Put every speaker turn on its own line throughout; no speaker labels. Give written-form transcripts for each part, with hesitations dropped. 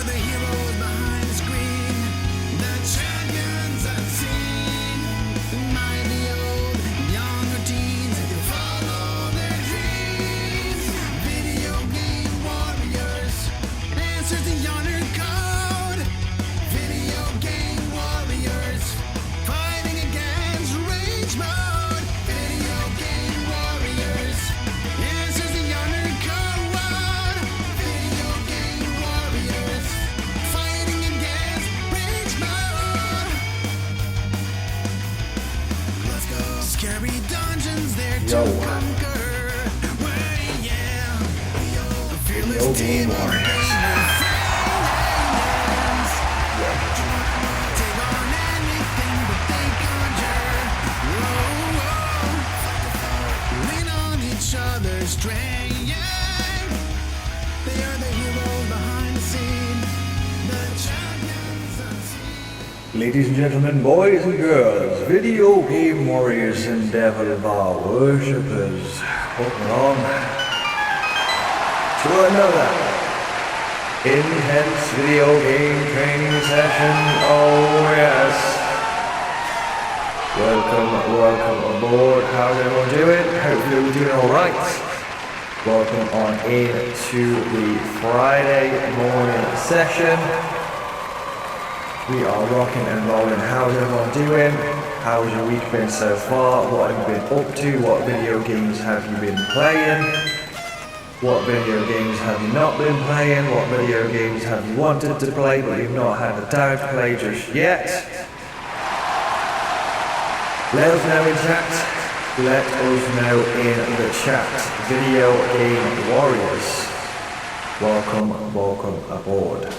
the heroes behind the screen, the champions unseen. Might be old, young or teens, they follow their dreams. Video game warriors, answers the honor code. Video game warriors, fighting against rage mode. Video game warriors, answers the honor code. Video game warriors, fighting against rage mode. Let's go. Scary dungeons there to conquer. Way, yeah. A fearless team of gamer friends. Take on anything but they conjure. Whoa, whoa. Lean on each other's strength. They are the heroes behind the scene. The champions unseen.
Ladies and gentlemen, boys and girls, video game warriors and Azzavhar worshippers, welcome along to another intense video game training session. Oh yes. Welcome aboard. How's everyone doing? Hopefully we're doing alright. Welcome on in to the Friday morning session. We are rocking and rolling. How's everyone doing? How's your week been so far? What have you been up to? What video games have you been playing? What video games have you not been playing? What video games have you wanted to play but you've not had the time to play just yet? Let us know in chat. Let us know in the chat. Video game warriors, welcome aboard.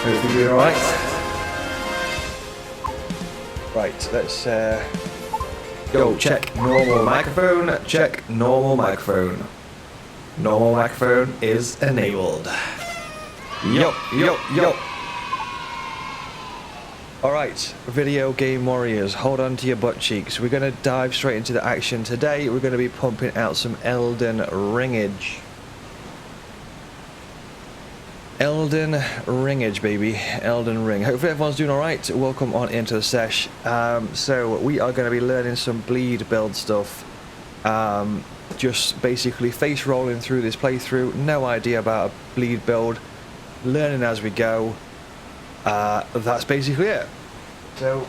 Hope you're doing alright. Right, let's go check normal microphone. Check normal microphone. Normal microphone is enabled. Yo. Alright, video game warriors, hold on to your butt cheeks. We're going to dive straight into the action today. We're going to be pumping out some Elden Ringage. Elden Ringage, baby. Elden Ring. Hopefully everyone's doing alright. Welcome on into the sesh. So we are going to be learning some bleed build stuff. Just basically face rolling through this playthrough. No idea about a bleed build. Learning as we go. That's basically it. So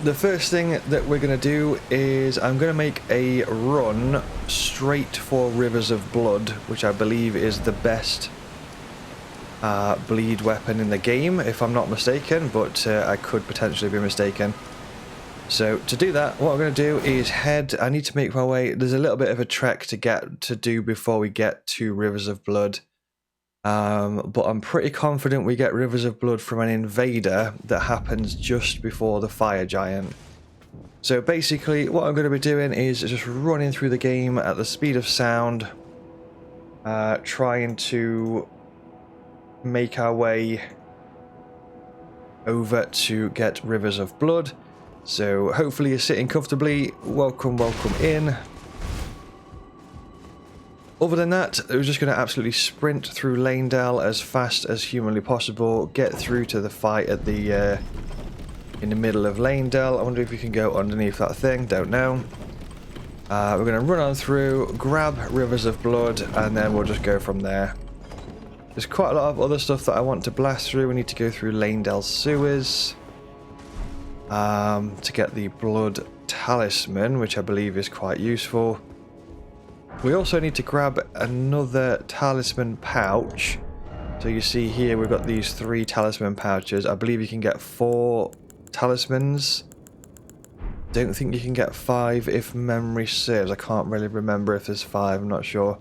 the first thing that we're going to do is I'm going to make a run straight for Rivers of Blood, which I believe is the best bleed weapon in the game, if I'm not mistaken, but I could potentially be mistaken. So to do that, what I'm going to do is I need to make my way. There's a little bit of a trek to do before we get to Rivers of Blood. But I'm pretty confident we get Rivers of Blood from an invader that happens just before the fire giant. So basically what I'm going to be doing is just running through the game at the speed of sound, trying to make our way over to get Rivers of Blood. So hopefully you're sitting comfortably. Welcome in. Other than that, we're just going to absolutely sprint through Lanedale as fast as humanly possible, get through to the fight at the in the middle of Lanedale. I wonder if you can go underneath that thing, don't know. We're going to run on through, grab Rivers of Blood, and then we'll just go from there. There's quite a lot of other stuff that I want to blast through. We need to go through Lanedale sewers to get the Blood Talisman, which I believe is quite useful. We also need to grab another talisman pouch. So you see here we've got these 3 talisman pouches. I believe you can get 4 talismans. Don't think you can get 5 if memory serves. I can't really remember if there's 5, I'm not sure.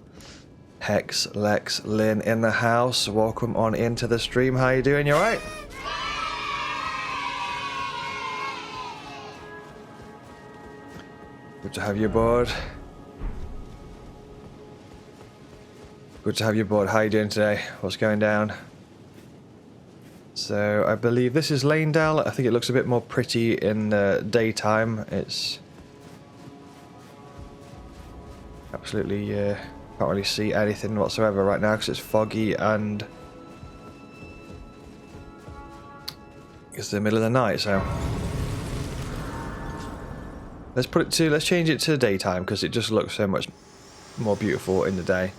Hex, Lex, Lynn in the house. Welcome on into the stream. How you doing? You alright? Good to have you aboard. Good to have you aboard. How you doing today? What's going down? So I believe this is Lanedale. I think it looks a bit more pretty in the daytime. It's absolutely Can't really see anything whatsoever right now because it's foggy and it's the middle of the night. So let's change it to daytime because it just looks so much more beautiful in the day.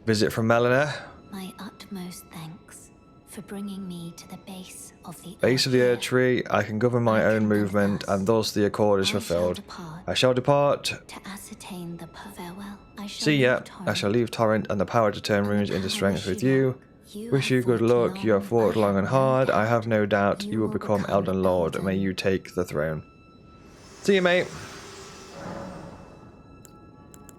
Visit from Melina.
My utmost thanks for bringing me to the base of the
Erd tree. I can govern my own movement, and thus the accord is fulfilled. I shall depart.
To ascertain the farewell.
See ya. I shall leave Torrent and the power to turn runes into strength with you. Wish you good luck. You have fought long and hard. I have no doubt you will become Elden Lord. May you take the throne. See you, mate.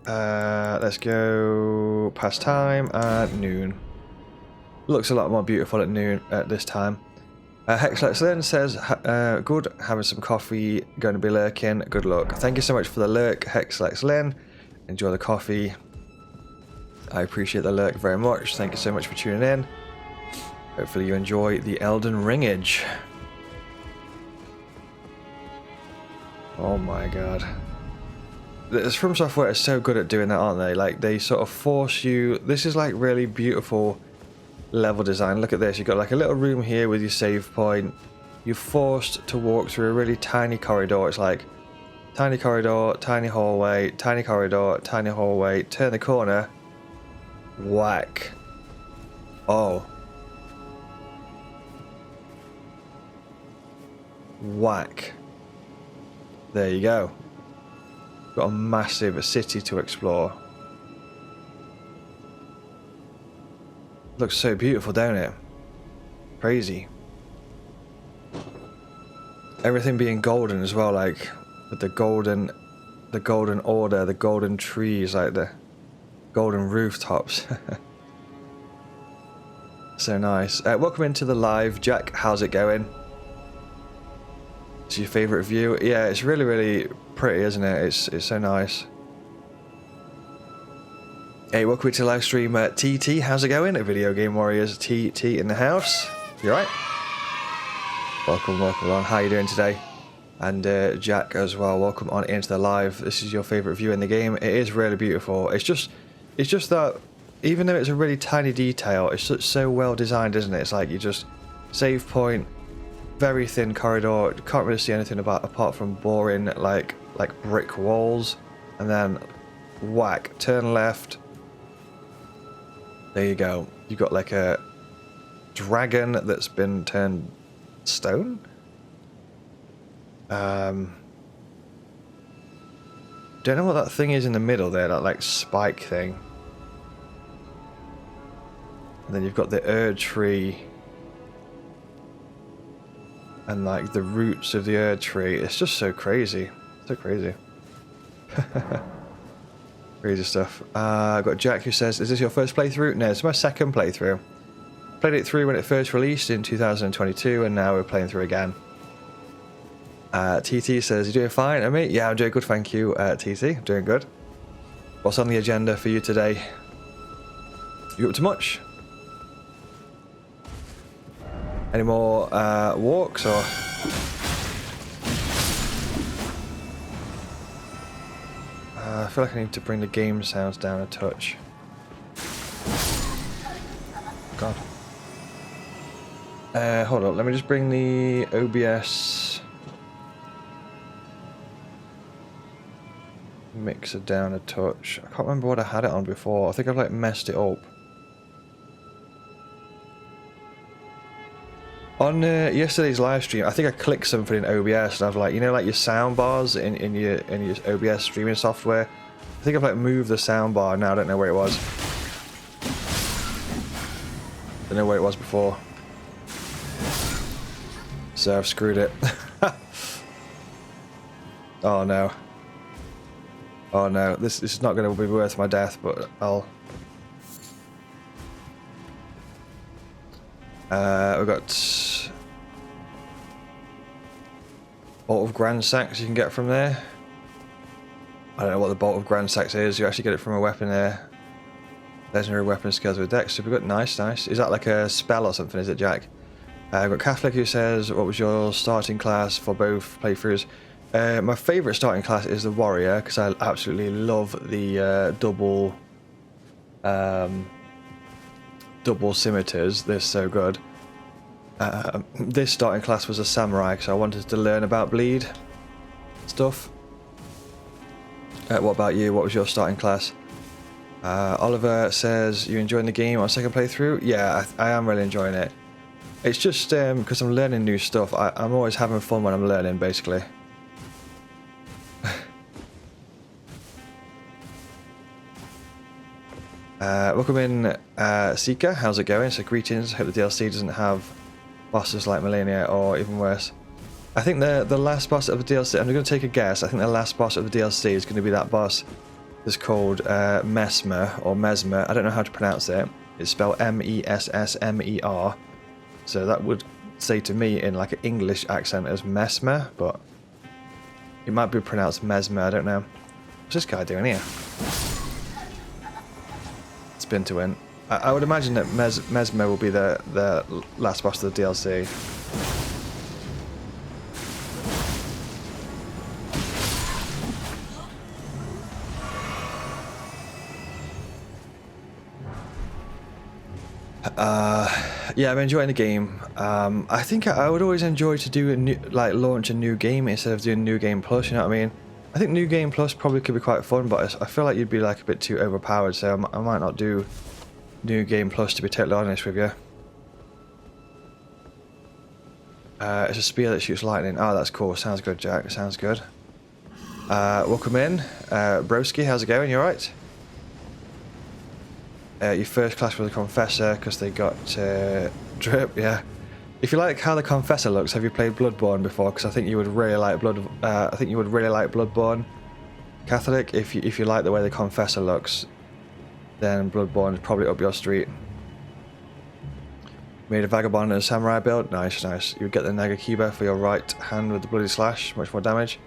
Let's go past time at noon. Looks a lot more beautiful at noon at this time. Hexlex Lynn says, good, having some coffee, going to be lurking. Good luck. Thank you so much for the lurk, Hexlex Lynn. Enjoy the coffee. I appreciate the lurk very much. Thank you so much for tuning in. Hopefully you enjoy the Elden Ringage. Oh my god. This From Software is so good at doing that, aren't they? Like, they sort of force you... This is like really beautiful level design. Look at this. You've got like a little room here with your save point. You're forced to walk through a really tiny corridor. It's like tiny corridor, tiny hallway, tiny corridor, tiny hallway. Turn the corner. Whack. Oh. Whack. There you go. Got a massive city to explore. Looks so beautiful, don't it? Crazy. Everything being golden as well, like with the golden order, the golden trees, like the golden rooftops. So nice. Welcome into the live, Jack. How's it going? It's your favourite view? Yeah, it's really, really pretty, isn't it? It's so nice. Hey, welcome to the live stream. TT, how's it going? Video Game Warriors TT in the house. You alright? Welcome along. How you doing today? And Jack as well. Welcome on into the live. This is your favourite view in the game. It is really beautiful. It's just that even though it's a really tiny detail, it's so well designed, isn't it? It's like you just save point. Very thin corridor. Can't really see anything apart from boring like brick walls, and then whack, turn left. There you go. You got like a dragon that's been turned stone. Don't know what that thing is in the middle there. That like spike thing. And then you've got the Erd tree. And like the roots of the Erd tree. It's just so crazy. So crazy. Crazy stuff. I've got Jack who says, is this your first playthrough? No, it's my second playthrough. Played it through when it first released in 2022, and now we're playing through again. TT says, you doing fine, mate? Yeah, I'm doing good, thank you, TT. I'm doing good. What's on the agenda for you today? You up to much? Any more walks or? I feel like I need to bring the game sounds down a touch. God. Hold on, let me just bring the OBS mixer down a touch. I can't remember what I had it on before. I think I've like messed it up. On yesterday's live stream, I think I clicked something in OBS and I've like, you know, like your sound bars in your OBS streaming software. I think I've like moved the sound bar now. I don't know where it was. Don't know where it was before. So I've screwed it. Oh no. Oh no. This is not going to be worth my death, but I'll. We've got bolt of Grand Sax you can get from there. I don't know what the bolt of Grand Sax is. You actually get it from a weapon there. Legendary weapon scales with dex. So we've got nice. Is that like a spell or something? Is it, Jack? I've got Catholic who says, what was your starting class for both playthroughs? My favourite starting class is the warrior because I absolutely love the double double scimitars. They're so good. This starting class was a samurai, so I wanted to learn about bleed stuff. What about you? What was your starting class? Oliver says, you enjoying the game on second playthrough? Yeah, I am really enjoying it. It's just because I'm learning new stuff. I'm always having fun when I'm learning, basically. Welcome in, Seeker. How's it going? So greetings. Hope the DLC doesn't have bosses like Millennia or even worse. I think the last boss of the DLC, I'm going to take a guess. I think the last boss of the DLC is going to be that boss that's called Mesmer or Mesmer. I don't know how to pronounce it. It's spelled Messmer. So that would say to me in like an English accent as Mesmer, but it might be pronounced Mesmer. I don't know. What's this guy doing here? Spin to win. I would imagine that Mesmer will be the last boss of the DLC. Yeah, I'm enjoying the game. I think I would always enjoy to do launch a new game instead of doing New Game Plus, you know what I mean? I think New Game Plus probably could be quite fun, but I feel like you'd be like a bit too overpowered, so I might not do New Game Plus, to be totally honest with you. It's a spear that shoots lightning. Oh, that's cool. Sounds good, Jack. Sounds good. Welcome in. Broski, how's it going? You alright? Your first class was a Confessor because they got drip, yeah. If you like how the Confessor looks, have you played Bloodborne before? Because I think you would really like Bloodborne, Catholic. If you like the way the Confessor looks, then Bloodborne is probably up your street. Made a Vagabond and a Samurai build. Nice, nice. You would get the Nagakiba for your right hand with the Bloody Slash, much more damage.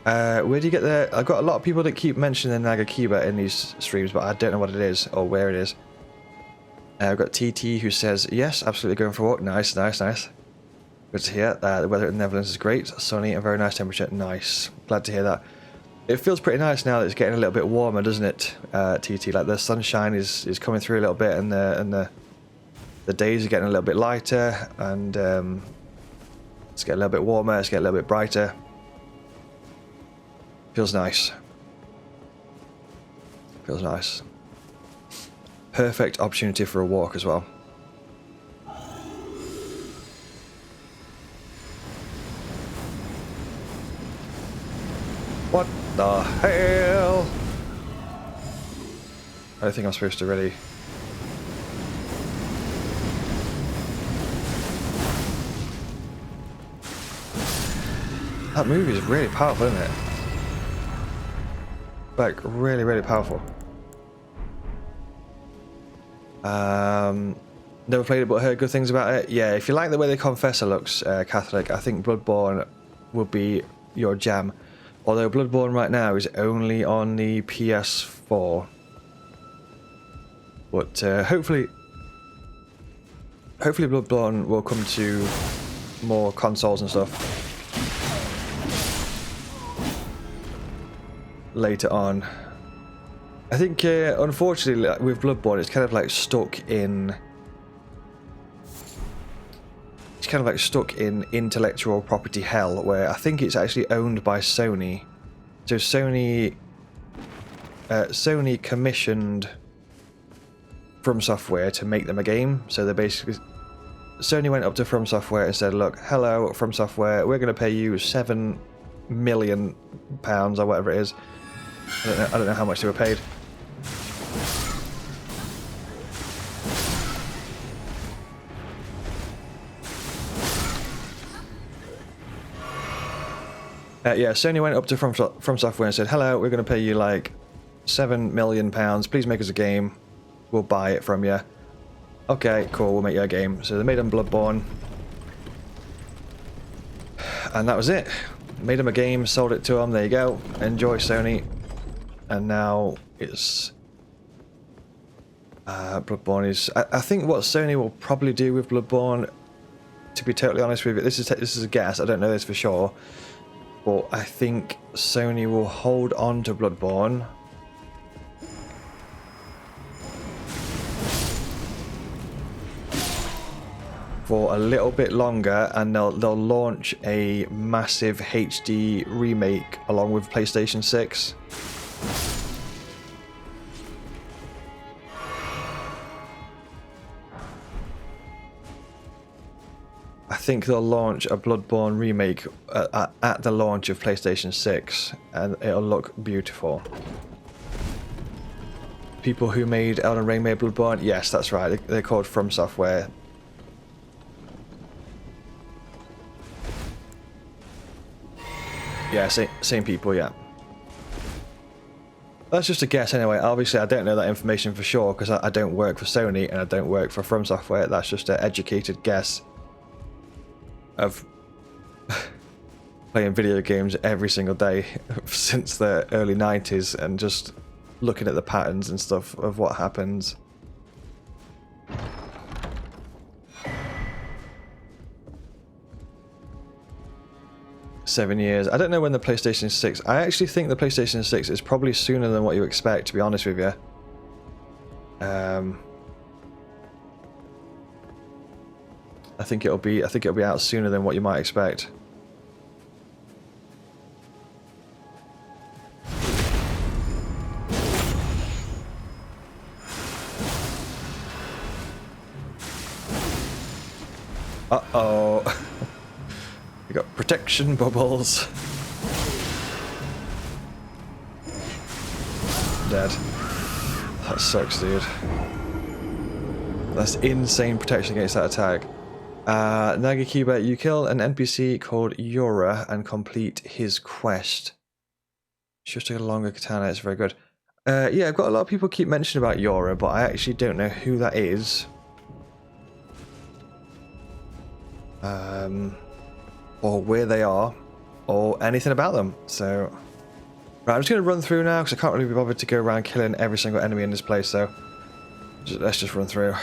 Where do you get the... I've got a lot of people that keep mentioning the Nagakiba in these streams, but I don't know what it is or where it is. I've got TT who says, yes, absolutely going for a walk. Nice, nice, nice. Good to hear. The weather in the Netherlands is great. Sunny and very nice temperature. Nice. Glad to hear that. It feels pretty nice now that it's getting a little bit warmer, doesn't it, TT? Like the sunshine is coming through a little bit, and the days are getting a little bit lighter, and it's getting a little bit warmer, it's getting a little bit brighter. Feels nice. Feels nice. Perfect opportunity for a walk as well. What the hell? I don't think I'm supposed to really... That move is really powerful, isn't it? Like, really, really powerful. Never played it but heard good things about it. Yeah, if you like the way the Confessor looks, Catholic, I think Bloodborne would be your jam. Although Bloodborne right now is only on the PS4. But hopefully Bloodborne will come to more consoles and stuff later on. I think unfortunately with Bloodborne it's kind of like stuck in intellectual property hell, where I think it's actually owned by Sony. So Sony commissioned From Software to make them a game. So they basically, Sony went up to From Software and said, look, hello From Software, we're going to pay you £7 million or whatever it is. I don't know how much they were paid. Yeah, Sony went up to From Software and said, hello, we're going to pay you like £7 million. Please make us a game. We'll buy it from you. Okay, cool, we'll make you a game. So they made them Bloodborne. And that was it. Made them a game, sold it to them. There you go. Enjoy, Sony. And now it's... Bloodborne is... I think what Sony will probably do with Bloodborne, to be totally honest with you, this is a guess, I don't know this for sure, but I think Sony will hold on to Bloodborne for a little bit longer, and they'll launch a massive HD remake along with PlayStation 6. I think they'll launch a Bloodborne remake at the launch of PlayStation 6, and it'll look beautiful. People who made Elden Ring made Bloodborne? Yes, that's right. They're called From Software. Yeah, same people, yeah. That's just a guess anyway. Obviously, I don't know that information for sure because I don't work for Sony and I don't work for From Software. That's just an educated guess of playing video games every single day since the early 90s and just looking at the patterns and stuff of what happens. $7 years. I don't know when the PlayStation 6... I actually think the PlayStation 6 is probably sooner than what you expect, to be honest with you. I think it'll be out sooner than what you might expect. Uh-oh. We got protection bubbles. Dead. That sucks, dude. That's insane protection against that attack. Nagakiba, you kill an NPC called Yura and complete his quest. It's just a longer katana, it's very good. Yeah, I've got a lot of people keep mentioning about Yura, but I actually don't know who that is. Or where they are, or anything about them. So, right, I'm just going to run through now because I can't really be bothered to go around killing every single enemy in this place. So, let's just run through.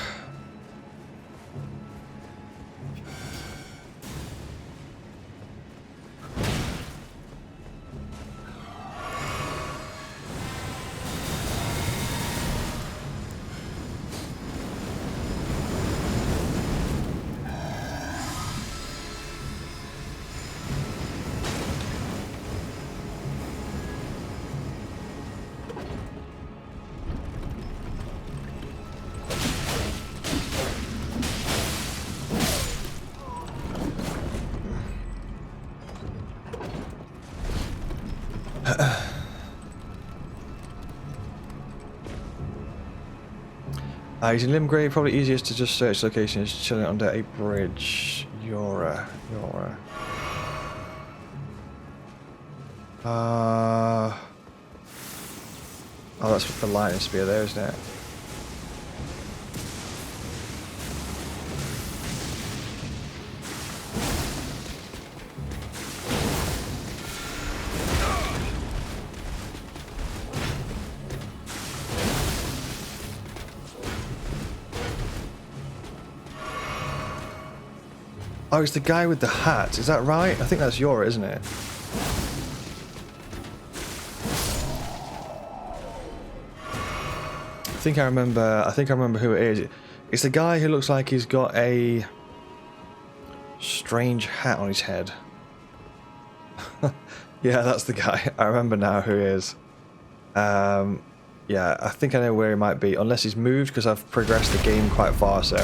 Using Limgrave, probably easiest to just search locations, chilling under a bridge. Yura. Oh, that's the lightning spear there, isn't it? Oh, it's the guy with the hat. Is that right? I think that's Yura, isn't it? I think I remember who it is. It's the guy who looks like he's got a strange hat on his head. Yeah, that's the guy. I remember now who he is. Yeah, I think I know where he might be, unless he's moved because I've progressed the game quite far, so.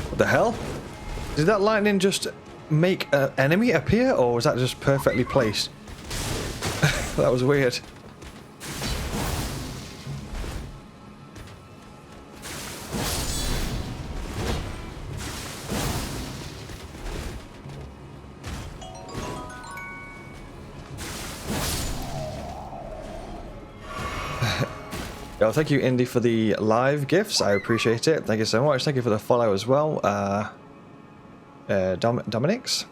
What the hell? Did that lightning just make an enemy appear, or was that just perfectly placed? That was weird. Yo, thank you, Indy, for the live gifts. I appreciate it. Thank you so much. Thank you for the follow as well. Dominix,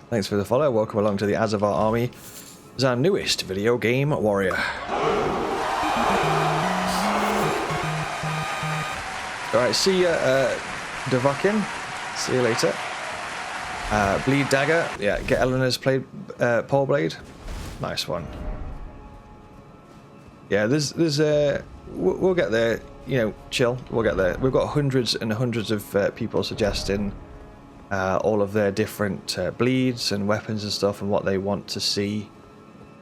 thanks for the follow. Welcome along to the Azzavhar army. It's our newest video game warrior. Alright, see ya, Devakin. See you later. Bleed Dagger. Yeah, get Eleanor's pole blade. Nice one. Yeah, we'll get there. You know, chill. We'll get there. We've got hundreds and hundreds of people suggesting all of their different bleeds and weapons and stuff and what they want to see.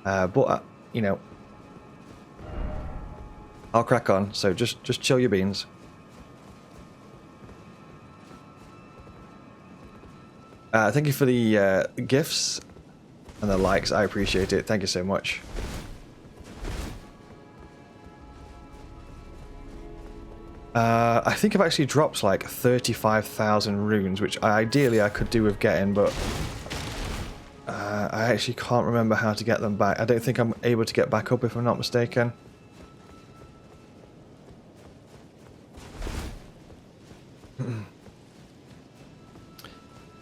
But you know, I'll crack on. So just chill your beans. Thank you for the gifts and the likes. I appreciate it. Thank you so much. I think I've actually dropped like 35,000 runes, which ideally I could do with getting, but I actually can't remember how to get them back. I don't think I'm able to get back up if I'm not mistaken.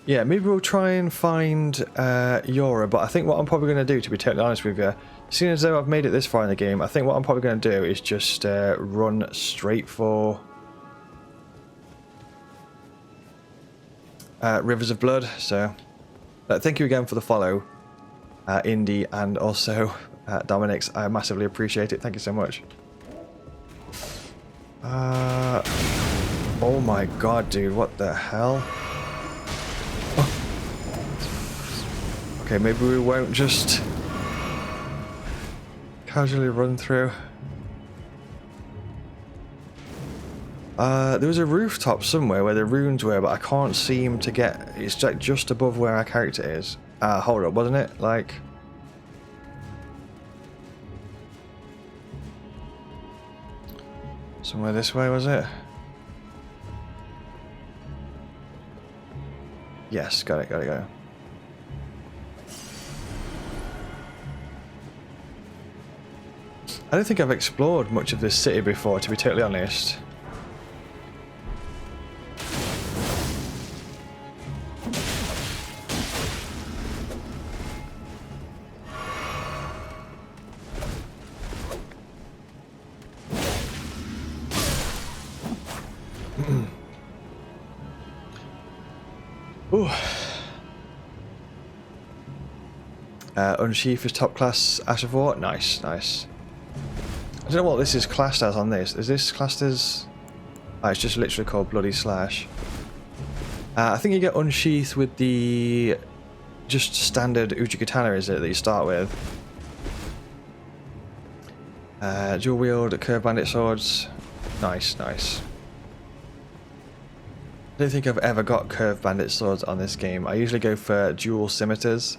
Yeah, maybe we'll try and find Yora, but I think what I'm probably going to do, to be totally honest with you, seeing as though I've made it this far in the game, I think what I'm probably going to do is just run straight for Rivers of Blood. So thank you again for the follow, Indy, and also Dominic's. I massively appreciate it. Thank you so much. Oh my god, dude, what the hell? Okay, maybe we won't just casually run through. There was a rooftop somewhere where the runes were, but I can't seem to get... It's like just above where our character is. Hold up, wasn't it? Like... somewhere this way, was it? Yes, got it, got it, got it. I don't think I've explored much of this city before, to be totally honest. Ooh. Unsheath is top class Azzavhar. Nice, nice. I don't know what this is classed as on this. Is this classed as... Oh, it's just literally called Bloody Slash. I think you get Unsheath with the just standard Uchigatana, is it, that you start with? Dual wield, curved bandit swords. Nice, nice. I don't think I've ever got curved bandit swords on this game. I usually go for dual scimitars.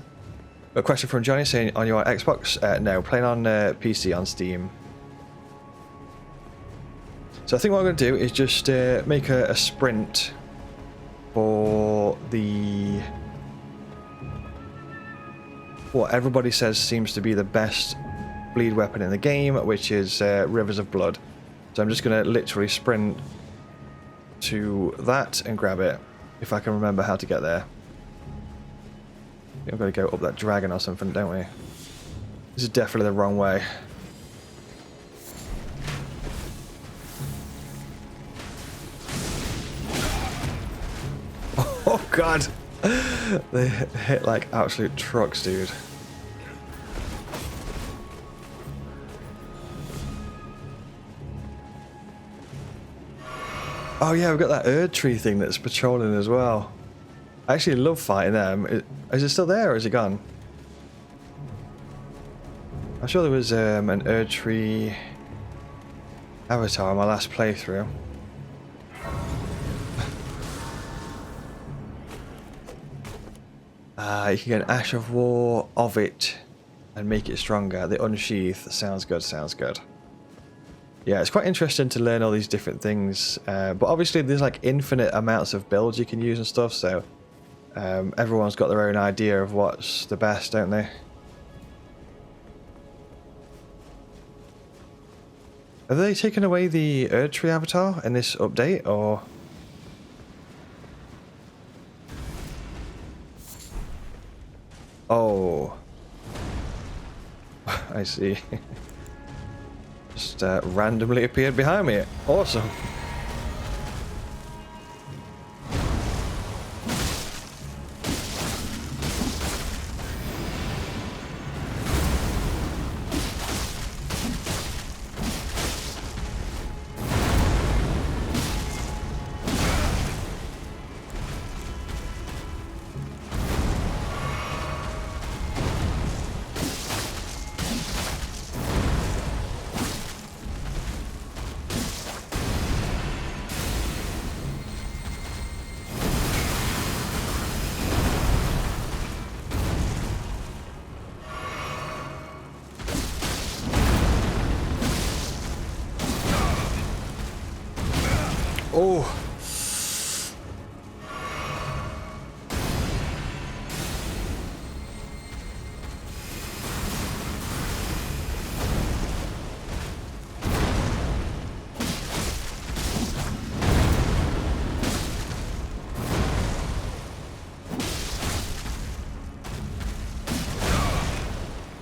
A question from Johnny saying, on your Xbox? No, playing on PC on Steam. So I think what I'm going to do is just make a sprint for the... what everybody says seems to be the best bleed weapon in the game, which is Rivers of Blood. So I'm just going to literally sprint to that and grab it, if I can remember how to get there. We've got to go up that dragon or something, don't we? This is definitely the wrong way. Oh god! They hit like absolute trucks, dude. Oh yeah, we've got that Erd tree thing that's patrolling as well. I actually love fighting them. Is it still there or is it gone? I'm sure there was an Erd tree avatar on my last playthrough. You can get an Ash of War of it and make it stronger. The Unsheath sounds good, sounds good. Yeah, it's quite interesting to learn all these different things, but obviously there's like infinite amounts of builds you can use and stuff, so everyone's got their own idea of what's the best, don't they? Have they taken away the Erd Tree avatar in this update, or...? Oh. I see. Just randomly appeared behind me. Awesome. Oh.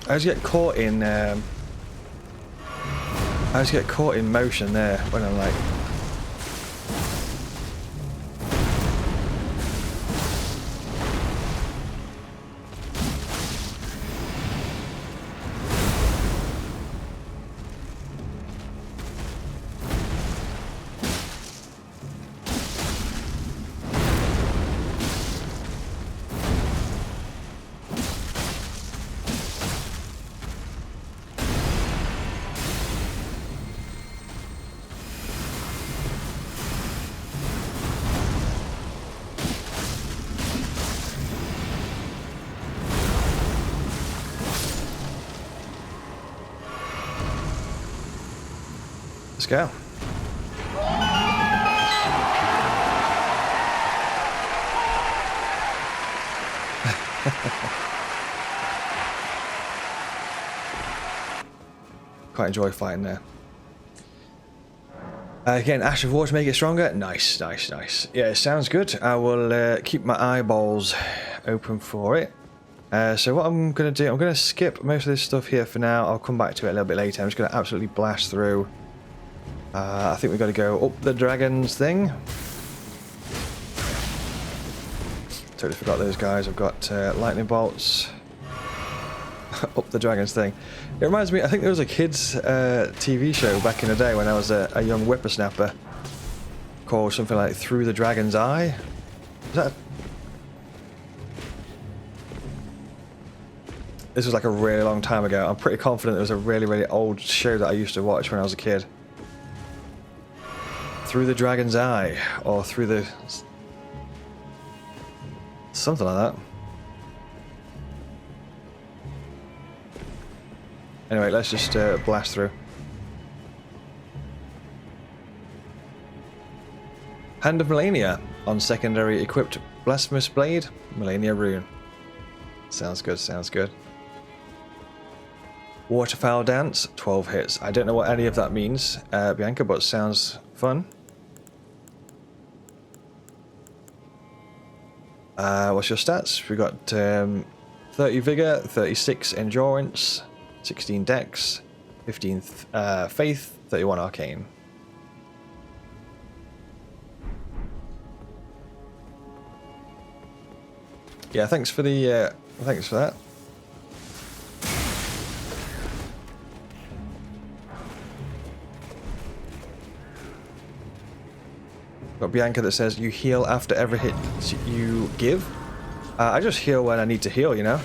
I just get caught in motion there when I'm like. Let's go. Quite enjoy fighting there. Again, Ash of War to make it stronger. Nice, nice, nice. Yeah, it sounds good. I will keep my eyeballs open for it. So what I'm going to do, I'm going to skip most of this stuff here for now. I'll come back to it a little bit later. I'm just going to absolutely blast through. I think we've got to go up the dragons thing. Totally forgot those guys. I've got lightning bolts. Up the dragons thing. It reminds me, I think there was a kids TV show back in the day when I was a young whippersnapper called something like Through the Dragon's Eye. Is that... This was like a really long time ago. I'm pretty confident it was a really, really old show that I used to watch when I was a kid. Through the Dragon's Eye, or Through the... something like that. Anyway, let's just blast through. Hand of Melania on secondary equipped blasphemous blade, Melania rune. Sounds good, sounds good. Waterfowl dance, 12 hits. I don't know what any of that means, Bianca, but sounds fun. What's your stats? We got 30 vigor, 36 endurance, 16 dex, 15 faith, 31 arcane. Yeah, thanks for the thanks for that. Got Bianca that says you heal after every hit you give. I just heal when I need to heal, you know.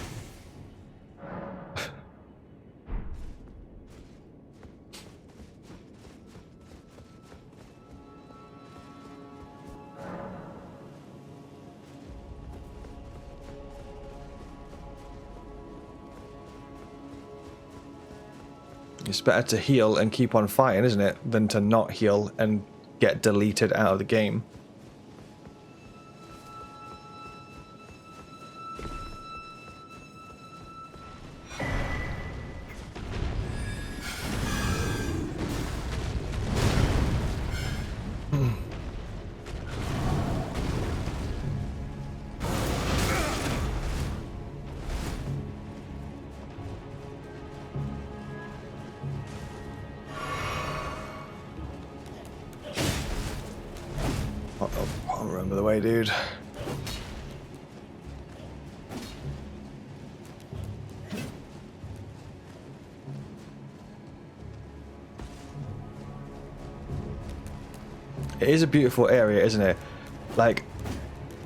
It's better to heal and keep on fighting, isn't it, than to not heal and get deleted out of the game. I'll remember the way, dude. It is a beautiful area, isn't it? Like,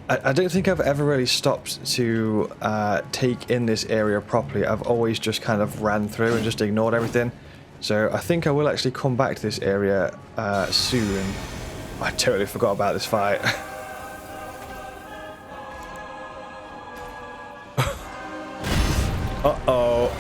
I don't think I've ever really stopped to take in this area properly. I've always just kind of ran through and just ignored everything. So I think I will actually come back to this area soon. I totally forgot about this fight. Uh-oh.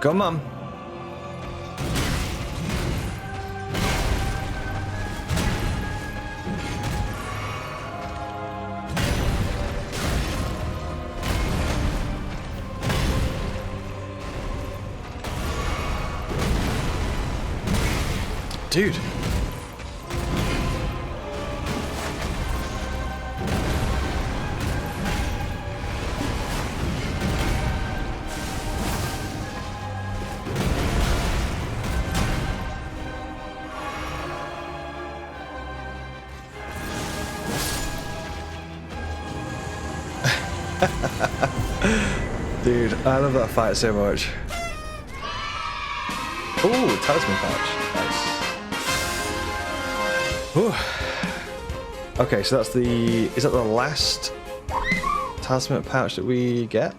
Come on. Dude. Dude, I love that fight so much. Ooh, talisman pouch. Nice. Ooh. Okay, so that's the... Is that the last talisman pouch that we get?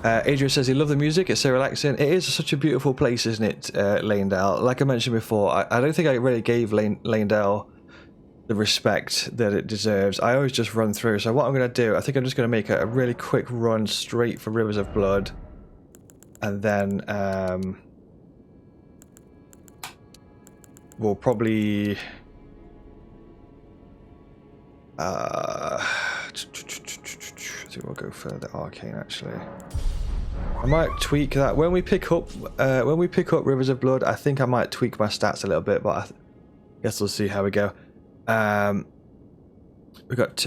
Adrian says he loved the music, it's so relaxing. It is such a beautiful place, isn't it, Lanedale? Like I mentioned before, I don't think I really gave Lanedale the respect that it deserves. I always just run through, so what I'm going to do, I think I'm just going to make a really quick run straight for Rivers of Blood. And then we'll probably I think we'll go for the arcane actually. I might tweak that when we pick up Rivers of Blood. I think I might tweak my stats a little bit, but I guess we'll see how we go. We got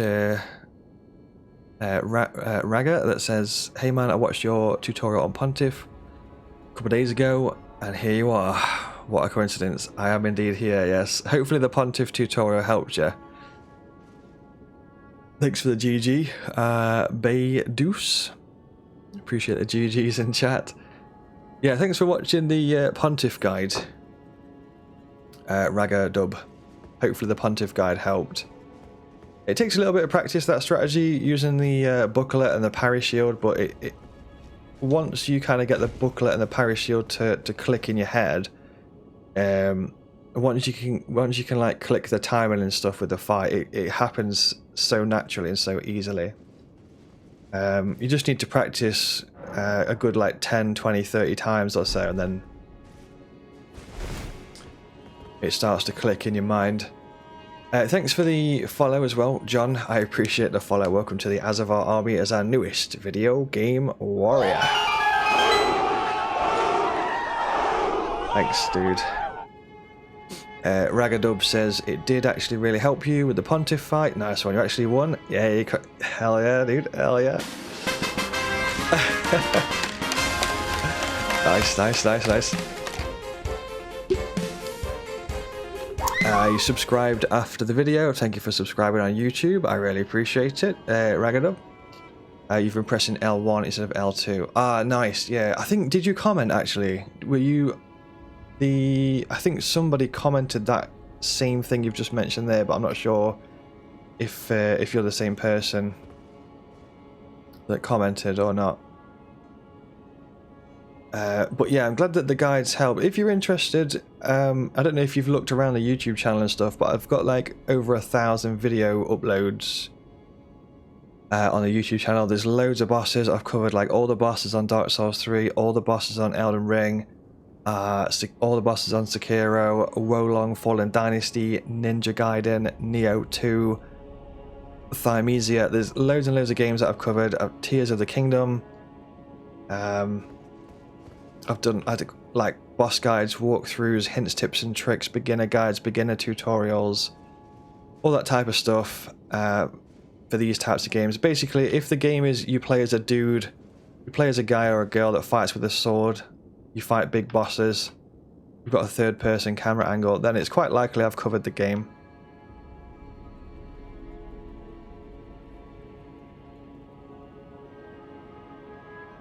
Raga that says, "Hey man, I watched your tutorial on Pontiff a couple of days ago, and here you are. What a coincidence! I am indeed here. Yes. Hopefully the Pontiff tutorial helped you." Thanks for the GG, Bay Deuce. Appreciate the GGs in chat. Yeah, thanks for watching the Pontiff guide, Raga Dub. Hopefully the Pontiff guide helped. It takes a little bit of practice, that strategy, using the booklet and the parry shield, but it once you kind of get the booklet and the parry shield to click in your head, once you can like click the timing and stuff with the fight, it happens so naturally and so easily. You just need to practice a good like 10, 20, 30 times or so, and then it starts to click in your mind. Thanks for the follow as well, John. I appreciate the follow. Welcome to the Azzavhar army as our newest video game warrior. Thanks, dude. Ragadub says, it did actually really help you with the Pontiff fight. Nice one, you actually won. Yeah, hell yeah, dude, hell yeah. Nice. You subscribed after the video. Thank you for subscribing on YouTube. I really appreciate it, Ragadub. You've been pressing L1 instead of L2. Ah, nice. Yeah, I think, did you comment actually? Were you I think somebody commented that same thing you've just mentioned there, but I'm not sure if you're the same person that commented or not. But yeah, I'm glad that the guides help. If you're interested, I don't know if you've looked around the YouTube channel and stuff, but I've got like over 1,000 video uploads on the YouTube channel. There's loads of bosses. I've covered like all the bosses on Dark Souls 3, all the bosses on Elden Ring, all the bosses on Sekiro, Wolong Fallen Dynasty, Ninja Gaiden, Neo 2, Thymesia. There's loads and loads of games that I've covered. Tears of the Kingdom. I've done like boss guides, walkthroughs, hints, tips and tricks, beginner guides, beginner tutorials, all that type of stuff for these types of games. Basically, if the game is you play as a dude, you play as a guy or a girl that fights with a sword, you fight big bosses, you've got a third-person camera angle, then it's quite likely I've covered the game.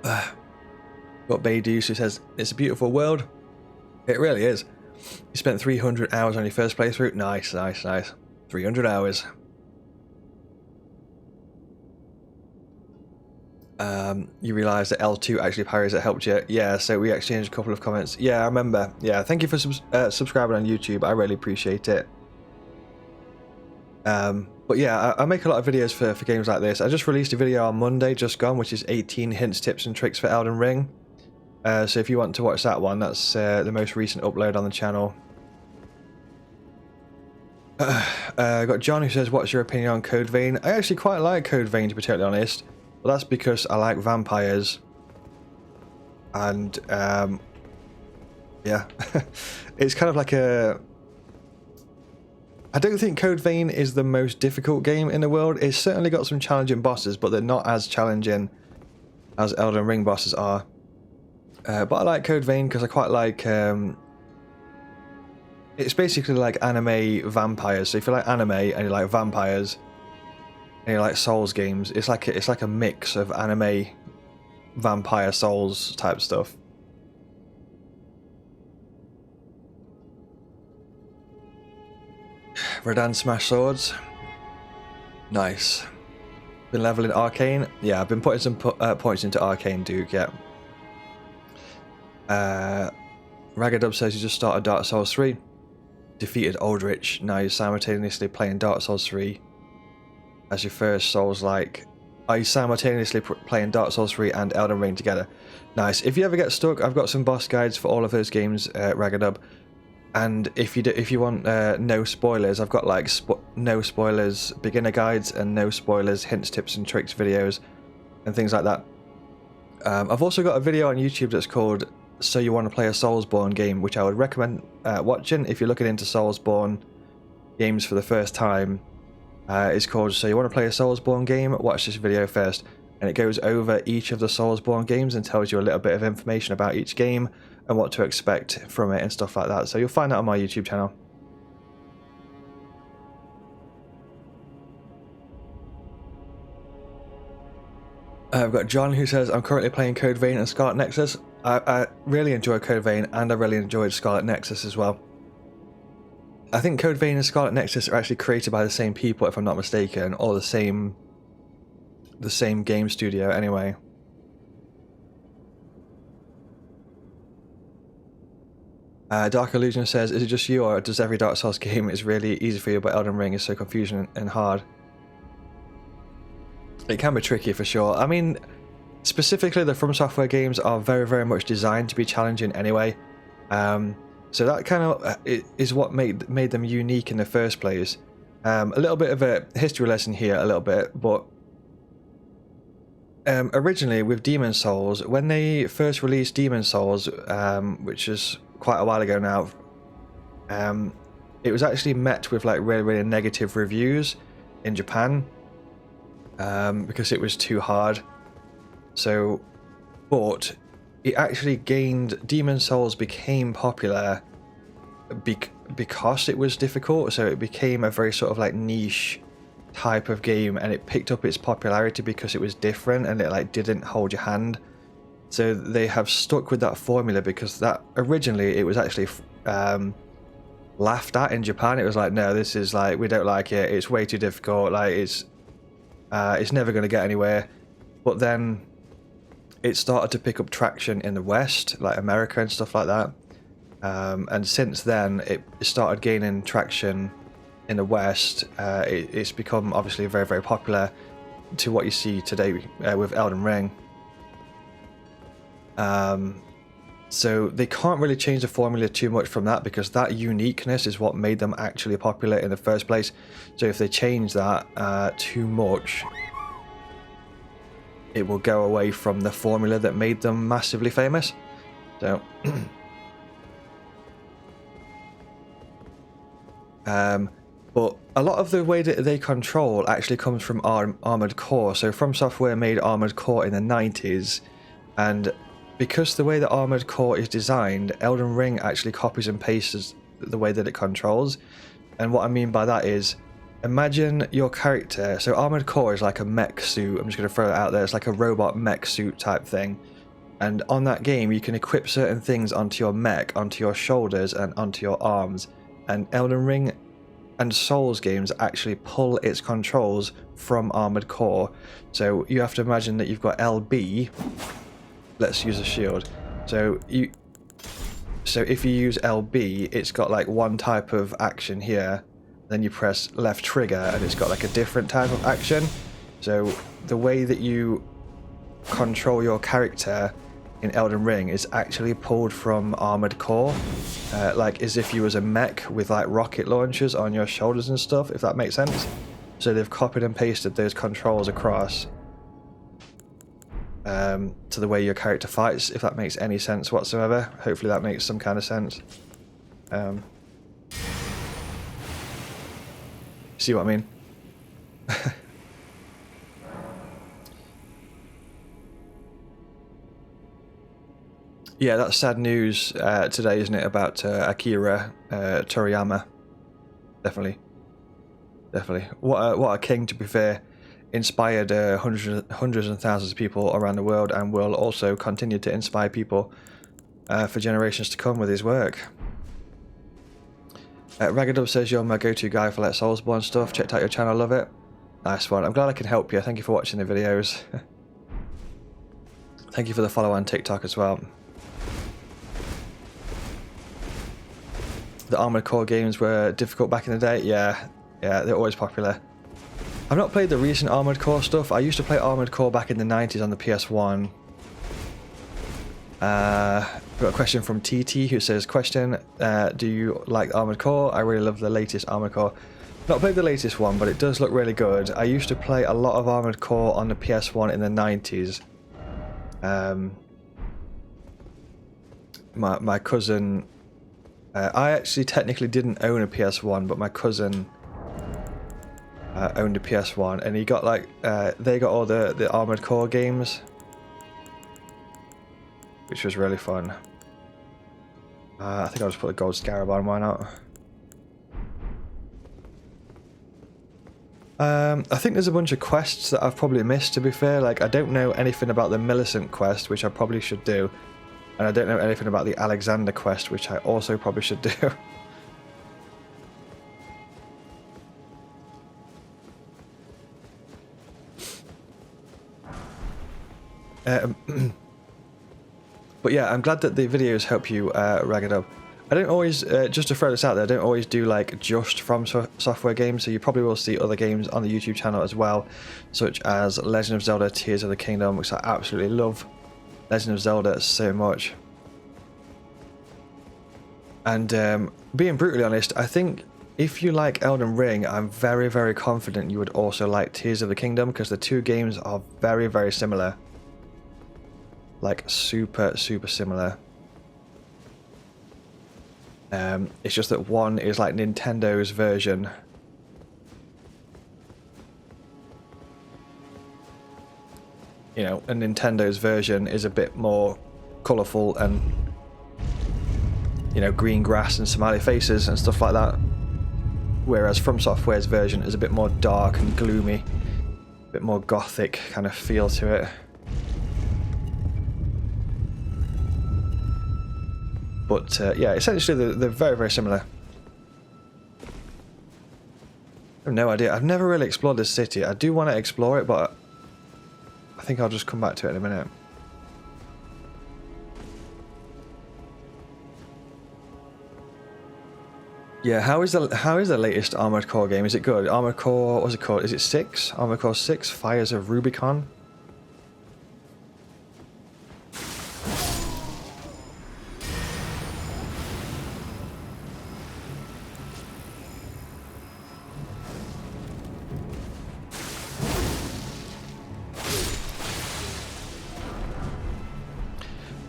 Got Baydeuce who says, it's a beautiful world. It really is. You spent 300 hours on your first playthrough. Nice. 300 hours. You realised that L2 actually parries that helped you. Yeah, so we exchanged a couple of comments. Yeah, I remember. Yeah, thank you for subscribing on YouTube. I really appreciate it. But yeah, I make a lot of videos for games like this. I just released a video on Monday, just gone, which is 18 hints, tips and tricks for Elden Ring. So if you want to watch that one, that's the most recent upload on the channel. I got John who says, what's your opinion on Code Vein? I actually quite like Code Vein, to be totally honest. But that's because I like vampires. And, yeah. It's kind of like a... I don't think Code Vein is the most difficult game in the world. It's certainly got some challenging bosses, but they're not as challenging as Elden Ring bosses are. But I like Code Vein because I quite like... it's basically like anime vampires. So if you like anime and you like vampires and you like Souls games, it's like a mix of anime, vampire, Souls type stuff. Radan smash swords. Nice. Been leveling Arcane. Yeah, I've been putting some points into Arcane Duke. Yeah. Ragadub says you just started Dark Souls 3. Defeated Aldrich. Now you're simultaneously playing Dark Souls 3 as your first Souls-like. Are you simultaneously playing Dark Souls 3 and Elden Ring together? Nice. If you ever get stuck, I've got some boss guides for all of those games, Ragadub. And if you want no spoilers, I've got like no spoilers beginner guides and no spoilers hints, tips and tricks videos and things like that. I've also got a video on YouTube that's called So You Want to Play a Soulsborne Game, which I would recommend watching if you're looking into Soulsborne games for the first time. It's called So You Want to Play a Soulsborne Game? Watch this video first. And it goes over each of the Soulsborne games and tells you a little bit of information about each game and what to expect from it and stuff like that. So you'll find that on my YouTube channel. I've got John who says, I'm currently playing Code Vein and Scarlet Nexus. I really enjoy Code Vein and I really enjoyed Scarlet Nexus as well. I think Code Vein and Scarlet Nexus are actually created by the same people, if I'm not mistaken, or the same game studio anyway. Dark Illusion says, is it just you or does every Dark Souls game is really easy for you but Elden Ring is so confusing and hard? It can be tricky for sure. I mean, specifically the From Software games are very, very much designed to be challenging anyway. So that kind of is what made them unique in the first place. A little bit of a history lesson here, a little bit, but originally with Demon Souls, when they first released Demon Souls, which is quite a while ago now, it was actually met with like really, really negative reviews in Japan because it was too hard. So, but it actually gained, Demon Souls became popular because it was difficult, so it became a very sort of like niche type of game, and it picked up its popularity because it was different and it like didn't hold your hand. So they have stuck with that formula because that originally it was actually laughed at in Japan. It was like, no, this is like, we don't like it, it's way too difficult, like it's never going to get anywhere. But then it started to pick up traction in the West, like America and stuff like that. And since then, it started gaining traction in the West. It's become obviously very, very popular to what you see today with Elden Ring. So they can't really change the formula too much from that because that uniqueness is what made them actually popular in the first place. So if they change that too much, it will go away from the formula that made them massively famous. So but a lot of the way that they control actually comes from Armored Core. So From Software made Armored Core in the 90s, and because the way that Armored Core is designed, Elden Ring actually copies and pastes the way that it controls. And what I mean by that is, imagine your character, so Armored Core is like a mech suit, I'm just going to throw it out there, it's like a robot mech suit type thing. And on that game you can equip certain things onto your mech, onto your shoulders and onto your arms. And Elden Ring and Souls games actually pull its controls from Armored Core. So you have to imagine that you've got LB, let's use a shield. So if you use LB, it's got like one type of action here, then you press left trigger and it's got like a different type of action. So the way that you control your character in Elden Ring is actually pulled from Armored Core, like as if you was a mech with like rocket launchers on your shoulders and stuff, if that makes sense. So they've copied and pasted those controls across to the way your character fights, if that makes any sense whatsoever. Hopefully that makes some kind of sense. See what I mean? Yeah, that's sad news today, isn't it, about Akira Toriyama? Definitely. What a king, to be fair. Inspired hundreds and thousands of people around the world, and will also continue to inspire people for generations to come with his work. Raggedub says, you're my go-to guy for like Soulsborne stuff. Checked out your channel, love it. Nice one. I'm glad I can help you. Thank you for watching the videos. Thank you for the follow on TikTok as well. The Armored Core games were difficult back in the day. Yeah, they're always popular. I've not played the recent Armored Core stuff. I used to play Armored Core back in the 90s on the PS1. We've got a question from TT who says, question, do you like Armored Core? I really love the latest Armored Core. Not played the latest one, but it does look really good. I used to play a lot of Armored Core on the PS1 in the 90s. My cousin... I actually technically didn't own a PS1, but my cousin owned a PS1, and he got like they got all the Armored Core games, which was really fun. I think I'll just put the gold scarab on. Why not? I think there's a bunch of quests that I've probably missed, to be fair. Like, I don't know anything about the Millicent quest, which I probably should do. And I don't know anything about the Alexander quest, which I also probably should do. But yeah, I'm glad that the videos help you, Raggedub. I don't always, just to throw this out there, I don't always do like just From Software games, so you probably will see other games on the YouTube channel as well, such as Legend of Zelda Tears of the Kingdom, which I absolutely love. Legend of Zelda so much. And being brutally honest, I think if you like Elden Ring, I'm very, very confident you would also like Tears of the Kingdom, because the two games are very, very similar. Like, super, super similar. It's just that one is like Nintendo's version. You know, and Nintendo's version is a bit more colourful and, you know, green grass and smiley faces and stuff like that. Whereas From Software's version is a bit more dark and gloomy, a bit more gothic kind of feel to it. But yeah, essentially they're very, very similar. I have no idea. I've never really explored this city. I do want to explore it, but I think I'll just come back to it in a minute. Yeah, how is the latest Armored Core game? Is it good? Armored Core, what's it called? Is it 6? Armored Core 6? Fires of Rubicon?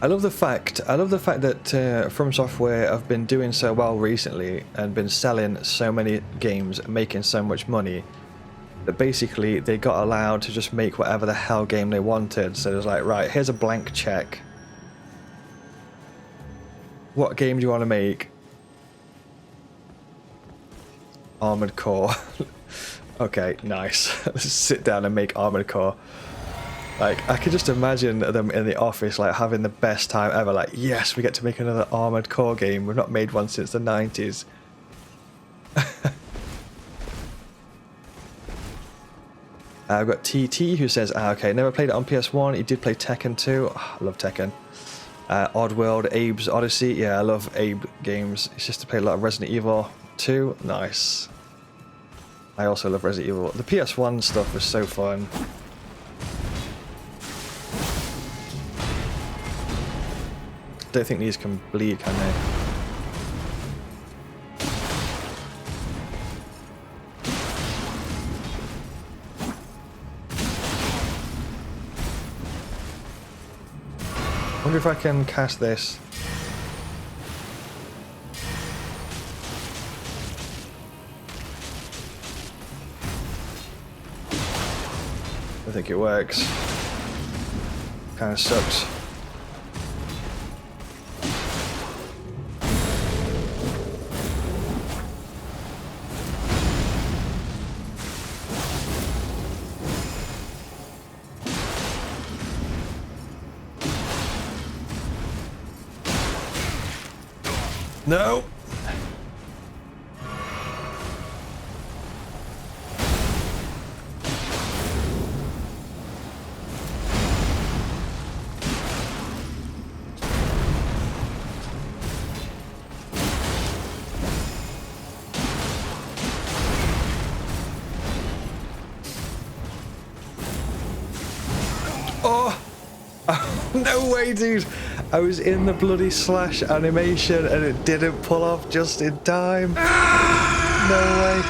I love the fact that From Software have been doing so well recently and been selling so many games and making so much money that basically they got allowed to just make whatever the hell game they wanted. So it was like, right, here's a blank check. What game do you want to make? Armored Core. Okay, nice. Let's sit down and make Armored Core. Like, I could just imagine them in the office, like, having the best time ever. Like, yes, we get to make another Armored Core game. We've not made one since the 90s. I've got TT who says, okay, never played it on PS1. He did play Tekken 2. Oh, I love Tekken. Oddworld, Abe's Odyssey. Yeah, I love Abe games. It's just to play a lot of Resident Evil 2. Nice. I also love Resident Evil. The PS1 stuff was so fun. Don't think these can bleed, can they? Wonder if I can cast this. I think it works. Kind of sucks. No. Oh, no way, dude. I was in the bloody slash animation and it didn't pull off just in time. No way.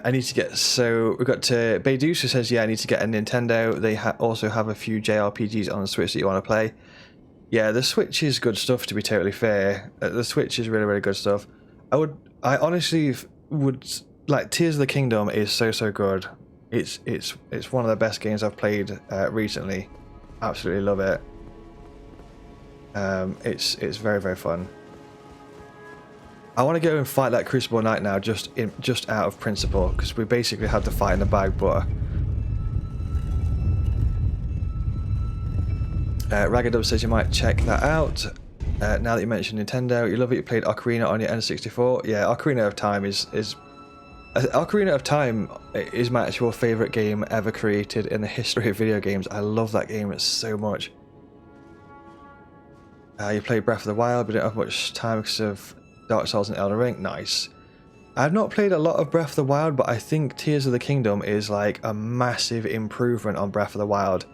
I need to get, so we've got to Beidus who says, yeah, I need to get a Nintendo. They also have a few JRPGs on the Switch that you want to play. Yeah, the Switch is good stuff, to be totally fair. The Switch is really, really good stuff. I honestly would, like, Tears of the Kingdom is so good. It's one of the best games I've played recently. Absolutely love it. It's very, very fun. I want to go and fight that Crucible Knight now, just out of principle, because we basically had the fight in the bag, but... Ragadub says you might check that out. Now that you mentioned Nintendo, you love it, you played Ocarina on your N64. Yeah, Ocarina of Time is Ocarina of Time is my actual favourite game ever created in the history of video games. I love that game so much. You played Breath of the Wild, but didn't have much time because of Dark Souls and Elden Ring. Nice. I've not played a lot of Breath of the Wild, but I think Tears of the Kingdom is like a massive improvement on Breath of the Wild.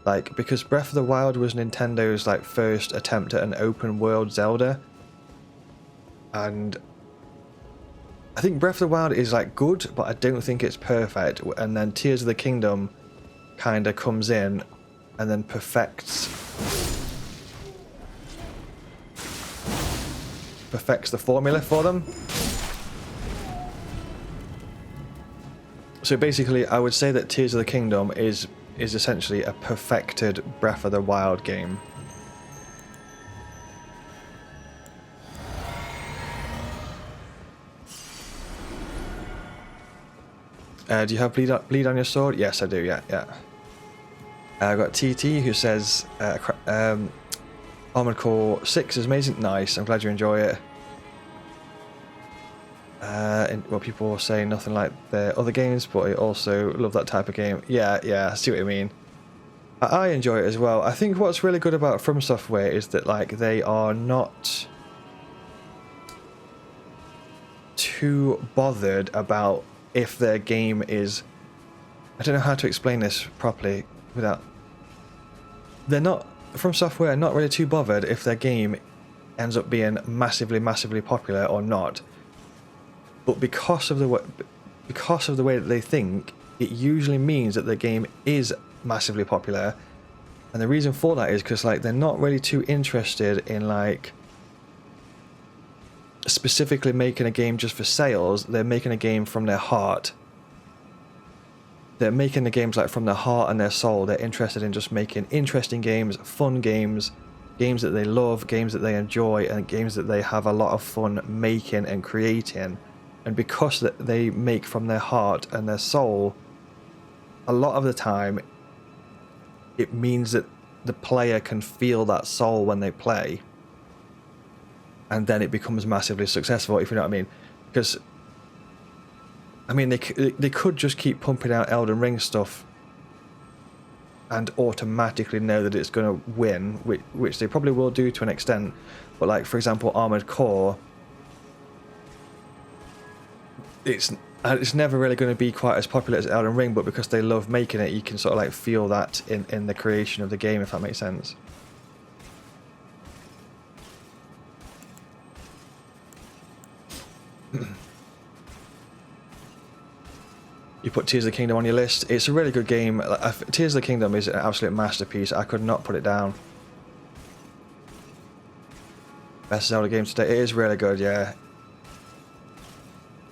Like, because Breath of the Wild was Nintendo's like first attempt at an open world Zelda. And I think Breath of the Wild is like good, but I don't think it's perfect. And then Tears of the Kingdom kind of comes in and then perfects the formula for them. So basically, I would say that Tears of the Kingdom is essentially a perfected Breath of the Wild game. Do you have bleed on your sword? Yes, I do. Yeah. I've got TT who says Armored Core 6 is amazing. Nice. I'm glad you enjoy it. Well, people say nothing like their other games, but I also love that type of game. Yeah, I see what you mean. I enjoy it as well. I think what's really good about From Software is that like they are not too bothered about if their game is... I don't know how to explain this properly without... They're not... From Software are not really too bothered if their game ends up being massively popular or not. But because of the way that they think, it usually means that the game is massively popular. And the reason for that is because like they're not really too interested in like specifically making a game just for sales. They're making a game from their heart. They're making the games like from their heart and their soul. They're interested in just making interesting games, fun games, games that they love, games that they enjoy, and games that they have a lot of fun making and creating. And because they make from their heart and their soul, a lot of the time, it means that the player can feel that soul when they play, and then it becomes massively successful, if you know what I mean. Because I mean, they could just keep pumping out Elden Ring stuff and automatically know that it's going to win, which they probably will do to an extent. But like, for example, Armored Core, it's never really going to be quite as popular as Elden Ring, but because they love making it, you can sort of like feel that in the creation of the game, if that makes sense. You put Tears of the Kingdom on your list. It's a really good game. Tears of the Kingdom is an absolute masterpiece. I could not put it down. Best Zelda game today. It is really good, yeah.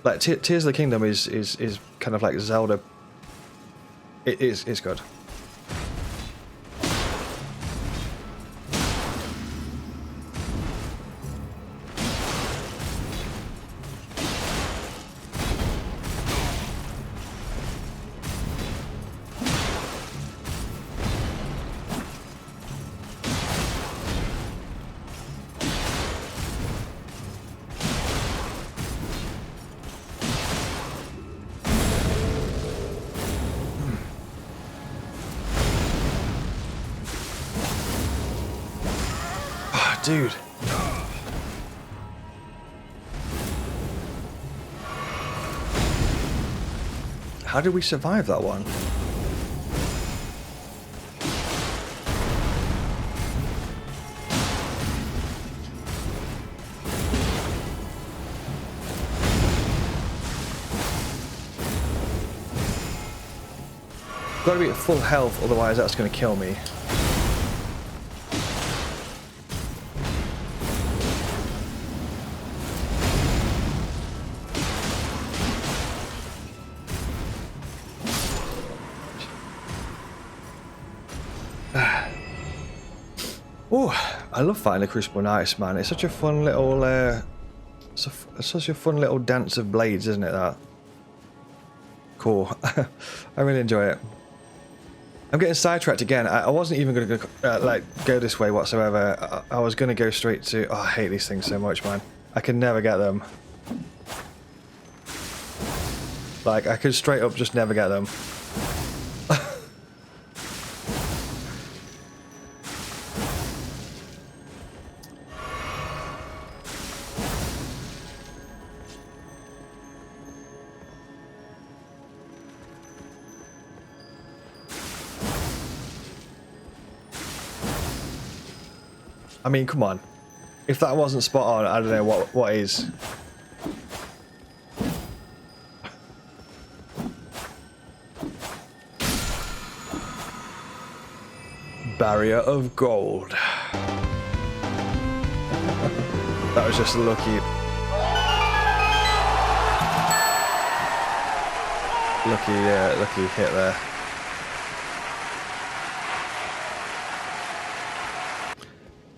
Like Tears of the Kingdom is kind of like Zelda. It's good. Dude. How did we survive that one? Gotta be at full health, otherwise that's gonna kill me. Oh, I love fighting the Crucible Knights, man. It's such a fun little, it's such a fun little dance of blades, isn't it? That cool. I really enjoy it. I'm getting sidetracked again. I wasn't even going to go this way whatsoever. I was going to go straight to. Oh, I hate these things so much, man. I can never get them. Like I could straight up just never get them. I mean, come on. If that wasn't spot on, I don't know what is. Barrier of gold. That was just a lucky hit there.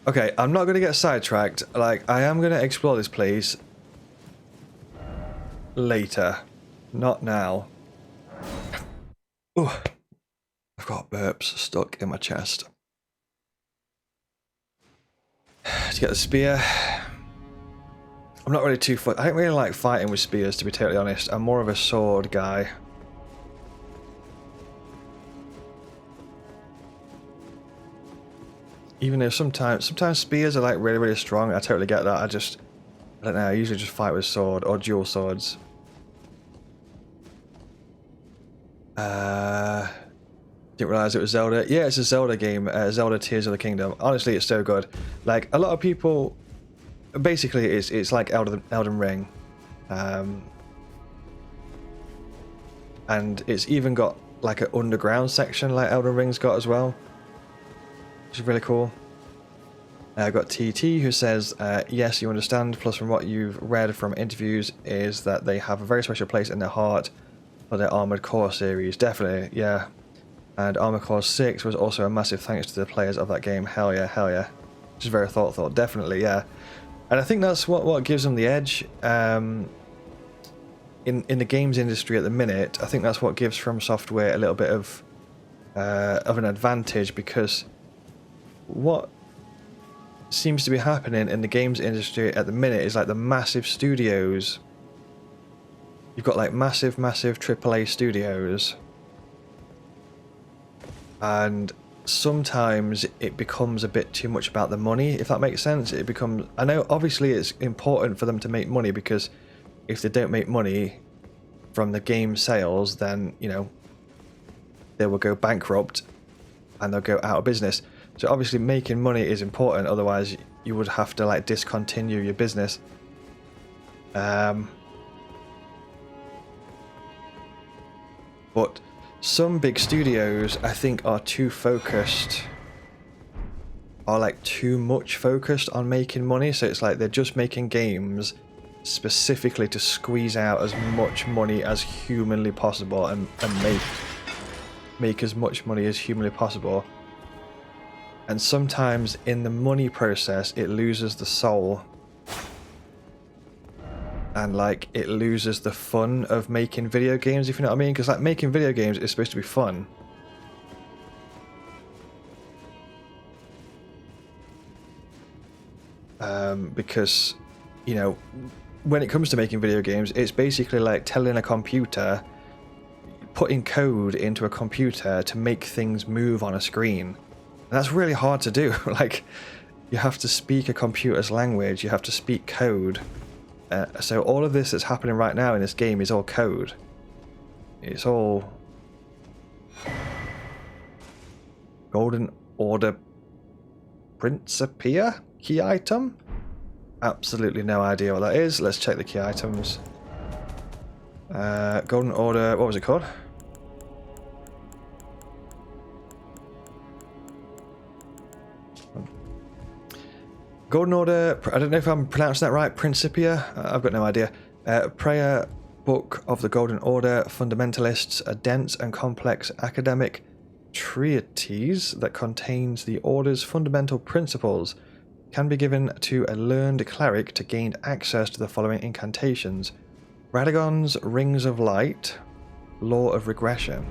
Okay, I'm not going to get sidetracked. Like, I am going to explore this place later, not now. Oh, I've got burps stuck in my chest. To get the spear. I'm not really I don't really like fighting with spears, to be totally honest. I'm more of a sword guy. Even though sometimes spears are like really strong, I totally get that. I don't know, I usually just fight with sword or dual swords. Didn't realise it was Zelda. Yeah, it's a Zelda game, Zelda Tears of the Kingdom. Honestly, it's so good. Like, a lot of people, basically it's like Elden Ring. And it's even got like an underground section like Elden Ring's got as well. Which is really cool. I've got TT who says, yes, you understand, plus from what you've read from interviews is that they have a very special place in their heart for their Armored Core series. Definitely, yeah. And Armored Core 6 was also a massive thanks to the players of that game. Hell yeah, hell yeah. Which is very thoughtful, definitely, yeah. And I think that's what gives them the edge in the games industry at the minute. I think that's what gives From Software a little bit of an advantage, because what seems to be happening in the games industry at the minute is like the massive studios. You've got like massive AAA studios, and sometimes it becomes a bit too much about the money, if that makes sense. It becomes, I know obviously it's important for them to make money, because if they don't make money from the game sales, then, you know, they will go bankrupt and they'll go out of business. So obviously making money is important, otherwise you would have to like discontinue your business. But some big studios, I think, are too focused, are like too much focused on making money. So it's like they're just making games specifically to squeeze out as much money as humanly possible, and make as much money as humanly possible. And sometimes in the money process it loses the soul, and like it loses the fun of making video games, if you know what I mean. Because like making video games is supposed to be fun. Because, you know, when it comes to making video games, it's basically like telling a computer, putting code into a computer to make things move on a screen. And that's really hard to do. Like, you have to speak a computer's language, you have to speak code. So all of this that's happening right now in this game is all code. It's all Golden Order Principia key item? Absolutely no idea what that is. Let's check the key items. Golden Order, what was it called? Golden Order, I don't know if I'm pronouncing that right, Principia? I've got no idea. Prayer Book of the Golden Order, Fundamentalists, a dense and complex academic treatise that contains the Order's fundamental principles. Can be given to a learned cleric to gain access to the following incantations: Radagon's Rings of Light, Law of Regression.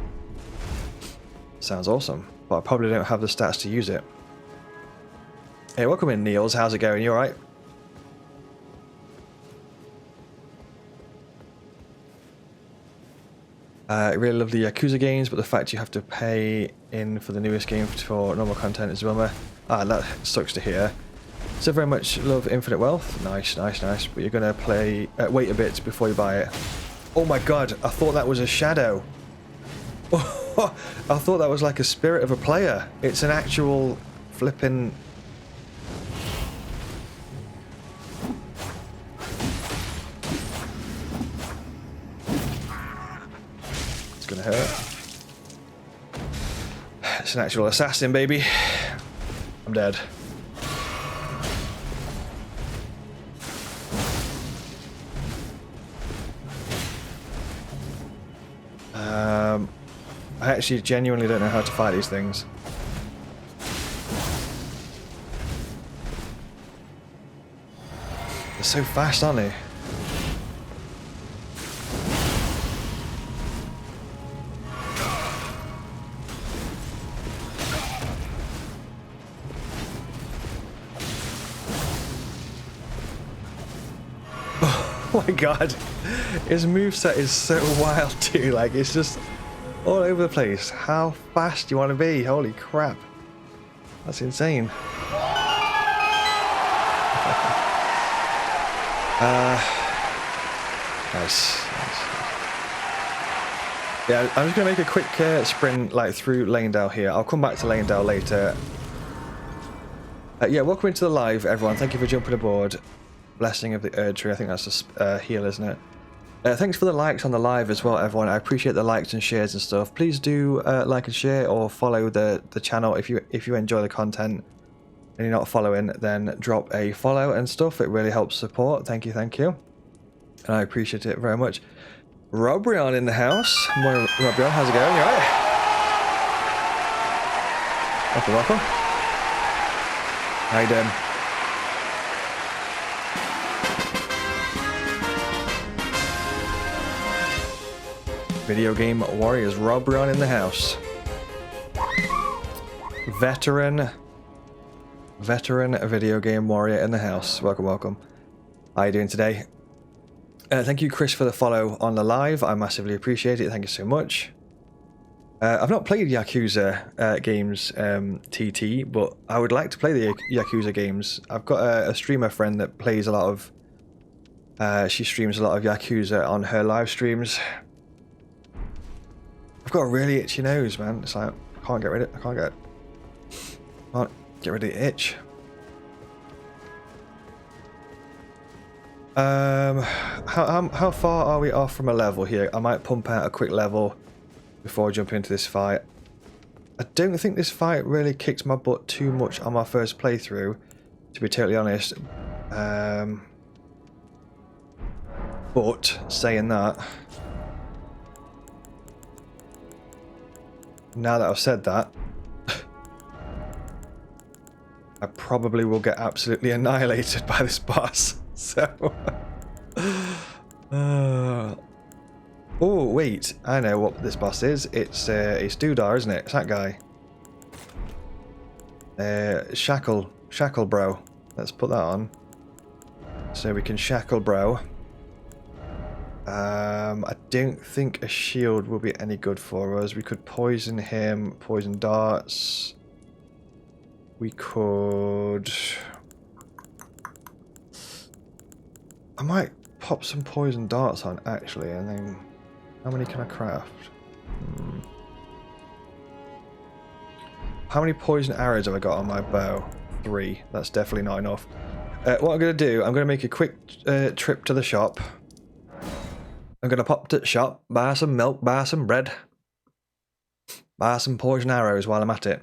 Sounds awesome, but I probably don't have the stats to use it. Hey, welcome in, Niels. How's it going? You alright? I really love the Yakuza games, but the fact you have to pay in for the newest game for normal content is a bummer. Ah, that sucks to hear. So very much love Infinite Wealth. Nice, nice, nice. But you're going to play... wait a bit before you buy it. Oh my god, I thought that was a shadow. I thought that was like a spirit of a player. It's an actual flipping... It's going to hurt. It's an actual assassin, baby. I'm dead. I actually genuinely don't know how to fight these things. They're so fast, aren't they? Oh my god, his moveset is so wild too, like it's just all over the place. How fast do you want to be? Holy crap. That's insane. Nice. Yeah, I'm just going to make a quick sprint like through Lanedale here. I'll come back to Lanedale later. Yeah, welcome into the live, everyone. Thank you for jumping aboard. Blessing of the Erdtree. I think that's a heal, isn't it? Thanks for the likes on the live as well, everyone. I appreciate the likes and shares and stuff. Please do like and share or follow the channel if you enjoy the content and you're not following, then drop a follow and stuff. It really helps support. Thank you, and I appreciate it very much. Robrion in the house. Morning, Robrion. How's it going? You alright? Welcome. How you doing? Video Game Warriors, Robrion in the house. Veteran Veteran video game warrior in the house. Welcome, welcome. How are you doing today? Thank you, Chris, for the follow on the live. I massively appreciate it. Thank you so much. I've not played Yakuza games, TT, but I would like to play the Yakuza games. I've got a streamer friend that plays a lot of... she streams a lot of Yakuza on her live streams. I've got a really itchy nose, man. It's like, I can't get rid of it. I can't get rid of the itch. How far are we off from a level here? I might pump out a quick level before I jump into this fight. I don't think this fight really kicked my butt too much on my first playthrough, to be totally honest. But saying that, now that I've said that, I probably will get absolutely annihilated by this boss. So, oh wait, I know what this boss is. It's Dudar, isn't it? It's that guy. Shackle bro. Let's put that on. So we can shackle bro. I don't think a shield will be any good for us. We could poison him, poison darts. We could... I might pop some poison darts on, actually, and then... How many can I craft? How many poison arrows have I got on my bow? 3. That's definitely not enough. What I'm going to do, I'm going to make a quick trip to the shop. I'm going to pop to the shop, buy some milk, buy some bread. Buy some poison arrows while I'm at it.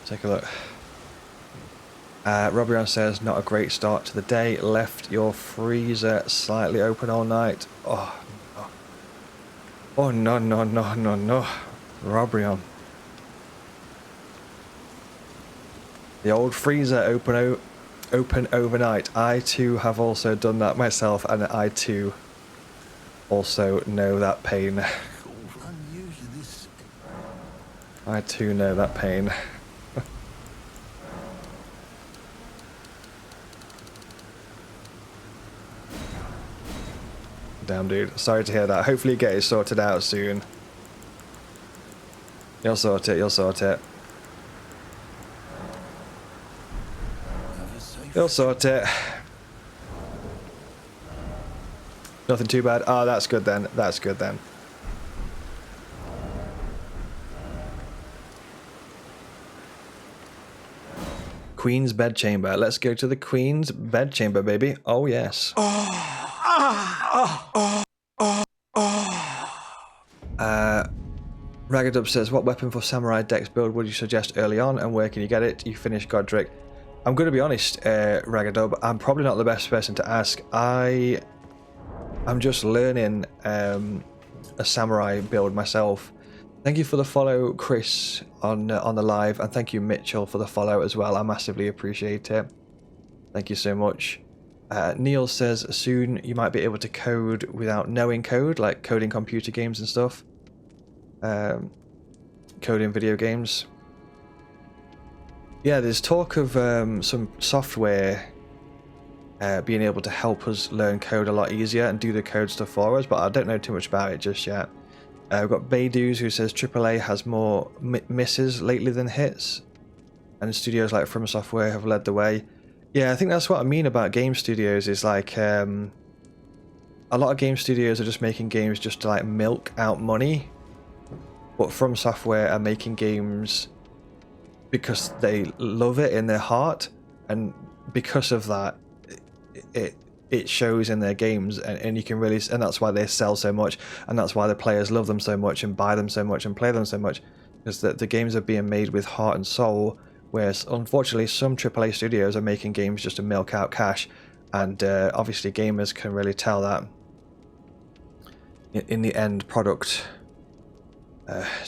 Take a look. Robion says, not a great start to the day. Left your freezer slightly open all night. Oh, no. Oh, no, no, no, no, no. Robion. The old freezer open overnight. I too have also done that myself, and I too also know that pain. I too know that pain. Damn, dude. Sorry to hear that. Hopefully you get it sorted out soon. You'll sort it, you'll sort it. You'll sort it. Nothing too bad. Oh, that's good then. That's good then. Queen's bedchamber. Let's go to the Queen's bedchamber, baby. Oh, yes. Ragadub says, what weapon for Samurai Dex build would you suggest early on, and where can you get it? You finished Godric. I'm going to be honest, Ragadub, I'm probably not the best person to ask. I'm just learning a Samurai build myself. Thank you for the follow, Chris, on the live, and thank you, Mitchell, for the follow as well. I massively appreciate it. Thank you so much. Neil says, soon you might be able to code without knowing code, like coding computer games and stuff. Coding video games. Yeah, there's talk of some software being able to help us learn code a lot easier and do the code stuff for us, but I don't know too much about it just yet. We've got Beidus who says AAA has more misses lately than hits, and studios like From Software have led the way. Yeah, I think that's what I mean about game studios, is like a lot of game studios are just making games just to like milk out money, but From Software are making games because they love it in their heart, and because of that it shows in their games, and you can really, and that's why they sell so much, and that's why the players love them so much and buy them so much and play them so much, because the games are being made with heart and soul, whereas unfortunately some AAA studios are making games just to milk out cash, and obviously gamers can really tell that in the end product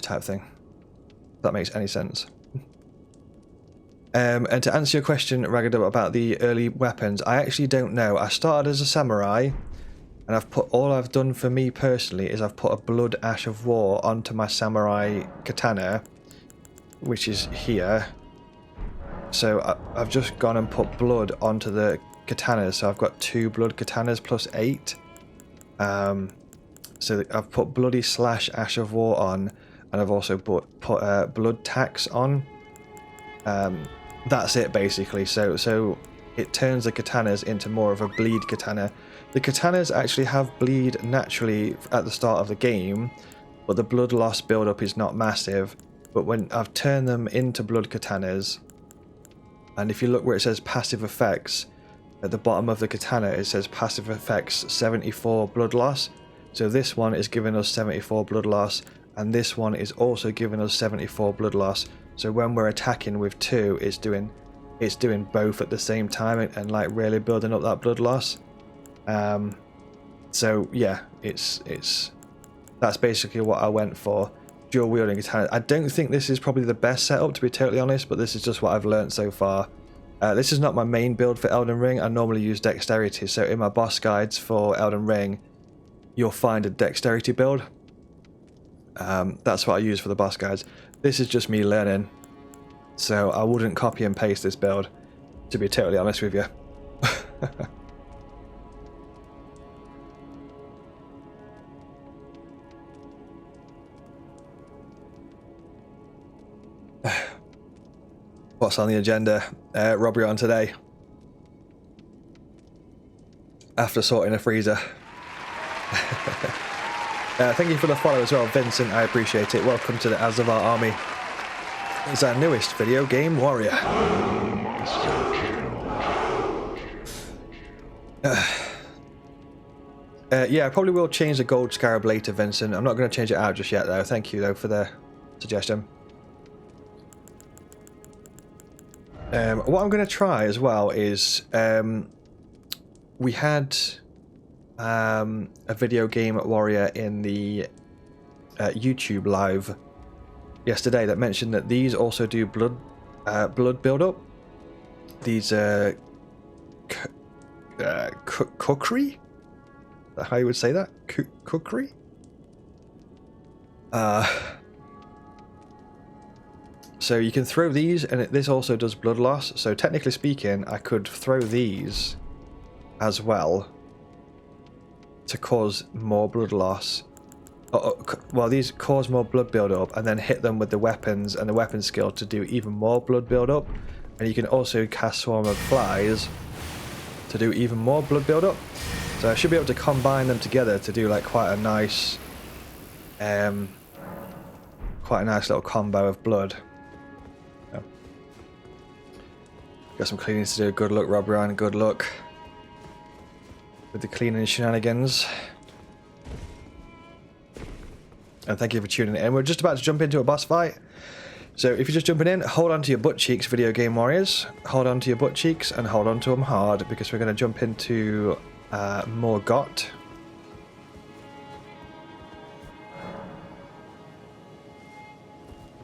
type thing, if that makes any sense. And to answer your question, Ragadub, about the early weapons, I actually don't know. I started as a samurai, and all I've done for me personally is I've put a blood ash of war onto my samurai katana, which is here. So I've just gone and put blood onto the katanas. So I've got 2 blood katanas plus 8. So I've put bloody slash Azzavhar on, and I've also put blood tax on. That's it basically. So it turns the katanas into more of a bleed katana. The katanas actually have bleed naturally at the start of the game, but the blood loss build-up is not massive. But when I've turned them into blood katanas, and if you look where it says passive effects, at the bottom of the katana it says passive effects 74 blood loss. So this one is giving us 74 blood loss, and this one is also giving us 74 blood loss. So when we're attacking with 2, it's doing both at the same time and like really building up that blood loss. So yeah, that's basically what I went for. Dual wielding katana. I don't think this is probably the best setup, to be totally honest, but this is just what I've learned so far. This is not my main build for Elden Ring. I normally use dexterity, so in my boss guides for Elden Ring you'll find a dexterity build. That's what I use for the boss guides. This is just me learning, so I wouldn't copy and paste this build, to be totally honest with you. What's on the agenda? Robbery on today. After sorting a freezer. Thank you for the follow as well, Vincent. I appreciate it. Welcome to the Azzavhar army. It's our newest video game warrior. Yeah, I probably will change the gold scarab later, Vincent. I'm not going to change it out just yet, though. Thank you, though, for the suggestion. What I'm going to try as well is we had a video game warrior in the YouTube live yesterday that mentioned that these also do blood build up. These cookery? Is that how you would say that? Cookery? So you can throw these, and this also does blood loss. So technically speaking, I could throw these as well to cause more blood loss. Well, these cause more blood build-up, and then hit them with the weapons and the weapon skill to do even more blood build-up. And you can also cast Swarm of Flies to do even more blood build-up. So I should be able to combine them together to do like quite a nice little combo of blood. Yeah. Got some cleaning to do. Good luck, Rob Ryan. Good luck with the cleaning shenanigans. And thank you for tuning in. We're just about to jump into a boss fight. So if you're just jumping in, hold on to your butt cheeks, video game warriors. Hold on to your butt cheeks and hold on to them hard, because we're going to jump into more GOT.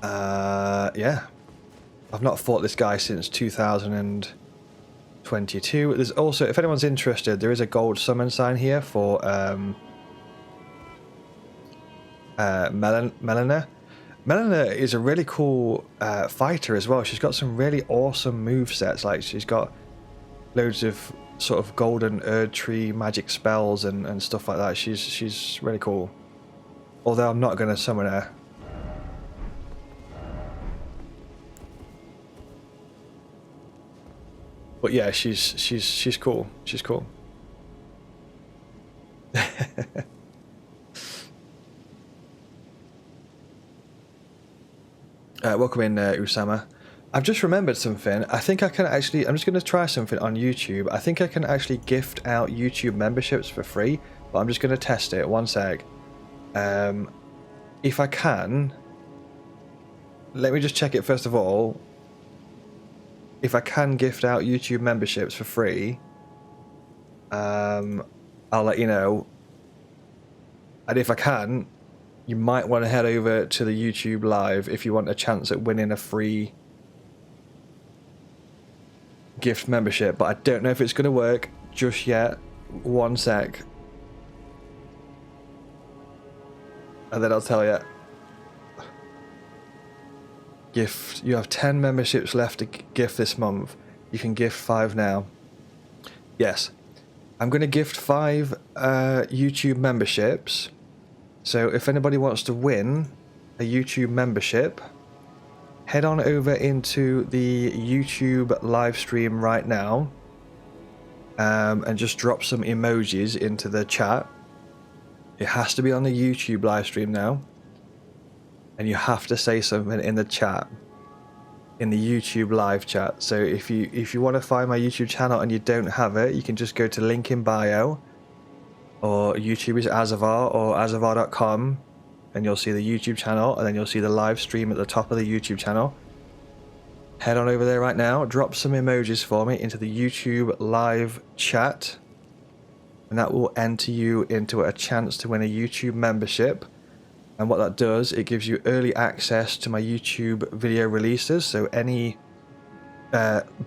Yeah. I've not fought this guy since 2022. There's also, if anyone's interested, there is a gold summon sign here for Melina. Melina is a really cool fighter as well. She's got some really awesome movesets. Like, she's got loads of sort of golden Erd Tree magic spells and stuff like that. She's really cool. Although I'm not going to summon her. But yeah, she's cool. She's cool. Welcome in, Usama. I've just remembered something. I think I can actually... I'm just going to try something on YouTube. I think I can actually gift out YouTube memberships for free, but I'm just going to test it. One sec. If I can... Let me just check it first of all. If I can gift out YouTube memberships for free, I'll let you know. And if I can, you might want to head over to the YouTube live if you want a chance at winning a free gift membership. But I don't know if it's going to work just yet. One sec. And then I'll tell you. gift. You have 10 memberships left to gift this month. You can gift 5 now. Yes. I'm going to gift 5 YouTube memberships. So if anybody wants to win a YouTube membership, head on over into the YouTube live stream right now, and just drop some emojis into the chat. It has to be on the YouTube live stream now, and you have to say something in the chat, in the YouTube live chat. So if you want to find my YouTube channel and you don't have it, you can just go to link in bio, or YouTube is Azzavhar, or Azzavhar.com, and you'll see the YouTube channel, and then you'll see the live stream at the top of the YouTube channel. Head on over there right now, drop some emojis for me into the YouTube live chat, and that will enter you into a chance to win a YouTube membership. And what that does, it gives you early access to my YouTube video releases. So any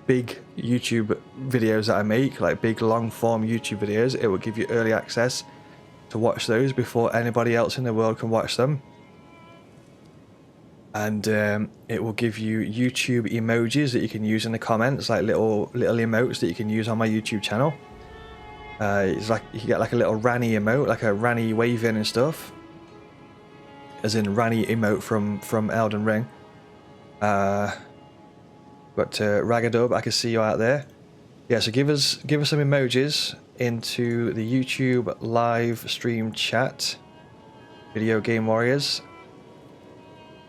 big YouTube videos that I make, like big long form YouTube videos, it will give you early access to watch those before anybody else in the world can watch them. And it will give you YouTube emojis that you can use in the comments, like little emotes that you can use on my YouTube channel. It's like you can get like a little Ranny emote, like a Ranny waving and stuff, as in Ranny emote from Elden Ring. Got Ragadub, I can see you out there. Yeah, so give us some emojis into the YouTube live stream chat. Video Game Warriors.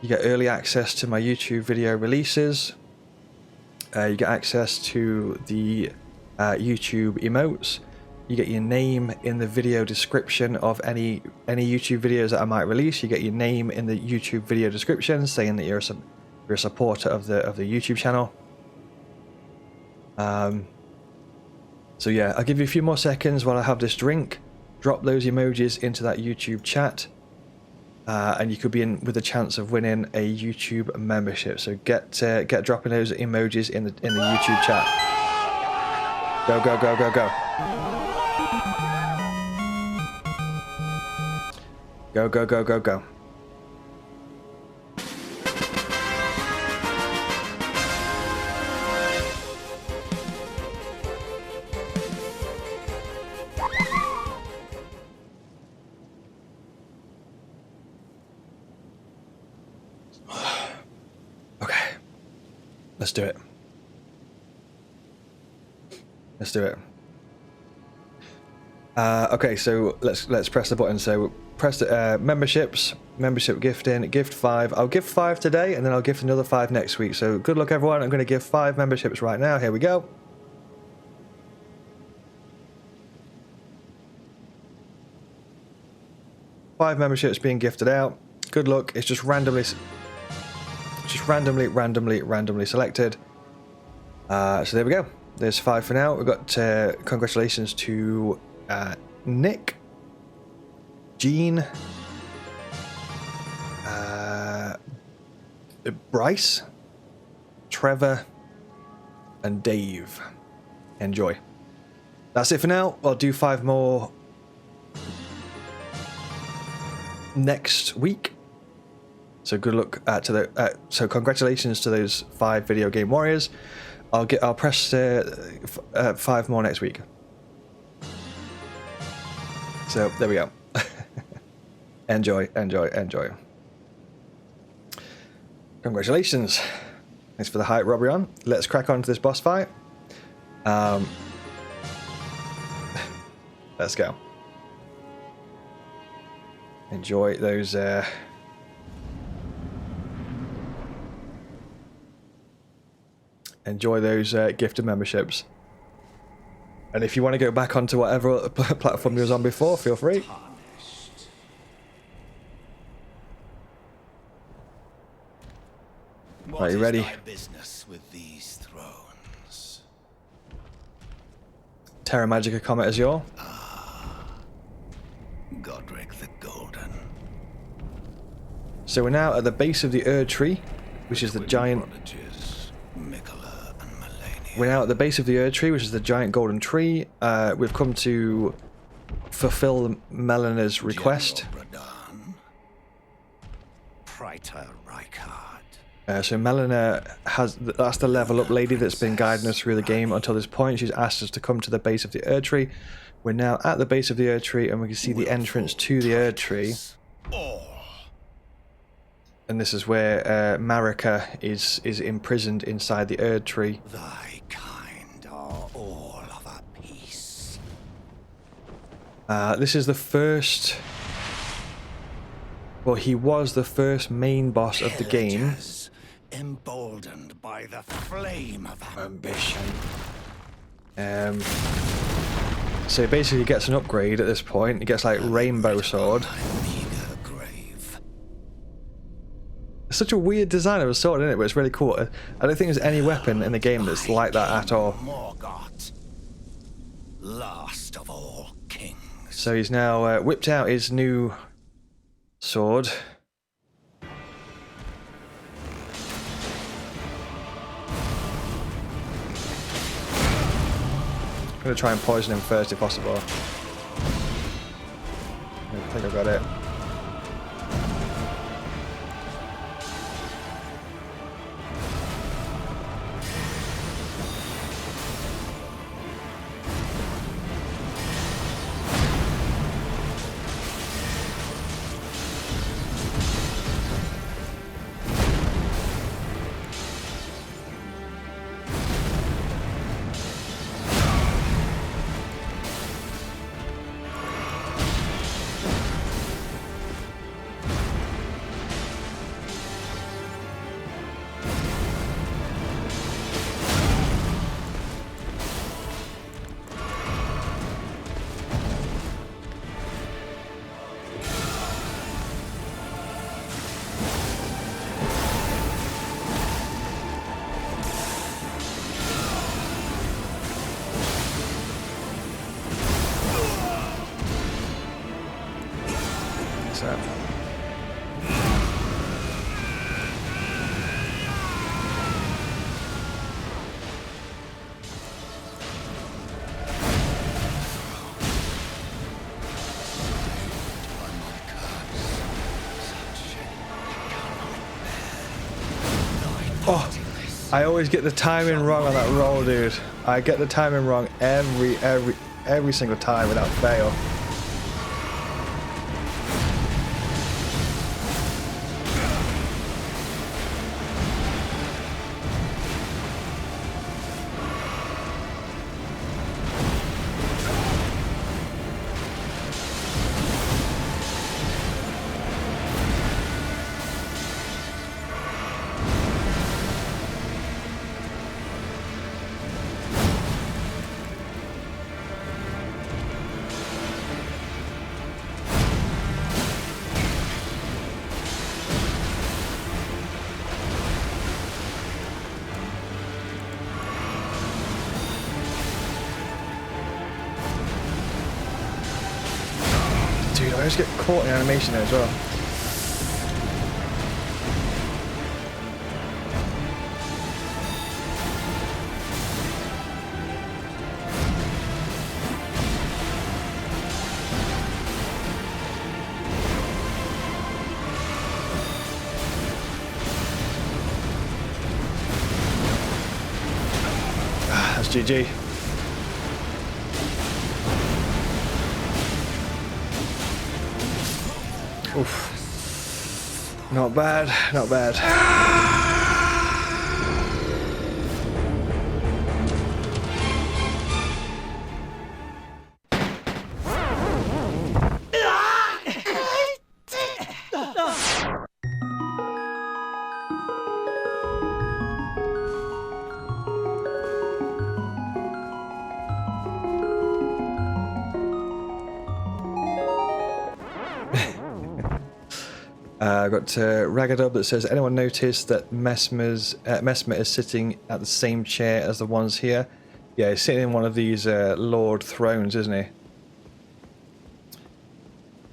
You get early access to my YouTube video releases. You get access to the YouTube emotes. You get your name in the video description of any YouTube videos that I might release. You get your name in the YouTube video description, saying that you're a supporter of the YouTube channel. So yeah, I'll give you a few more seconds while I have this drink. Drop those emojis into that YouTube chat. And you could be in with a chance of winning a YouTube membership. So get dropping those emojis in the YouTube chat. Go go go go go. Go go go go go. Let's do it. Let's do it. Okay, so let's press the button. So press the membership gifting, gift 5. I'll gift 5 today, and then I'll gift another 5 next week. So good luck, everyone. I'm going to give 5 memberships right now. Here we go. Five memberships being gifted out. Good luck. It's just randomly selected. So there we go. There's 5 for now. We've got congratulations to Nick, Jean, Bryce, Trevor, and Dave. Enjoy. That's it for now. I'll do 5 more next week. So good luck to the. So congratulations to those 5 video game warriors. I'll press 5 more next week. So there we go. Enjoy. Congratulations. Thanks for the hype, Robrion. Let's crack on to this boss fight. Let's go. Enjoy those. Enjoy those gifted memberships. And if you want to go back onto whatever platform you was on before, feel free. Are you ready?
Business with these thrones?
Terra Magica Comet Azure.
Godric the Golden.
So we're now at the base of the Erd Tree, which is the giant. We're now at the base of the Erd Tree, which is the giant golden tree. We've come to fulfill Melena's request.
Praetor Rykard.
So Melina that's the level up lady that's been guiding us through the game until this point. She's asked us to come to the base of the Erd Tree. We're now at the base of the Erd Tree, and we can see the entrance to the Erd Tree. And this is where Marika is imprisoned inside the Erd Tree.
Thy kind are all of a piece.
This is the first... Well, he was the first main boss of the game.
Emboldened by the flame of
Ambition. So he basically gets an upgrade at this point. He gets like Rainbow Sword. It's such a weird design of a sword, isn't it? But it's really cool. I don't think there's any weapon in the game that's like that at all.
Last of all kings.
So he's now whipped out his new sword. I'm going to try and poison him first if possible. I think I got it. Oh, I always get the timing wrong on that roll, dude. I get the timing wrong every single time without fail. Dude, I just get caught in animation there as well. That's GG. Oof. Not bad, not bad. I've got Ragadub that says, anyone noticed that Mesmer is sitting at the same chair as the ones here? Yeah, he's sitting in one of these Lord thrones, isn't he?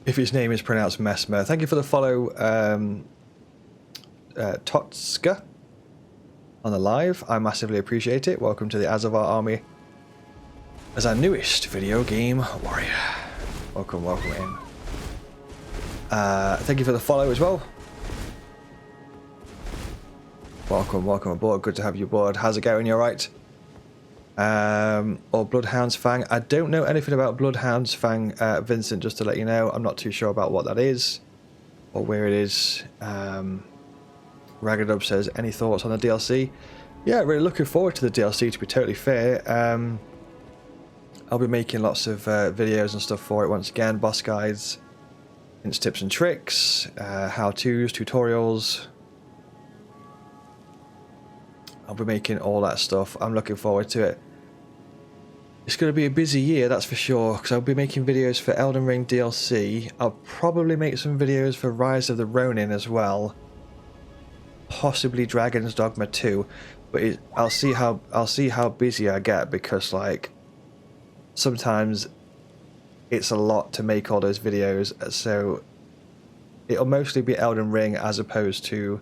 If his name is pronounced Mesmer. Thank you for the follow, Totska, on the live. I massively appreciate it. Welcome to the Azzavhar army as our newest video game warrior. Welcome, welcome in. Thank you for the follow as well. Welcome, welcome aboard. Good to have you aboard. How's it going? You alright? Or Bloodhound's Fang. I don't know anything about Bloodhound's Fang, Vincent, just to let you know. I'm not too sure about what that is or where it is. Ragged says, any thoughts on the DLC? Yeah, really looking forward to the DLC, to be totally fair. I'll be making lots of videos and stuff for it once again. Boss guides, hints, tips and tricks, how-tos, tutorials. I'll be making all that stuff. I'm looking forward to it. It's going to be a busy year, that's for sure, because I'll be making videos for Elden Ring DLC. I'll probably make some videos for Rise of the Ronin as well. Possibly Dragon's Dogma 2, but I'll see how busy I get, because like sometimes it's a lot to make all those videos, so it'll mostly be Elden Ring as opposed to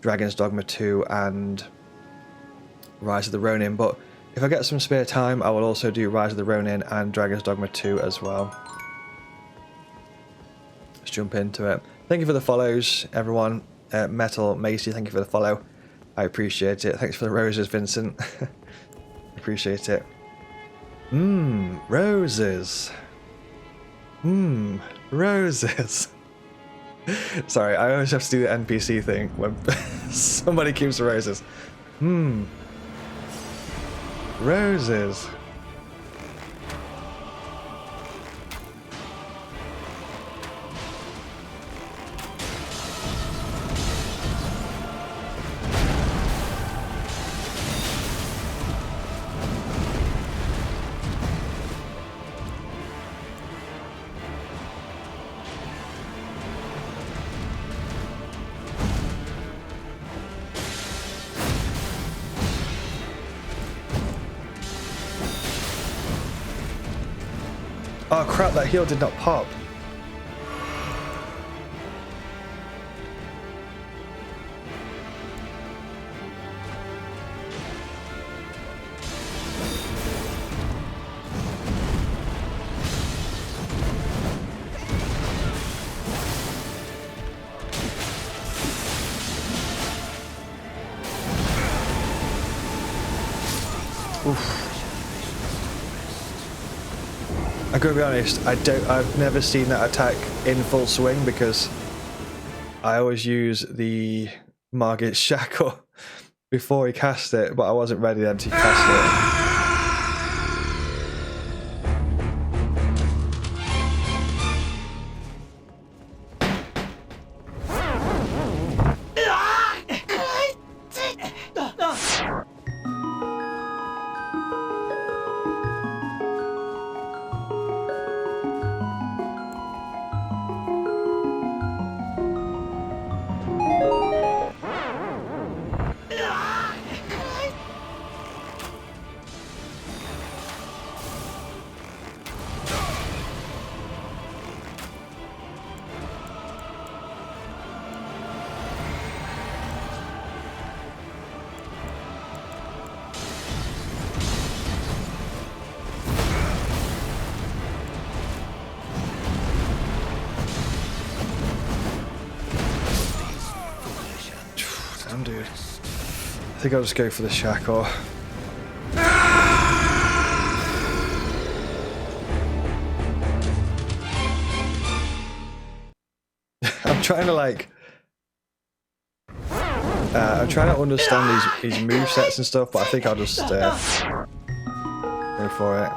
Dragon's Dogma 2 and Rise of the Ronin. But if I get some spare time, I will also do Rise of the Ronin and Dragon's Dogma 2 as well. Let's jump into it. Thank you for the follows, everyone. Metal Macy, thank you for the follow. I appreciate it. Thanks for the roses, Vincent. Appreciate it. Roses. Roses. Sorry, I always have to do the NPC thing when somebody keeps the roses. Roses. Oh crap, that heal did not pop. I gotta be honest, I've never seen that attack in full swing, because I always use the Margit Shackle before he cast it, but I wasn't ready then to cast it. Dude, I think I'll just go for the shackle. I'm trying to like I'm trying to understand his movesets and stuff, but I think I'll just go for it.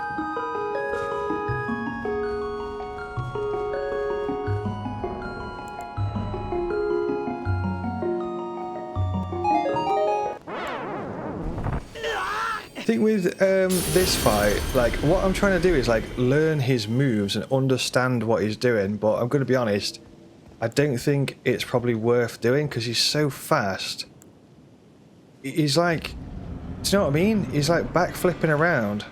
I think with this fight, like what I'm trying to do is like learn his moves and understand what he's doing, but I'm going to be honest, I don't think it's probably worth doing because he's so fast. He's like, do you know what I mean? He's like backflipping around.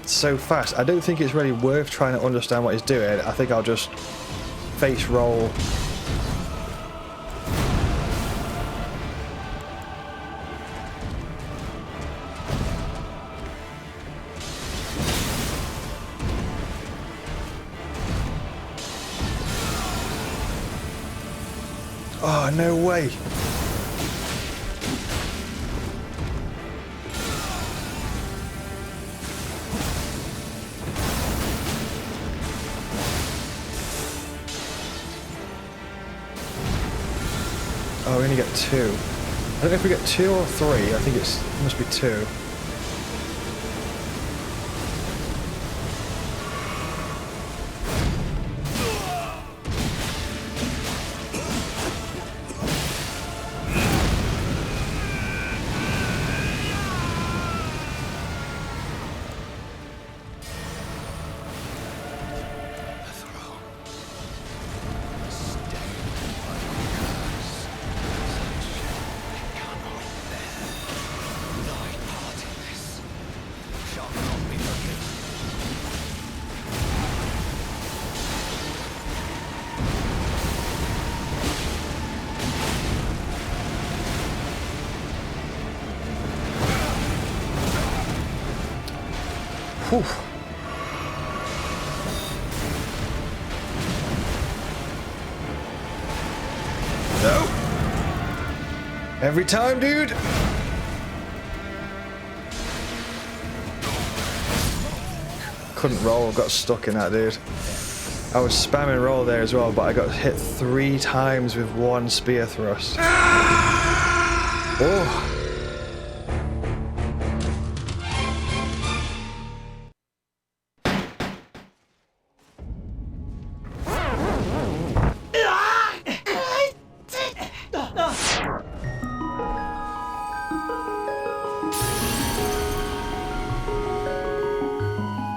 So fast. I don't think it's really worth trying to understand what he's doing. I think I'll just face roll. Oh, no way. Oh, we only get 2. I don't know if we get 2 or 3. I think it must be 2. Whew. No. Every time, dude. Couldn't roll, got stuck in that, dude. I was spamming roll there as well, but I got hit 3 times with 1 spear thrust. Oh.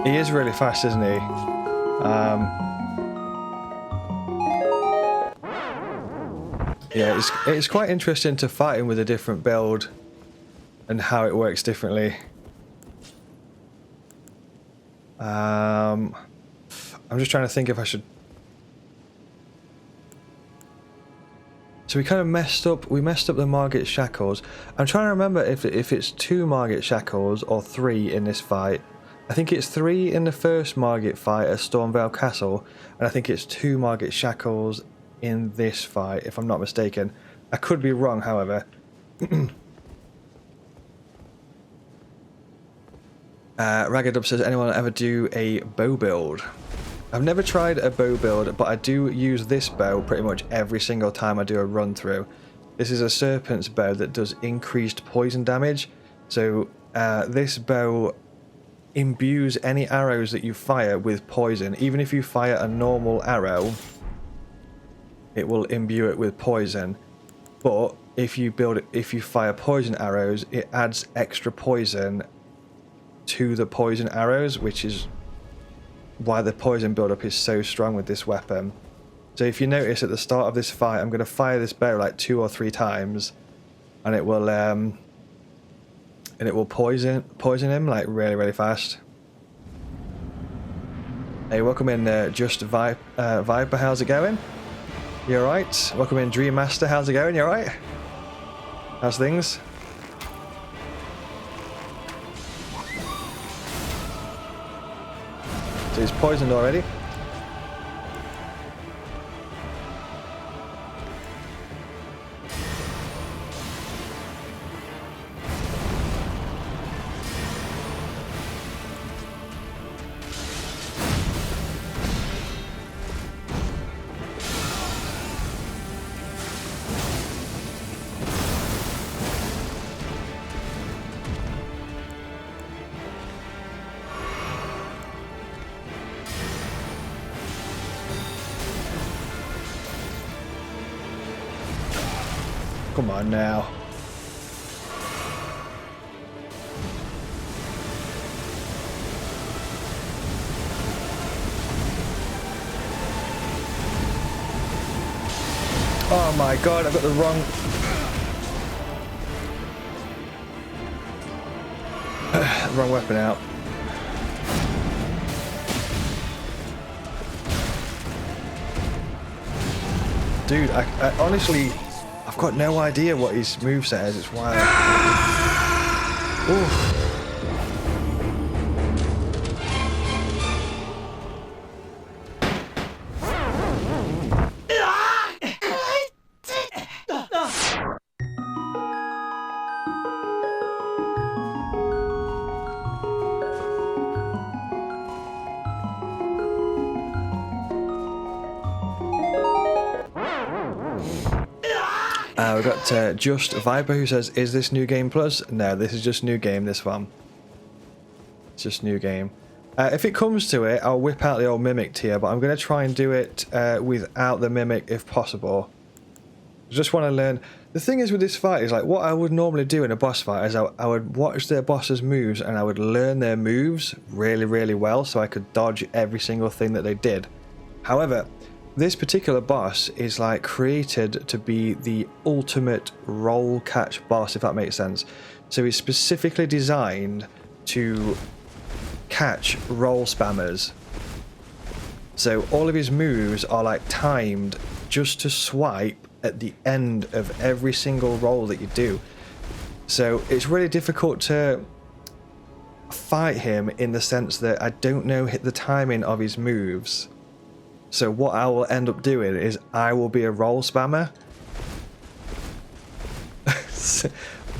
He is really fast, isn't he? Yeah, it's quite interesting to fight him with a different build and how it works differently. I'm just trying to think if I should. So we kind of messed up. We messed up the Margit Shackles. I'm trying to remember if it's 2 Margit Shackles or 3 in this fight. I think it's 3 in the first Margit fight at Stormvale Castle, and I think it's 2 Margit Shackles in this fight, if I'm not mistaken. I could be wrong, however. Raggedub says, anyone ever do a bow build? I've never tried a bow build, but I do use this bow pretty much every single time I do a run through. This is a serpent's bow that does increased poison damage. So this bow imbues any arrows that you fire with poison. Even if you fire a normal arrow, it will imbue it with poison. But if you fire poison arrows, it adds extra poison to the poison arrows, which is why the poison buildup is so strong with this weapon. So if you notice at the start of this fight, I'm going to fire this bow like 2 or 3 times, and it will poison him like really fast. Hey, welcome in, Just Viper. How's it going? You alright? Welcome in, Dream Master. How's it going? You alright? How's things? So he's poisoned already. Come on now. Oh my god, I've got the wrong... wrong weapon out. Dude, I honestly... I've got no idea what his moveset is, it's wild. Oof. We've got Just Viper who says, is this New Game Plus? No, this is just New Game, this one. It's just New Game. If it comes to it, I'll whip out the old Mimic tier, but I'm going to try and do it without the Mimic if possible. I just want to learn. The thing is with this fight is like what I would normally do in a boss fight is I would watch their boss's moves and I would learn their moves really, really well so I could dodge every single thing that they did. However, this particular boss is like created to be the ultimate roll catch boss, if that makes sense. So he's specifically designed to catch roll spammers. So all of his moves are like timed just to swipe at the end of every single roll that you do. So it's really difficult to fight him in the sense that I don't know the timing of his moves. So what I will end up doing is I will be a roll spammer.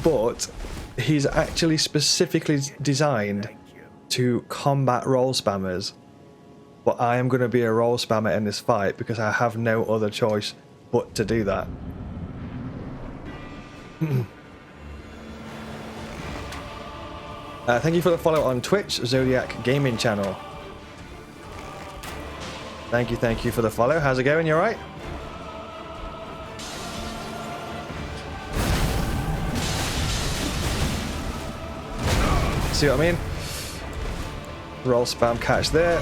But he's actually specifically designed to combat roll spammers. But I am going to be a roll spammer in this fight because I have no other choice but to do that. Thank you for the follow on Twitch, Zodiac Gaming Channel. Thank you for the follow. How's it going? You alright? See what I mean? Roll spam catch there.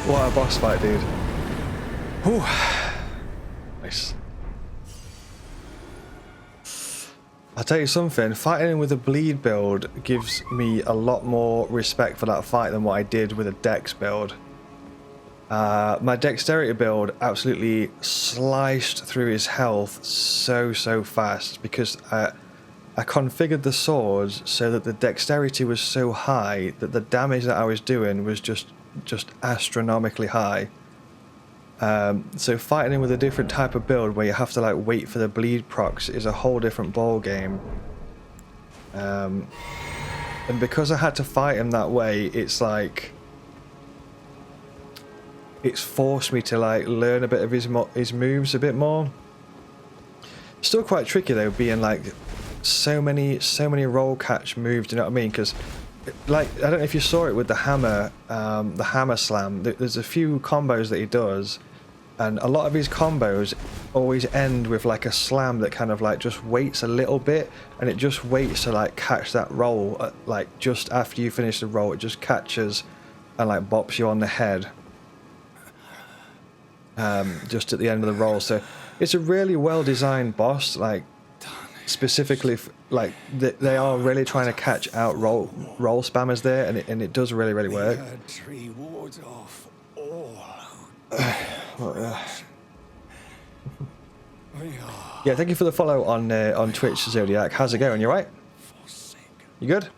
What a boss fight, dude. Whew. Nice. I'll tell you something, fighting with a bleed build gives me a lot more respect for that fight than what I did with a dex build. My dexterity build absolutely sliced through his health so fast because I configured the swords so that the dexterity was so high that the damage that I was doing was just astronomically high. So fighting him with a different type of build where you have to like wait for the bleed procs is a whole different ball game. And because I had to fight him that way, it's like it's forced me to like learn a bit of his moves a bit more. Still quite tricky though, being like so many roll catch moves. Do you know what I mean? Because like I don't know if you saw it with the hammer slam. There's a few combos that he does, and a lot of his combos always end with like a slam that kind of like just waits a little bit, and it just waits to like catch that roll. Like just after you finish the roll, it just catches and like bops you on the head. Just at the end of the roll. So it's a really well designed boss. Like specifically like they are really trying to catch out roll spammers there, and it does really work. Yeah, thank you for the follow on Twitch, Zodiac. How's it going? You right? You good?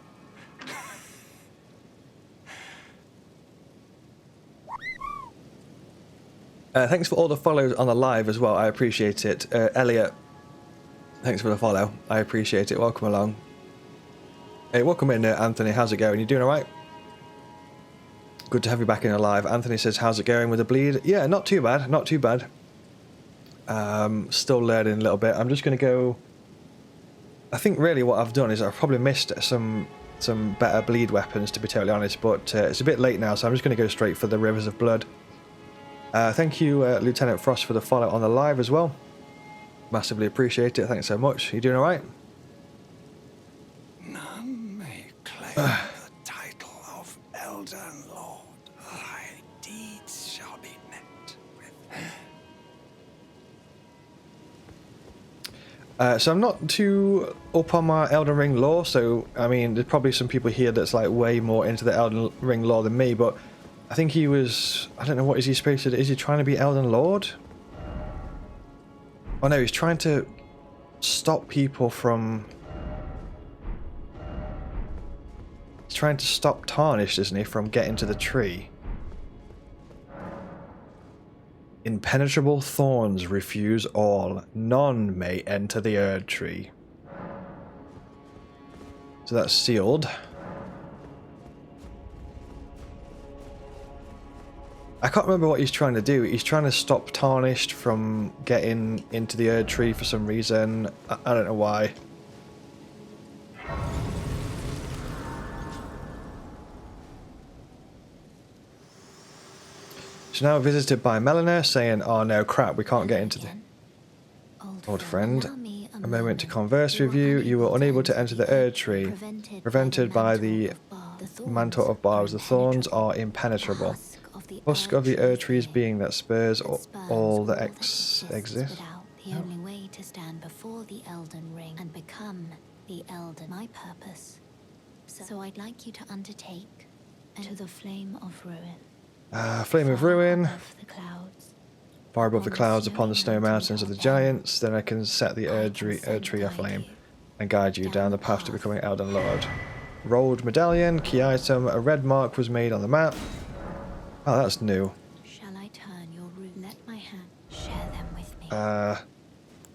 Thanks for all the follows on the live as well. I appreciate it. Elliot, thanks for the follow. I appreciate it. Welcome along. Hey, welcome in, Anthony. How's it going? You doing all right? Good to have you back in the live. Anthony says, how's it going with the bleed? Yeah, not too bad. Not too bad. Still learning a little bit. I'm just going to go... I think really what I've done is I've probably missed some better bleed weapons, to be totally honest, but it's a bit late now, so I'm just going to go straight for the Rivers of Blood. Thank you, Lieutenant Frost, for the follow on the live as well. Massively appreciate it. Thanks so much. You doing all right?
None may claim the title of Elden Lord. Thy deeds shall be met with.
So I'm not too up on my Elden Ring lore, so I mean there's probably some people here that's like way more into the Elden Ring lore than me, but I think he was, I don't know, what is he supposed to do? Is he trying to be Elden Lord? Oh no, he's trying to stop people from... He's trying to stop Tarnished, isn't he, from getting to the tree. Impenetrable thorns refuse all. None may enter the Erd Tree. So that's sealed. I can't remember what he's trying to do. He's trying to stop Tarnished from getting into the Erd Tree for some reason. I don't know why. So now visited by Melina saying, oh no, crap, we can't get into the... Old friend, a moment to converse with you. You were unable to enter the Erd Tree, prevented by the mantle of barbs. The thorns are impenetrable. Husk of the Erd Tree's being that spurs all that exists.
The only way to stand before the Elden Ring and become the Elden. My purpose. So I'd like you to undertake to the Flame of Ruin.
Flame of Ruin.
The clouds.
Far above the clouds upon the snow mountains of the giants, then I can set the Erd Tree aflame and guide you down the path to becoming Elden Lord. Rolled medallion, key item, a red mark was made on the map. Oh, that's new.
Shall I turn your root? Let my hand share them with me.
I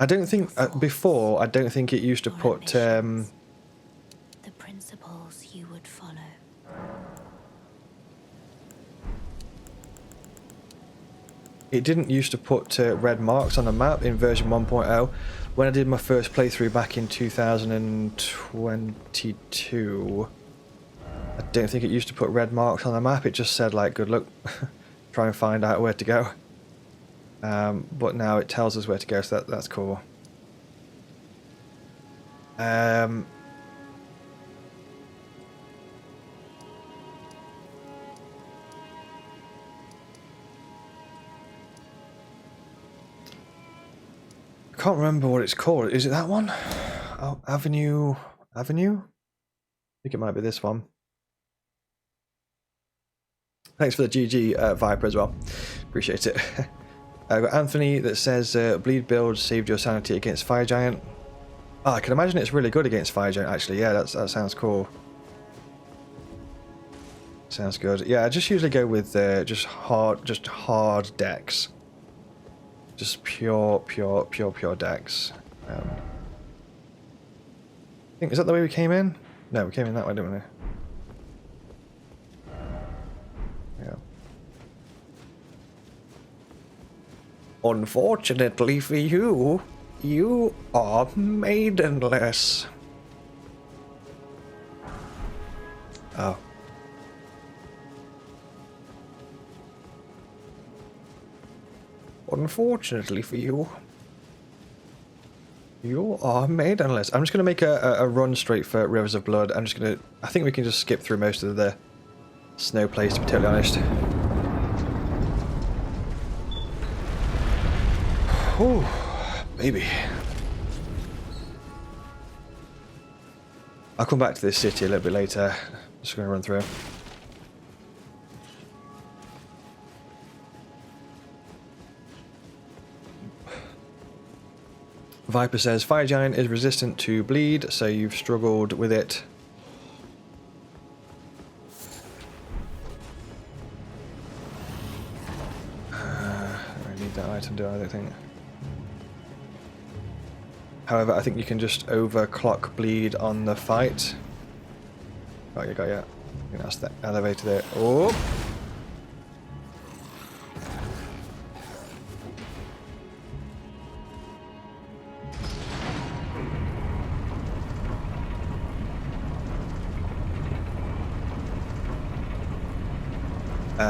don't think before. I don't think it used to put.
The principles you would follow.
It didn't used to put red marks on the map in version 1.0. When I did my first playthrough back in 2022, I don't think it used to put red marks on the map. It just said like, good luck, try and find out where to go. But now it tells us where to go, so that's cool. I can't remember what it's called. Is it that one? Oh, Avenue? I think it might be this one. Thanks for the GG, Viper, as well. Appreciate it. I've got Anthony that says, bleed build saved your sanity against Fire Giant. Oh, I can imagine it's really good against Fire Giant, actually. Yeah, that sounds cool. Sounds good. Yeah, I just usually go with just hard decks. Just pure decks. I think, is that the way we came in? No, we came in that way, didn't we? Yeah. Unfortunately for you, you are maidenless. Oh. Unfortunately for you, you are maidenless. I'm just going to make a run straight for Rivers of Blood. I'm just going to... I think we can just skip through most of the snow place, to be totally honest. Whew, baby. I'll come back to this city a little bit later. Just going to run through. Viper says, Fire Giant is resistant to bleed, so you've struggled with it. There we item, do I? I don't think. However, I think you can just overclock bleed on the fight. Got you, got you. I think that's the elevator there. Oh!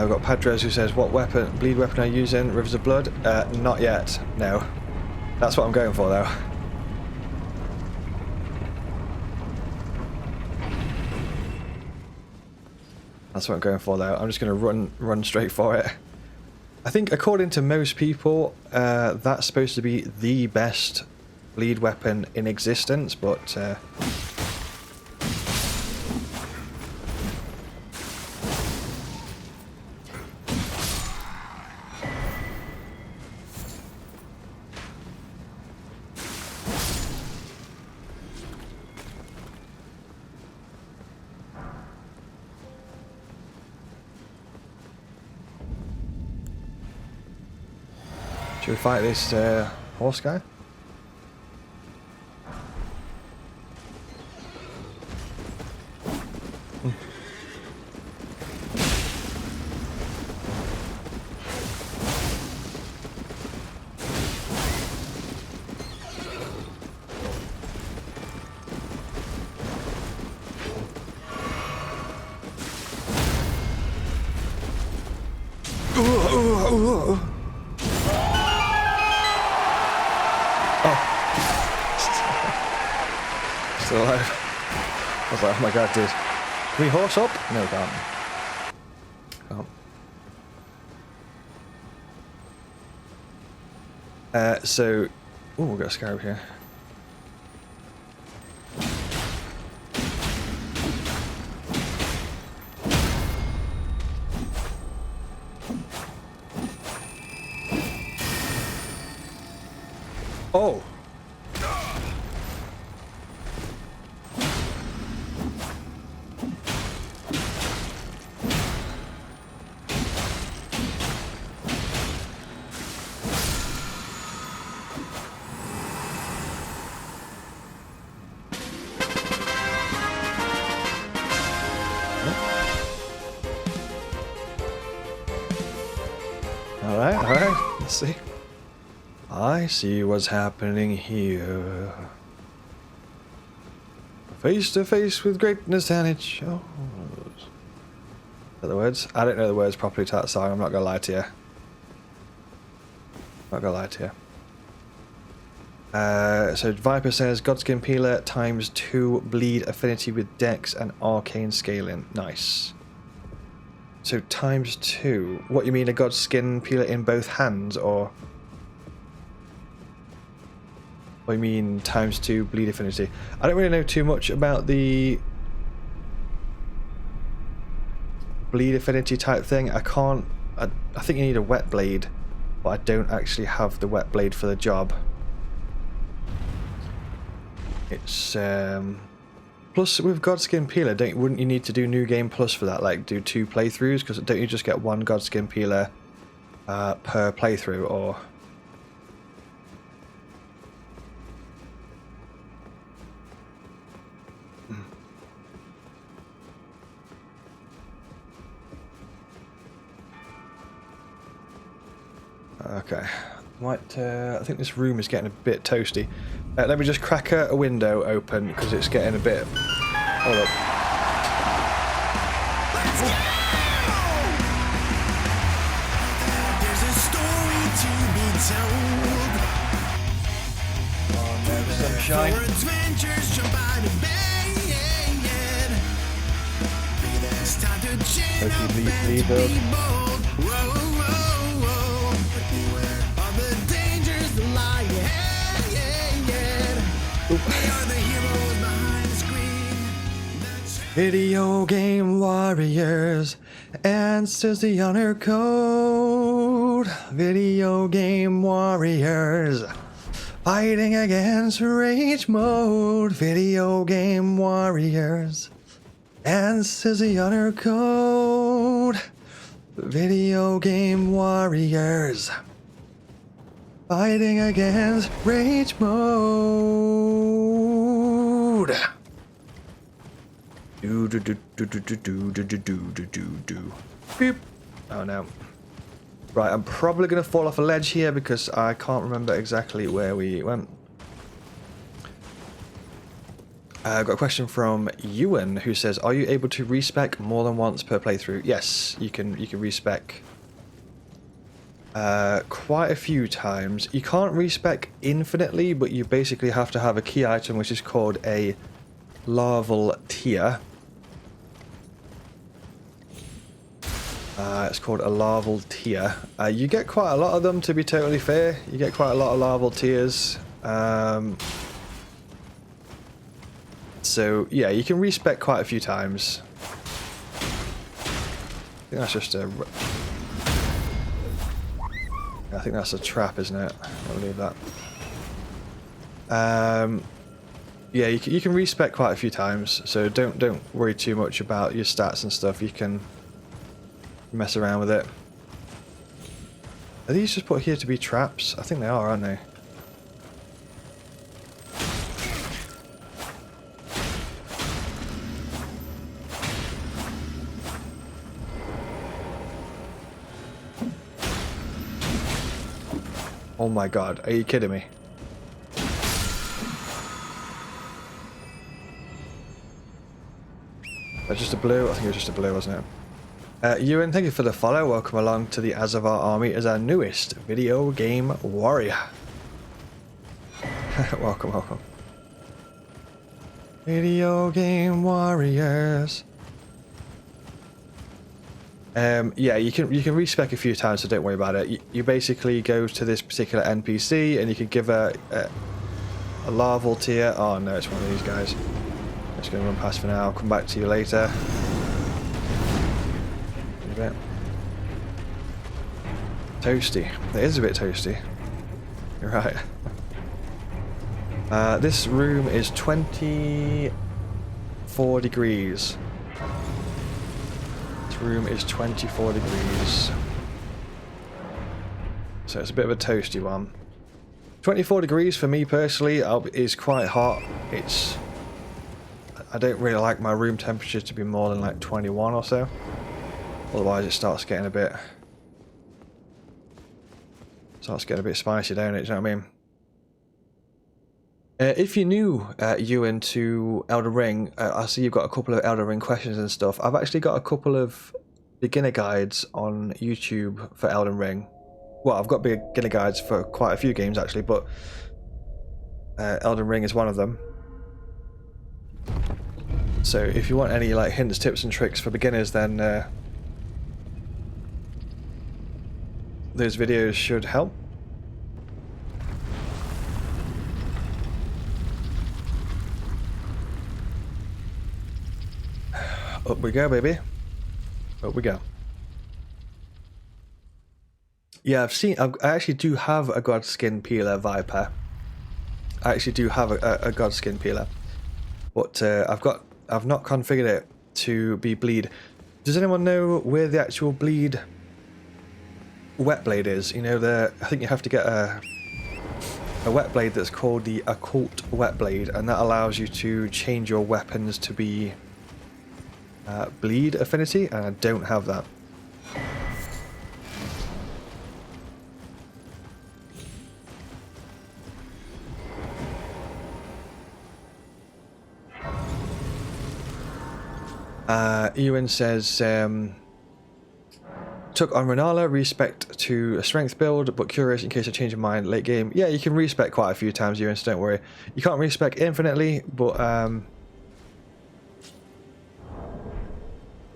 We've got Padres who says, what weapon, bleed weapon are you using? Rivers of Blood? Not yet, no. That's what I'm going for though. That's what I'm going for though. I'm just going to run straight for it. I think according to most people, that's supposed to be the best bleed weapon in existence, but... should we fight this horse guy? Still alive. I was like, oh my god, dude. Can we horse up? No, we can't. Can't. So... Ooh, we've got a scarab here. Oh! Alright, let's see. I see what's happening here. Face to face with greatness and it shows. Is that the words? I don't know the words properly to that song, I'm not gonna lie to you. Not gonna lie to you. So Viper says Godskin Peeler times 2 bleed affinity with Dex and arcane scaling. Nice. So times 2. What, you mean a Godskin Peeler in both hands, or you mean times 2 bleed affinity? I don't really know too much about the bleed affinity type thing. I think you need a wet blade, but I don't actually have the wet blade for the job. It's plus with Godskin Peeler, wouldn't you need to do New Game Plus for that? Like do 2 playthroughs? Because don't you just get 1 Godskin Peeler per playthrough, or? Okay, I think this room is getting a bit toasty. Let me just crack a window open because it's getting a bit... Hold up.
Let's go! There's a story to be told.
Oh no, the sunshine.
For adventures, jump out of bed. It's time to chain up and to be bold. Whoa, whoa, whoa. Beware of the dangers that lie ahead. We are the heroes behind the screen.
Video game warriors, answers the honor code. Video game warriors, fighting against rage mode. Video game warriors, answers the honor code. Video game warriors. Fighting against rage mode. Do do do do do do do do do do do do. Beep. Oh no. Right, I'm probably gonna fall off a ledge here because I can't remember exactly where we went. I've got a question from Ewan who says, "Are you able to respec more than once per playthrough?" Yes, you can. You can respec quite a few times. You can't respec infinitely, but you basically have to have a key item which is called a larval tear. It's called a larval tear. You get quite a lot of them, to be totally fair. You get quite a lot of larval tears. So yeah, you can respec quite a few times. I think that's just a... I think that's a trap, isn't it? I'll leave that. Yeah, you can respec quite a few times, so don't worry too much about your stats and stuff. You can mess around with it. Are these just put here to be traps? I think they are, aren't they? Oh my god, are you kidding me? That's just a blue? I think it was just a blue, wasn't it? Ewan, thank you for the follow. Welcome along to the Azzavhar army as our newest video game warrior. Welcome, welcome. Video game warriors. Yeah, you can respec a few times, so don't worry about it. You basically go to this particular NPC and you can give a larval tier. Oh no, it's one of these guys. I'm just going to run past for now. I'll come back to you later. A bit toasty. It is a bit toasty. You're right. This room is 24 degrees. Room is 24 degrees, so it's a bit of a toasty one. 24 degrees for me personally is quite hot. I don't really like my room temperature to be more than like 21 or so, otherwise it starts getting a bit spicy, don't it? Do you know what I mean? If you're new, Ewan, to Elden Ring, I see you've got a couple of Elden Ring questions and stuff. I've actually got a couple of beginner guides on YouTube for Elden Ring. Well, I've got beginner guides for quite a few games actually, but Elden Ring is one of them. So if you want any like hints, tips and tricks for beginners, then those videos should help. Up we go, baby. Up we go. Yeah, I actually do have a Godskin peeler, Viper. I actually do have a Godskin peeler, but I've not configured it to be bleed. Does anyone know where the actual bleed wet blade is? You know, I think you have to get a wet blade that's called the occult wet blade, and that allows you to change your weapons to be bleed affinity, and I don't have that. Ewan says, took on Renala, respect to a strength build, but curious in case I change your mind late game. Yeah, you can respec quite a few times, Ewan, so don't worry. You can't respec infinitely, but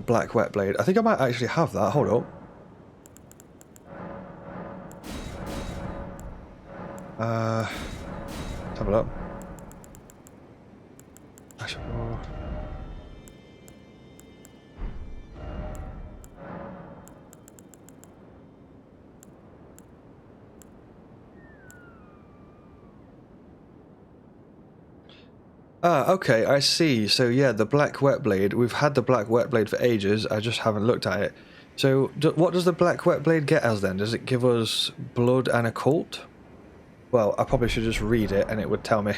black wet blade. I think I might actually have that. Hold up. Let's have a look. Okay, I see. So yeah, the black wet blade. We've had the black wet blade for ages. I just haven't looked at it. So what does the black wet blade get us then? Does it give us blood and occult? Well, I probably should just read it and it would tell me.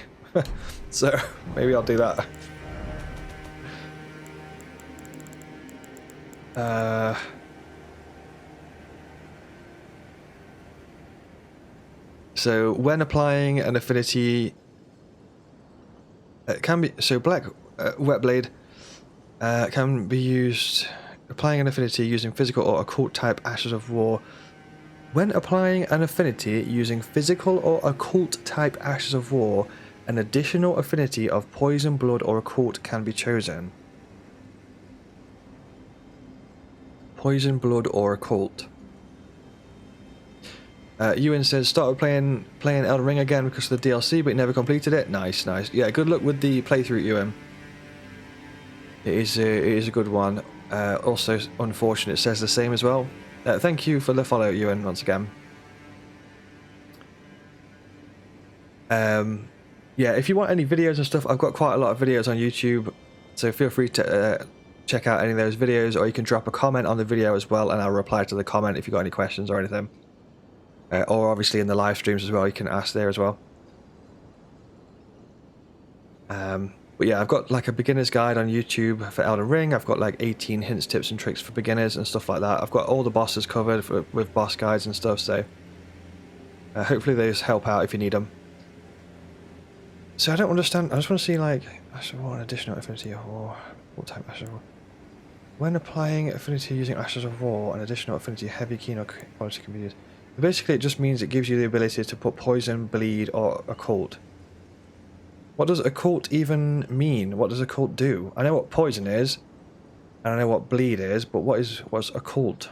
So maybe I'll do that. So when applying an affinity, it can be black wet blade can be used applying an affinity using physical or occult type ashes of war. When applying an affinity using physical or occult type ashes of war, an additional affinity of poison, blood, or occult can be chosen. Poison, blood, or occult. Ewan says, started playing Elden Ring again because of the DLC, but never completed it. Nice, nice. Yeah, good luck with the playthrough, Ewan. It is a good one. Also, unfortunate, it says the same as well. Thank you for the follow, Ewan, once again. Yeah, if you want any videos and stuff, I've got quite a lot of videos on YouTube, so feel free to check out any of those videos, or you can drop a comment on the video as well, and I'll reply to the comment if you've got any questions or anything. Or obviously in the live streams as well, you can ask there as well. But yeah, I've got like a beginner's guide on YouTube for Elden Ring. I've got like 18 hints, tips and tricks for beginners and stuff like that. I've got all the bosses covered with boss guides and stuff, so hopefully those help out if you need them. So I don't understand, I just want to see like, Ash of War, an additional affinity of war. What type of Ash of War? When applying affinity using Ashes of War, an additional affinity heavy, keen or quality can be used. Basically, it just means it gives you the ability to put poison, bleed, or occult. What does occult even mean? What does occult do? I know what poison is, and I know what bleed is, but what's occult?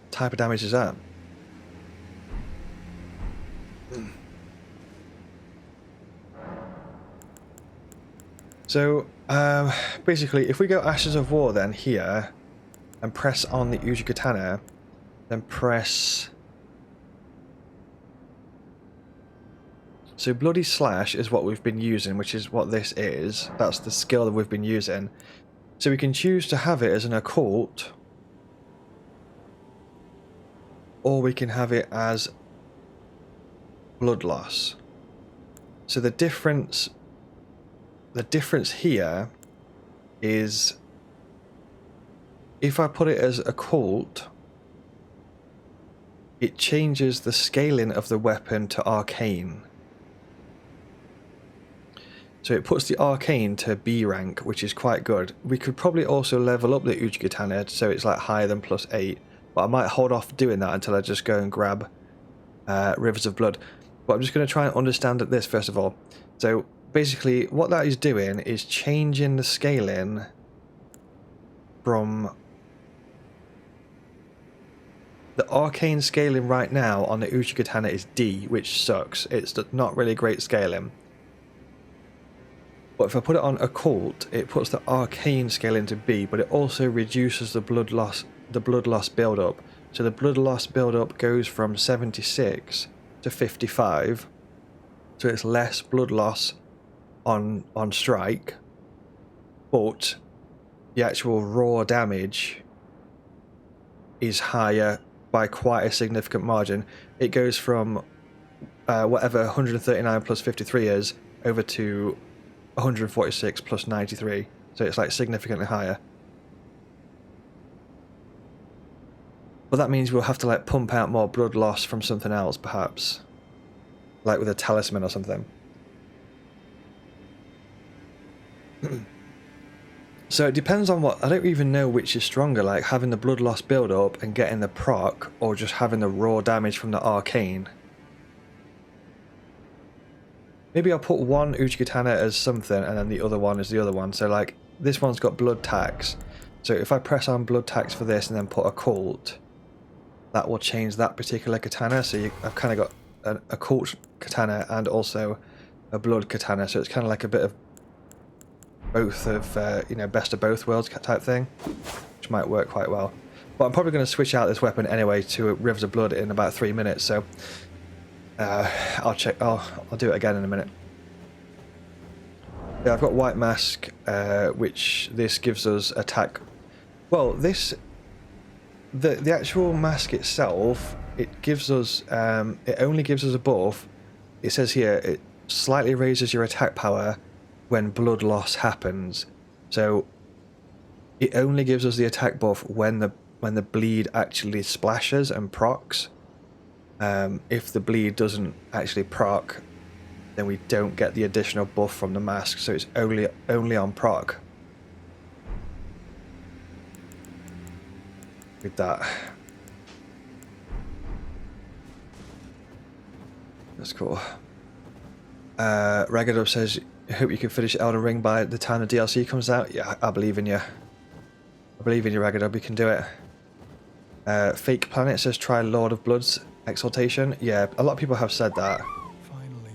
What type of damage is that? So, basically, if we go Ashes of War then here, and press on the Uji Katana, then press... So Bloody Slash is what we've been using, which is what this is. That's the skill that we've been using. So we can choose to have it as an occult, or we can have it as blood loss. So the difference here is if I put it as occult, it changes the scaling of the weapon to arcane. So it puts the arcane to B rank, which is quite good. We could probably also level up the Uji Katana so it's like higher than +8, but I might hold off doing that until I just go and grab Rivers of Blood. But I'm just going to try and understand this first of all. So basically what that is doing is changing the scaling from the arcane scaling right now on the Uji Katana is D, which sucks. It's not really great scaling. But if I put it on occult, it puts the arcane scale into B, but it also reduces the blood loss build up. So the blood loss build up goes from 76 to 55. So it's less blood loss on strike, but the actual raw damage is higher by quite a significant margin. It goes from whatever 139 plus 53 is over to 146 plus 93, so it's like significantly higher. But that means we'll have to like pump out more blood loss from something else, perhaps, like with a talisman or something. So it depends on what, I don't even know which is stronger, like having the blood loss build up and getting the proc, or just having the raw damage from the arcane. Maybe I'll put one Uji Katana as something and then the other one as the other one. So like this one's got blood tax. So if I press on blood tax for this and then put occult, that will change that particular katana. So I've kind of got an occult katana and also a blood katana. So it's kind of like a bit of both of, you know, best of both worlds type thing, which might work quite well. But I'm probably going to switch out this weapon anyway to Rivers of Blood in about 3 minutes. So I'll check. I'll do it again in a minute. Yeah, I've got White Mask, which this gives us attack. Well, this the actual mask itself, it gives us it only gives us a buff. It says here it slightly raises your attack power when blood loss happens. So it only gives us the attack buff when the bleed actually splashes and procs. If the bleed doesn't actually proc, then we don't get the additional buff from the mask. So it's only on proc. With that. That's cool. Ragadub says, I hope you can finish Elden Ring by the time the DLC comes out. Yeah, I believe in you. I believe in you, Ragadub. You can do it. Fake Planet says, try Lord of Blood's Exaltation. Yeah, a lot of people have said that.
Finally,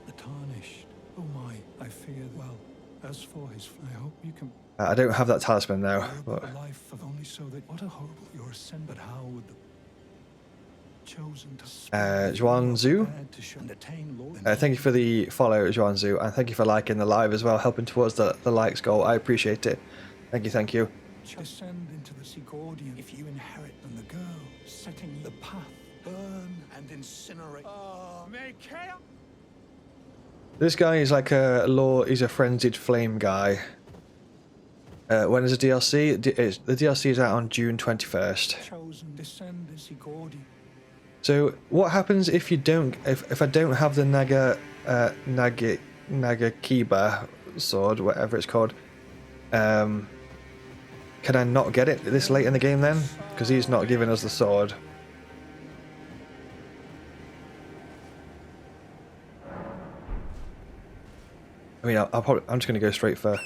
the tarnished. Oh my, I fear. Well, as for his, I hope you can.
I don't have that talisman now. But
Life of only so that what a horrible your ascent. But how would the chosen to
Zhuan Zhu, thank you for the follow, Zhuan Zhu, and thank you for liking the live as well, helping towards the likes goal. I appreciate it. Thank you, thank you.
Descend into the Sigordian if you inherit from the girl, setting the path, burn and incinerate. Make chaos.
This guy is like he's a frenzied flame guy. When is the DLC? The DLC is out on June 21st.
Chosen descend the Sigordian.
So what happens if you don't? If I don't have the Naga Kiba sword, whatever it's called, can I not get it this late in the game then? Because he's not giving us the sword. I mean, I'm just going to go straight for.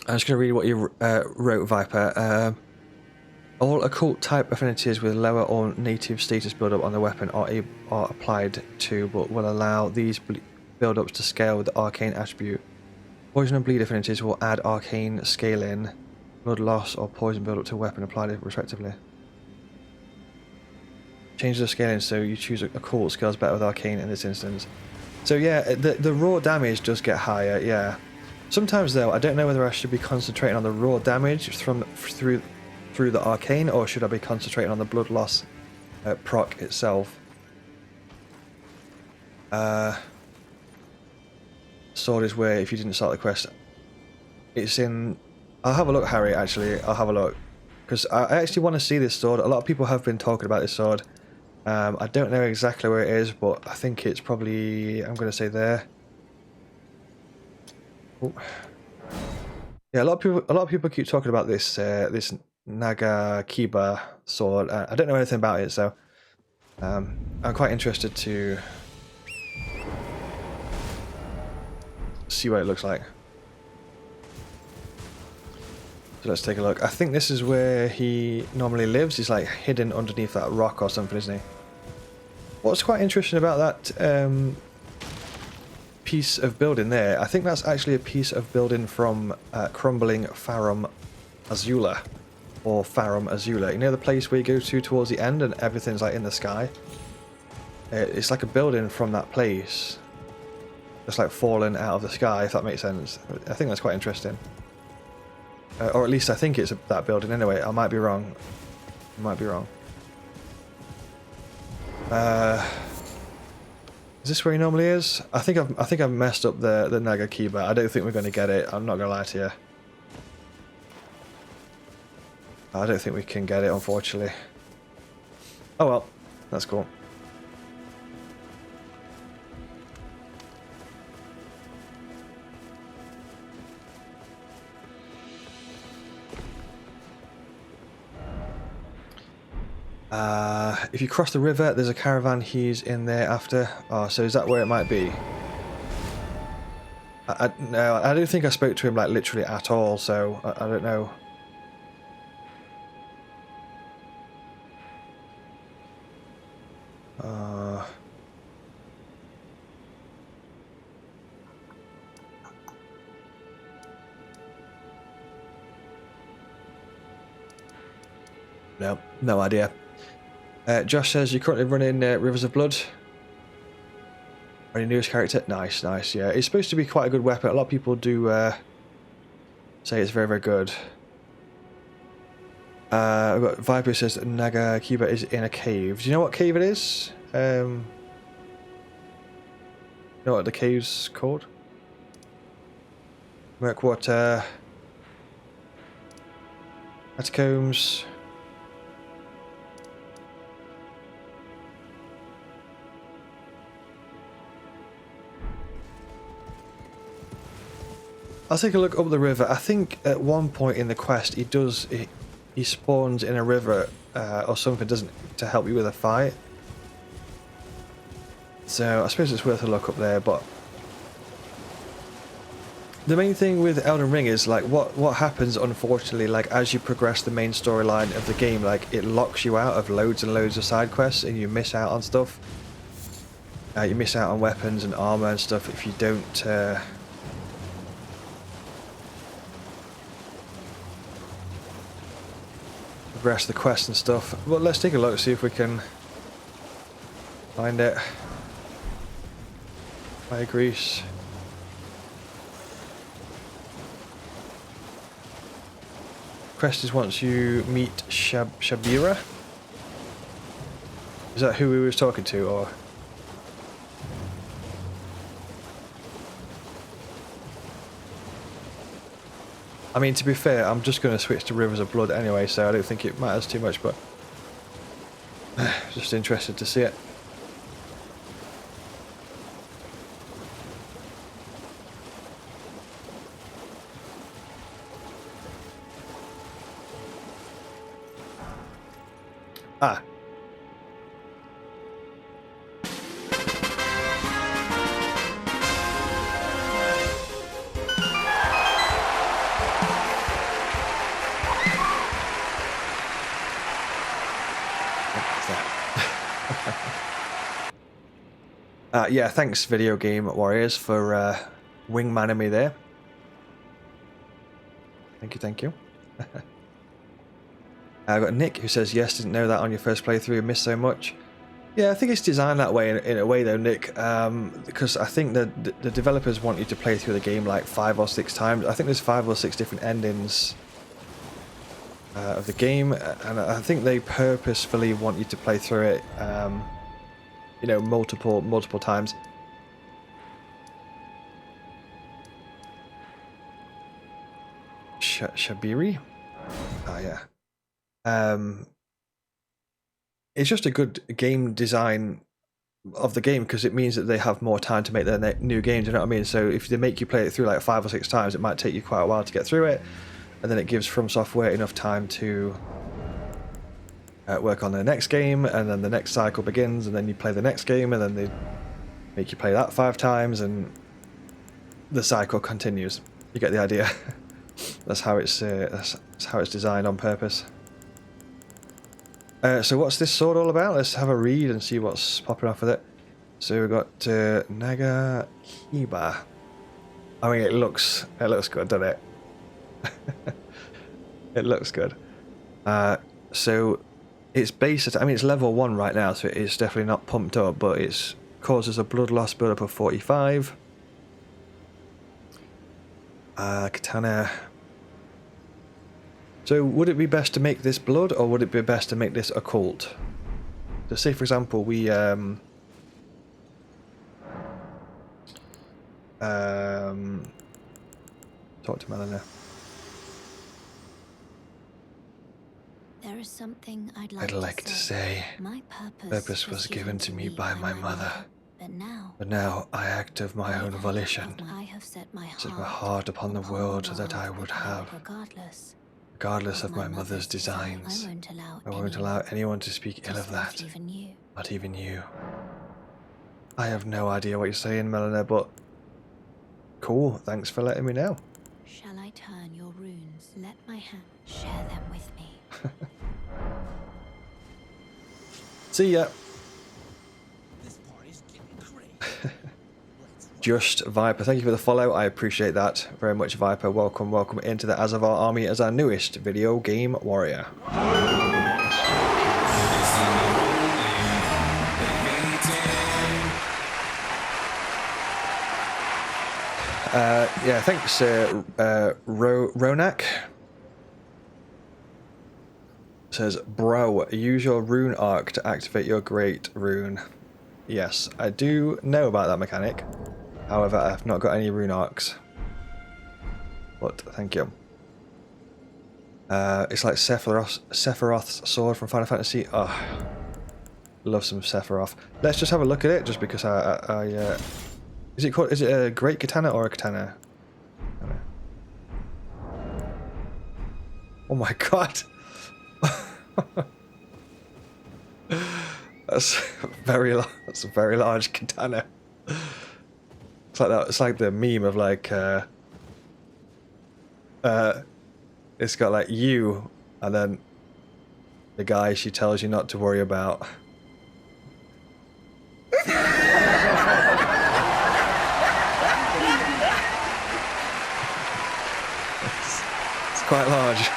I'm just going to read what you wrote, Viper. All occult type affinities with lower or native status build-up on the weapon are applied to, but will allow these build-ups to scale with the arcane attribute. Poison and bleed affinities will add arcane scaling, blood loss or poison build-up to weapon applied respectively. Change the scaling so you choose occult scales better with arcane in this instance. So yeah, the raw damage does get higher, yeah. Sometimes though, I don't know whether I should be concentrating on the raw damage through the arcane, or should I be concentrating on the blood loss proc itself. Sword is where if you didn't start the quest, it's in. I'll have a look, Harry. Actually, I'll have a look because I actually want to see this sword. A lot of people have been talking about this sword. I don't know exactly where it is, but I think it's probably. I'm going to say there. Ooh. Yeah, a lot of people keep talking about this this Naga Kiba sword. I don't know anything about it, so I'm quite interested to see what it looks like. So let's take a look. I think this is where he normally lives. He's like hidden underneath that rock or something, isn't he? What's quite interesting about that piece of building there, I think that's actually a piece of building from Crumbling Farum Azula, or Farum Azula. You know the place where you go to towards the end and everything's like in the sky? It's like a building from that place. It's like fallen out of the sky, if that makes sense. I think that's quite interesting. Or at least I think it's that building anyway. I might be wrong. I might be wrong. Is this where he normally is? I think I've messed up the Naga Kiba. I don't think we're going to get it. I'm not going to lie to you. I don't think we can get it, unfortunately. Oh well, that's cool. If you cross the river, there's a caravan he's in there after. Oh, so is that where it might be? No, I don't think I spoke to him like literally at all, so I don't know. No, no idea. Josh says you're currently running Rivers of Blood. Our newest character? Nice, nice, yeah. It's supposed to be quite a good weapon. A lot of people do say it's very, very good. We've got Viper says that Naga Kiba is in a cave. Do you know what cave it is? You know what the cave's called? Murkwater. Catacombs. I'll take a look up the river. I think at one point in the quest he spawns in a river or something, doesn't it, to help you with a fight. So I suppose it's worth a look up there, but the main thing with Elden Ring is like what happens, unfortunately, like as you progress the main storyline of the game, like it locks you out of loads and loads of side quests and you miss out on stuff. You miss out on weapons and armor and stuff if you don't progress the quest and stuff. Well, let's take a look, see if we can find it. Fire grease. Quest is once you meet Shabira. Is that who we was talking to, or? I mean, to be fair, I'm just going to switch to Rivers of Blood anyway, so I don't think it matters too much, but just interested to see it. Ah. Yeah, thanks Video Game Warriors for wingmanning me there. Thank you, thank you. I've got Nick who says, yes, didn't know that on your first playthrough, missed so much. Yeah, I think it's designed that way in a way though, Nick, because I think that the developers want you to play through the game like 5 or 6 times. I think there's 5 or 6 different endings of the game, and I think they purposefully want you to play through it, you know, multiple times. Shabiri? Oh yeah. It's just a good game design of the game because it means that they have more time to make their new games, you know what I mean? So if they make you play it through like 5 or 6 times, it might take you quite a while to get through it, and then it gives From Software enough time to work on the next game, and then the next cycle begins, and then you play the next game, and then they make you play that 5 times, and the cycle continues. You get the idea. That's how it's designed on purpose. So what's this sword all about? Let's have a read and see what's popping off with it. So we've got Naga Kiba. I mean, it looks good, doesn't it? It looks good. So it's based, I mean, it's level 1 right now, so it's definitely not pumped up, but it causes a blood loss build up of 45. Katana. So would it be best to make this blood, or would it be best to make this occult? So say for example we talk to Melina.
There is something I'd
like to say.
My
Purpose was given to me by my mother.
But
now I act of my own volition.
I have set my
heart upon the world that I would have. Regardless of my mother's designs. I won't allow anyone to speak ill of that. Not even you. I have no idea what you're saying, Melina, but cool, thanks for letting me know.
Shall I turn your runes? Let my hand share them with me.
See ya. Just Viper, thank you for the follow. I appreciate that very much, Viper. Welcome into the Azzavhar army as our newest video game warrior. Yeah, thanks, Ronak. Says, bro, use your rune arc to activate your great rune. Yes, I do know about that mechanic. However, I've not got any rune arcs. But thank you. It's like Sephiroth's sword from Final Fantasy. Oh, love some Sephiroth. Let's just have a look at it, just because is it called? Is it a great katana or a katana? Oh my god. That's that's a very large katana. It's like that. It's like the meme of like it's got like you and then the guy she tells you not to worry about. It's quite large.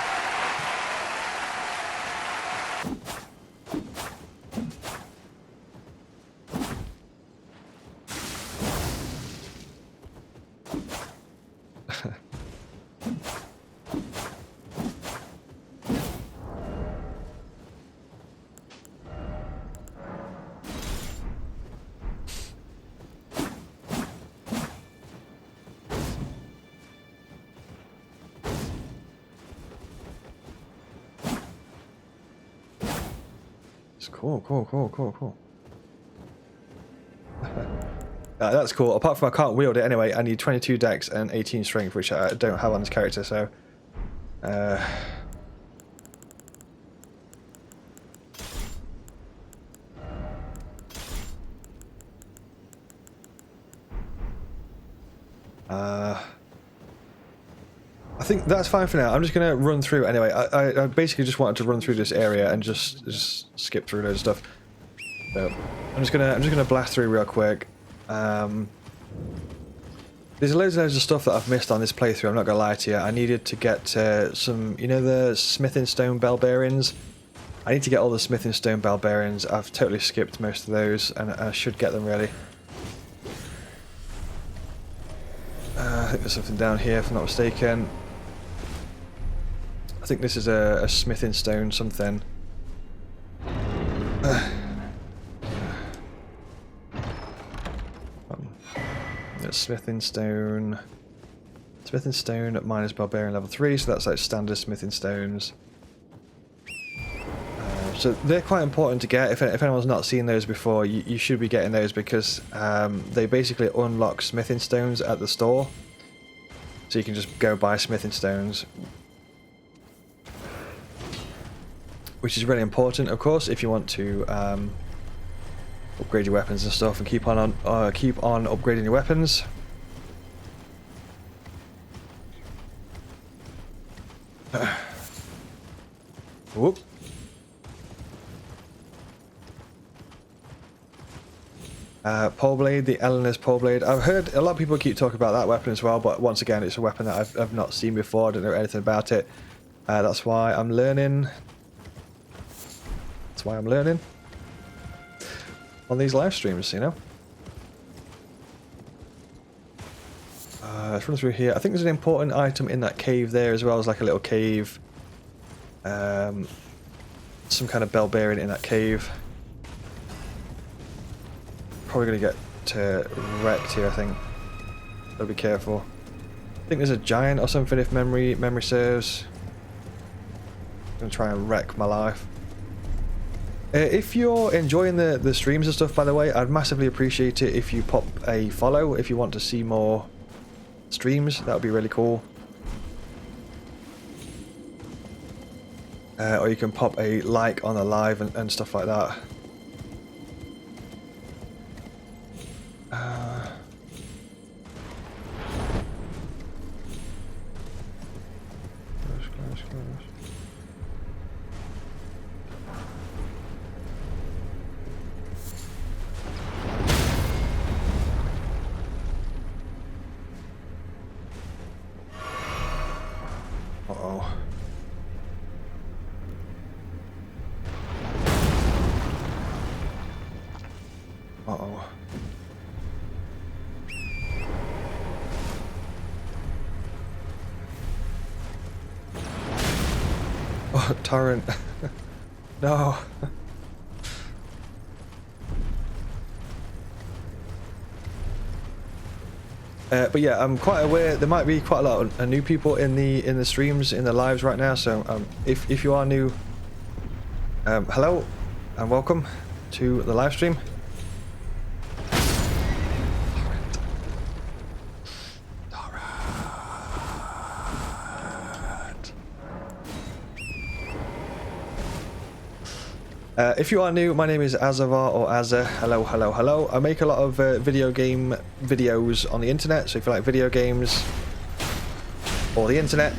Cool. That's cool. Apart from I can't wield it anyway, I need 22 dex and 18 strength, which I don't have on this character, so... I think that's fine for now. I'm just going to run through anyway. I basically just wanted to run through this area and just skip through loads of stuff. So I'm just gonna blast through real quick. There's loads of stuff that I've missed on this playthrough. I'm not gonna lie to you. I needed to get some, you know, the smithing stone bell bearings. I need to get all the smithing stone bell bearings. I've totally skipped most of those, and I should get them really. I think there's something down here, if I'm not mistaken. I think this is a smithing stone something. Smithing stone minus barbarian level 3, so that's like standard smithing stones. So they're quite important to get. If anyone's not seen those before, you should be getting those, because they basically unlock smithing stones at the store. So you can just go buy smithing stones, which is really important, of course, if you want to upgrade your weapons and stuff, and keep on upgrading your weapons. Whoop. Pole blade, the Eleanor's pole blade. I've heard a lot of people keep talking about that weapon as well, but once again, it's a weapon that I've not seen before. I don't know anything about it. That's why I'm learning. That's why I'm learning on these live streams, you know. Let's run through here. I think there's an important item in that cave there as well, as like a little cave. Some kind of bell bearing in that cave. Probably gonna get wrecked here, I think. Gotta be careful. I think there's a giant or something, if memory serves. I'm gonna try and wreck my life. If you're enjoying the streams and stuff, by the way, I'd massively appreciate it if you pop a follow if you want to see more streams. That would be really cool. Or you can pop a like on the live and stuff like that. Close. Uh-oh. Oh, torrent. No. But yeah, I'm quite aware there might be quite a lot of new people in the streams, in the lives right now. So if you are new, hello and welcome to the live stream. If you are new, my name is Azzavhar or Azza. Hello, hello, hello. I make a lot of video game videos on the internet, so if you like video games or the internet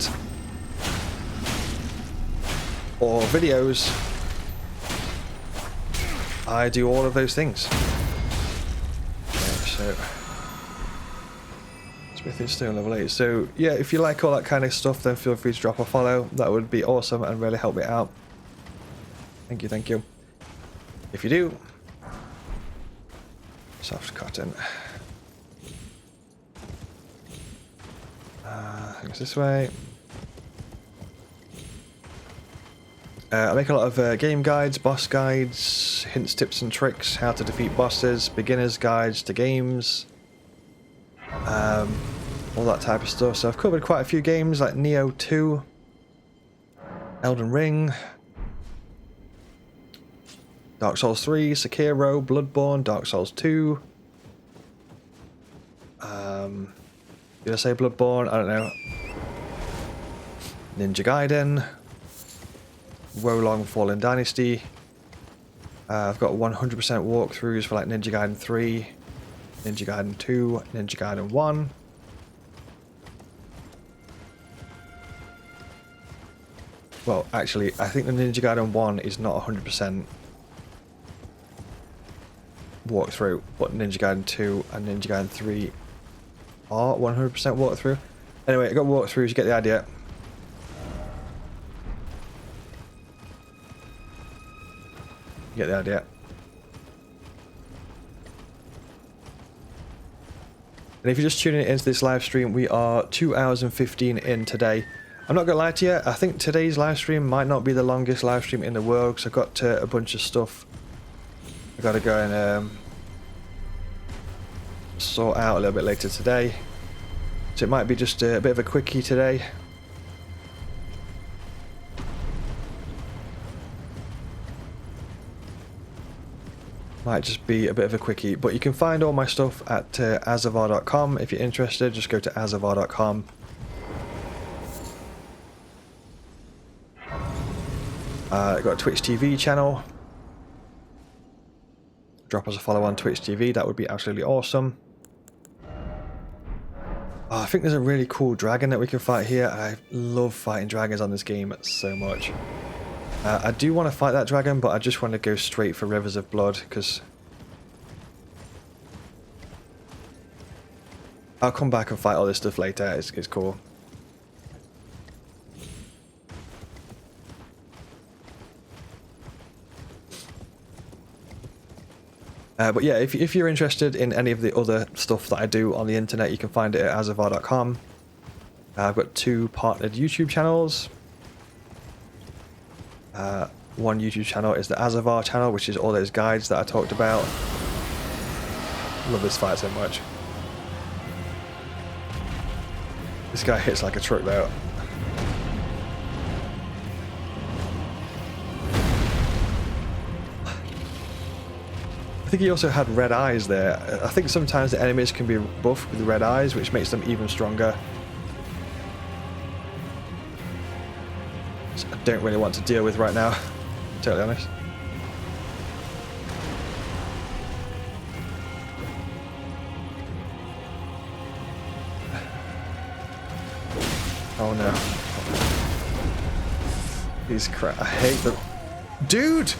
or videos, I do all of those things. Okay, so Smith is still level 8. So yeah, if you like all that kind of stuff, then feel free to drop a follow. That would be awesome and really help me out. Thank you, thank you. If you do, soft cotton. I think it's this way. I make a lot of game guides, boss guides, hints, tips and tricks, how to defeat bosses, beginner's guides to games, all that type of stuff. So I've covered quite a few games like Neo 2, Elden Ring, Dark Souls 3, Sekiro, Bloodborne, Dark Souls 2. Did I say Bloodborne? I don't know. Ninja Gaiden. Wolong Fallen Dynasty. I've got 100% walkthroughs for like Ninja Gaiden 3, Ninja Gaiden 2, Ninja Gaiden 1. Well, actually, I think the Ninja Gaiden 1 is not 100% walkthrough, but Ninja Gaiden 2 and Ninja Gaiden 3 are 100% walkthrough. Anyway, I got walkthroughs, you get the idea. You get the idea. And if you're just tuning into this live stream, we are 2 hours and 15 in today. I'm not gonna lie to you, I think today's live stream might not be the longest live stream in the world, because I've got a bunch of stuff I gotta go and sort out a little bit later today. So it might be just a bit of a quickie today. Might just be a bit of a quickie, but you can find all my stuff at Azzavhar.com. If you're interested, just go to Azzavhar.com. I've got a Twitch TV channel. Drop us a follow on Twitch TV, that would be absolutely awesome. Oh, I think there's a really cool dragon that we can fight here. I love fighting dragons on this game so much. I do want to fight that dragon, but I just want to go straight for Rivers of Blood, because I'll come back and fight all this stuff later. It's cool. But yeah, if you're interested in any of the other stuff that I do on the internet, you can find it at Azzavhar.com. I've got 2 partnered YouTube channels. One YouTube channel is the Azzavhar channel, which is all those guides that I talked about. Love this fight so much. This guy hits like a truck though. I think he also had red eyes there. I think sometimes the enemies can be buffed with red eyes, which makes them even stronger. So I don't really want to deal with right now, to be totally honest. Oh no. These crap. I hate them. Dude!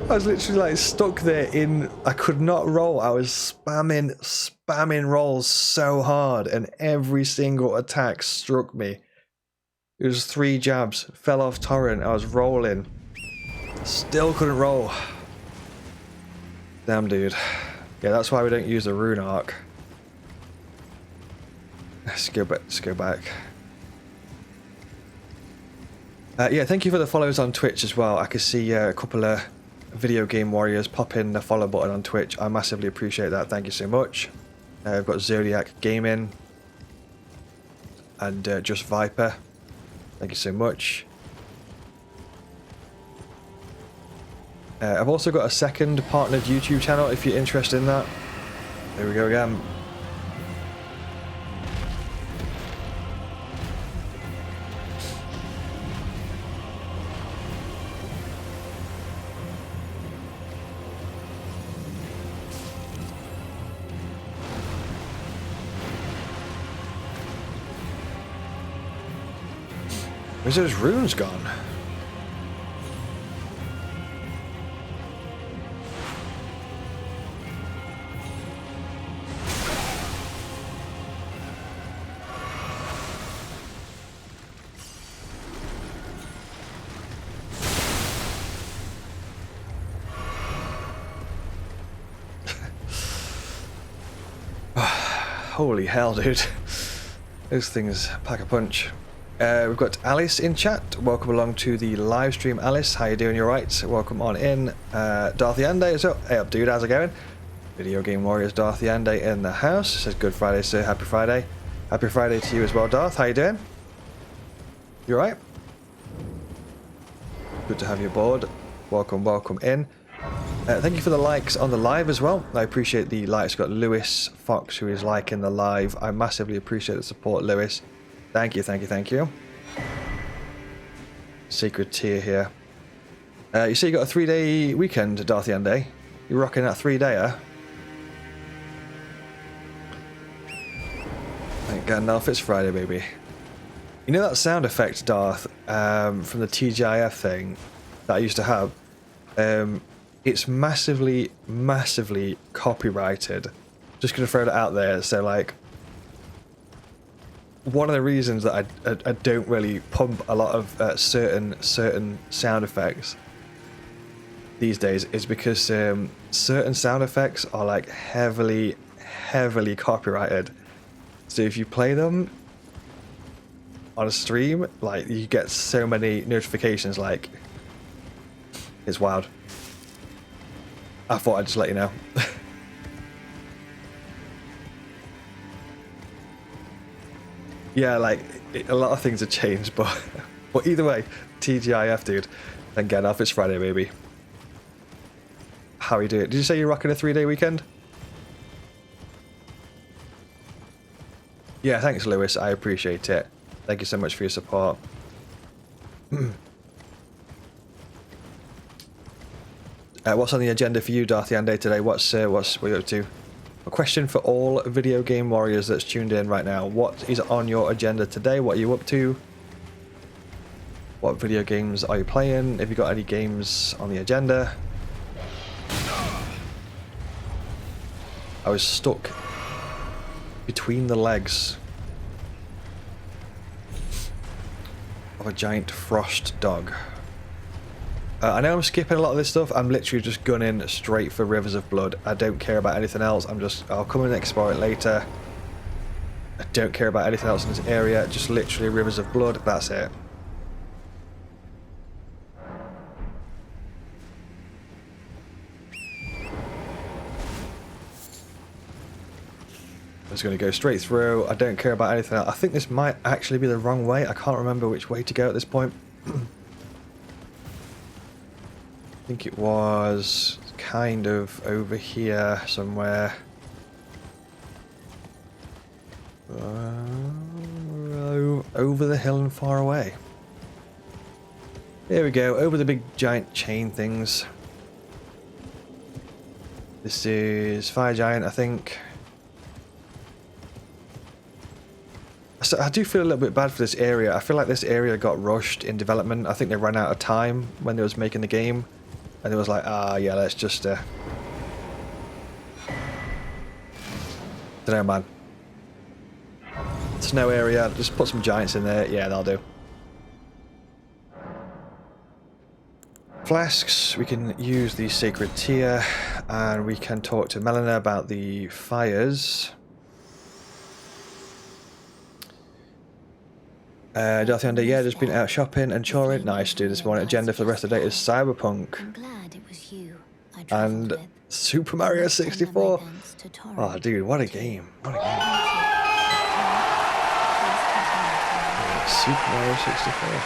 I was literally like stuck there in, I could not roll. I was spamming rolls so hard, and every single attack struck me. It was 3 jabs, fell off torrent, I was rolling. Still couldn't roll. Damn dude. Yeah, that's why we don't use the rune arc. Let's go back. Yeah, thank you for the follows on Twitch as well. I can see a couple of video game warriors pop in the follow button on Twitch. I massively appreciate that. Thank you so much. I've got Zodiac Gaming and Just Viper. Thank you so much. I've also got a second partnered YouTube channel if you're interested in that. There we go again. Where's those runes gone? Holy hell, dude. Those things pack a punch. We've got Alice in chat. Welcome along to the live stream, Alice. How you doing? You alright? Welcome on in. Darthy Ande, so hey up, dude. How's it going? Video Game Warriors Darthy Ande in the house. Says good Friday, sir. Happy Friday. Happy Friday to you as well, Darth. How you doing? You alright? Good to have you aboard. Welcome, welcome in. Thank you for the likes on the live as well. I appreciate the likes. Got Lewis Fox who is liking the live. I massively appreciate the support, Lewis. Thank you, thank you, thank you. Sacred tier here. You say you got a 3-day weekend, Darthy Ande. You're rocking that 3-dayer. Thank God, now it's Friday, baby. You know that sound effect, Darth, from the TGIF thing that I used to have? It's massively, massively copyrighted. Just gonna throw that out there. So like, one of the reasons that I don't really pump a lot of certain sound effects these days is because certain sound effects are like heavily copyrighted. So if you play them on a stream, like you get so many notifications, like it's wild. I thought I'd just let you know. Yeah, like a lot of things have changed, but either way, TGIF, dude. And get off. It's Friday, baby. How are you doing? Did you say you're rocking a 3-day weekend? Yeah, thanks, Lewis. I appreciate it. Thank you so much for your support. What's on the agenda for you, Darthy Ande, today? What are you up to? A question for all video game warriors that's tuned in right now. What is on your agenda today? What are you up to? What video games are you playing? Have you got any games on the agenda? I was stuck between the legs of a giant frost dog. I know I'm skipping a lot of this stuff. I'm literally just gunning straight for Rivers of Blood. I don't care about anything else. I'll come and explore it later. I don't care about anything else in this area. Just literally Rivers of Blood. That's it. I'm just going to go straight through. I don't care about anything else. I think this might actually be the wrong way. I can't remember which way to go at this point. I think it was kind of over here somewhere. Over the hill and far away. There we go, over the big giant chain things. This is Fire Giant, I think. So I do feel a little bit bad for this area. I feel like this area got rushed in development. I think they ran out of time when they was making the game. And it was like, yeah, let's just... Dunno, man. Snow area, just put some giants in there. Yeah, that'll do. Flasks, we can use the sacred tier. And we can talk to Melina about the fires. Dorothy Under, yeah, just been out shopping and chorring. Nice, dude. This morning agenda for the rest of the day is Cyberpunk
I'm glad it was you I
and
traveled with.
Super Mario
Let's tender my
64.
thanks to
Oh,
Torrent.
dude, what a game. What a game. Super Mario 64.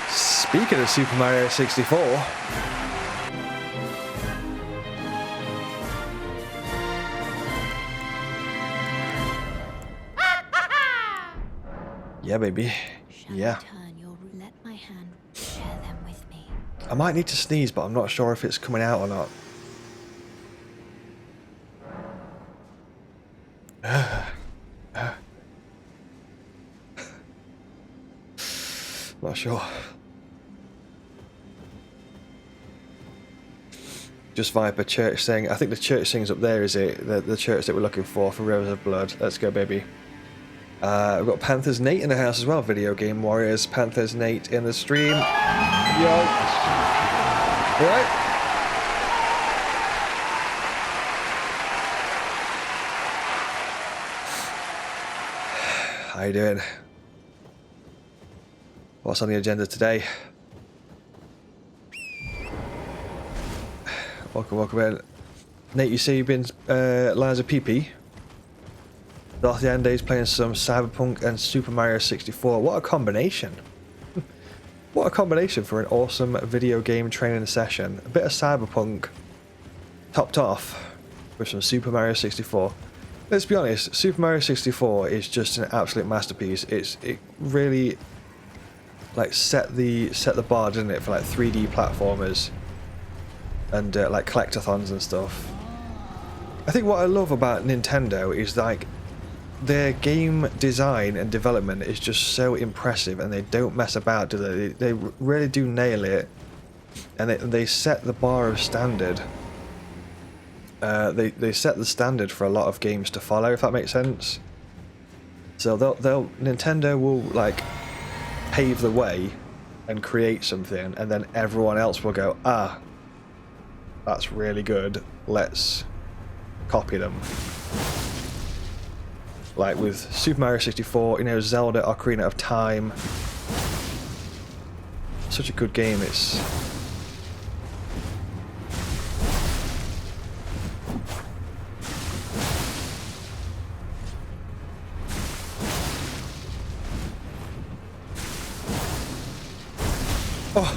Speaking of Super Mario 64, yeah, baby.
Shall
Yeah.
I turn your let my hand share them with me.
I might need to sneeze, but I'm not sure if it's coming out or not. Not sure. Just Viper church saying, I think the church thing's up there, is it? The church that we're looking for Rivers of Blood. Let's go, baby. We've got Panthers Nate in the house as well. Video Game Warriors. Panthers Nate in the stream. Yo. Alright. How you doing? What's on the agenda today? Welcome in. Nate, you say you've been Liza PP. Dorothy Ande's playing some Cyberpunk and Super Mario 64. What a combination. What a combination for an awesome video game training session. A bit of Cyberpunk topped off with some Super Mario 64. Let's be honest, Super Mario 64 is just an absolute masterpiece. It really like set the bar, didn't it, for like 3D platformers and like collectathons and stuff. I think what I love about Nintendo is like their game design and development is just so impressive, and they don't mess about, do they? They really do nail it, and they set the bar of standard. They set the standard for a lot of games to follow, if that makes sense. So Nintendo will like pave the way and create something, and then everyone else will go, ah, that's really good, let's copy them. Like with Super Mario 64, you know, Zelda Ocarina of Time. Such a good game. It's oh,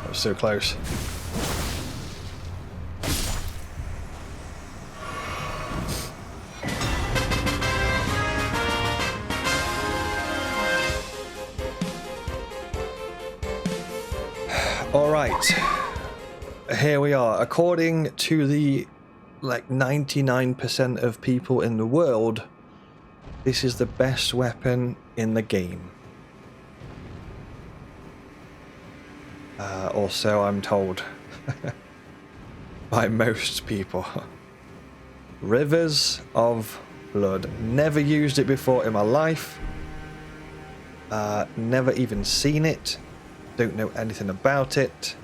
that was so close. Alright, here we are. According to the like 99% of people in the world, this is the best weapon in the game. Also, I'm told by most people. Rivers of Blood. Never used it before in my life. Never even seen it. Don't know anything about it.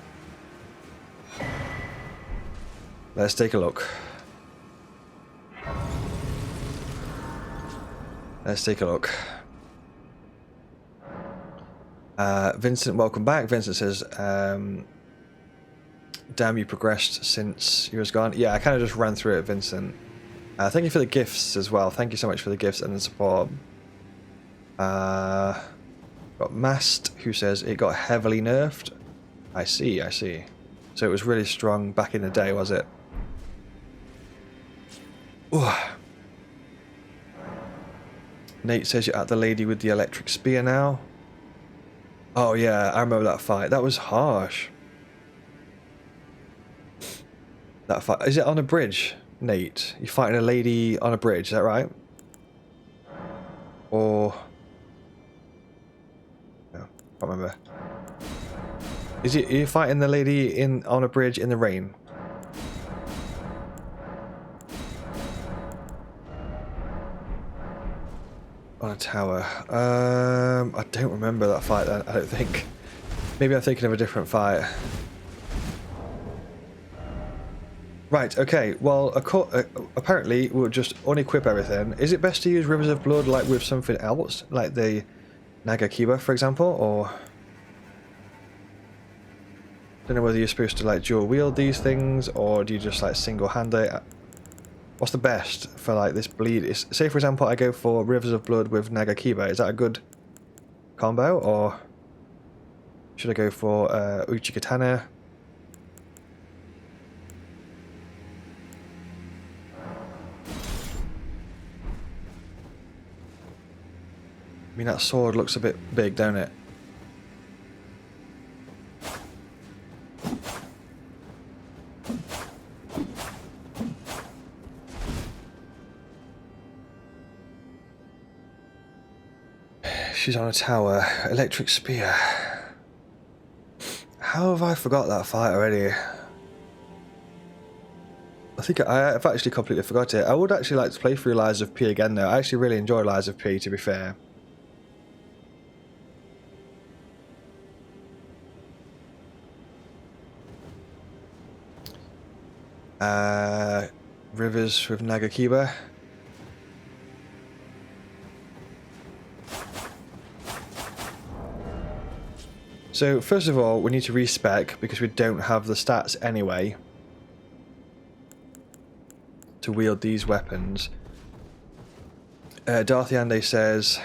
Let's take a look. Let's take a look. Vincent, welcome back. Vincent says, damn, you progressed since you was gone. Yeah, I kind of just ran through it, Vincent. Thank you for the gifts as well. Thank you so much for the gifts and the support. Got Mast, who says it got heavily nerfed. I see, I see. So it was really strong back in the day, was it? Ooh. Nate says you're at the lady with the electric spear now. Oh yeah, I remember that fight. That was harsh. That fight. Is it on a bridge, Nate? You're fighting a lady on a bridge, is that right? Or... no, can't remember. Is it, are you fighting the lady on a bridge in the rain? On a tower. I don't remember that fight then, I don't think. Maybe I'm thinking of a different fight. Right, okay, well, apparently we'll just unequip everything. Is it best to use Rivers of Blood like with something else? Like the Nagakiba, for example, or... Don't know whether you're supposed to like dual wield these things, or do you just like single-hand it? What's the best for like this bleed? Say for example I go for Rivers of Blood with Nagakiba, is that a good combo, or should I go for Uchikatana? I mean, that sword looks a bit big, don't it? She's on a tower. Electric spear. How have I forgot that fight already? I think I've actually completely forgot it. I would actually like to play through Lies of P again though. I actually really enjoyed Lies of P, to be fair. Rivers with Nagakiba. So first of all, we need to respec because we don't have the stats anyway to wield these weapons. Darthiande says,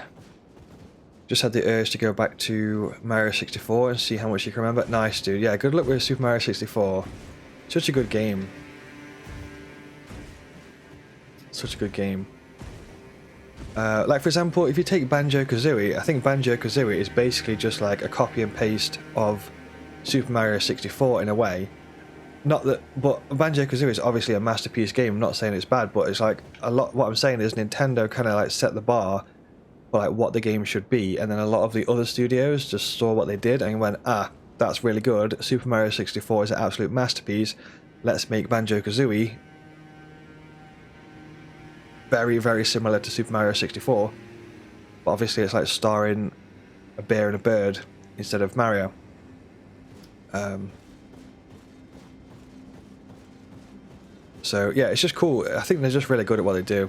just had the urge to go back to Mario 64 and see how much you can remember. Nice, dude. Yeah, good luck with Super Mario 64. Such a good game. Such a good game. Like for example, if you take Banjo-Kazooie, I think Banjo-Kazooie is basically just like a copy and paste of Super Mario 64 in a way. Not that, but Banjo-Kazooie is obviously a masterpiece game. I'm not saying it's bad, but it's like a lot. What I'm saying is Nintendo kind of like set the bar for like what the game should be, and then a lot of the other studios just saw what they did and went, ah, that's really good. Super Mario 64 is an absolute masterpiece. Let's make Banjo-Kazooie very, very similar to Super Mario 64, but obviously it's like starring a bear and a bird instead of Mario. So yeah, it's just cool. I think they're just really good at what they do.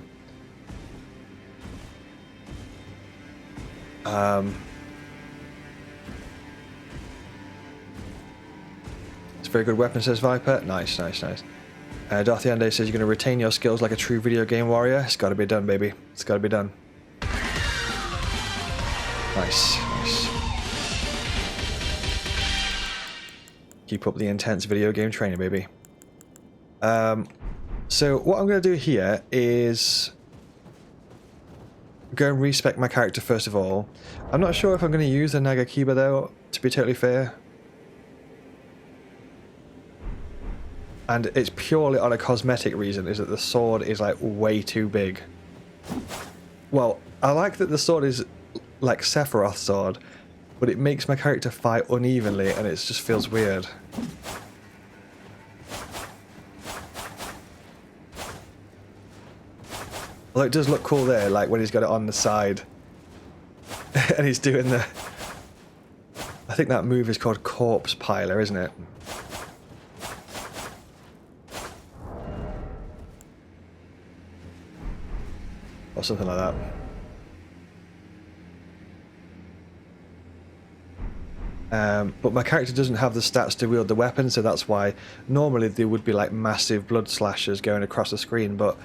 It's a very good weapon, says Viper. Nice, nice, nice. Darthiande says you're going to retain your skills like a true video game warrior. It's got to be done, baby. It's got to be done. Nice, nice. Keep up the intense video game training, baby. So what I'm going to do here is go and respec my character first of all. I'm not sure if I'm going to use the Nagakiba though, to be totally fair. And it's purely on a cosmetic reason, is that the sword is like way too big. Well, I like that the sword is like Sephiroth's sword, but it makes my character fight unevenly and it just feels weird. Although it does look cool there, like when he's got it on the side and he's doing the... I think that move is called Corpse Piler, isn't it? Or something like that. But my character doesn't have the stats to wield the weapon, so that's why normally there would be like massive blood slashes going across the screen, but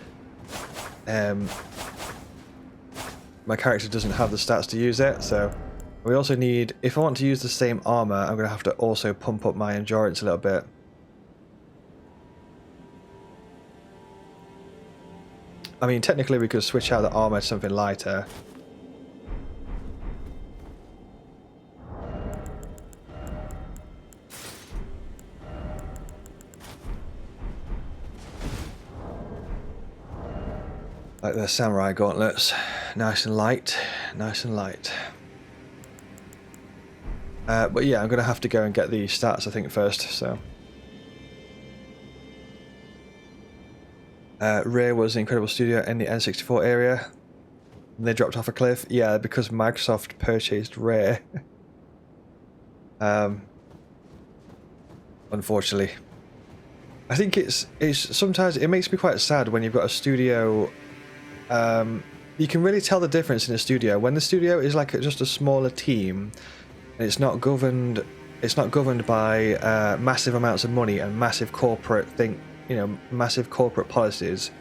my character doesn't have the stats to use it, so we also need, if I want to use the same armor, I'm going to have to also pump up my endurance a little bit. I mean, technically we could switch out the armor to something lighter. Like the samurai gauntlets. Nice and light. Nice and light. But yeah, I'm going to have to go and get the stats, I think, first, so... Rare was the incredible studio in the N64 area. And they dropped off a cliff. Yeah, because Microsoft purchased Rare. Unfortunately. I think it's sometimes it makes me quite sad when you've got a studio. You can really tell the difference in a studio when the studio is like just a smaller team, and it's not governed. It's not governed by massive amounts of money and massive corporate massive corporate policies,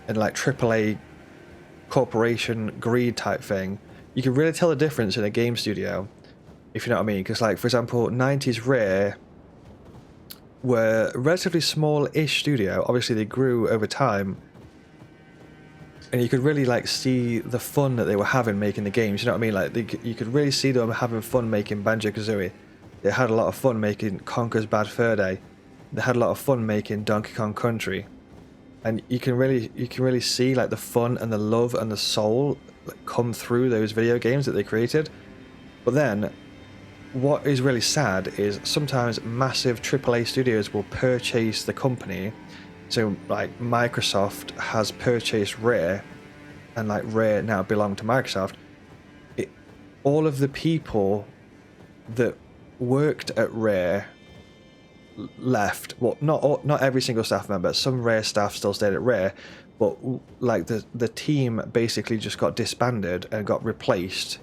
and like AAA corporation greed type thing. You can really tell the difference in a game studio, if you know what I mean. Because, like, for example, 90s Rare were a relatively small-ish studio. Obviously, they grew over time, and you could really like see the fun that they were having making the games. You know what I mean? Like, you could really see them having fun making Banjo-Kazooie. They had a lot of fun making Conker's Bad Fur Day. They had a lot of fun making Donkey Kong Country, and you can really see like the fun and the love and the soul come through those video games that they created. But then, what is really sad is sometimes massive AAA studios will purchase the company. So like Microsoft has purchased Rare, and like Rare now belong to Microsoft. All of the people that worked at Rare left. Well, not every single staff member. Some Rare staff still stayed at Rare, but like the team basically just got disbanded and got replaced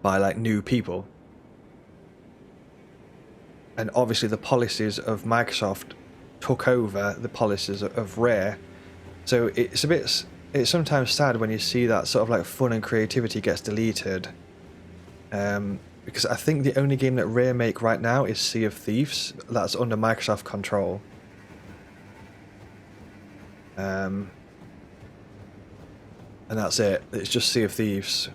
by like new people. And obviously the policies of Microsoft took over the policies of Rare. So it's sometimes sad when you see that sort of like fun and creativity gets deleted. Because I think the only game that Rare make right now is Sea of Thieves. That's under Microsoft control. And that's it. It's just Sea of Thieves.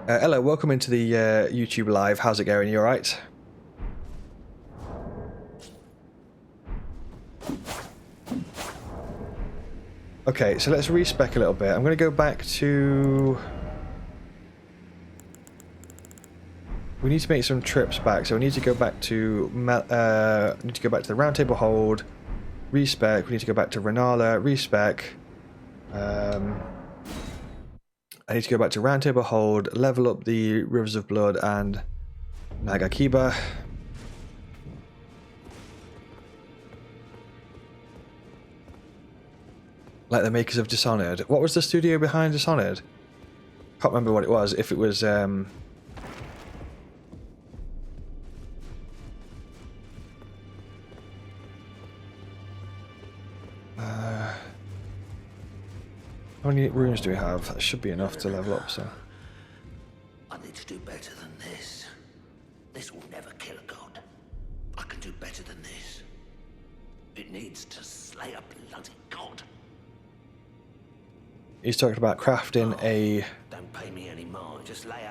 Hello, welcome into the YouTube live. How's it going? You alright? Okay, so let's respec a little bit. I'm going to go back to... We need to make some trips back, so we need to go back to the round table hold, respec. We need to go back to Renala, respec. I need to go back to round table hold, level up the Rivers of Blood and Nagakiba. Like the makers of Dishonored. What was the studio behind Dishonored? Can't remember what it was. If it was how many runes do we have? That should be enough to level up, so.
I need to do better than this. This will never kill a god. I can do better than this. It needs to slay a bloody god.
He's talking about crafting a...
Don't pay me any more, just
lay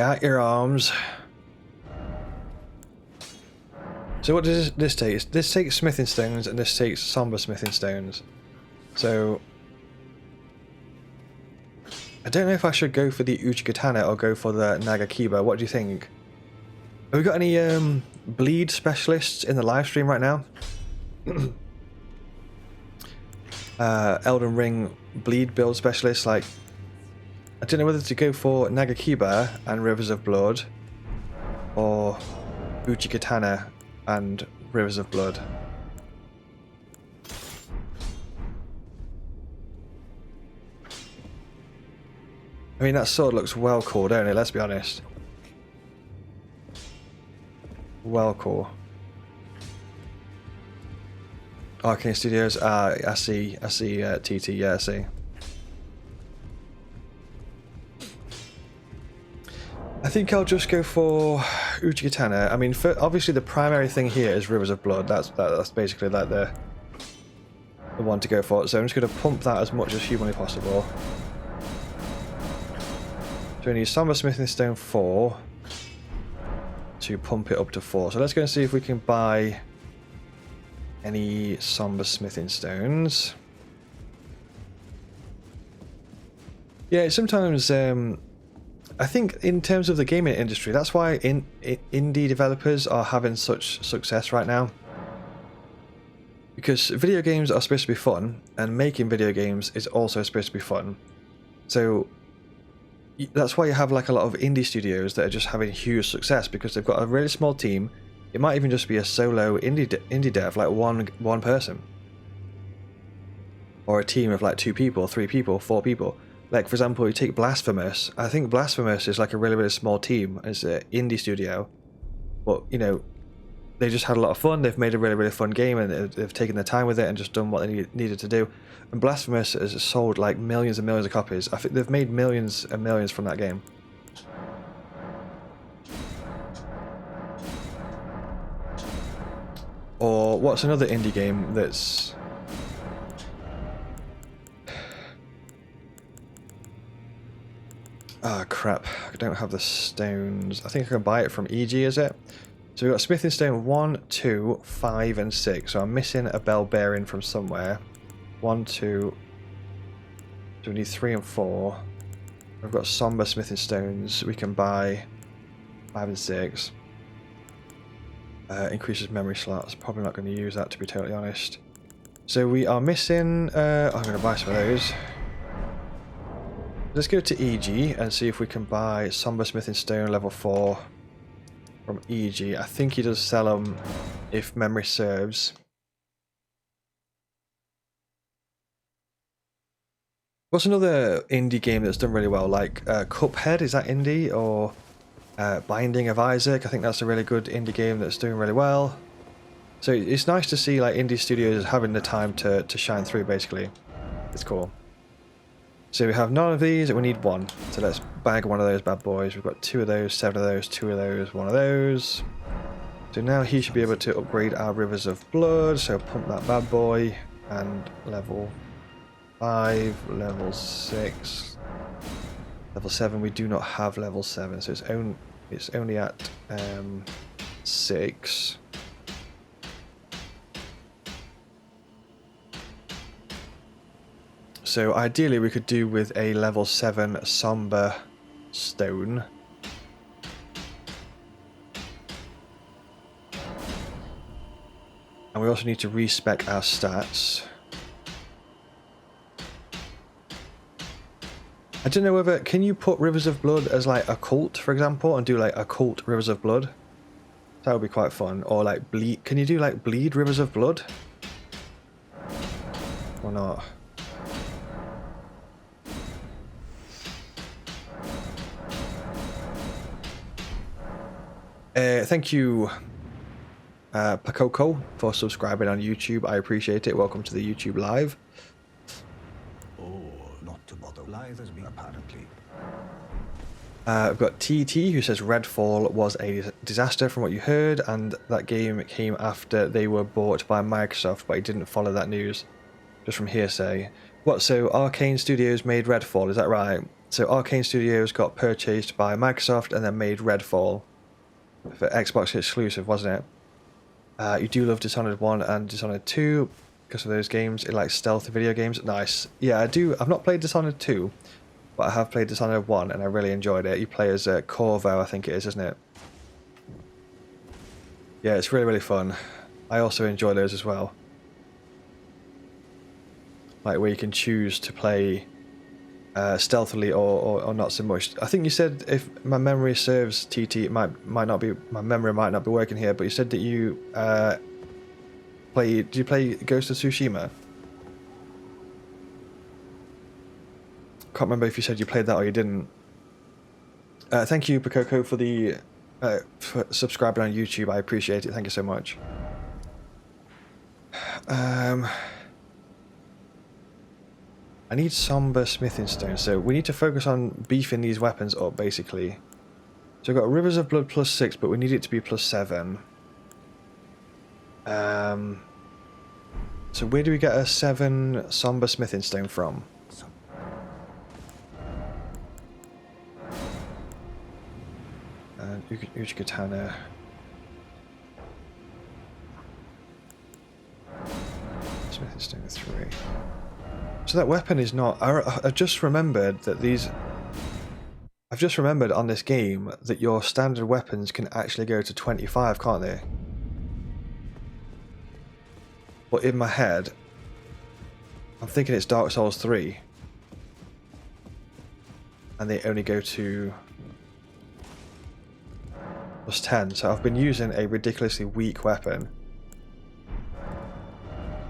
out your arms. So what does this take? This takes smithing stones and this takes somber smithing stones. So... I don't know if I should go for the Uchigatana or go for the Nagakiba. What do you think? Have we got any bleed specialists in the live stream right now? Elden Ring bleed build specialists. Like, I don't know whether to go for Nagakiba and Rivers of Blood or Uchigatana and Rivers of Blood. I mean, that sword looks well cool, don't it? Let's be honest. Well cool. Arcane Studios. I see TT. Yeah, I see. I think I'll just go for Uchigatana. I mean, obviously the primary thing here is Rivers of Blood. That's basically like the one to go for. So I'm just going to pump that as much as humanly possible. So we need Somber Smithing Stone 4 to pump it up to 4. So let's go and see if we can buy any Somber Smithing Stones. Yeah, sometimes I think in terms of the gaming industry, that's why indie developers are having such success right now. Because video games are supposed to be fun, and making video games is also supposed to be fun. So that's why you have like a lot of indie studios that are just having huge success, because they've got a really small team. It might even just be a solo indie dev, like one person, or a team of like 2 people, 3 people, 4 people. Like for example, you take Blasphemous. I think Blasphemous is like a really small team. It's an indie studio, but you know, they just had a lot of fun. They've made a really fun game, and they've taken their time with it and just done what they needed to do. And Blasphemous has sold like millions and millions of copies. I think they've made millions and millions from that game. Or what's another indie game that's... Ah, crap. I don't have the stones. I think I can buy it from EG, is it? So we've got smithing stone 1, 2, 5 and 6. So I'm missing a bell bearing from somewhere. 1, 2... So we need 3 and 4. We've got somber smithing stones. We can buy 5 and 6. Increases memory slots. Probably not going to use that, to be totally honest. So we are missing... I'm going to buy some of those. Let's go to EG and see if we can buy somber smithing stone level 4 from EG. I think he does sell them if memory serves. What's another indie game that's done really well? Like Cuphead, is that indie? Or Binding of Isaac, I think that's a really good indie game that's doing really well. So it's nice to see like indie studios having the time to shine through, basically. It's cool. So we have none of these, we need 1. So let's bag one of those bad boys. We've got 2 of those, 7 of those, 2 of those, 1 of those. So now he should be able to upgrade our Rivers of Blood. So pump that bad boy. And level 5, level 6, level 7. We do not have level 7, so it's only at 6. So ideally we could do with a level 7 somber stone. And we also need to respec our stats. I don't know whether, can you put Rivers of Blood as like a cult, for example, and do like a cult Rivers of Blood? That would be quite fun. Or like bleed, can you do like bleed Rivers of Blood? Or not? Thank you, Pakoko, for subscribing on YouTube. I appreciate it. Welcome to the YouTube live.
Oh, not to bother. Lithe has been apparently.
I've got TT who says Redfall was a disaster from what you heard, and that game came after they were bought by Microsoft, but he didn't follow that news, just from hearsay. What, so Arcane Studios made Redfall, is that right? So Arcane Studios got purchased by Microsoft and then made Redfall for Xbox exclusive, wasn't it? You do love Dishonored 1 and Dishonored 2 because of those games. It likes stealth video games. Nice. Yeah, I do. I've not played Dishonored 2, but I have played Dishonored 1 and I really enjoyed it. You play as Corvo, I think it is, isn't it? Yeah, it's really fun. I also enjoy those as well. Like where you can choose to play stealthily or not so much. I think you said, if my memory serves, TT, it might not be, my memory might not be working here, but you said that you did you play Ghost of Tsushima? Can't remember if you said you played that or you didn't. Thank you, Pakoko, for the for subscribing on YouTube. I appreciate it. Thank you so much. I need somber smithing stone, so we need to focus on beefing these weapons up, basically. So we've got Rivers of Blood +6, but we need it to be +7. So where do we get a 7 somber smithing stone from? Uchi-Katana. Smithing stone 3. So that weapon is not... I just remembered that these... I've just remembered on this game that your standard weapons can actually go to 25, can't they? But in my head, I'm thinking it's Dark Souls 3. and they only go to +10. So I've been using a ridiculously weak weapon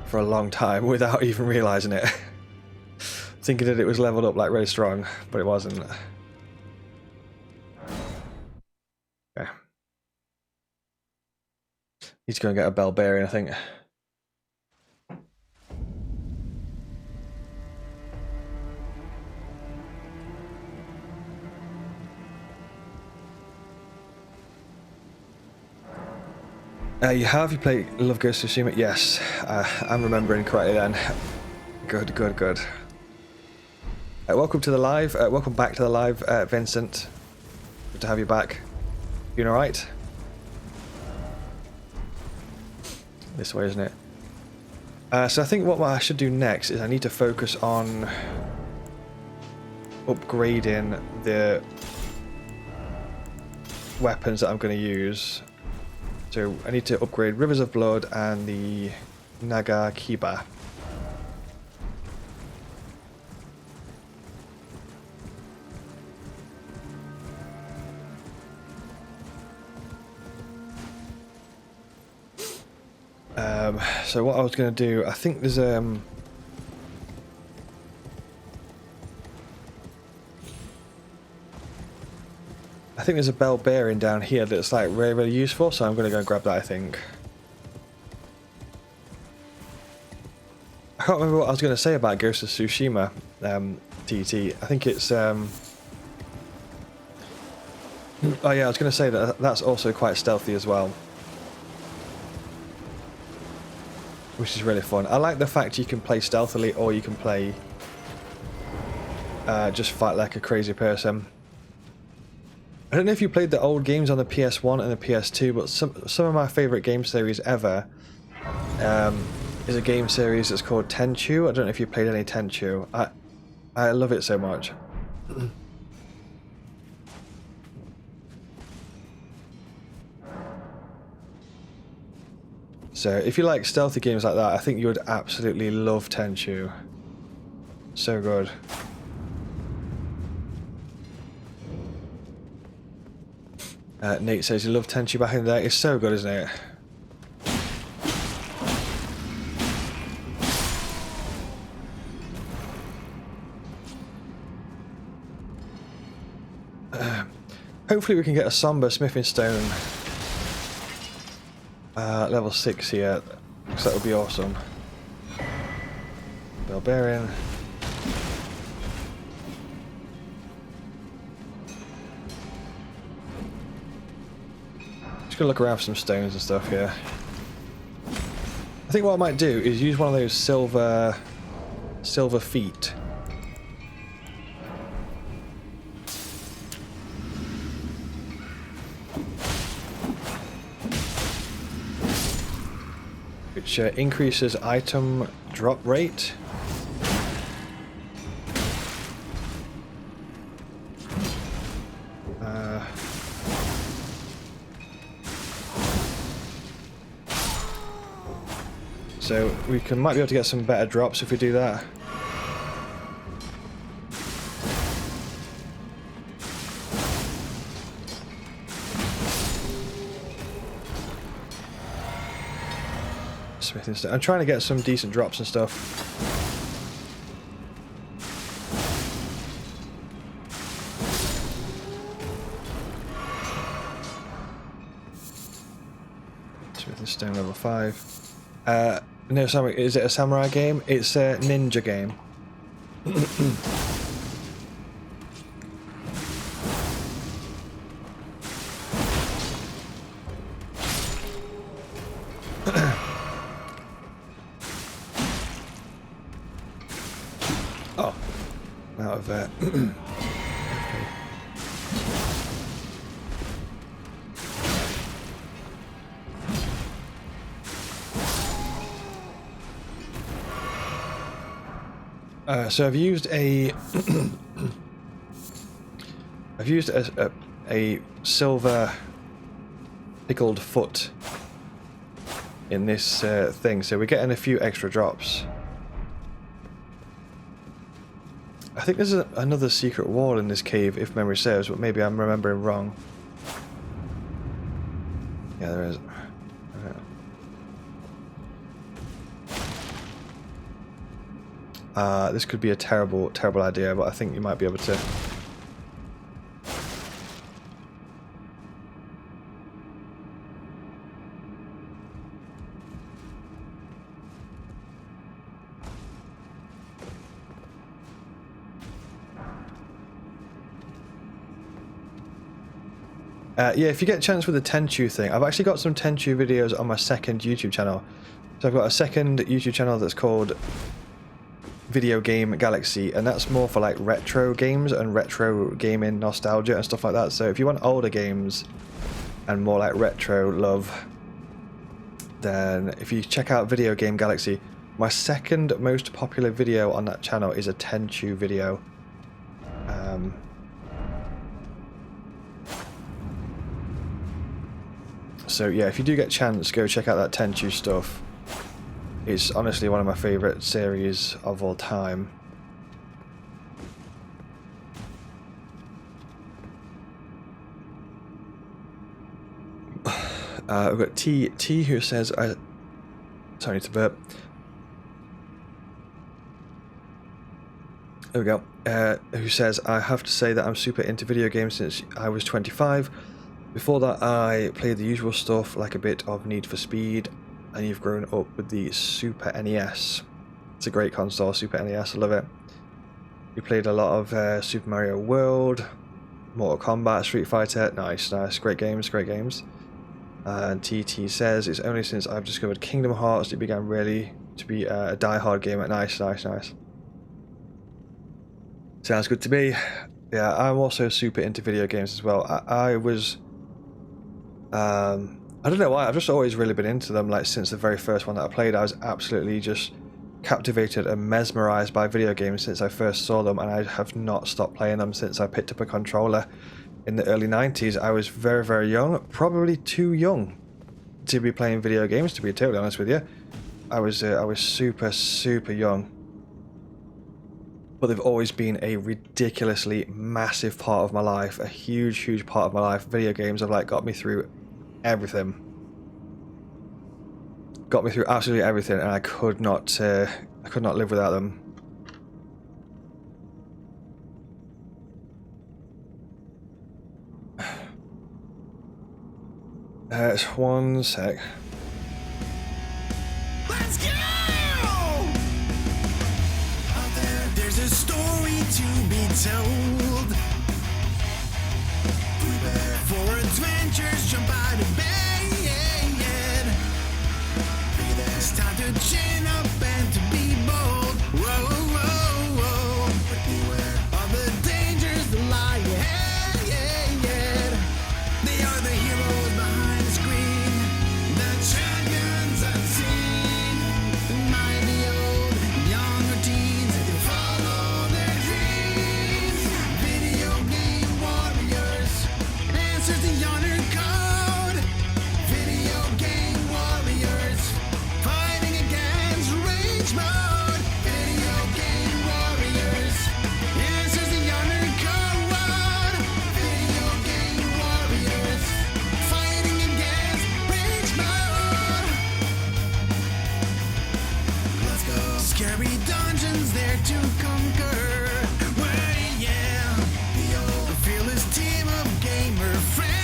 for a long time without even realizing it. Thinking that it was leveled up like really strong, but it wasn't. Okay. Need to go and get a bellbearing, I think. You have? You played Love Ghost of Tsushima? Yes, I'm remembering correctly then. Good, good, good. Welcome to the live. Welcome back to the live, Vincent. Good to have you back. You all right? This way, isn't it? So I think what I should do next is I need to focus on upgrading the weapons that I'm going to use. So I need to upgrade Rivers of Blood and the Naga Kiba. So what I was going to do, I think there's I think there's a bell bearing down here that's like really, really useful, so I'm going to go and grab that, I think. I can't remember what I was going to say about Ghost of Tsushima, TT. I think it's, oh yeah, I was going to say that that's also quite stealthy as well. Which is really fun. I like the fact you can play stealthily or you can play, just fight like a crazy person. I don't know if you played the old games on the PS1 and the PS2, but some of my favourite game series ever is a game series that's called Tenchu. I don't know if you played any Tenchu. I love it so much. So if you like stealthy games like that, I think you would absolutely love Tenchu. So good. Nate says you love Tenchu back in the day. It's so good, isn't it? Hopefully we can get a somber smithing stone level 6 here, because that would be awesome. Bell bearing. Just gonna look around for some stones and stuff here. I think what I might do is use one of those silver feet. Which increases item drop rate. So we might be able to get some better drops if we do that. I'm trying to get some decent drops and stuff. Smithing stone level 5. No, sorry, is it a samurai game? It's a ninja game. So I've used a a silver pickled foot in this thing, so we're getting a few extra drops. I think there's another secret wall in this cave, if memory serves, but maybe I'm remembering wrong. Yeah, there is. This could be a terrible, terrible idea, but I think you might be able to. Yeah, if you get a chance with the Tenchu thing, I've actually got some Tenchu videos on my second YouTube channel. So I've got a second YouTube channel that's called Video Game Galaxy, and that's more for like retro games and retro gaming nostalgia and stuff like that. So if you want older games and more like retro love, then if you check out Video Game Galaxy, my second most popular video on that channel is a Tenchu video. So yeah, if you do get a chance, go check out that Tenchu stuff. It's honestly one of my favourite series of all time. We've got T who says, sorry to burp. There we go. Who says, I have to say that I'm super into video games since I was 25. Before that, I played the usual stuff like a bit of Need for Speed, and you've grown up with the Super NES. It's a great console, Super NES, I love it. You played a lot of Super Mario World, Mortal Kombat, Street Fighter. Nice, nice, great games, great games. And TT says, it's only since I've discovered Kingdom Hearts it began really to be a die-hard gamer. Nice, nice, nice. Sounds good to me. Yeah, I'm also super into video games as well. I was... I don't know why, I've just always really been into them. Like since the very first one that I played, I was absolutely just captivated and mesmerized by video games since I first saw them, and I have not stopped playing them since I picked up a controller in the early 90s. I was very, very young, probably too young to be playing video games, to be totally honest with you. I was super, super young. But they've always been a ridiculously massive part of my life, a huge, huge part of my life. Video games have like got me through everything. Got me through absolutely everything, and I could not live without them. It's one sec.
Let's go! Out there's a story to be told. Prepare for adventures, jump out of bed. It's time to chin up and to be bold. Whoa, whoa, whoa. Beware of the dangers that lie ahead. They are the heroes behind the screen, the champions unseen. The mighty old, younger teens who follow their dreams. Video game warriors, answers the honor code. Video game warriors, fighting against rage mode. Video game warriors, answers the honor code. Video game warriors, fighting against rage mode. Let's go. Scary dungeons there to conquer. Well, yeah. The old fearless team of gamer friends.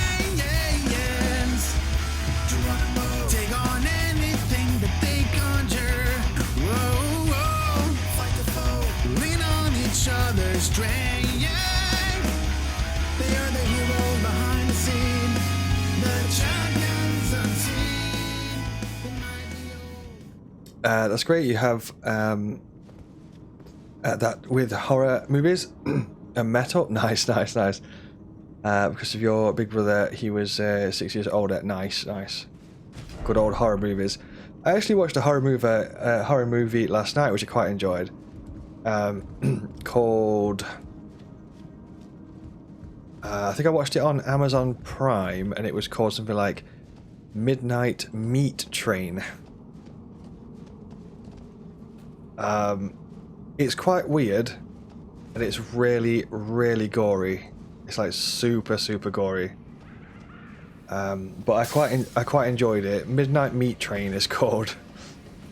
Geronimo, take on anything that they conjure. Whoa, whoa. Fight the foe. Lean on each other's strength. They are the heroes behind the scene. The champions unseen. The mighty old.
That's great. You have that with horror movies and metal. Nice, nice, nice. Because of your big brother, he was 6 years older. Nice, nice. Good old horror movies. I actually watched a horror movie last night, which I quite enjoyed. Called. I think I watched it on Amazon Prime, and it was called something like Midnight Meat Train. It's quite weird. and it's really, really gory. It's like super, super gory. But I quite enjoyed it. Midnight Meat Train is called,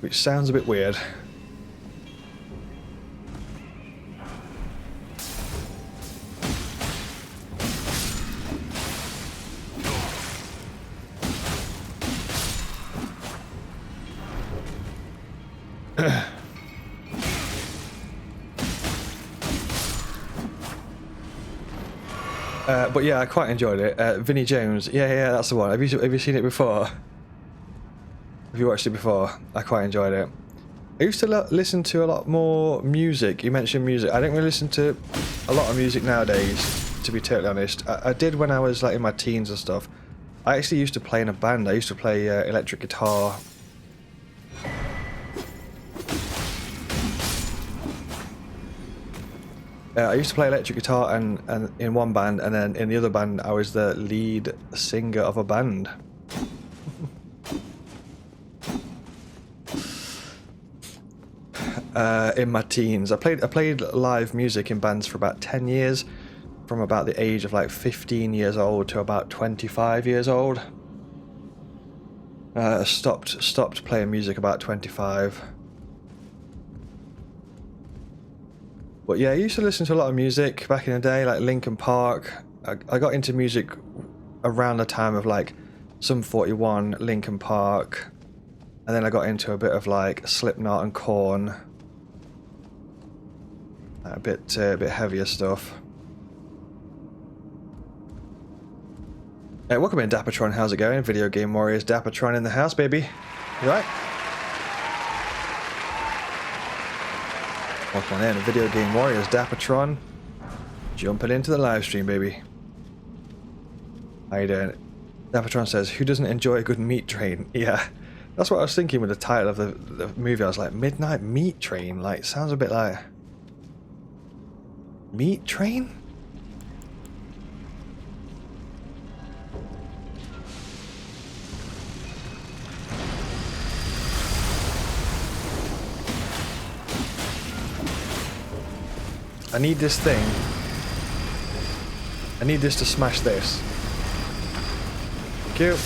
which sounds a bit weird. But yeah, I quite enjoyed it. Vinnie Jones, yeah, that's the one. Have you seen it before? Have you watched it before? I quite enjoyed it. I used to listen to a lot more music. You mentioned music. I don't really listen to a lot of music nowadays, to be totally honest. I did when I was like in my teens and stuff. I actually used to play in a band. I used to play electric guitar. I used to play electric guitar and in one band, and then in the other band I was the lead singer of a band. In my teens, I played live music in bands for about 10 years, from about the age of like 15 years old to about 25 years old. Stopped playing music about 25. But yeah, I used to listen to a lot of music back in the day, like Linkin Park. I got into music around the time of like Sum 41, Linkin Park, and then I got into a bit of like Slipknot and Korn. A bit heavier stuff. Welcome in, Dappertron. How's it going? Video Game Warriors, Dappertron in the house, baby. You right? Welcome in, Video Game Warriors, Dappertron. Jumping into the live stream, baby. How you doing? Dappertron says, who doesn't enjoy a good meat train? Yeah, that's what I was thinking with the title of the movie. I was like, Midnight Meat Train? Like, sounds a bit like... Meat Train? I need this thing. I need this to smash this. Thank you.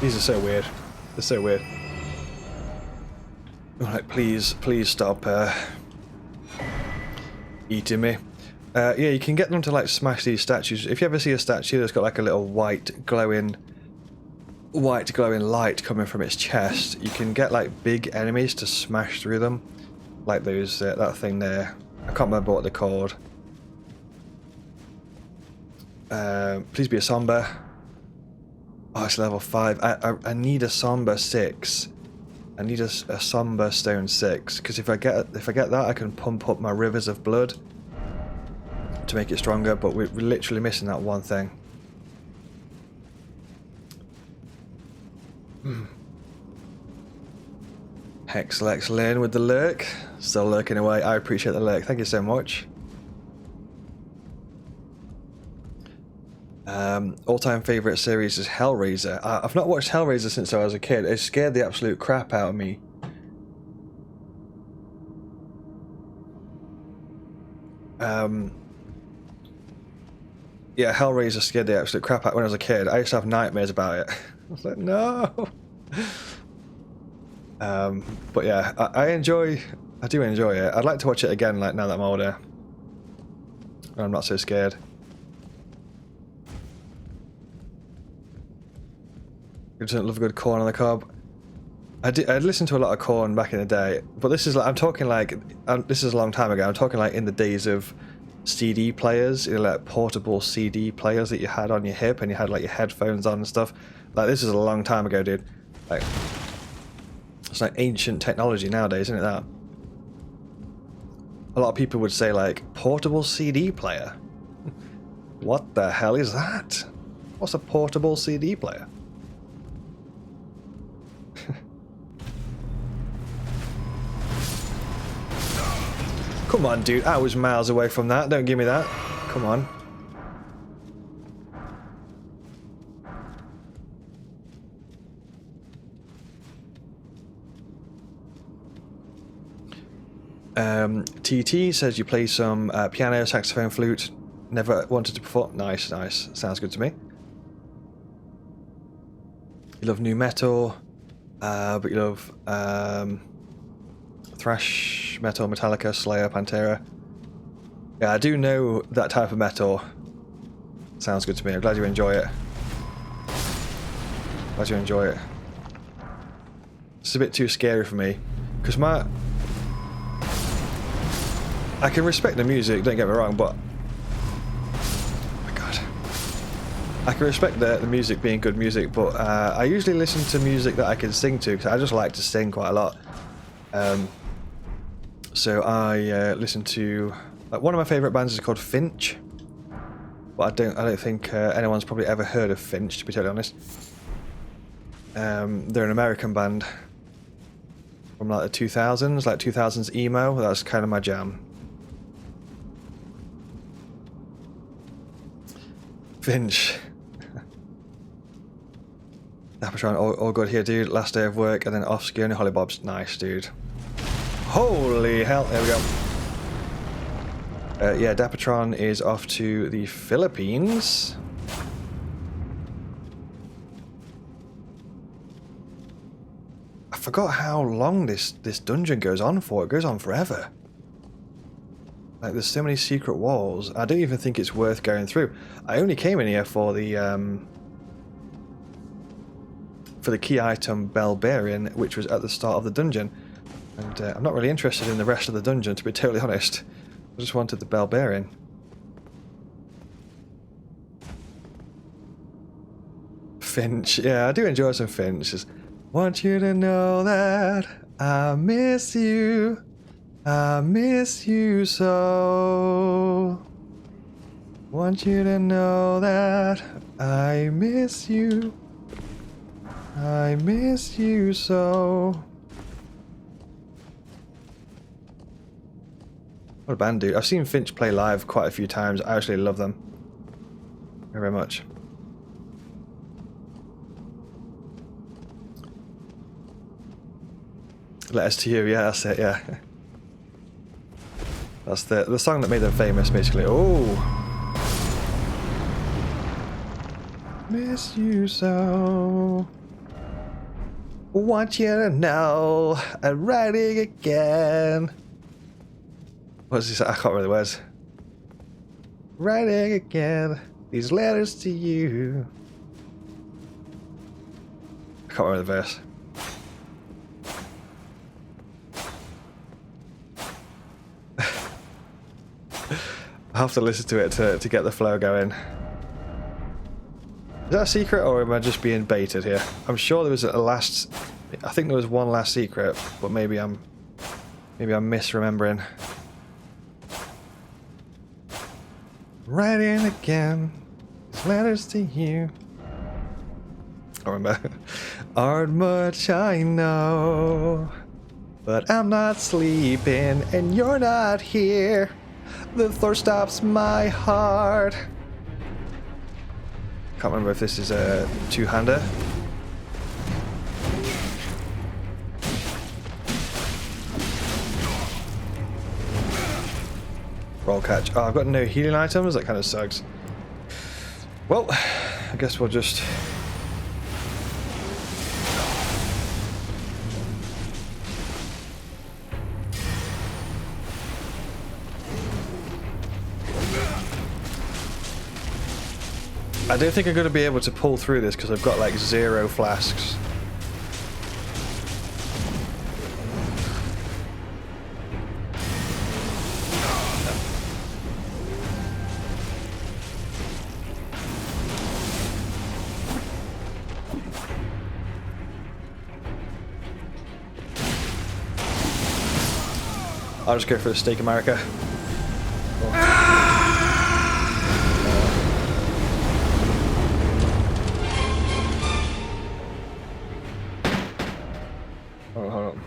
These are so weird. They're so weird. Like, please stop eating me. Yeah, you can get them to like smash these statues. If you ever see a statue that's got like a little white glowing light coming from its chest, you can get like big enemies to smash through them, like those that thing there. I can't remember what they're called. Please be a Somber. Oh, it's level 5. I need a Somber 6. I need a Somber Stone 6, because if I get that, I can pump up my rivers of blood to make it stronger. But we're literally missing that one thing. Hexlex Lane with the lurk, still lurking away. I appreciate the lurk. Thank you so much. All-time favourite series is Hellraiser. I've not watched Hellraiser since I was a kid. It scared the absolute crap out of me. Yeah, Hellraiser scared the absolute crap out when I was a kid. I used to have nightmares about it. I was like, no. But yeah, I do enjoy it. I'd like to watch it again, like now that I'm older. I'm not so scared. Who doesn't love a good corn on the cob? I'd listened to a lot of corn back in the day, but this is like, I'm talking like, this is a long time ago. I'm talking like in the days of CD players, you know, like portable CD players that you had on your hip and you had like your headphones on and stuff. Like this is a long time ago, dude. Like, it's like ancient technology nowadays, isn't it that? A lot of people would say like, portable CD player? What the hell is that? What's a portable CD player? Come on, dude. I was miles away from that. Don't give me that. Come on. TT says you play some piano, saxophone, flute. Never wanted to perform. Nice, nice. Sounds good to me. You love new metal, but you love thrash metal, Metallica, Slayer, Pantera. Yeah, I do know that type of metal. Sounds good to me. I'm glad you enjoy it. Glad you enjoy it. It's a bit too scary for me, because I can respect the music, don't get me wrong, but oh my god, I can respect the music being good music, but I usually listen to music that I can sing to, because I just like to sing quite a lot. So I listen to, like, one of my favourite bands is called Finch, but I don't think anyone's probably ever heard of Finch, to be totally honest. They're an American band from like the 2000s, like 2000s emo. That's kind of my jam. Finch. Dappertron, all good here, dude. Last day of work and then off skiing. Hollybobs. Nice, dude. Holy hell. There we go. Yeah, Dappertron is off to the Philippines. I forgot how long this dungeon goes on for. It goes on forever. Like, there's so many secret walls. I don't even think it's worth going through. I only came in here for the key item Belbarian, which was at the start of the dungeon. And I'm not really interested in the rest of the dungeon, to be totally honest. I just wanted the Belbarian. Finch. Yeah, I do enjoy some Finch. Just want you to know that I miss you. I miss you so. Want you to know that I miss you. I miss you so. What a band, dude. I've seen Finch play live quite a few times. I actually love them very much. Letters to You, yeah, that's it, yeah. That's the song that made them famous, basically. Oh, miss you so. Want you to know I'm writing again. What's this? I can't remember the words. Writing again these letters to you. I can't remember the verse. I have to listen to it to get the flow going. Is that a secret, or am I just being baited here? I'm sure there was a last. I think there was one last secret, but maybe I'm misremembering. Writing again, these letters to you. I remember. Aren't much I know, but I'm not sleeping, and you're not here. The thought stops my heart. Can't remember if this is a two-hander. Roll catch. Oh, I've got no healing items. That kind of sucks. Well, I guess we'll just... I don't think I'm going to be able to pull through this because I've got like 0 flasks. I'll just go for the steak America. Oh, hold on.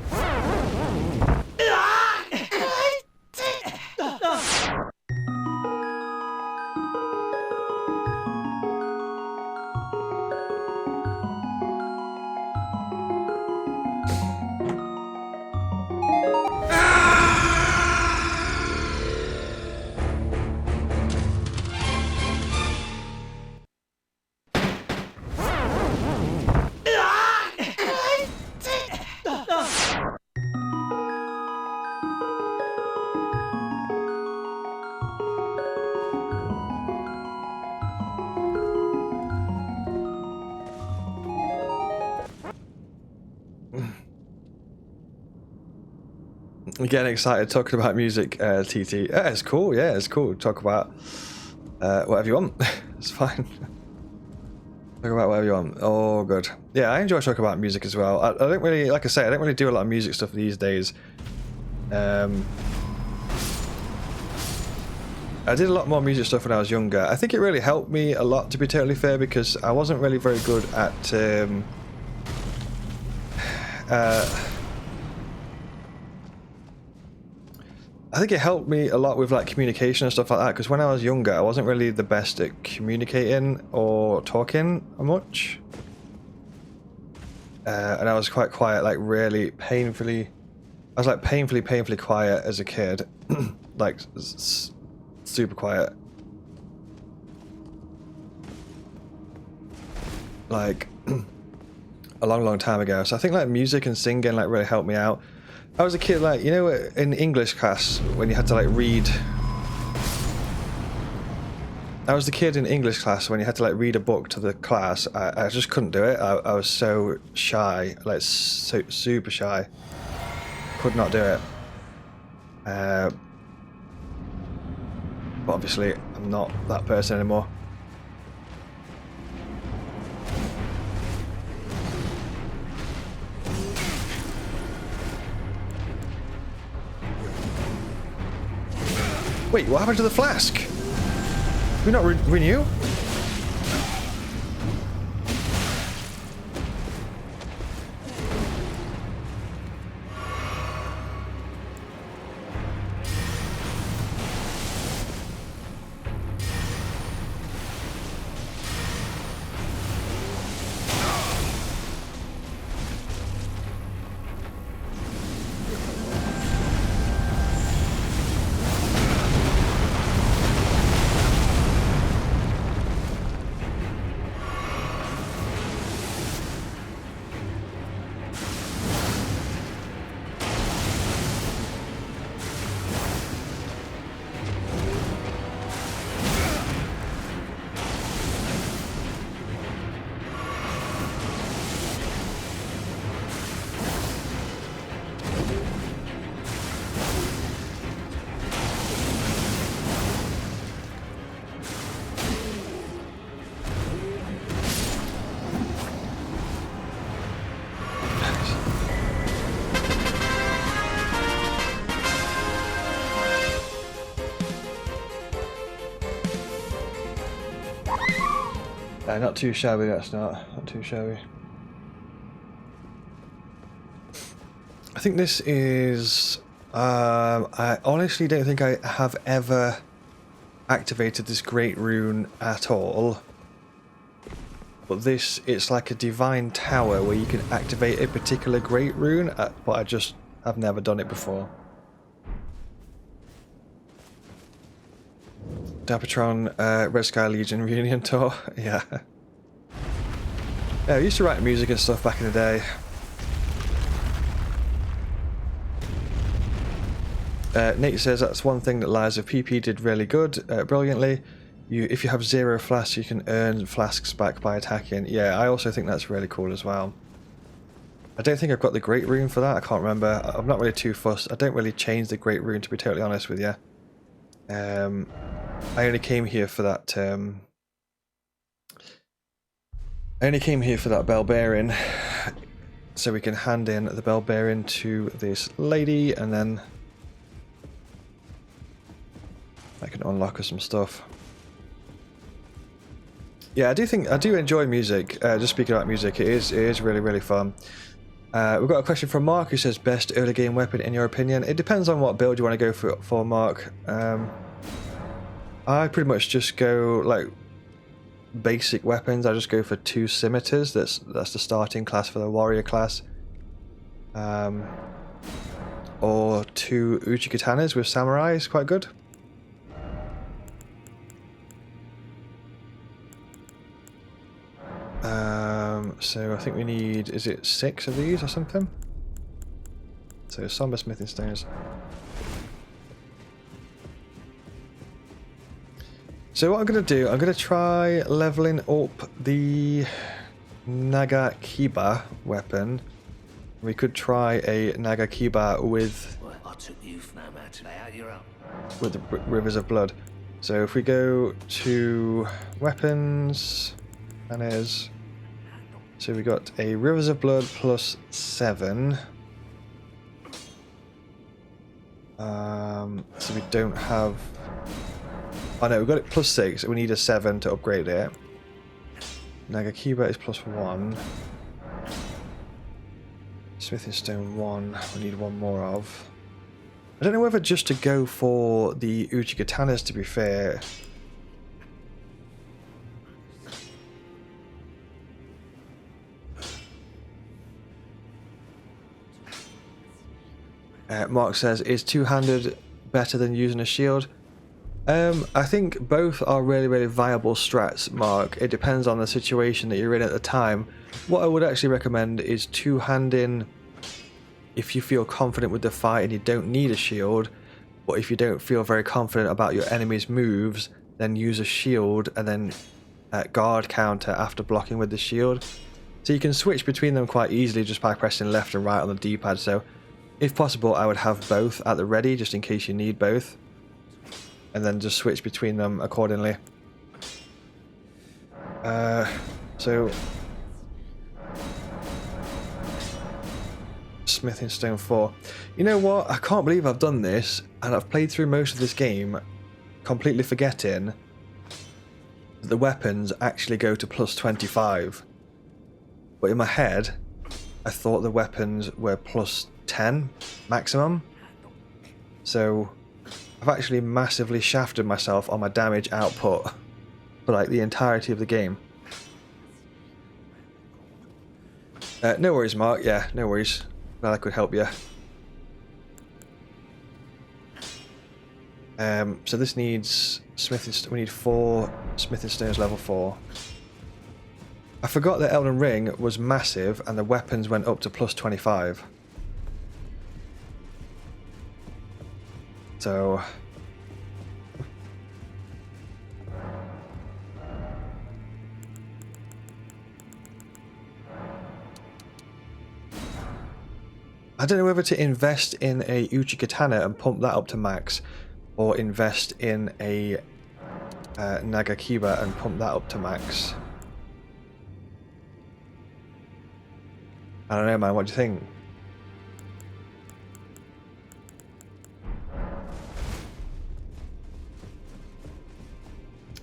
Getting excited talking about music, TT. Yeah, it's cool. Yeah, it's cool. Talk about whatever you want. It's fine. Talk about whatever you want. Oh, good. Yeah, I enjoy talking about music as well. I don't really, like I say, I don't really do a lot of music stuff these days. I did a lot more music stuff when I was younger. I think it really helped me a lot, to be totally fair, because I wasn't really very good at I think it helped me a lot with like communication and stuff like that, because when I was younger I wasn't really the best at communicating or talking much, and I was quite quiet, like really painfully, I was like painfully quiet as a kid. Like super quiet, like a long time ago. So I think like music and singing like really helped me out. I was a kid, like, you know, in English class when you had to like read. I was the kid in English class when you had to like read a book to the class. I just couldn't do it. I was so shy, like so super shy. Could not do it. But obviously I'm not that person anymore. Wait, what happened to the flask? Did we not renew? Not too shabby, that's not too shabby. I think this is, I honestly don't think I have ever activated this great rune at all. But this, it's like a divine tower where you can activate a particular great rune, but I just have never done it before. Dapatron, Red Sky Legion reunion tour, yeah. Yeah, I used to write music and stuff back in the day. Nate says that's one thing that Lies of PP did really good, brilliantly. if you have 0 flasks, you can earn flasks back by attacking. Yeah, I also think that's really cool as well. I don't think I've got the Great Rune for that. I can't remember. I'm not really too fussed. I don't really change the Great Rune, to be totally honest with you. I only came here for that. I only came here for that bell bearing, so we can hand in the bell bearing to this lady, and then I can unlock her some stuff. Yeah, I do enjoy music. Just speaking about music, it is really, really fun. We've got a question from Mark who says, best early game weapon in your opinion? It depends on what build you want to go for Mark. I pretty much just go like basic weapons. I just go for 2 scimitars. That's the starting class for the warrior class. Or 2 uchi katanas with samurai is quite good. So I think we need, is it 6 of these or something? So somber smithing stones. So what I'm going to do, I'm going to try leveling up the Nagakiba weapon. We could try a Nagakiba with the Rivers of Blood. So if we go to weapons, banners, so we got a Rivers of Blood plus 7. So we don't have. Oh no, we've got it plus 6. We need a 7 to upgrade it. Nagakiba is plus 1. Smithing Stone 1. We need 1 more of. I don't know whether just to go for the Uchi Katanas, to be fair. Mark says, is two-handed better than using a shield? I think both are really, really viable strats, Mark. It depends on the situation that you're in at the time. What I would actually recommend is two-handing if you feel confident with the fight and you don't need a shield, but if you don't feel very confident about your enemy's moves, then use a shield and then guard counter after blocking with the shield. So you can switch between them quite easily just by pressing left and right on the D-pad. So if possible, I would have both at the ready just in case you need both, and then just switch between them accordingly. So Smithing Stone 4. You know what? I can't believe I've done this, and I've played through most of this game completely forgetting that the weapons actually go to plus 25. But in my head, I thought the weapons were plus 10 maximum. So I've actually massively shafted myself on my damage output for like the entirety of the game. No worries, Mark. Yeah, no worries. Glad I could help you. So this needs smithing. We need 4 smithing stones level 4. I forgot that Elden Ring was massive and the weapons went up to plus 25. So I don't know whether to invest in a Uchi Katana and pump that up to max, or invest in a Nagakiba and pump that up to max. I don't know, man. What do you think?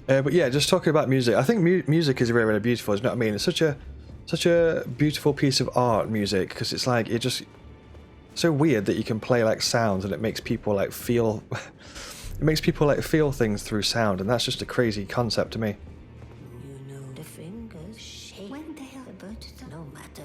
But yeah, just talking about music. I think music is really, really beautiful. You know what I mean? It's such a beautiful piece of art, music, because it's like it just so weird that you can play like sounds and it makes people like feel. It makes people like feel things through sound, and that's just a crazy concept to me.
You know the fingers shake when they are but no matter.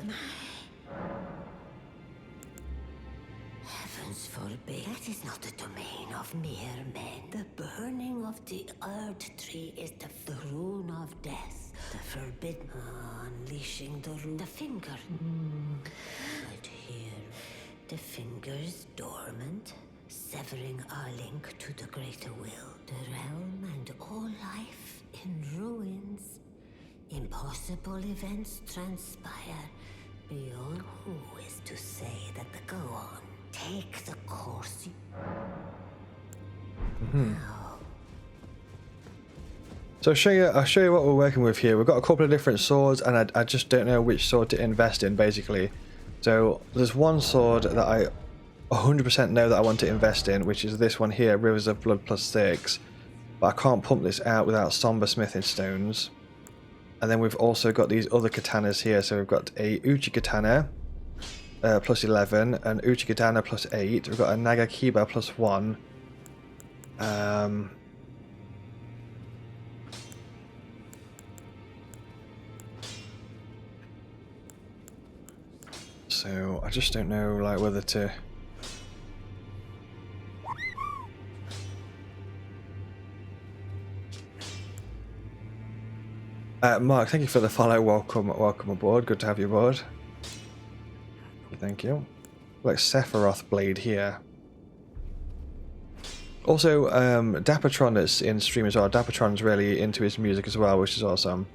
Heavens forbid. That is not the domain of mere men. The burning of the earth tree is the rune of death. The forbidden unleashing the rune. The finger. Right here. The fingers dormant. 7 severing our link to the greater will. The realm and all life in ruins. Impossible events transpire. Beyond who is to say that the go on. Take the course you... Now.
So I'll show you what we're working with here. We've got a couple of different swords, and I just don't know which sword to invest in, basically. So there's one sword that I 100% know that I want to invest in, which is this one here, Rivers of Blood +6. But I can't pump this out without somber smithing stones. And then we've also got these other katanas here. So we've got a Uchi katana +11, an Uchi katana +8. We've got a Nagakiba +1. So I just don't know, like, whether to... Mark, thank you for the follow. Welcome aboard. Good to have you aboard. Thank you. Like Sephiroth blade here. Also, Dappertron is in stream as well. Dappertron's really into his music as well, which is awesome.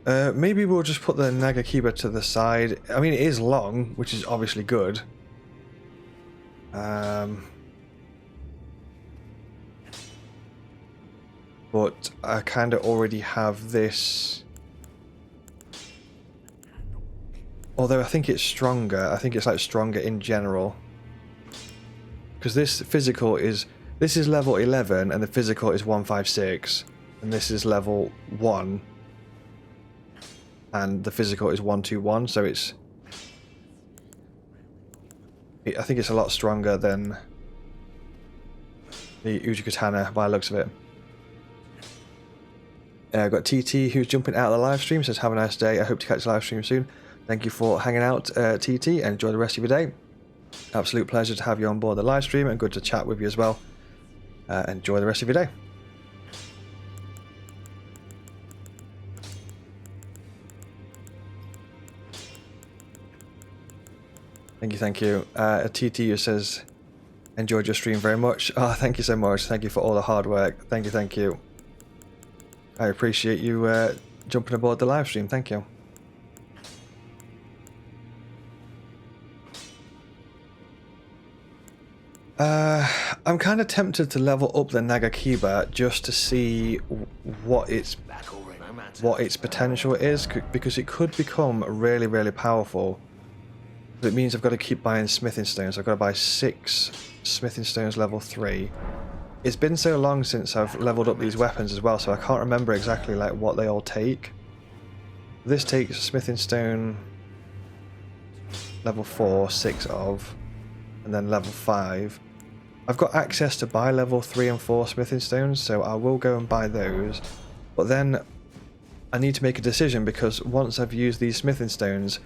Maybe we'll just put the Nagakiba to the side. I mean, it is long, which is obviously good. But I kind of already have this. Although I think it's stronger. I think it's like stronger in general. Because this physical is... This is level 11 and the physical is 156. And this is level 1. And the physical is 121. So it's... I think it's a lot stronger than the Uchi Katana by the looks of it. I've got TT who's jumping out of the live stream, says have a nice day. I hope to catch the live stream soon. Thank you for hanging out, TT, and enjoy the rest of your day. Absolute pleasure to have you on board the live stream and good to chat with you as well. Enjoy the rest of your day. Thank you. TT who says, enjoyed your stream very much. Oh, thank you so much. Thank you for all the hard work. Thank you. I appreciate you jumping aboard the live stream. Thank you. I'm kind of tempted to level up the Nagakiba just to see what its potential is, because it could become really, really powerful. It means I've got to keep buying smithing stones. I've got to buy 6 smithing stones level 3. It's been so long since I've leveled up these weapons as well, so I can't remember exactly like what they all take. This takes smithing stone level 4, 6 of, and then level 5. I've got access to buy level 3 and 4 smithing stones, so I will go and buy those. But then I need to make a decision, because once I've used these smithing stones,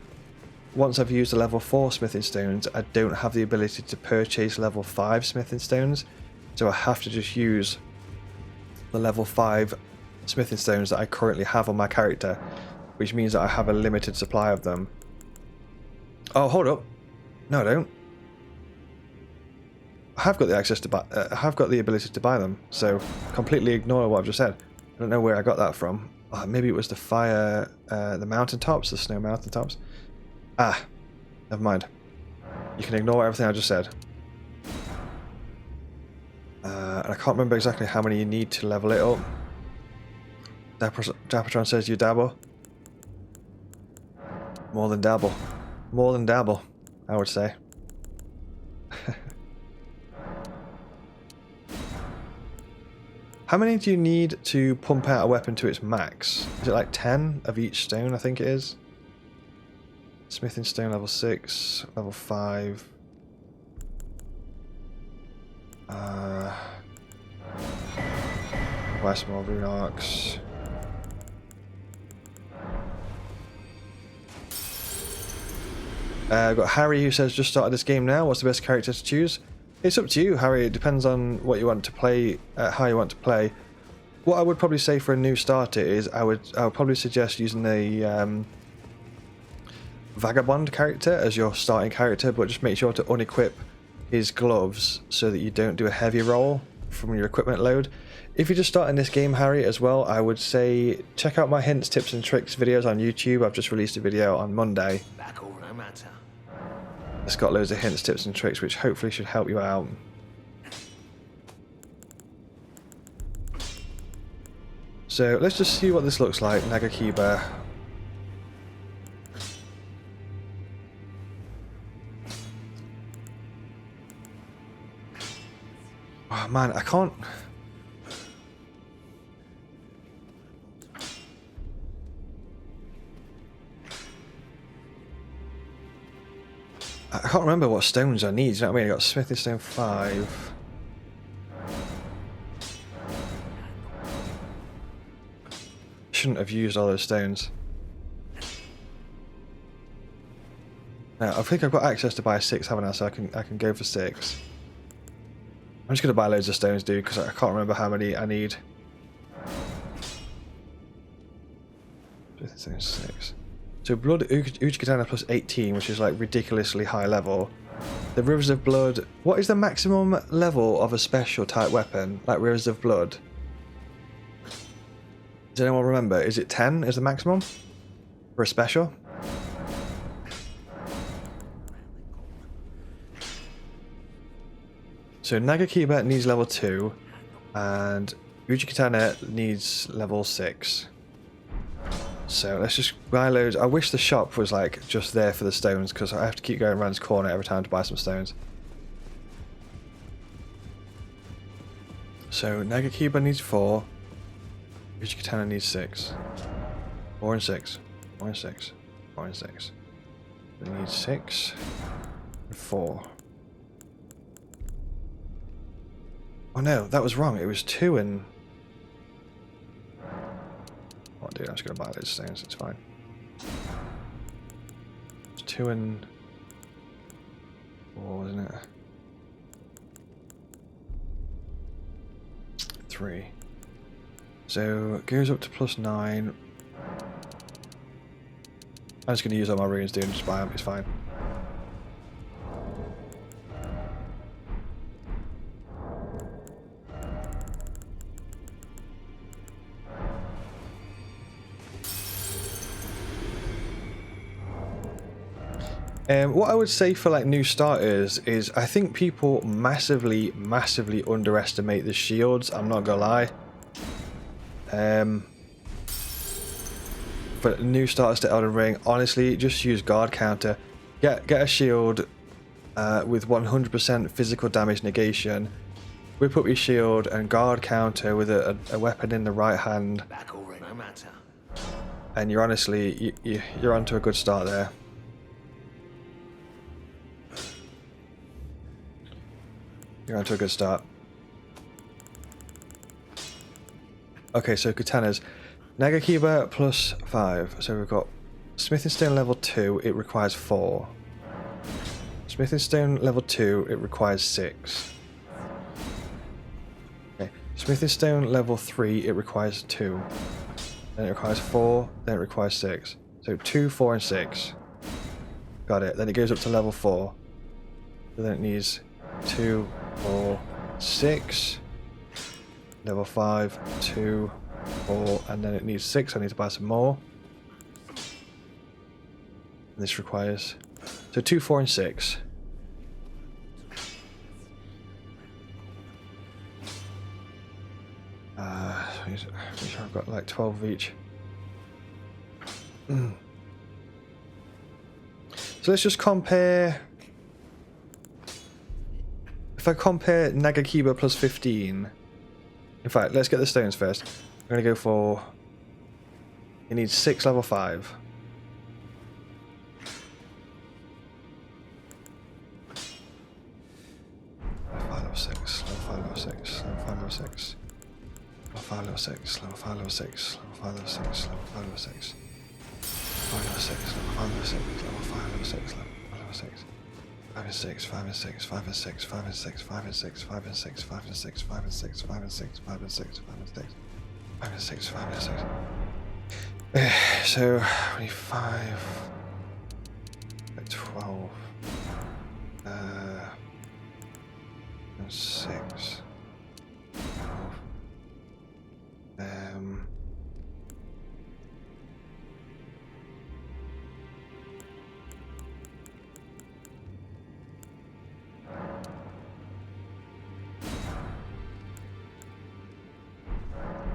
once I've used the level 4 smithing stones, I don't have the ability to purchase level 5 smithing stones. So I have to just use the level 5 smithing stones that I currently have on my character, which means that I have a limited supply of them. Oh, hold up. No, I don't. I have got the access to buy, I have got the ability to buy them, so completely ignore what I've just said. I don't know where I got that from. Maybe it was the fire, the mountaintops, the snow mountaintops. Ah, never mind. You can ignore everything I just said. And I can't remember exactly how many you need to level it up. Dappertron says you dabble. More than dabble. More than dabble, I would say. How many do you need to pump out a weapon to its max? Is it like 10 of each stone, I think it is? Smithing stone level 6, level 5. Westmore rune arcs. I've got Harry who says just started this game now. What's the best character to choose? It's up to you, Harry. It depends on what you want to play, how you want to play. What I would probably say for a new starter is I would probably suggest using the vagabond character as your starting character, but just make sure to unequip his gloves so that you don't do a heavy roll from your equipment load. If you're just starting this game, Harry, as well, I would say check out my hints, tips and tricks videos on YouTube. I've just released a video on Monday. It's got loads of hints, tips and tricks which hopefully should help you out. So let's just see what this looks like, Nagakiba. Oh man, I can't... I can't remember what stones I need, you know what I mean? I got Smithing Stone 5. Shouldn't have used all those stones. Now, I think I've got access to buy 6, haven't I? So I can go for 6. I'm just gonna buy loads of stones, dude, because I can't remember how many I need. 6. So Blood Uchikatana plus 18, which is like ridiculously high level. The Rivers of Blood. What is the maximum level of a special type weapon like Rivers of Blood? Does anyone remember? Is it 10 is the maximum for a special? So Nagakiba needs level 2 and Uchikatana needs level 6. So let's just buy loads. I wish the shop was like just there for the stones because I have to keep going around this corner every time to buy some stones. So Nagakiba needs 4. Uchikatana needs 6. 4 and 6. 4 and 6. 4 and 6. It needs 6 and 4. Oh no, that was wrong. It was 2 and... Oh dude, I'm just gonna buy those stones, it's fine. It's 2 and 4, isn't it? 3. So it goes up to +9. I'm just gonna use all my runes, dude, and just buy them, it's fine. What I would say for like new starters is I think people massively underestimate the shields, I'm not gonna lie. For new starters to Elden Ring, honestly, just use guard counter. Get a shield with 100% physical damage negation. Whip up your shield and guard counter with a weapon in the right hand. And you're honestly, you're onto a good start there. You're onto a good start. Okay, so katanas. Nagakiba plus 5. So we've got Smithing Stone level 2, it requires 4. Smithing Stone level 2, it requires 6. Okay, Smithing Stone level 3, it requires 2. Then it requires 4, then it requires 6. So 2, 4, and 6. Got it. Then it goes up to level 4. So then it needs 2, 4, 6. Level 5, 2, 4, and then it needs 6. I need to buy some more. This requires... So 2, 4, and 6. Make sure I've got like 12 of each. So let's just compare... If I compare Nagakiba plus 15... In fact, let's get the stones first. I'm going to go for... It needs 6 level 5. Level 6, level 5, level 6, level 5, level 6. Level 5, level 6, level 5, level 6, level 5, level 6, level 5, level 6. 5 level 6, level 5 level 6, level 5 level 6, level 6. 5 and 6, 5 and 6, 5 and 6, 5 and 6, 5 and 6, 5 and 6, 5 and 6, 5 and 6, 5 and 6, 5 and 6, 5 and 6, 5 and 6, 5 and 6. So we need 5. 12. And 6. 12.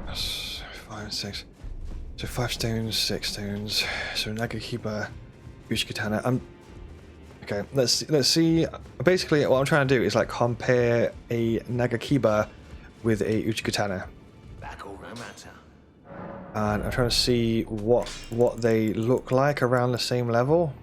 That's 5 and 6. So 5 stones, 6 stones. So Nagakiba, Ushikatana. Okay. Let's see. Basically, what I'm trying to do is like compare a Nagakiba with a Ushikatana,
Back all no matter.
and I'm trying to see what they look like around the same level.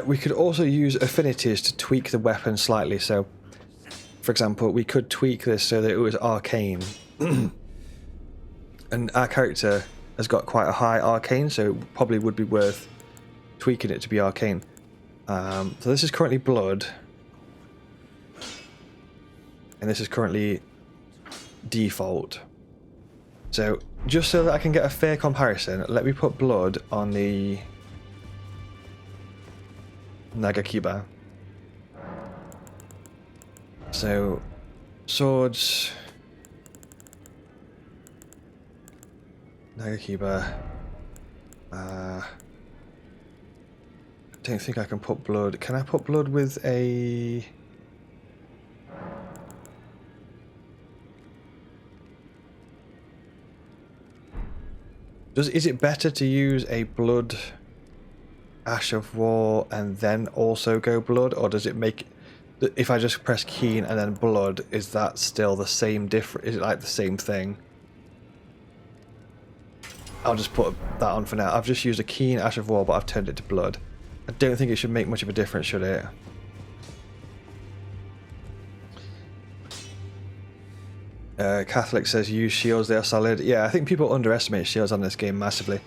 We could also use affinities to tweak the weapon slightly. So, for example, we could tweak this so that it was arcane. And our character has got quite a high arcane, so it probably would be worth tweaking it to be arcane. So this is currently blood. And this is currently default. So, just so that I can get a fair comparison, let me put blood on the Nagakiba. So, swords, Nagakiba. I don't think I can put blood. Can I put blood with a... Is it better to use a blood Ash of War and then also go blood, or does it make, if I just press keen and then blood, is that still the same different? Is it like the same thing? I'll just put that on for now. I've just used a keen Ash of War, but I've turned it to blood. I don't think it should make much of a difference, should it? Catholic says use shields, they are solid. Yeah, I think people underestimate shields on this game massively.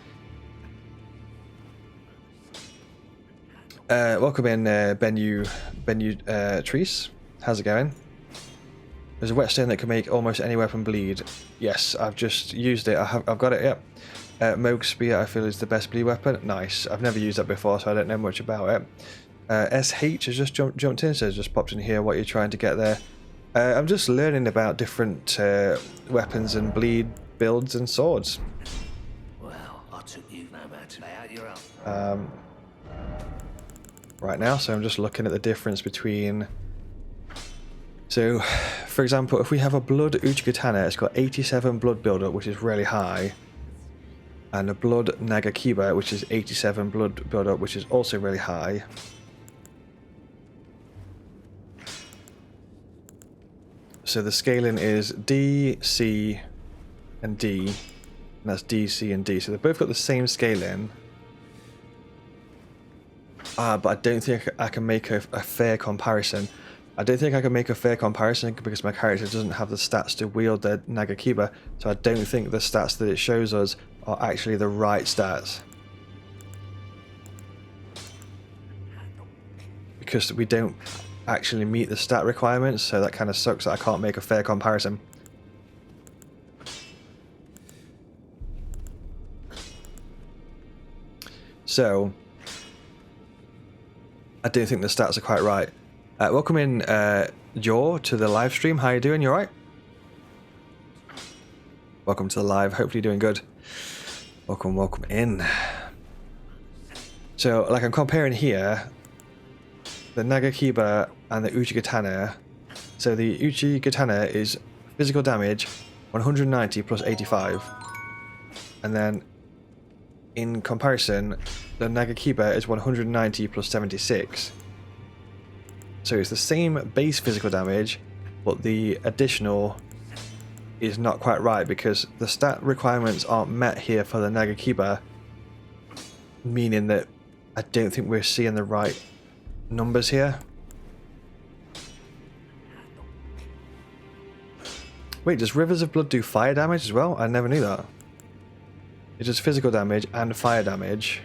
Welcome in, Benu Treese. How's it going? There's a whetstone that can make almost any weapon bleed. Yes, I've just used it. I've got it. Yep. Moog Spear, I feel, is the best bleed weapon. Nice. I've never used that before, so I don't know much about it. SH has just jumped in, so just popped in here. What you're trying to get there? I'm just learning about different weapons and bleed builds and swords.
Well, I took you no matter. Lay out your own.
Right now, so I'm just looking at the difference between... So, for example, if we have a blood Uchigatana, it's got 87 blood buildup, which is really high. And a blood Nagakiba, which is 87 blood buildup, which is also really high. So the scaling is D, C, and D. And that's D, C, and D. So they've both got the same scaling. But I don't think I can make a fair comparison. I don't think I can make a fair comparison because my character doesn't have the stats to wield the Nagakiba. So I don't think the stats that it shows us are actually the right stats. Because we don't actually meet the stat requirements, so that kind of sucks that I can't make a fair comparison. So I don't think the stats are quite right. Welcome in, Jor, to the live stream. How you doing? You alright? Welcome to the live. Hopefully you're doing good. Welcome in. So, like, I'm comparing here the Nagakiba and the Uchigatana. So the Uchigatana is physical damage 190 plus 85. And then in comparison, the Nagakiba is 190 plus 76. So it's the same base physical damage, but the additional is not quite right because the stat requirements aren't met here for the Nagakiba, meaning that I don't think we're seeing the right numbers here. Wait, does Rivers of Blood do fire damage as well? I never knew that. It does physical damage and fire damage.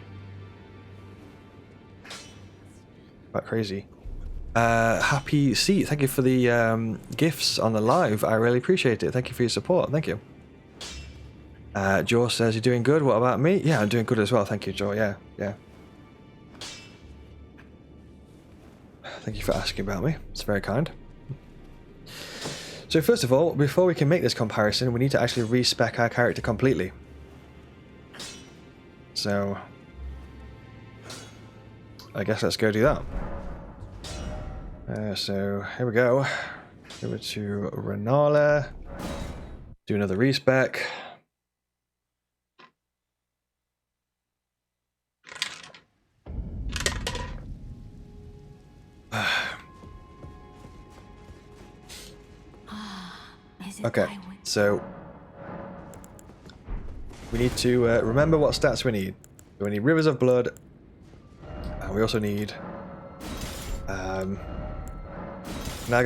Quite crazy. Happy Seat, thank you for the gifts on the live. I really appreciate it. Thank you for your support. Thank you. Joe says, you're doing good. What about me? Yeah, I'm doing good as well. Thank you, Joe. Yeah, yeah. Thank you for asking about me. It's very kind. So first of all, before we can make this comparison, we need to actually respec our character completely. So I guess let's go do that. So here we go. Over to Renala. Do another respec. Okay, so we need to remember what stats we need. We need Rivers of Blood, and we also need Naga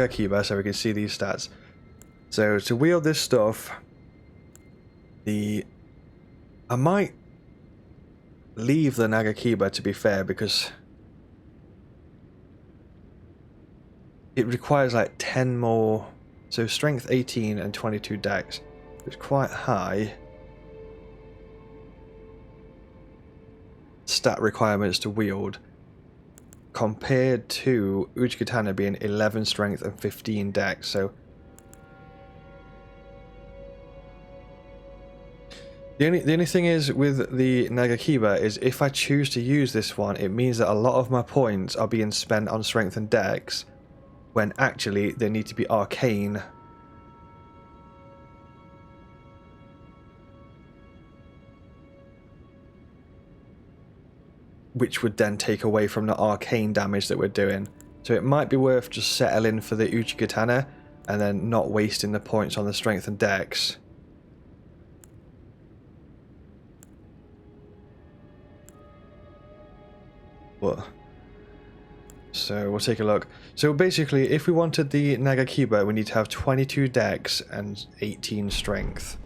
Kiba, so we can see these stats. So to wield this stuff, I might leave the Naga Kiba, to be fair, because it requires like 10 more. So strength 18 and 22 dex. It's quite high stat requirements to wield compared to Uchigatana being 11 strength and 15 dex. So the only thing is with the Nagakiba is if I choose to use this one, it means that a lot of my points are being spent on strength and dex, when actually they need to be arcane. Which would then take away from the arcane damage that we're doing. So it might be worth just settling for the Uchigatana and then not wasting the points on the strength and dex. What? So we'll take a look. So basically, if we wanted the Nagakiba, we need to have 22 dex and 18 strength.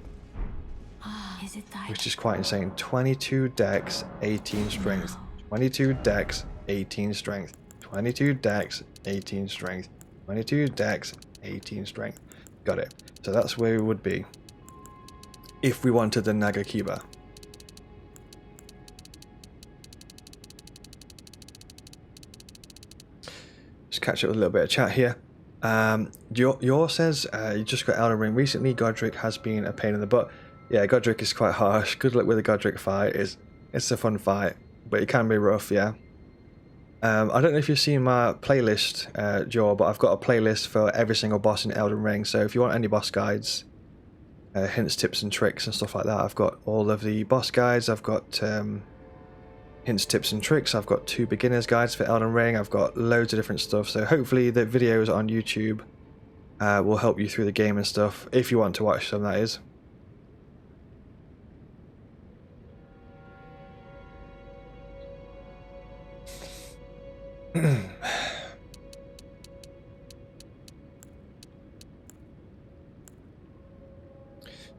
Which is quite insane. 22 dex, 18 strength. 22 dex, 18 strength. 22 dex, 18 strength. 22 dex, 18 strength. Got it. So that's where we would be if we wanted the Nagakiba. Just catch up with a little bit of chat here. Yor says you just got Elden Ring recently. Godric has been a pain in the butt. Yeah, Godric is quite harsh. Good luck with the Godric fight. It's a fun fight, but it can be rough, yeah. I don't know if you've seen my playlist, Joe, but I've got a playlist for every single boss in Elden Ring. So if you want any boss guides, hints, tips and tricks and stuff like that, I've got all of the boss guides. I've got hints, tips and tricks. I've got 2 beginners guides for Elden Ring. I've got loads of different stuff. So hopefully the videos on YouTube will help you through the game and stuff, if you want to watch them, that is.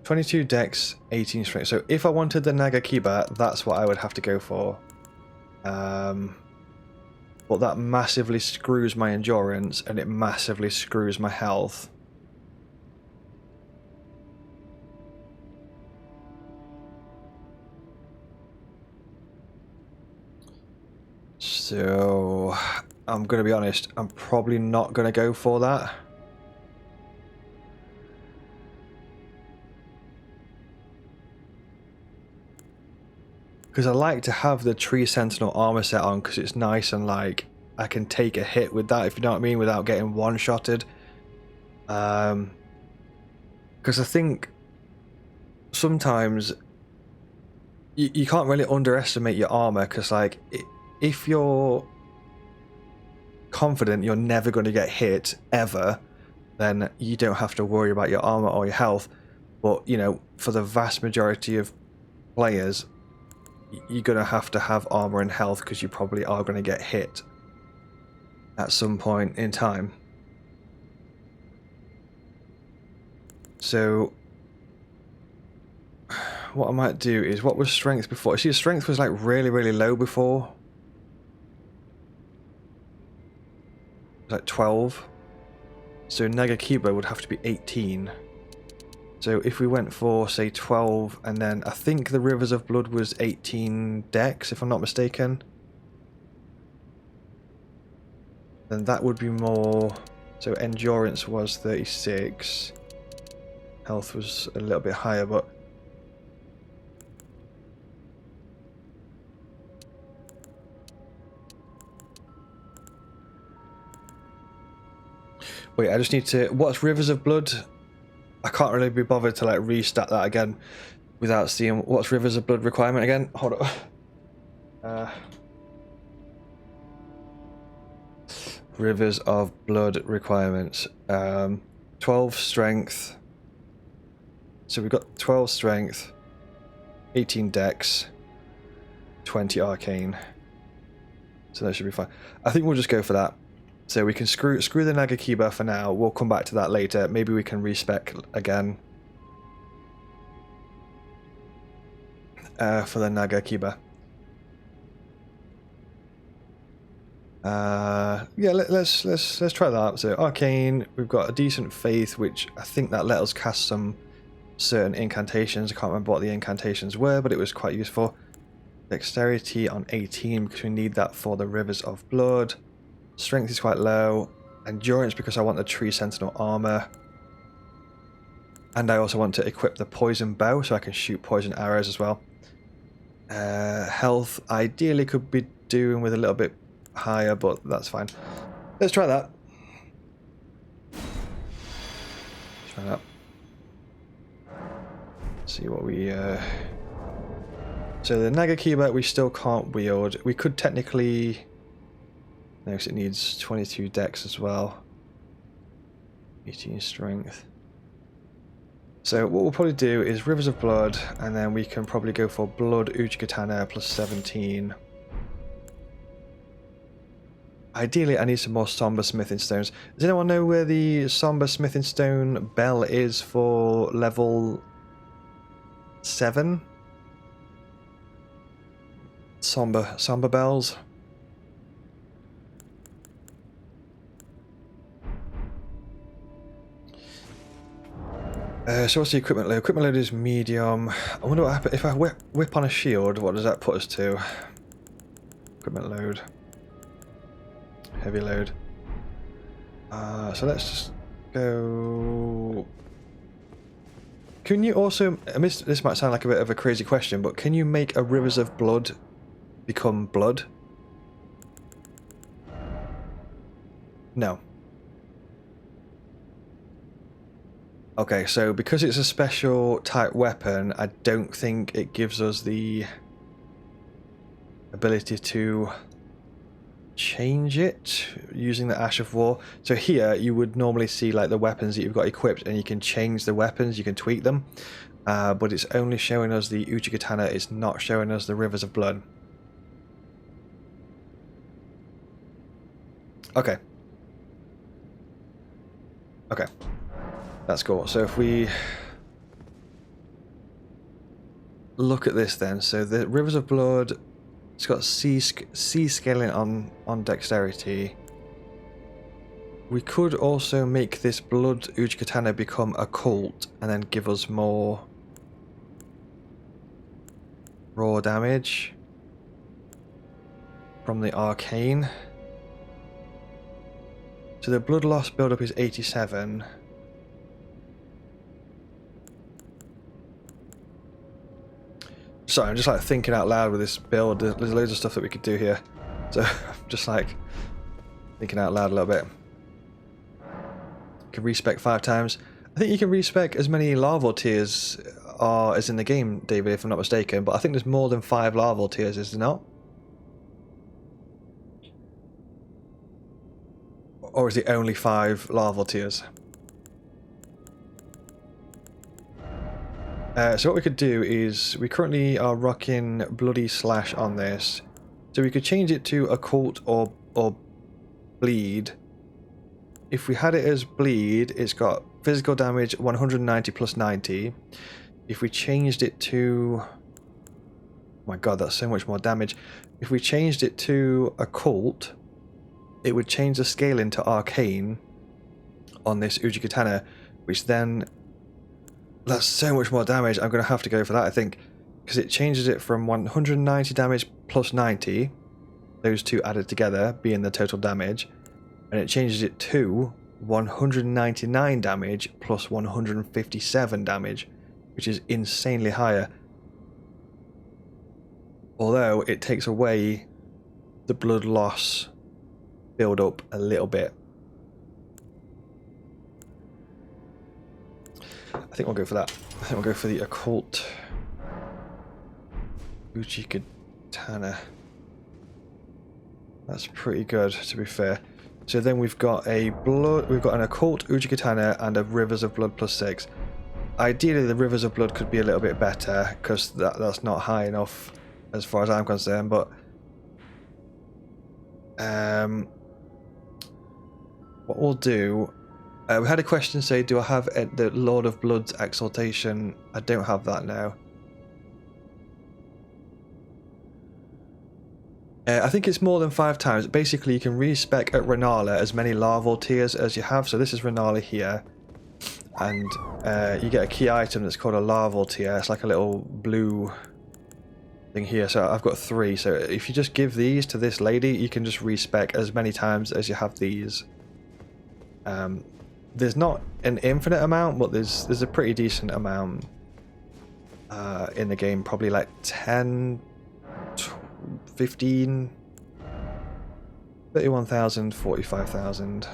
22 dex, 18 strength. So if I wanted the Nagakiba, that's what I would have to go for. But that massively screws my endurance and it massively screws my health. So I'm going to be honest, I'm probably not going to go for that. Because I like to have the Tree Sentinel armor set on because it's nice and like I can take a hit with that, if you know what I mean, without getting one-shotted. Because I think sometimes you can't really underestimate your armor, because like if you're confident you're never going to get hit ever, then you don't have to worry about your armor or your health. But you know, for the vast majority of players, you're going to have armor and health because you probably are going to get hit at some point in time. So what I might do is, what was strength before? See, strength was like really, really low before. Like 12. So Nagakiba would have to be 18. So if we went for, say, 12, and then I think the Rivers of Blood was 18 dex, if I'm not mistaken. Then that would be more... So endurance was 36. Health was a little bit higher, but... Wait, I just need to... What's Rivers of Blood? I can't really be bothered to like restat that again without seeing what's Rivers of Blood requirement again. Hold up. Rivers of Blood requirements. 12 strength. So we've got 12 strength, 18 dex, 20 arcane. So that should be fine. I think we'll just go for that. So we can screw the Nagakiba for now. We'll come back to that later. Maybe we can respec again for the Nagakiba. Yeah, let's try that. So arcane, we've got a decent faith, which I think that let us cast some certain incantations. I can't remember what the incantations were, but it was quite useful. Dexterity on 18 because we need that for the Rivers of Blood. Strength is quite low. Endurance because I want the Tree Sentinel armor. And I also want to equip the poison bow so I can shoot poison arrows as well. Health ideally could be doing with a little bit higher, but that's fine. Let's try that. Try that. See what we... So the Nagakiba we still can't wield. We could technically... No, because it needs 22 dex as well. 18 strength. So what we'll probably do is Rivers of Blood, and then we can probably go for Blood Uchigatana plus 17. Ideally, I need some more Somber Smithing Stones. Does anyone know where the Somber Smithing Stone bell is for level 7? Somber bells. So what's the equipment load? Equipment load is medium. I wonder what happens if I whip on a shield. What does that put us to? Equipment load. Heavy load. So let's just go... Can you also... I mean, this might sound like a bit of a crazy question, but can you make a Rivers of Blood become blood? No. Okay, so because it's a special type weapon, I don't think it gives us the ability to change it using the Ash of War. So here you would normally see like the weapons that you've got equipped, and you can change the weapons, you can tweak them, but it's only showing us the Uchigatana, it's not showing us the Rivers of Blood. Okay. Okay. That's cool. So if we look at this then, so the Rivers of Blood, it's got C scaling on dexterity. We could also make this Blood Uchigatana become a cult and then give us more raw damage from the arcane. So the blood loss buildup is 87. Sorry, I'm just like thinking out loud with this build. There's loads of stuff that we could do here. So I'm just like thinking out loud a little bit. You can respec 5 times. I think you can respec as many larval tiers as in the game, David, if I'm not mistaken. But I think there's more than 5 larval tiers, is there not? Or is it only 5 larval tiers? So what we could do is, we currently are rocking Bloody Slash on this. So we could change it to Occult or Bleed. If we had it as Bleed, it's got physical damage 190 plus 90. If we changed it to... Oh my god, that's so much more damage. If we changed it to Occult, it would change the scaling to Arcane on this Uchigatana, which then That's so much more damage. I'm going to have to go for that, I think. Because it changes it from 190 damage plus 90. Those two added together being the total damage. And it changes it to 199 damage plus 157 damage. Which is insanely higher. Although it takes away the blood loss build up a little bit. I think we'll go for that. I think we'll go for the occult Uchikatana. That's pretty good, to be fair. So then we've got an occult Uchikatana and a Rivers of Blood +6. Ideally, the Rivers of Blood could be a little bit better because that's not high enough as far as I'm concerned. But what we'll do. We had a question say, do I have the Lord of Blood's exaltation? I don't have that now. I think it's more than 5 times. Basically, you can respec at Renala as many larval tiers as you have. So this is Renala here. And you get a key item that's called a larval tier. It's like a little blue thing here. So I've got 3. So if you just give these to this lady, you can just respec as many times as you have these. There's not an infinite amount, but there's a pretty decent amount in the game. Probably like 10, 15, 31,000, 45,000.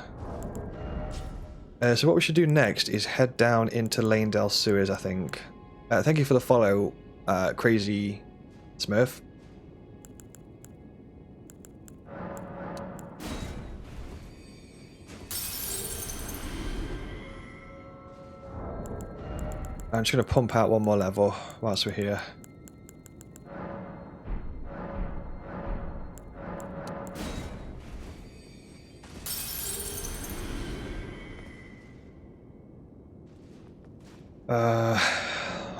So what we should do next is head down into Lanedale Sewers, I think. Thank you for the follow, Crazy Smurf. I'm just going to pump out one more level whilst we're here. I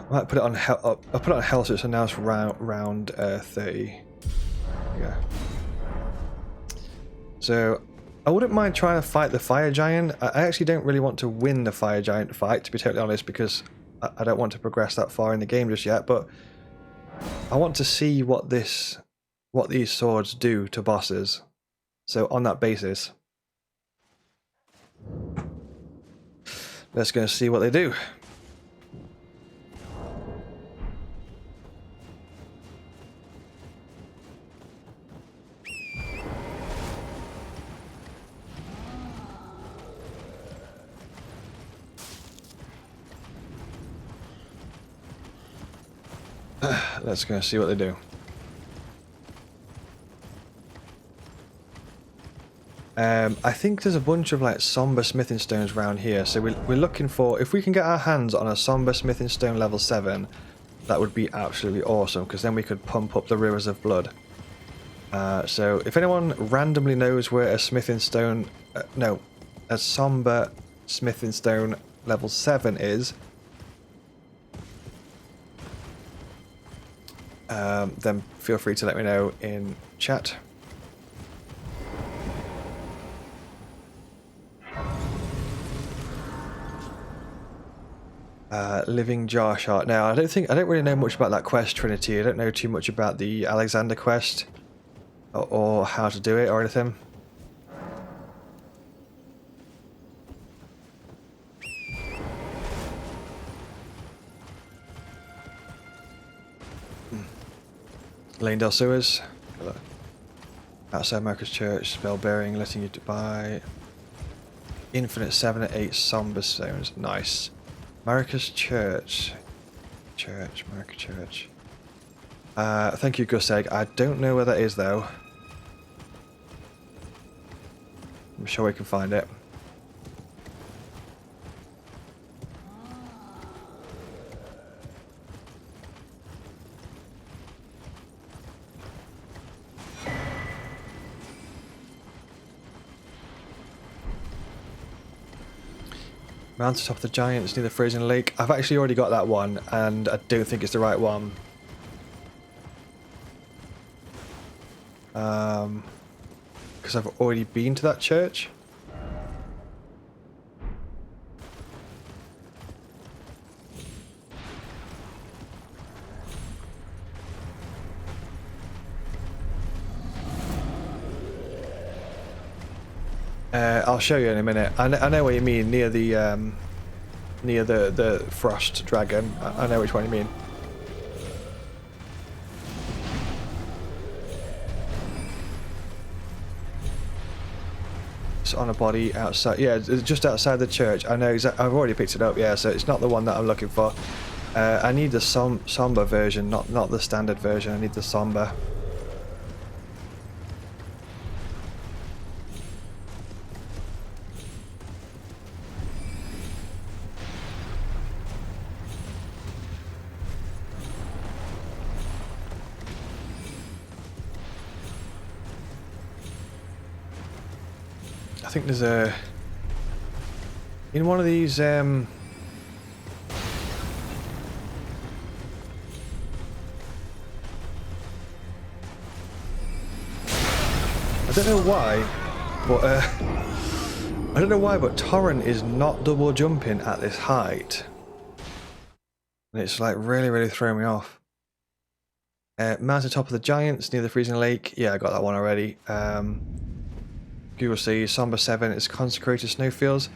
might put it on hell. I'll put it on hell so it's now it's round 30. Yeah. So I wouldn't mind trying to fight the fire giant. I actually don't really want to win the fire giant fight, to be totally honest, because I don't want to progress that far in the game just yet. But I want to see what these swords do to bosses. So on that basis, let's go see what they do. Let's go see what they do. I think there's a bunch of like somber smithing stones around here, so we're looking for, if we can get our hands on a somber smithing stone level 7, that would be absolutely awesome, because then we could pump up the Rivers of Blood. So if anyone randomly knows where a smithing stone, a somber smithing stone level 7 is, then feel free to let me know in chat. Living jar shard. Now I don't really know much about that quest, Trinity. I don't know too much about the Alexander quest or how to do it or anything. Lanedale Sewers. Outside Marcus Church, spell bearing, letting you buy infinite 7 and 8 somber stones. Nice. Marcus Church. Marcus Church. Thank you, Guseg. I don't know where that is though. I'm sure we can find it. Mountaintop of the Giants near the Frozen Lake. I've actually already got that one, and I don't think it's the right one. Because I've already been to that church. I'll show you in a minute. I know what you mean, near the frost dragon. I know which one you mean. It's on a body outside. Yeah, it's just outside the church. I know exactly. I've already picked it up. Yeah, so it's not the one that I'm looking for. I need the somber version, not the standard version. I need the somber. I think there's a in one of these I don't know why, but I don't know why, but Torrent is not double jumping at this height, and it's like really throwing me off. Mountain top of the Giants near the freezing lake. Yeah, I got that one already. Google sees Somber 7 is Consecrated Snowfields.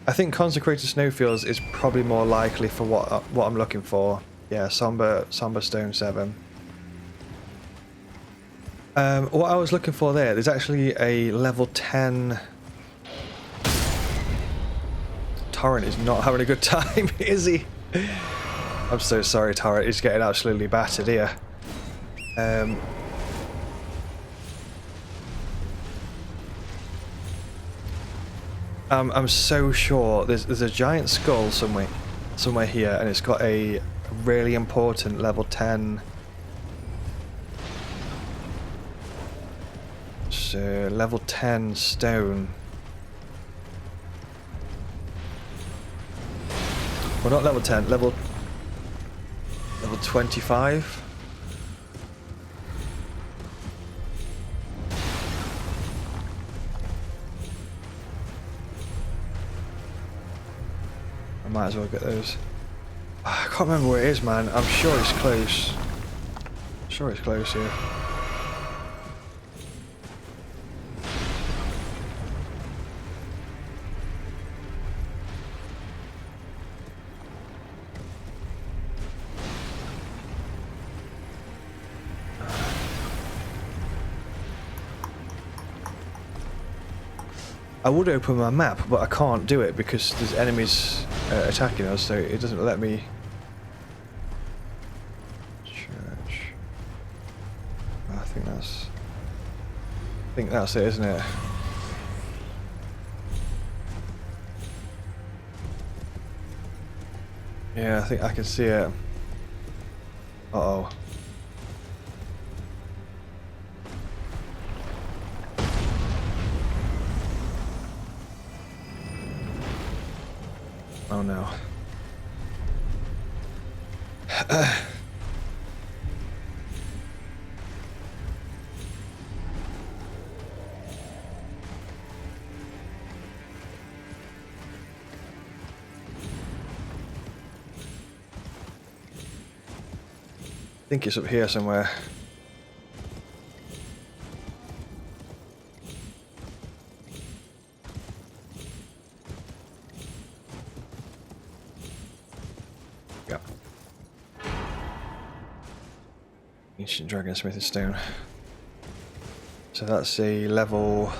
I think Consecrated Snowfields is probably more likely for what I'm looking for. Yeah, Somber Stone 7. What I was looking for there's actually a level 10. Torrent is not having a good time, is he? I'm so sorry, Torrent. He's getting absolutely battered here. I'm so sure there's a giant skull somewhere here, and it's got a really important level 10. So level 10 stone. Well, not level 10, level 25. Might as well get those. I can't remember where it is, man. I'm sure it's close. Sure it's close here. I would open my map, but I can't do it because there's enemies attacking us, so it doesn't let me. Church. I think that's it, isn't it? Yeah, I think I can see it. Uh-oh. Oh no. I think it's up here somewhere. Ancient Dragon Smithing Stone. So that's a level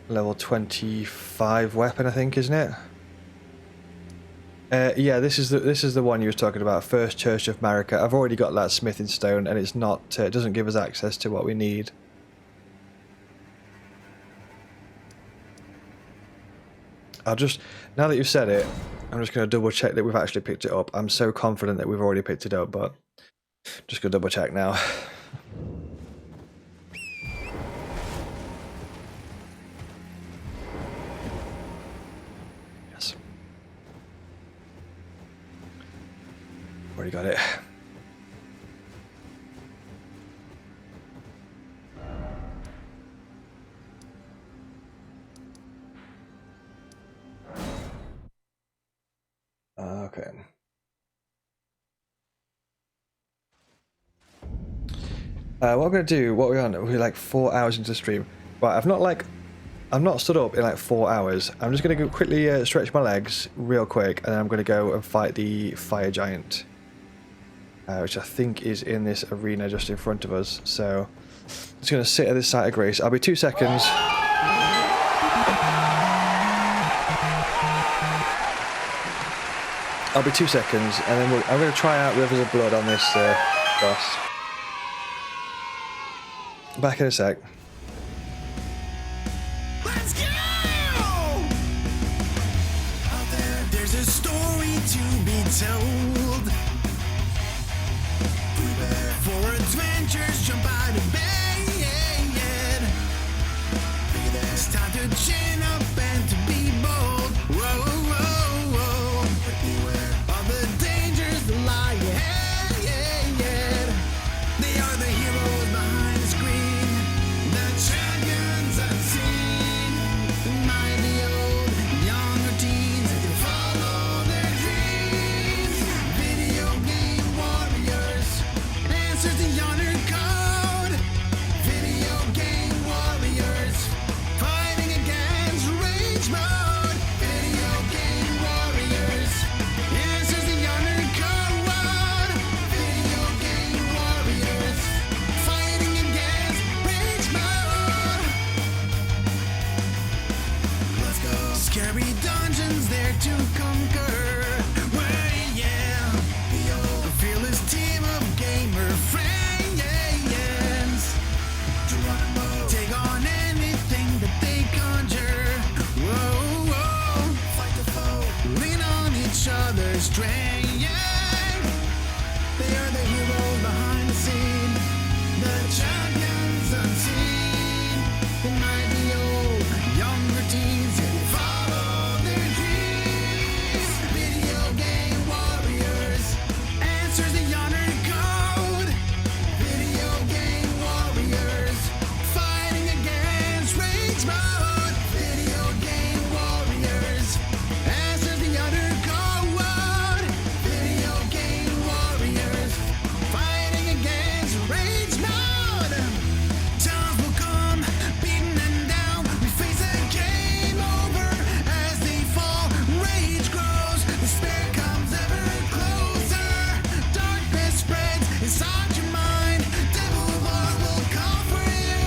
25 weapon, I think, isn't it? Yeah, this is the one you were talking about. First Church of Marika. I've already got that smithing stone, and it's not. It doesn't give us access to what we need. I'll just, now that you've said it, I'm just going to double check that we've actually picked it up. I'm so confident that we've already picked it up, but just going to double check now. Yes. Already got it. Okay. What I'm going to do, what we're on, we're like 4 hours into the stream. Right, I've not like I'm not stood up in like 4 hours. I'm just going to go quickly stretch my legs real quick, and then I'm going to go and fight the fire giant, which I think is in this arena just in front of us. So I'm just going to sit at this site of grace. I'll be 2 seconds. I'll be 2 seconds, and then I'm going to try out Rivers of Blood on this boss. Back in a sec.
Let's go! Out there's a story to be told. Prepare for adventures, jump out of bed. It's time to chin up and to be bold. Whoa, whoa, whoa. Beware of the dangers that lie ahead. They are the heroes behind the screen, the champions unseen. Mighty old, younger teens who follow their dreams. Video game warriors, answers the honor code. Video game warriors, fighting against rage mode. Video game warriors, answers the honor code. Video game warriors, fighting against rage mode. Let's go. Scary dungeons there to conquer. Well, yeah. The fearless team of gamer friends. Geronimo, take on anything that they conjure. Whoa, whoa. Fight the foe. Lean on each other's strength. They are the heroes behind the scene, the champions unseen. They might be old, younger teens who follow their dreams. Video game warriors, answers the honor code. Video game warriors, fighting against rage mode. Video game warriors, answers the honor code. Video game warriors, fighting against rage mode. Times will come, beaten and down. We face a game over as they fall. Rage grows, despair comes ever closer. Darkness spreads inside your mind. Devil Lord will call for you.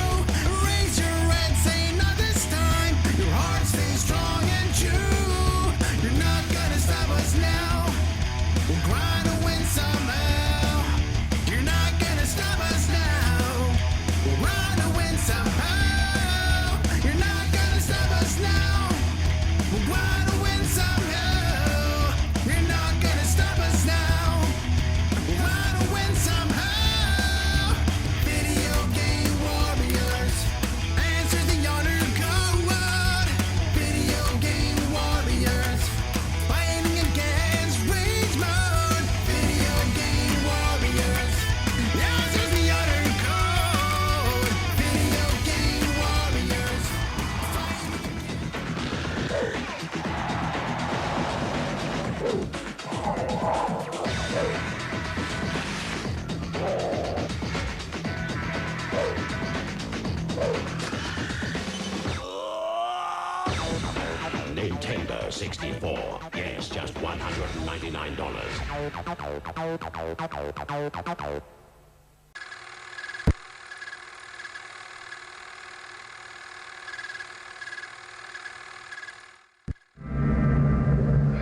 Raise your head, say not this time. Your heart stays strong and true. You're not gonna stop us now. We'll grind and win somehow. You're not gonna stop us now. We'll grind and win somehow. You're not gonna stop us now. We'll grind and win somehow. You're not gonna stop us now. We'll grind and win somehow. Video game warriors, answer the honor code. Video game warriors, fighting against rage mode. Video game warriors, answer the honor code. Video game warriors,
Nintendo 64. Yes, just $199.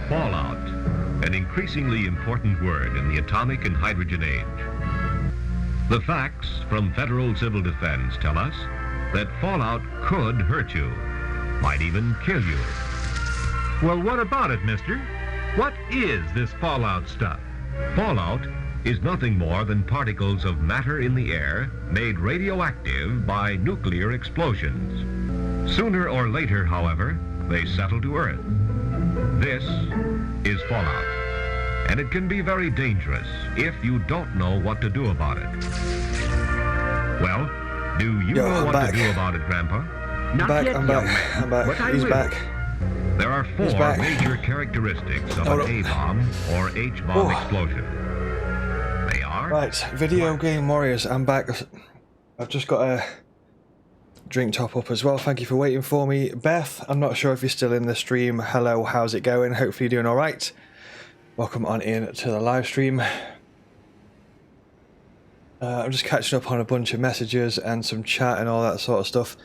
Fallout, an increasingly important word in the atomic and hydrogen age. The facts from Federal Civil Defense tell us that fallout could hurt you, might even kill you.
Well, what about it, mister? What is this fallout stuff?
Fallout is nothing more than particles of matter in the air made radioactive by nuclear explosions. Sooner or later, however, they settle to Earth. This is fallout, and it can be very dangerous if you don't know what to do about it. Well, do you know what to do about it, Grandpa?
Not yet,
I'm
young
back.
man,
I'm back.
but I
He's
will.
back.
There are
He's
4
back.
major characteristics of
Hold
an
up.
A-bomb or H-bomb
Oh.
explosion. They are...
Right, video game warriors. I'm back. I've just got a drink top up as well. Thank you for waiting for me. Beth, I'm not sure if you're still in the stream. Hello, how's it going? Hopefully you're doing all right. Welcome on in to the live stream. I'm just catching up on a bunch of messages and some chat and all that sort of stuff.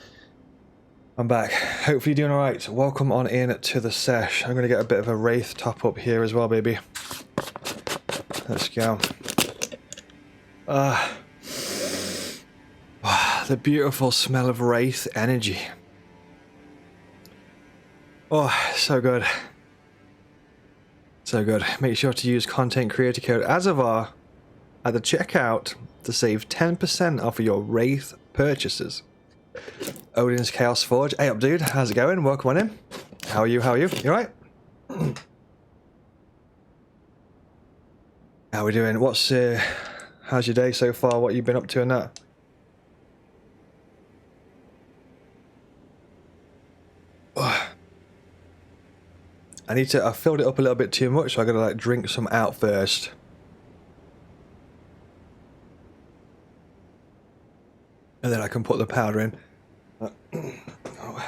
I'm back. Hopefully you're doing all right. Welcome on in to the sesh. I'm going to get a bit of a Wraith top up here as well, baby. Let's go. The beautiful smell of Wraith energy. Oh, so good. So good. Make sure to use content creator code Azzavhar at the checkout to save 10% off of your Wraith purchases. Odin's Chaos Forge. Hey up, dude. How's it going? Welcome on in. How are you? How are you? You alright? How we doing? How's your day so far? What you been up to in that? Oh. I filled it up a little bit too much, so I gotta like drink some out first. And then I can put the powder in. Oh.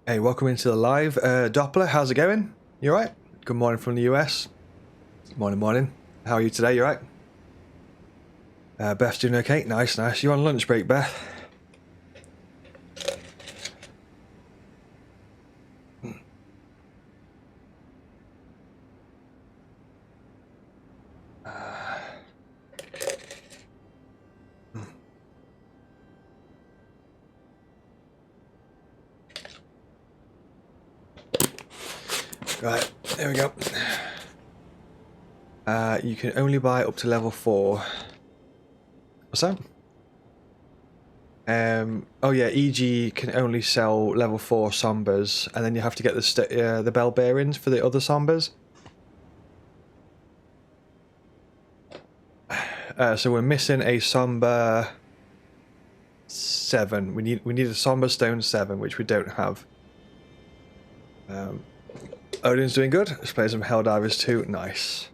Hey, welcome into the live. Doppler, how's it going? You alright? Good morning from the US. Morning, morning. How are you today? You alright? Beth's doing okay? Nice, nice. You on lunch break, Beth? Right, there we go. You can only buy up to level 4. What's that? Oh yeah, EG can only sell level 4 Sombers, and then you have to get the bell bearings for the other Sombers. So we're missing a Somber 7. We need a Somber Stone 7, which we don't have. Odin's doing good. Let's play some Helldivers 2. Nice.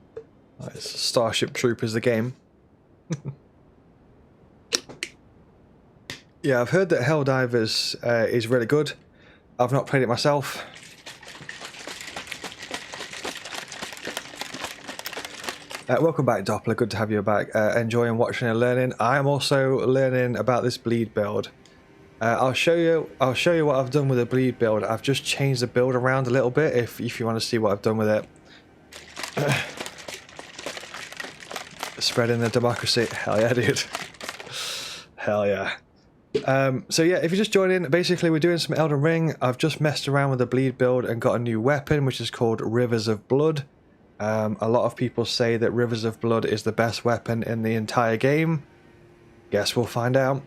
Nice. Starship Troopers the game. Yeah, I've heard that Helldivers is really good. I've not played it myself. Welcome back, Doppler. Good to have you back. Enjoying watching and learning. I am also learning about this bleed build. I'll show you what I've done with the bleed build. I've just changed the build around a little bit if you want to see what I've done with it. Spreading the democracy. Hell yeah, dude. Hell yeah. So yeah, if you just join in, basically we're doing some Elden Ring. I've just messed around with the bleed build and got a new weapon, which is called Rivers of Blood. A lot of people say that Rivers of Blood is the best weapon in the entire game. Guess we'll find out.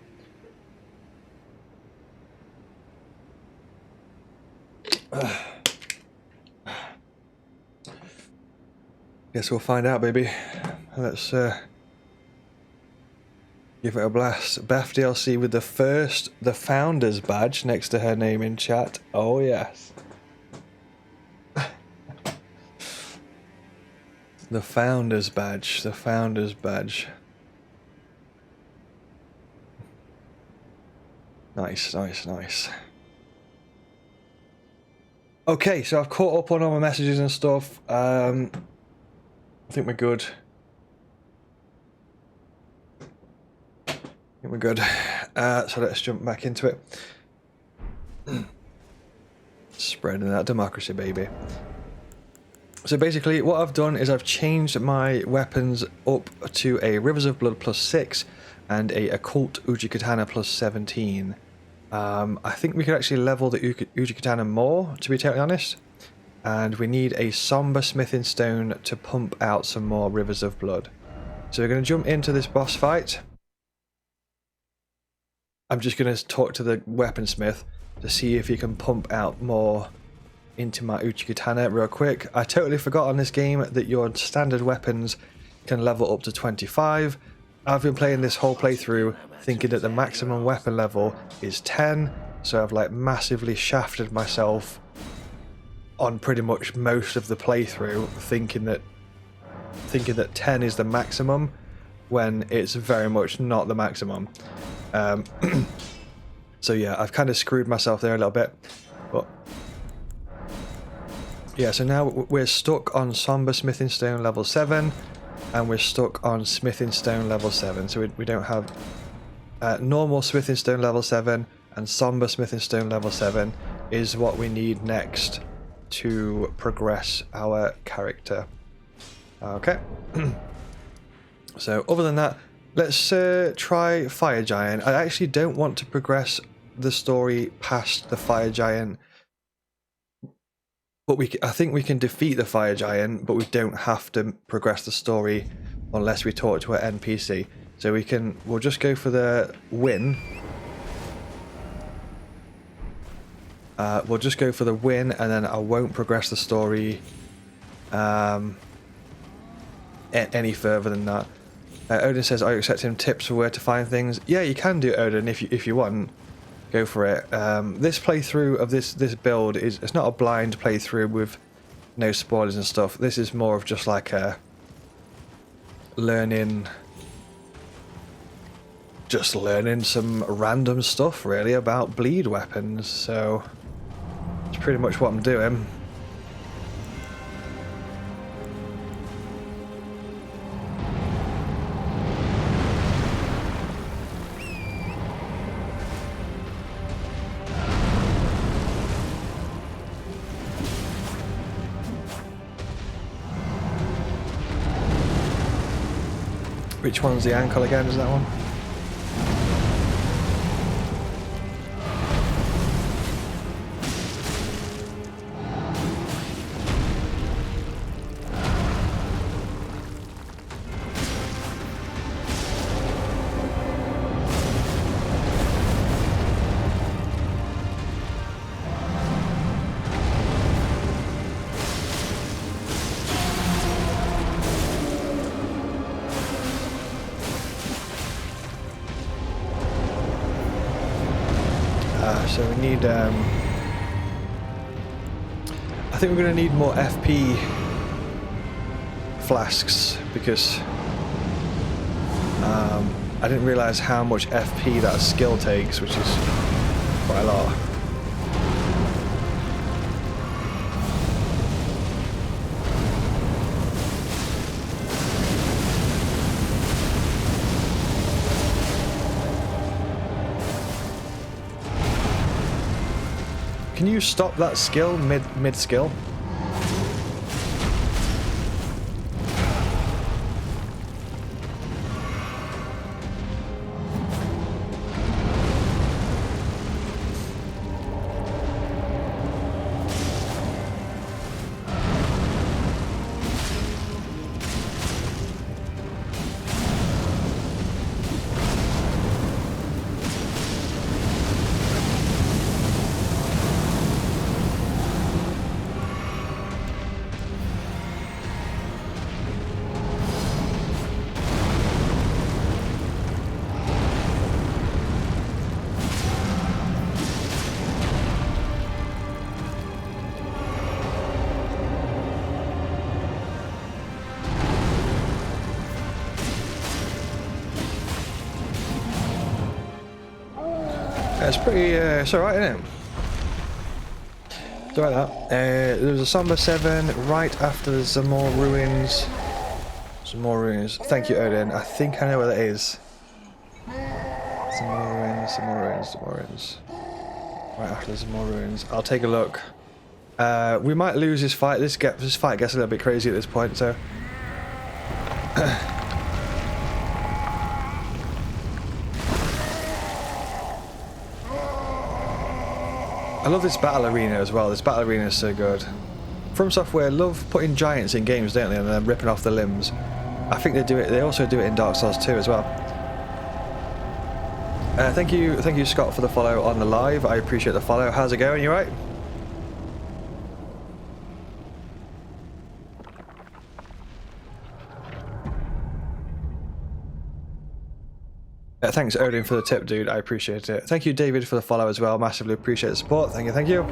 Guess we'll find out, baby. Let's give it a blast. Beth DLC with the Founders badge next to her name in chat. Oh yes. The Founders badge. The Founders badge. Nice, nice, nice. Okay, so I've caught up on all my messages and stuff. I think we're good. We're good. So let's jump back into it. Spreading that democracy, baby. So basically, what I've done is I've changed my weapons up to a Rivers of Blood +6 and a Occult Uchi-Katana +17. I think we could actually level the Uchi-Katana more, to be totally honest. And we need a Somber Smithing Stone to pump out some more Rivers of Blood. So we're going to jump into this boss fight. I'm just going to talk to the weaponsmith to see if he can pump out more into my Uchi-Katana real quick. I totally forgot on this game that your standard weapons can level up to 25. I've been playing this whole playthrough thinking that the maximum weapon level is 10, so I've like massively shafted myself on pretty much most of the playthrough, thinking that 10 is the maximum when it's very much not the maximum. So yeah, I've kind of screwed myself there a little bit, but yeah, so now we're stuck on somber smithing stone level 7, and we're stuck on smithing stone level 7, so we don't have normal smithing stone level 7, and somber smithing stone level 7 is what we need next to progress our character. Okay. So other than that, let's try Fire Giant. I actually don't want to progress the story past the Fire Giant, but I think we can defeat the Fire Giant, but we don't have to progress the story unless we talk to an NPC. So we'll just go for the win. We'll just go for the win, and then I won't progress the story any further than that. Odin says, "Are you accepting tips for where to find things?" Yeah, you can do, Odin, if you want. Go for it. This playthrough of this build it's not a blind playthrough with no spoilers and stuff. This is more of just like a learning some random stuff really about bleed weapons. So it's pretty much what I'm doing. Which one's the ankle again? Is that one? So we need, I think we're going to need more FP flasks, because I didn't realise how much FP that skill takes, which is quite a lot. Can you stop that skill mid skill? It's pretty, it's alright, isn't it? It's alright that. There's a Somber 7 right after the Zamor ruins. Some more ruins. Thank you, Odin. I think I know where that is. Some more ruins, some more ruins, some more ruins. Right after the Zamor ruins. I'll take a look. We might lose this fight. This fight gets a little bit crazy at this point, so... I love this battle arena as well. This battle arena is so good. From Software love putting giants in games, don't they, and then ripping off the limbs. I think they do it. They also do it in Dark Souls 2 as well. Thank you, Scott, for the follow on the live. I appreciate the follow. How's it going? You right? Thanks, Odin, for the tip, dude. I appreciate it. Thank you, David, for the follow as well. Massively appreciate the support. Thank you, thank you.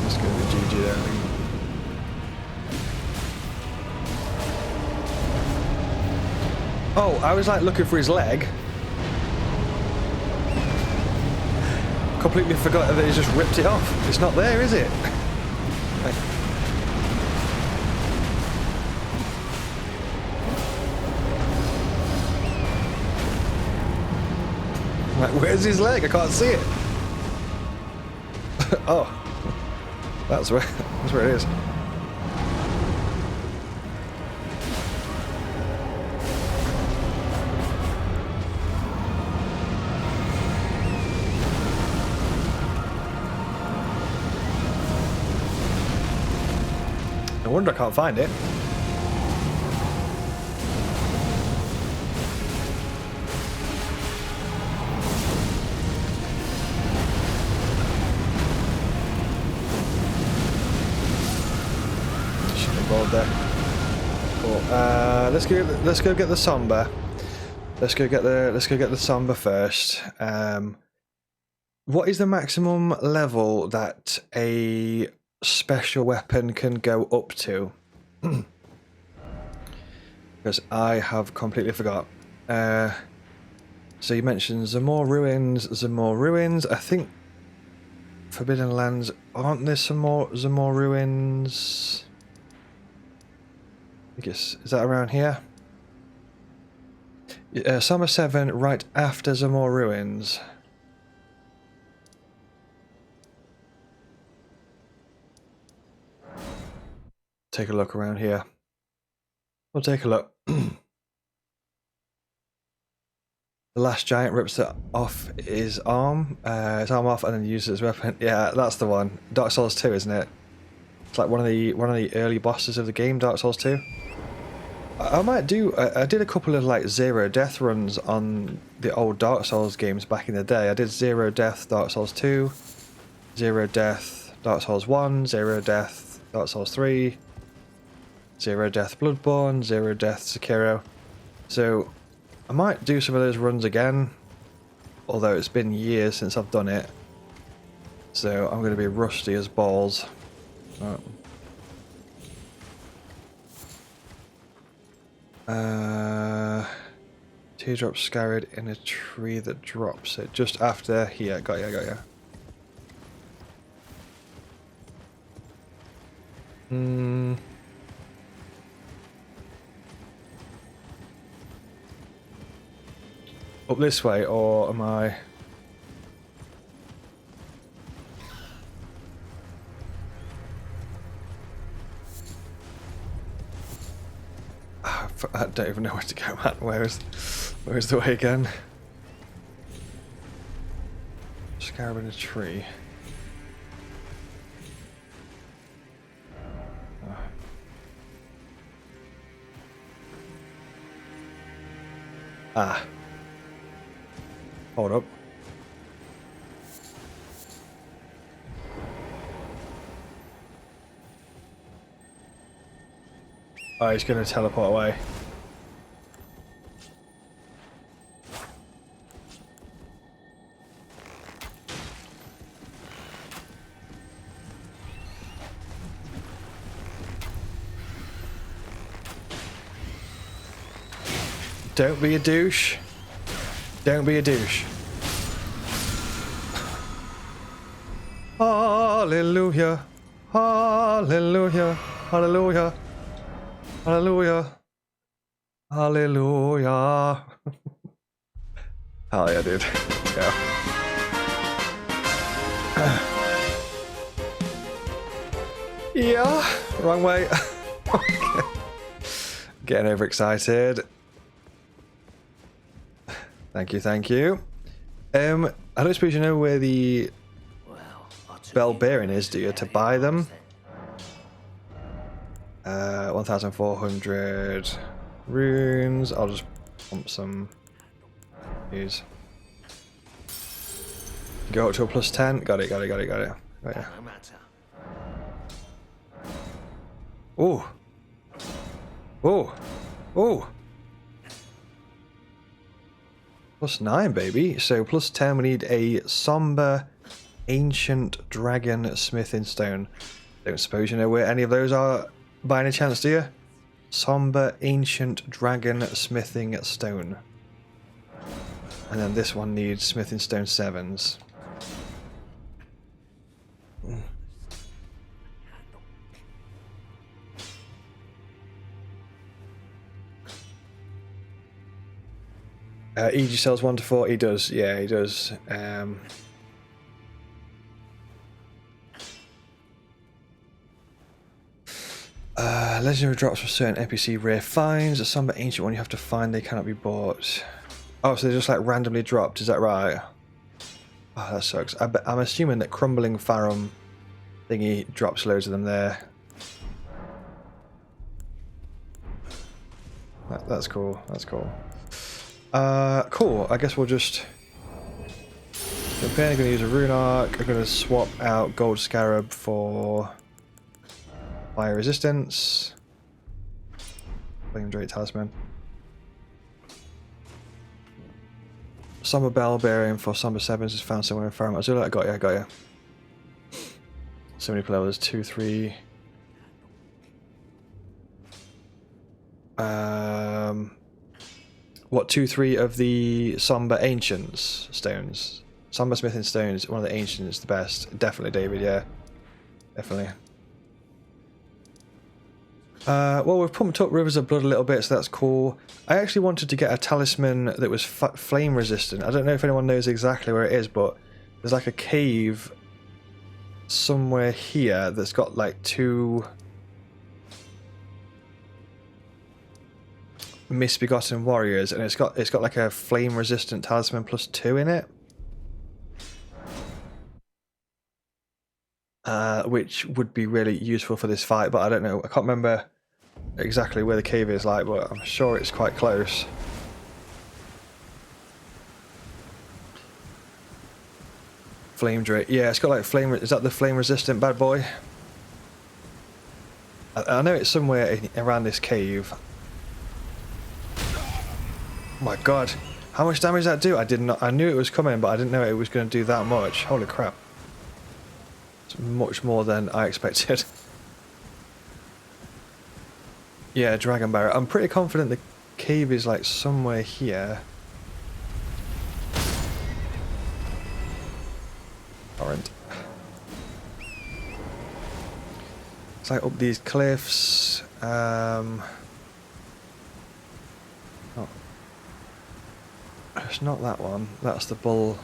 Let's go to GG there, I think. Oh, I was like looking for his leg. Completely forgot that he's just ripped it off. It's not there, is it? Like, where's his leg? I can't see it. Oh, that's where it is. No wonder I can't find it. Should have rolled there. Cool. Let's go get the Somber. Let's go get the Somber first. What is the maximum level that a special weapon can go up to? Because I have completely forgot. So you mentioned Zamor Ruins. I think Forbidden Lands, aren't there some more Zamor Ruins? I guess, is that around here? Summer 7 right after Zamor Ruins. Take a look around here. We'll take a look. The last giant rips it off his arm off, and then uses it as a weapon. Yeah, that's the one. Dark Souls 2, isn't it? It's like one of the early bosses of the game, Dark Souls 2. I might do. I did a couple of like zero death runs on the old Dark Souls games back in the day. I did zero death Dark Souls 2, zero death Dark Souls 1, zero death Dark Souls 3. Zero Death Bloodborne, Zero Death Sekiro. So I might do some of those runs again, although it's been years since I've done it. So I'm going to be rusty as balls. Teardrop scattered in a tree that drops it just after here. Got ya. Up this way, or am I? I don't even know where to go, man. Where's the way again? Scarab in a tree. Ah. Hold up. Oh, he's going to teleport away. Don't be a douche. Don't be a douche. Hallelujah. Hallelujah. Hallelujah. Hallelujah. Hallelujah. Hell yeah, dude. Let's go. Yeah. Wrong way. Okay. Getting overexcited. Thank you, thank you. I don't suppose you know where the bell bearing is, do you, to buy them? 1,400 runes. I'll just pump some use. Go up to a plus 10. Got it. Right, yeah.
No matter.
Oh. Plus 9, baby. So plus 10, we need a somber ancient dragon smithing stone. Don't suppose you know where any of those are by any chance, do you? Somber ancient dragon smithing stone. And then this one needs smithing stone 7s. EG sells 1 to 4. He does, yeah, he does. Legendary drops for certain NPC rare finds. A somber ancient one you have to find. They cannot be bought. Oh, so they're just like randomly dropped. Is that right? Oh, that sucks. I'm assuming that crumbling Farum thingy drops loads of them there. That's cool. That's cool. Cool. I guess we'll just. I'm going to use a rune arc. I'm going to swap out gold scarab for fire resistance. Flame Drake talisman. Somber bell bearing for Somber 7s is found somewhere in Farum Azula. I got you. So many players. 2, 3. What, 2, 3 of the Somber Ancients stones? Somber Smithing stones, one of the Ancients, the best. Definitely, David, yeah. Definitely. Well, we've pumped up Rivers of Blood a little bit, so that's cool. I actually wanted to get a talisman that was flame resistant. I don't know if anyone knows exactly where it is, but there's like a cave somewhere here that's got like 2 misbegotten warriors, and it's got like a flame resistant talisman plus 2 in it, which would be really useful for this fight, but I don't know, I can't remember exactly where the cave is, like, but I'm sure it's quite close. Flame Drake, yeah, it's got like flame. Is that the flame resistant bad boy? I know it's somewhere around this cave. Oh my god, how much damage does that do? I knew it was coming, but I didn't know it was going to do that much. Holy crap. It's much more than I expected. Yeah, Dragon Barrier. I'm pretty confident the cave is like somewhere here. Torrent. It's like up these cliffs. Oh. It's not that one. That's the bull.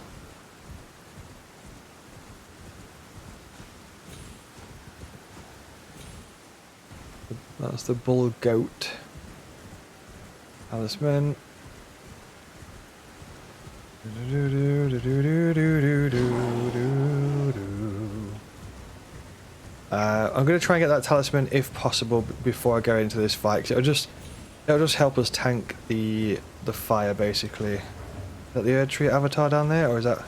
That's the bull goat. Talisman. I'm going to try and get that talisman if possible before I go into this fight, 'cause it'll just help us tank the fire basically. Is that the Erd Tree avatar down there, or is that?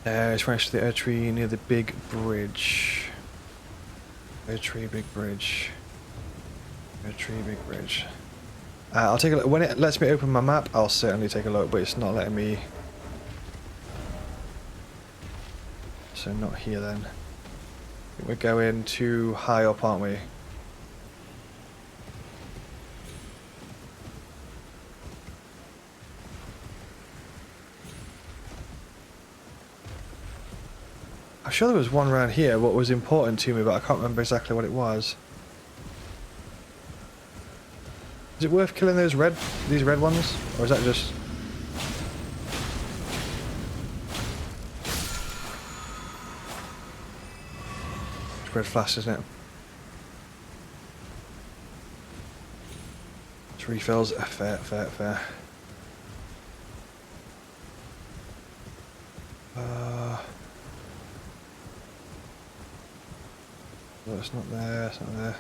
It's right to the Erd Tree near the big bridge. Erd Tree, big bridge. Erd Tree, big bridge. I'll take a look. When it lets me open my map, I'll certainly take a look, but it's not letting me. So not here then. I think we're going too high up, aren't we? I'm sure there was one around here what was important to me, but I can't remember exactly what it was. Is it worth killing these red ones? Or is that just... It's red flask, isn't it? It's refills. Fair. No, it's not there, it's not there.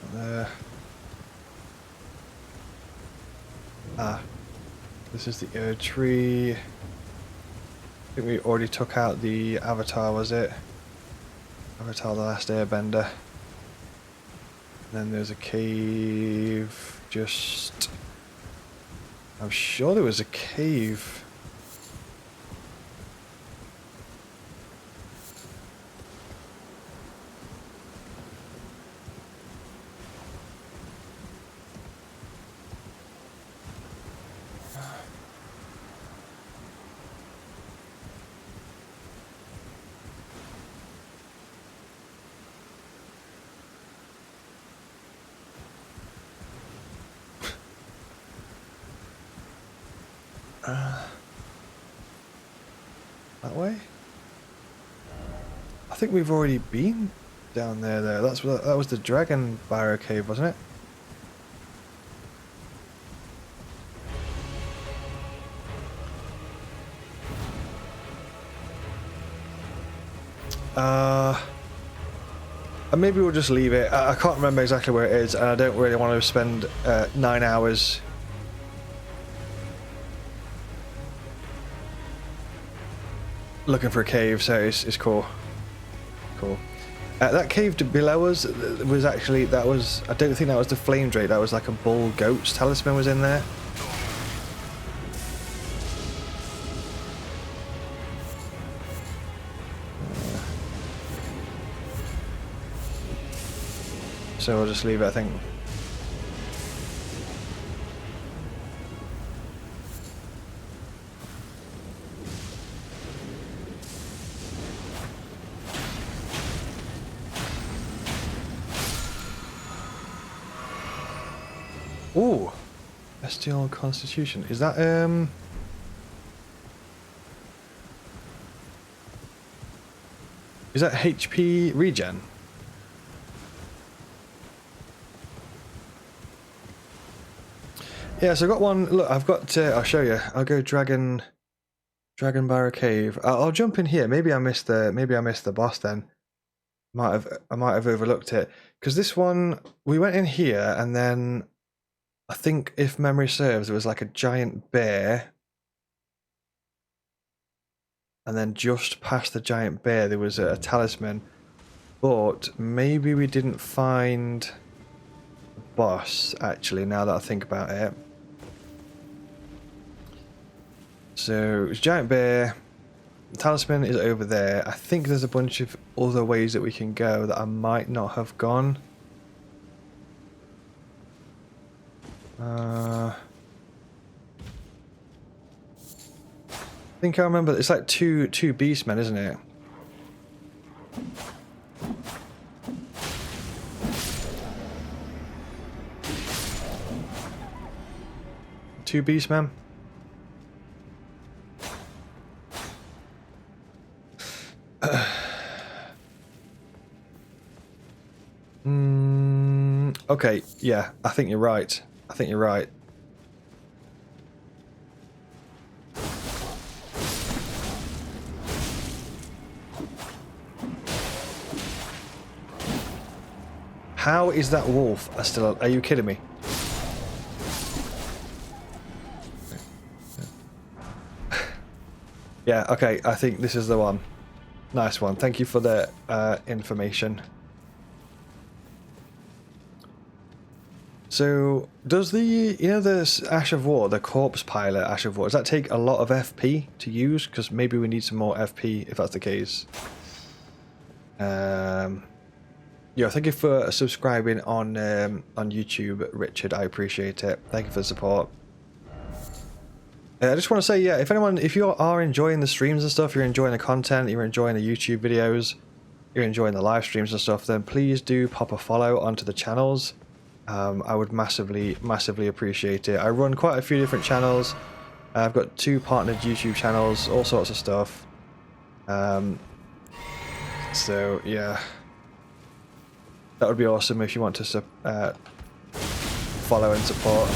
Not there. Ah. This is the Erd tree. I think we already took out the Avatar, was it? Avatar the Last Airbender. And then there's a cave just... I'm sure there was a cave. That way? I think we've already been down there though. That was the Dragon Barrow Cave, wasn't it? And maybe we'll just leave it. I can't remember exactly where it is, and I don't really want to spend 9 hours looking for a cave, so it's cool. Cool. That cave below us was actually, I don't think that was the flame drake, that was like a bull goat's talisman was in there. So we'll just leave it, I think. Ooh, bestial constitution. Is that HP regen? Yeah, so I've got one. Look, I've got. I'll show you. I'll go Dragon Barrow Cave. I'll jump in here. Maybe I missed the boss then. I might have overlooked it because this one we went in here and then I think if memory serves, there was like a giant bear, and then just past the giant bear there was a talisman, but maybe we didn't find the boss actually. Now that I think about it. So it's giant bear, the talisman is over there. I think there's a bunch of other ways that we can go that I might not have gone. I think I remember it's like two beastmen, isn't it? Two beastmen. Okay, yeah, I think you're right. I think you're right. How is that wolf still? Are you kidding me? Yeah, okay, I think this is the one. Nice one. Thank you for the information. So, does the, the Ash of War, the corpse pilot Ash of War, does that take a lot of FP to use? Because maybe we need some more FP if that's the case. Yeah, thank you for subscribing on YouTube, Richard. I appreciate it. Thank you for the support. I just want to say, yeah, if you are enjoying the streams and stuff, you're enjoying the content, you're enjoying the YouTube videos, you're enjoying the live streams and stuff, then please do pop a follow onto the channels. I would massively appreciate it. I run quite a few different channels. I've got 2 partnered YouTube channels, all sorts of stuff. So yeah, that would be awesome if you want to follow and support.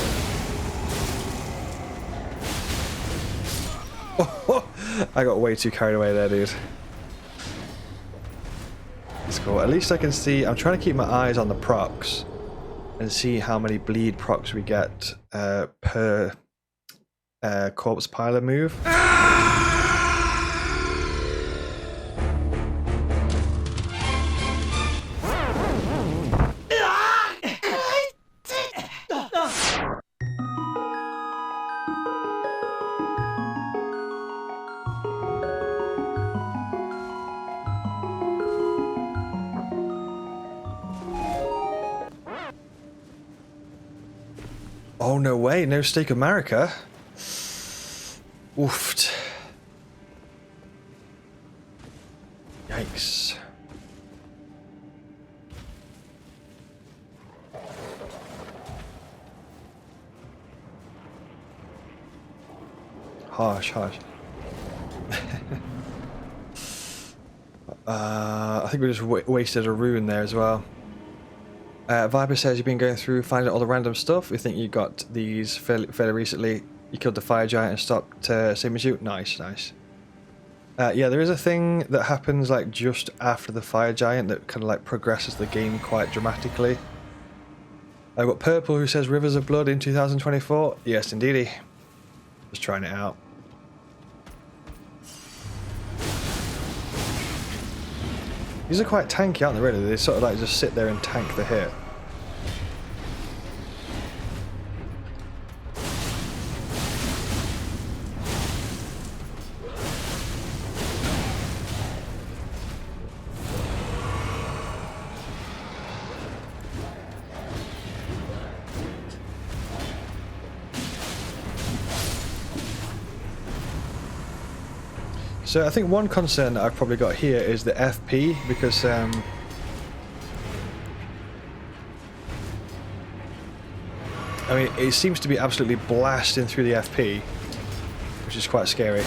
I got way too carried away there, dude. It's cool. At least I can see. I'm trying to keep my eyes on the procs and see how many bleed procs we get per corpse piler move. Oh, no way. No Stake America. Oofed. Yikes. Harsh. I think we just wasted a rune there as well. Viper says you've been going through finding all the random stuff. We think you got these fairly recently. You killed the fire giant and stopped same as you. Nice. Yeah, there is a thing that happens like just after the fire giant that kind of like progresses the game quite dramatically. I've got Purple who says Rivers of Blood in 2024. Yes, indeedy. Just trying it out. These are quite tanky, aren't they, really? They sort of like just sit there and tank the hit. So I think one concern that I've probably got here is the FP, because I mean, it seems to be absolutely blasting through the FP, which is quite scary.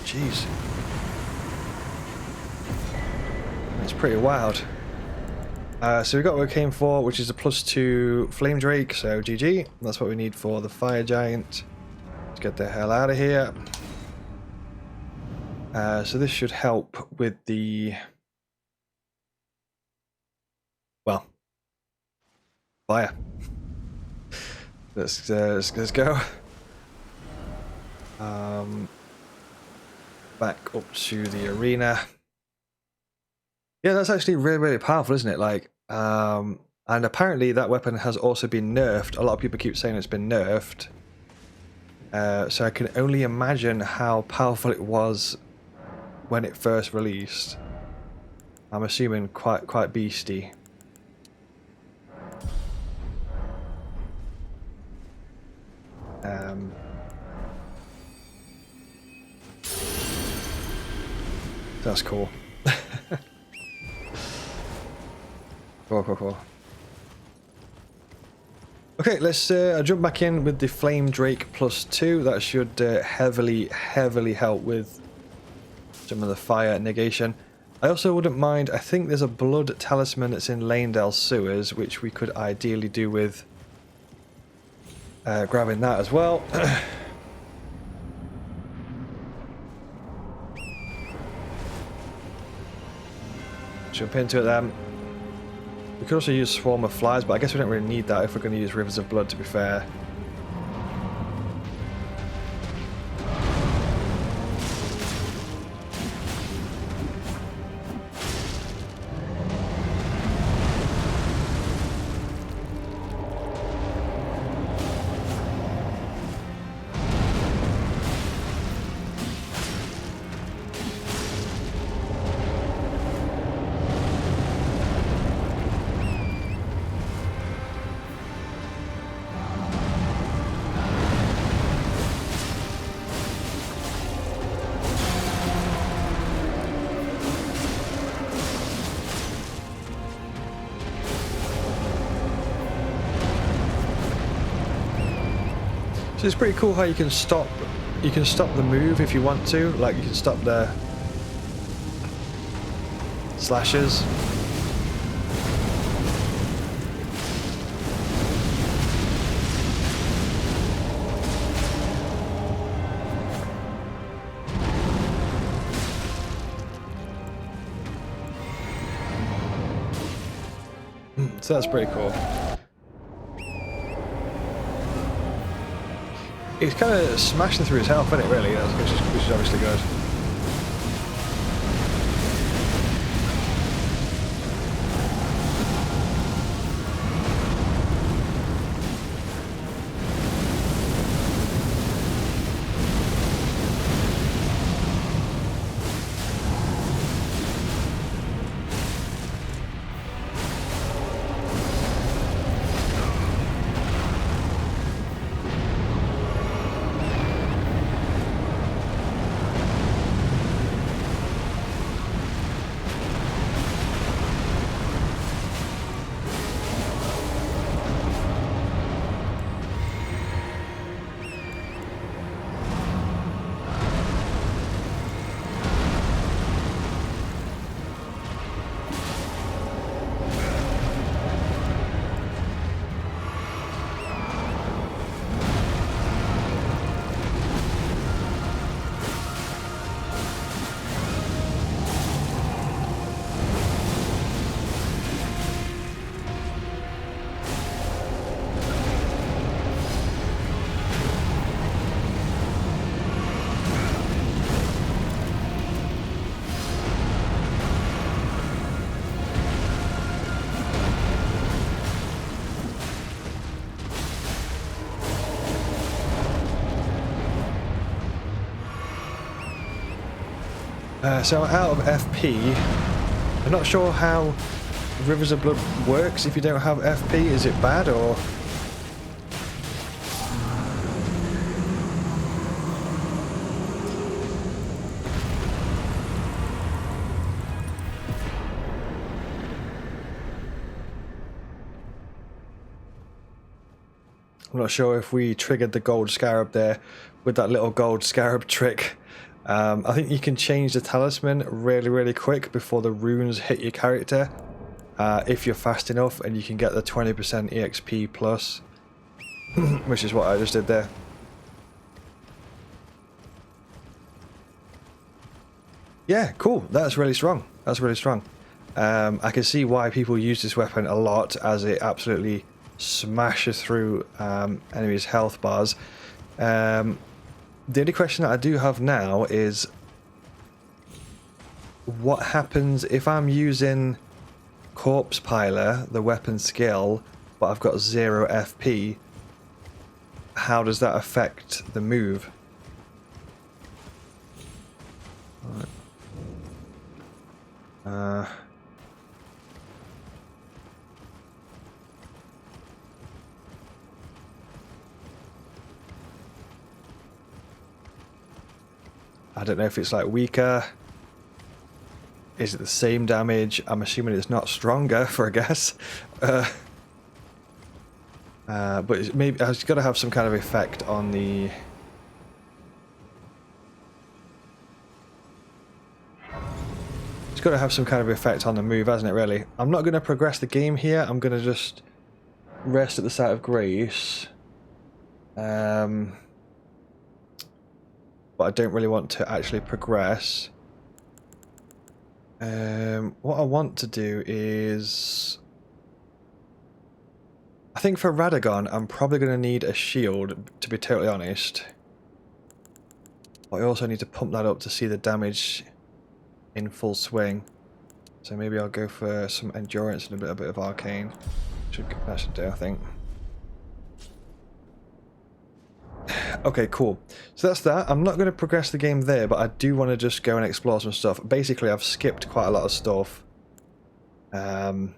Jeez. It's pretty wild. So we got what we came for, which is a +2 Flame Drake, so GG. That's what we need for the Fire Giant. Let's get the hell out of here. So this should help with the... well, fire. Let's go. Back up to the arena. Yeah, that's actually really powerful, isn't it? Like, and apparently that weapon has also been nerfed. A lot of people keep saying it's been nerfed. So I can only imagine how powerful it was when it first released. I'm assuming quite beasty. That's cool. Cool. Okay, let's jump back in with the Flame Drake +2. That should heavily help with some of the fire negation. I also wouldn't mind, I think there's a blood talisman that's in Lanedale sewers, which we could ideally do with grabbing that as well. Jump into it then. We could also use Swarm of Flies, but I guess we don't really need that if we're going to use Rivers of Blood, to be fair. So it's pretty cool how you can stop the move if you want to, like you can stop the slashes. So that's pretty cool. He's kind of smashing through his health, isn't it, really? Which is obviously good. So out of FP, I'm not sure how Rivers of Blood works if you don't have FP. Is it bad or? I'm not sure if we triggered the gold scarab there with that little gold scarab trick. I think you can change the talisman really quick before the runes hit your character if you're fast enough, and you can get the 20% EXP plus, which is what I just did there. Yeah, cool. That's really strong. That's really strong. I can see why people use this weapon a lot, as it absolutely smashes through enemies' health bars. The only question that I do have now is what happens if I'm using Corpse Piler, the weapon skill, but I've got 0 FP? How does that affect the move? Right. I don't know if it's like weaker. Is it the same damage? I'm assuming it's not stronger for a guess. But maybe it's got to have some kind of effect on the... It's got to have some kind of effect on the move, hasn't it, really? I'm not going to progress the game here. I'm going to just rest at the site of grace. But I don't really want to actually progress. What I want to do is... I think for Radagon, I'm probably going to need a shield, to be totally honest. But I also need to pump that up to see the damage in full swing. So maybe I'll go for some endurance and a bit of arcane. That should do, I think. Okay, cool. So that's that. I'm not going to progress the game there, but I do want to just go and explore some stuff. Basically, I've skipped quite a lot of stuff. And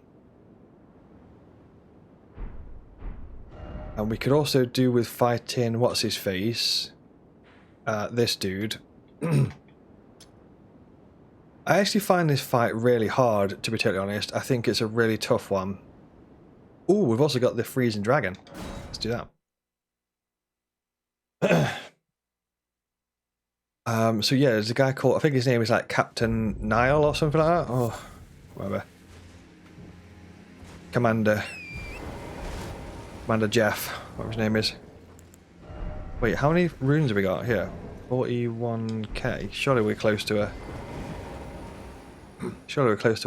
we could also do with fighting, what's his face? This dude. I actually find this fight really hard, to be totally honest. I think it's a really tough one. Ooh, we've also got the freezing dragon. Let's do that. So yeah, there's a guy called, I think his name is like Captain Nile or something like that, or whatever. Commander Jeff, whatever his name is. Wait, how many runes have we got here? 41k. Surely we're close to a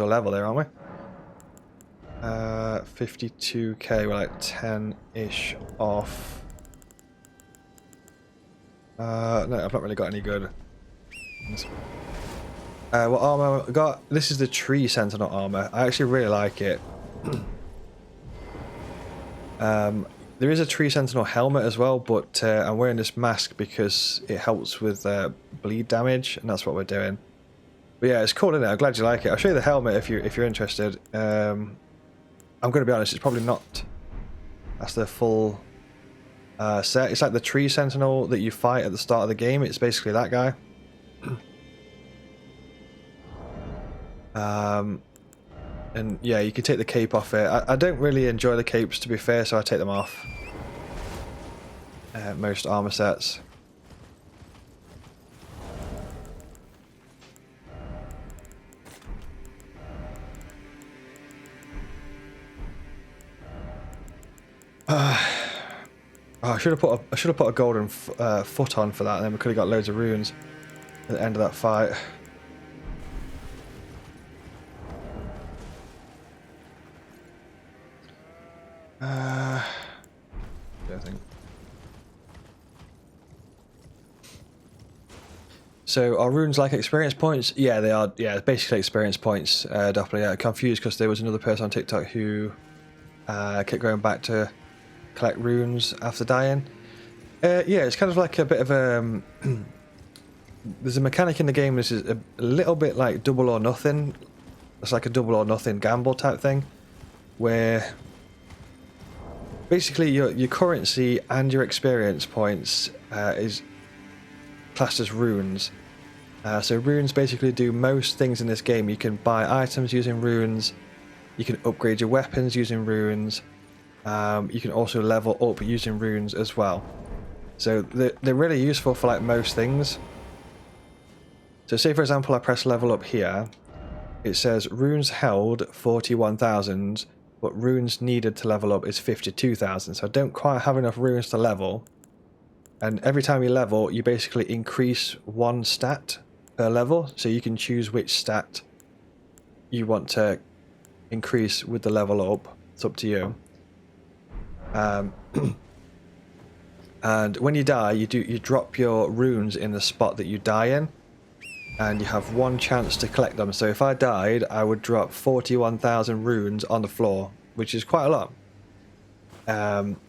level there, aren't we? 52k, we're like 10-ish off. No, I've not really got any good. What armor I got? This is the Tree Sentinel armor. I actually really like it. There is a Tree Sentinel helmet as well, but I'm wearing this mask because it helps with bleed damage, and that's what we're doing. But yeah, it's cool, isn't it? I'm glad you like it. I'll show you the helmet if you're interested. I'm going to be honest, it's probably not. That's the full set. It's like the Tree Sentinel that you fight at the start of the game. It's basically that guy. And yeah, you can take the cape off it. I don't really enjoy the capes, to be fair, so I take them off. Most armor sets. I should have put a golden foot on for that, and then we could have got loads of runes at the end of that fight. I think. So are runes like experience points? Yeah, they are. Yeah, basically experience points. Definitely. Yeah, confused because there was another person on TikTok who kept going back to collect runes after dying. Yeah, it's kind of like a bit of a. There's a mechanic in the game. This is a little bit like double or nothing. It's like a double or nothing gamble type thing, where basically your currency and your experience points is classed as runes. So runes basically do most things in this game. You can buy items using runes. You can upgrade your weapons using runes. You can also level up using runes as well. So they're really useful for like most things. So say for example I press level up here. It says runes held 41,000, but runes needed to level up is 52,000. So I don't quite have enough runes to level. And every time you level, you basically increase one stat per level. So you can choose which stat you want to increase with the level up. It's up to you. And when you die, you drop your runes in the spot that you die in, and you have one chance to collect them. So if I died, I would drop 41,000 runes on the floor, which is quite a lot.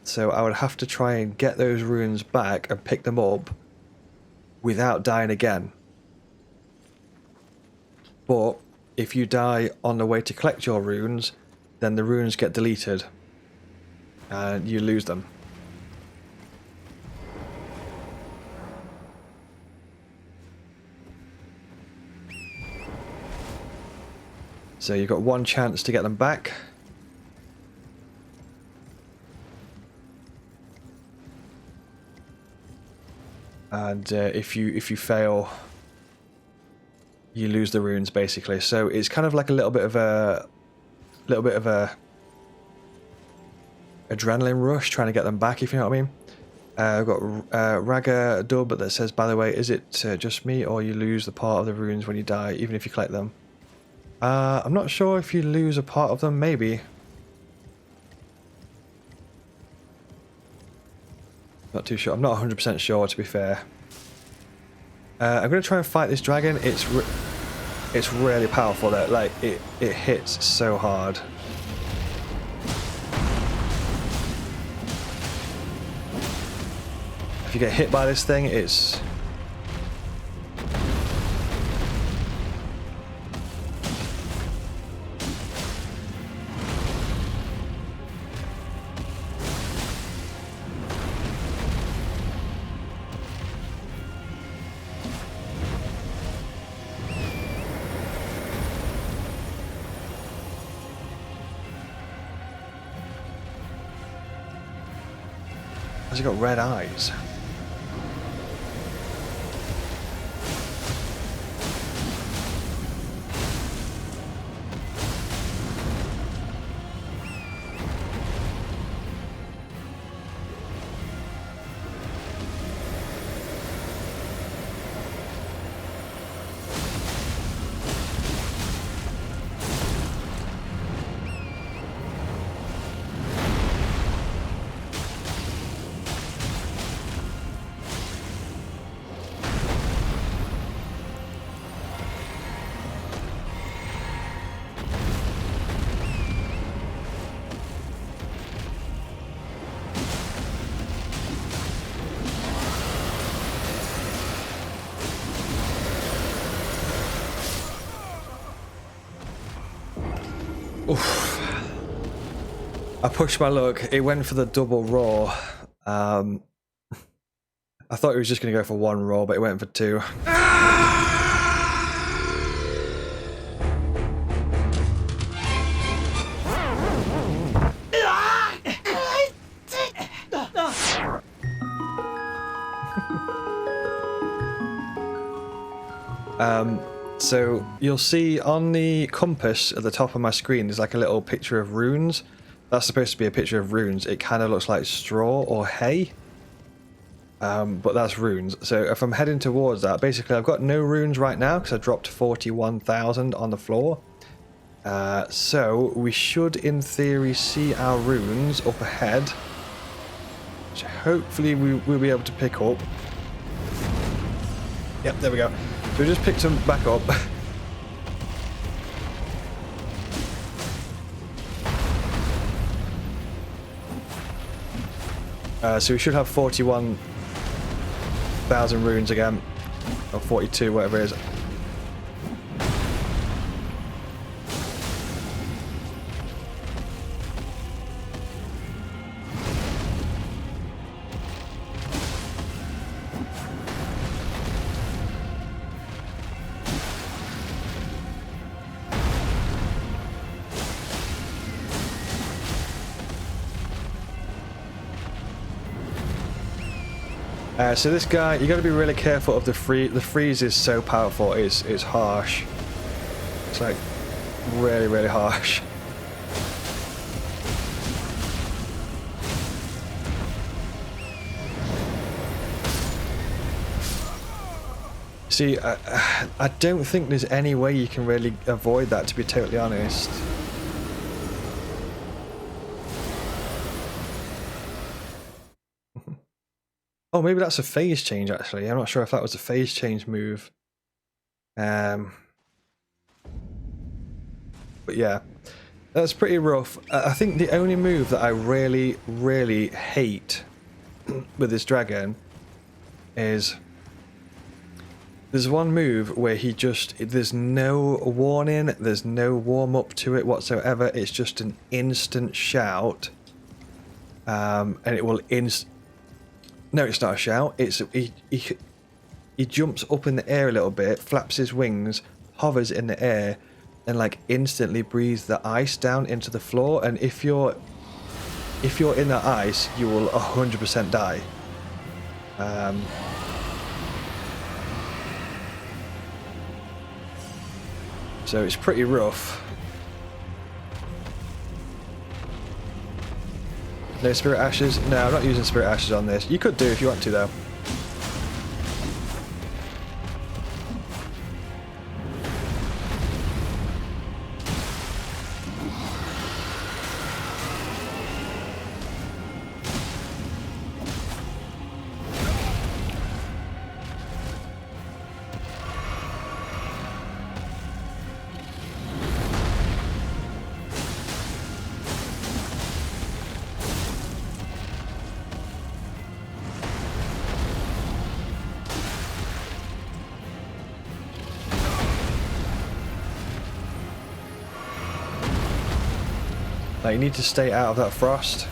So I would have to try and get those runes back and pick them up without dying again. But if you die on the way to collect your runes, then the runes get deleted and you lose them. So you've got one chance to get them back. And if you fail, you lose the runes basically. So it's kind of like a little bit of a adrenaline rush trying to get them back, if you know what I mean. I've got Raga Dub that says, by the way, is it just me or you lose the part of the runes when you die, even if you collect them? I'm not sure if you lose a part of them, maybe. Not too sure. I'm not 100% sure, to be fair. I'm going to try and fight this dragon. It's really powerful, though. Like, it hits so hard. If you get hit by this thing, it's... Has he got red eyes? Oof. I pushed my luck. It went for the double raw. I thought it was just going to go for one raw, but it went for two. So you'll see on the compass at the top of my screen there's like a little picture of runes. That's supposed to be a picture of runes. It kind of looks like straw or hay, but that's runes. So if I'm heading towards that, basically I've got no runes right now because I dropped 41,000 on the floor. So we should in theory see our runes up ahead, which hopefully we'll be able to pick up. Yep, there we go. So we just picked them back up. So we should have 41,000 runes again, or 42, whatever it is. So this guy, you got to be really careful of the freeze. The freeze is so powerful. It's harsh. It's like really, really harsh. See, I don't think there's any way you can really avoid that, to be totally honest. Oh, maybe that's a phase change, actually. I'm not sure if that was a phase change move. But yeah, that's pretty rough. I think the only move that I really, really hate with this dragon is there's one move where there's no warning, there's no warm-up to it whatsoever. It's just an instant shout. And it will No, it's not a shout. He jumps up in the air a little bit, flaps his wings, hovers in the air, and like instantly breathes the ice down into the floor. And if you're in that ice, you will 100% die. So it's pretty rough. No spirit ashes? No, I'm not using spirit ashes on this. You could do if you want to, though. Like, you need to stay out of that frost.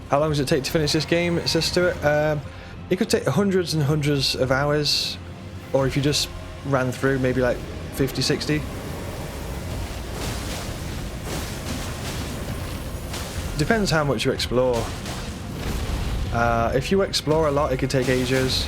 How long does it take to finish this game? It says to it. It could take hundreds and hundreds of hours, or if you just ran through, maybe like 50, 60. Depends how much you explore. If you explore a lot, it could take ages.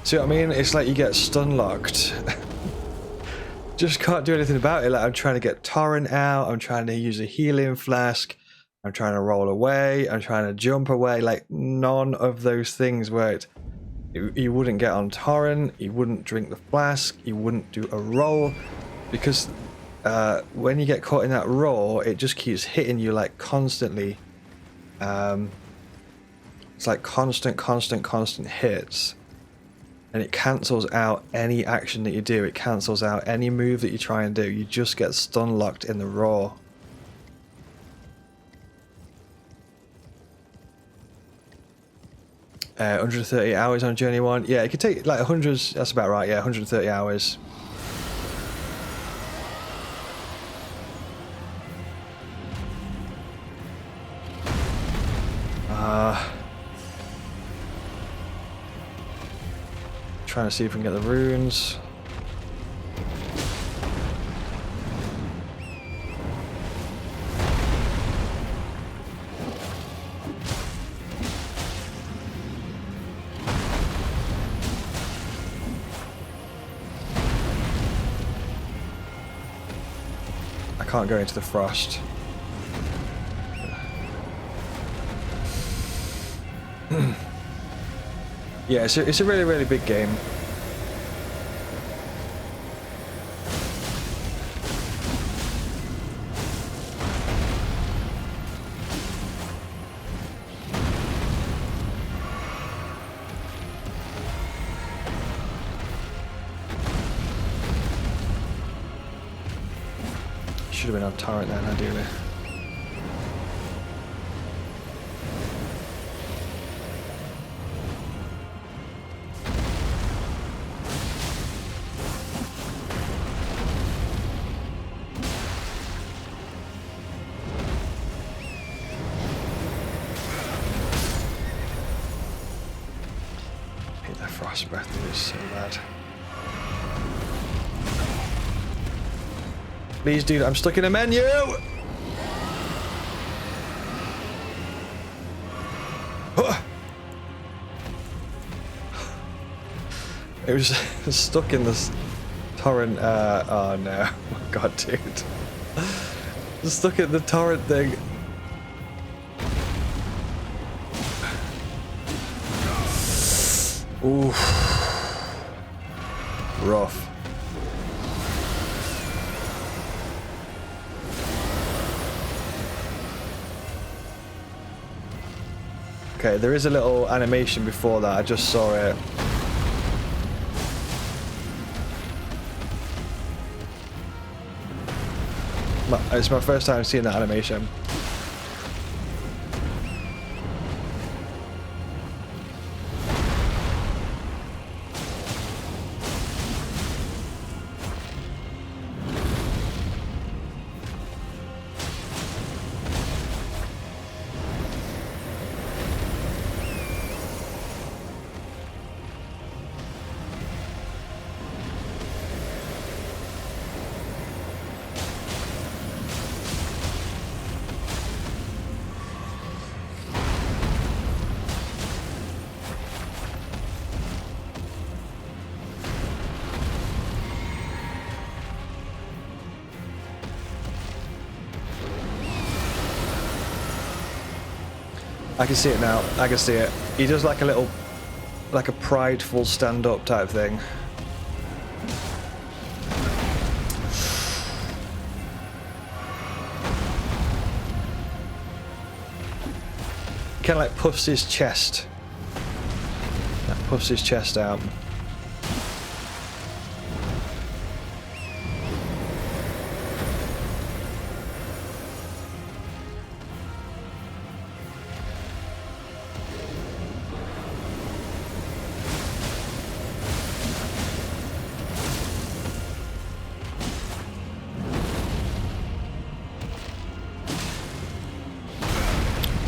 See what I mean? It's like you get stun locked. Just can't do anything about it. Like I'm trying to get torrent out, I'm trying to use a healing flask, I'm trying to roll away, I'm trying to jump away. Like none of those things worked. You wouldn't get on torrent, you wouldn't drink the flask, you wouldn't do a roll, because when you get caught in that roll, it just keeps hitting you like constantly. It's like constant hits. And it cancels out any action that you do. It cancels out any move that you try and do. You just get stun locked in the raw. Uh, 130 hours on Journey 1. Yeah, it could take like 100. That's about right. Yeah, 130 hours. Trying to see if we can get the runes. I can't go into the frost. Yeah, it's a really, really big game. Should have been on turret then, ideally. Hate that frost breath, it is so bad. Please, dude, I'm stuck in a menu! It was stuck in this torrent, oh no. Oh god, dude. Stuck in the torrent thing. Ooh. Rough. Okay, there is a little animation before that, I just saw it. It's my first time seeing that animation. I can see it now. I can see it. He does like a little, like a prideful stand-up type thing. Kind of like puffs his chest. Puffs his chest out.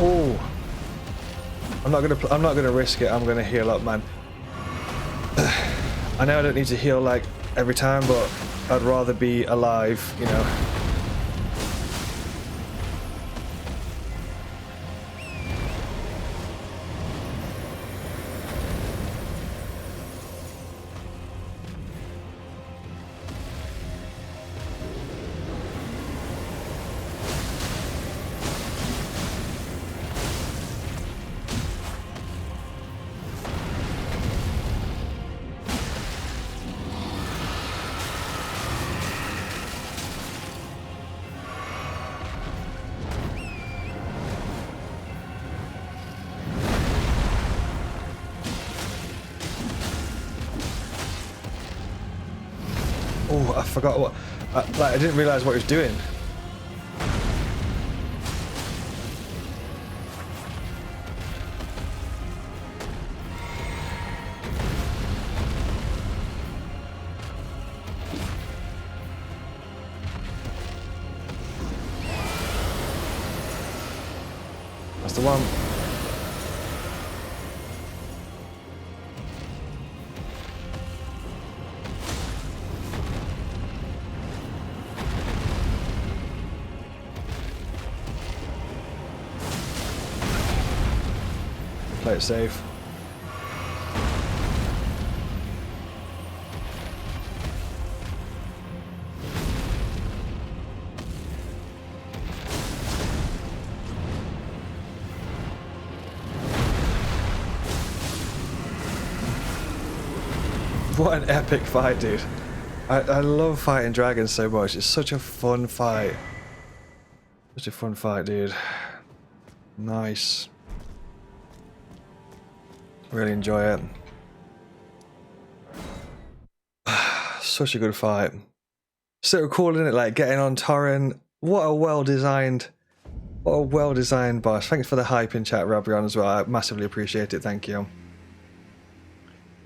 Oh, I'm not gonna risk it. I'm gonna heal up, man. I know I don't need to heal like every time, but I'd rather be alive, you know. I forgot what. I didn't realize what he was doing. That's the one. Play it safe. What an epic fight, dude. I love fighting dragons so much. It's such a fun fight. Such a fun fight, dude. Nice. Really enjoy it. Such a good fight. So cool, isn't it? Like getting on Torrent. What a well-designed boss. Thanks for the hype in chat, Robrion, as well. I massively appreciate it. Thank you.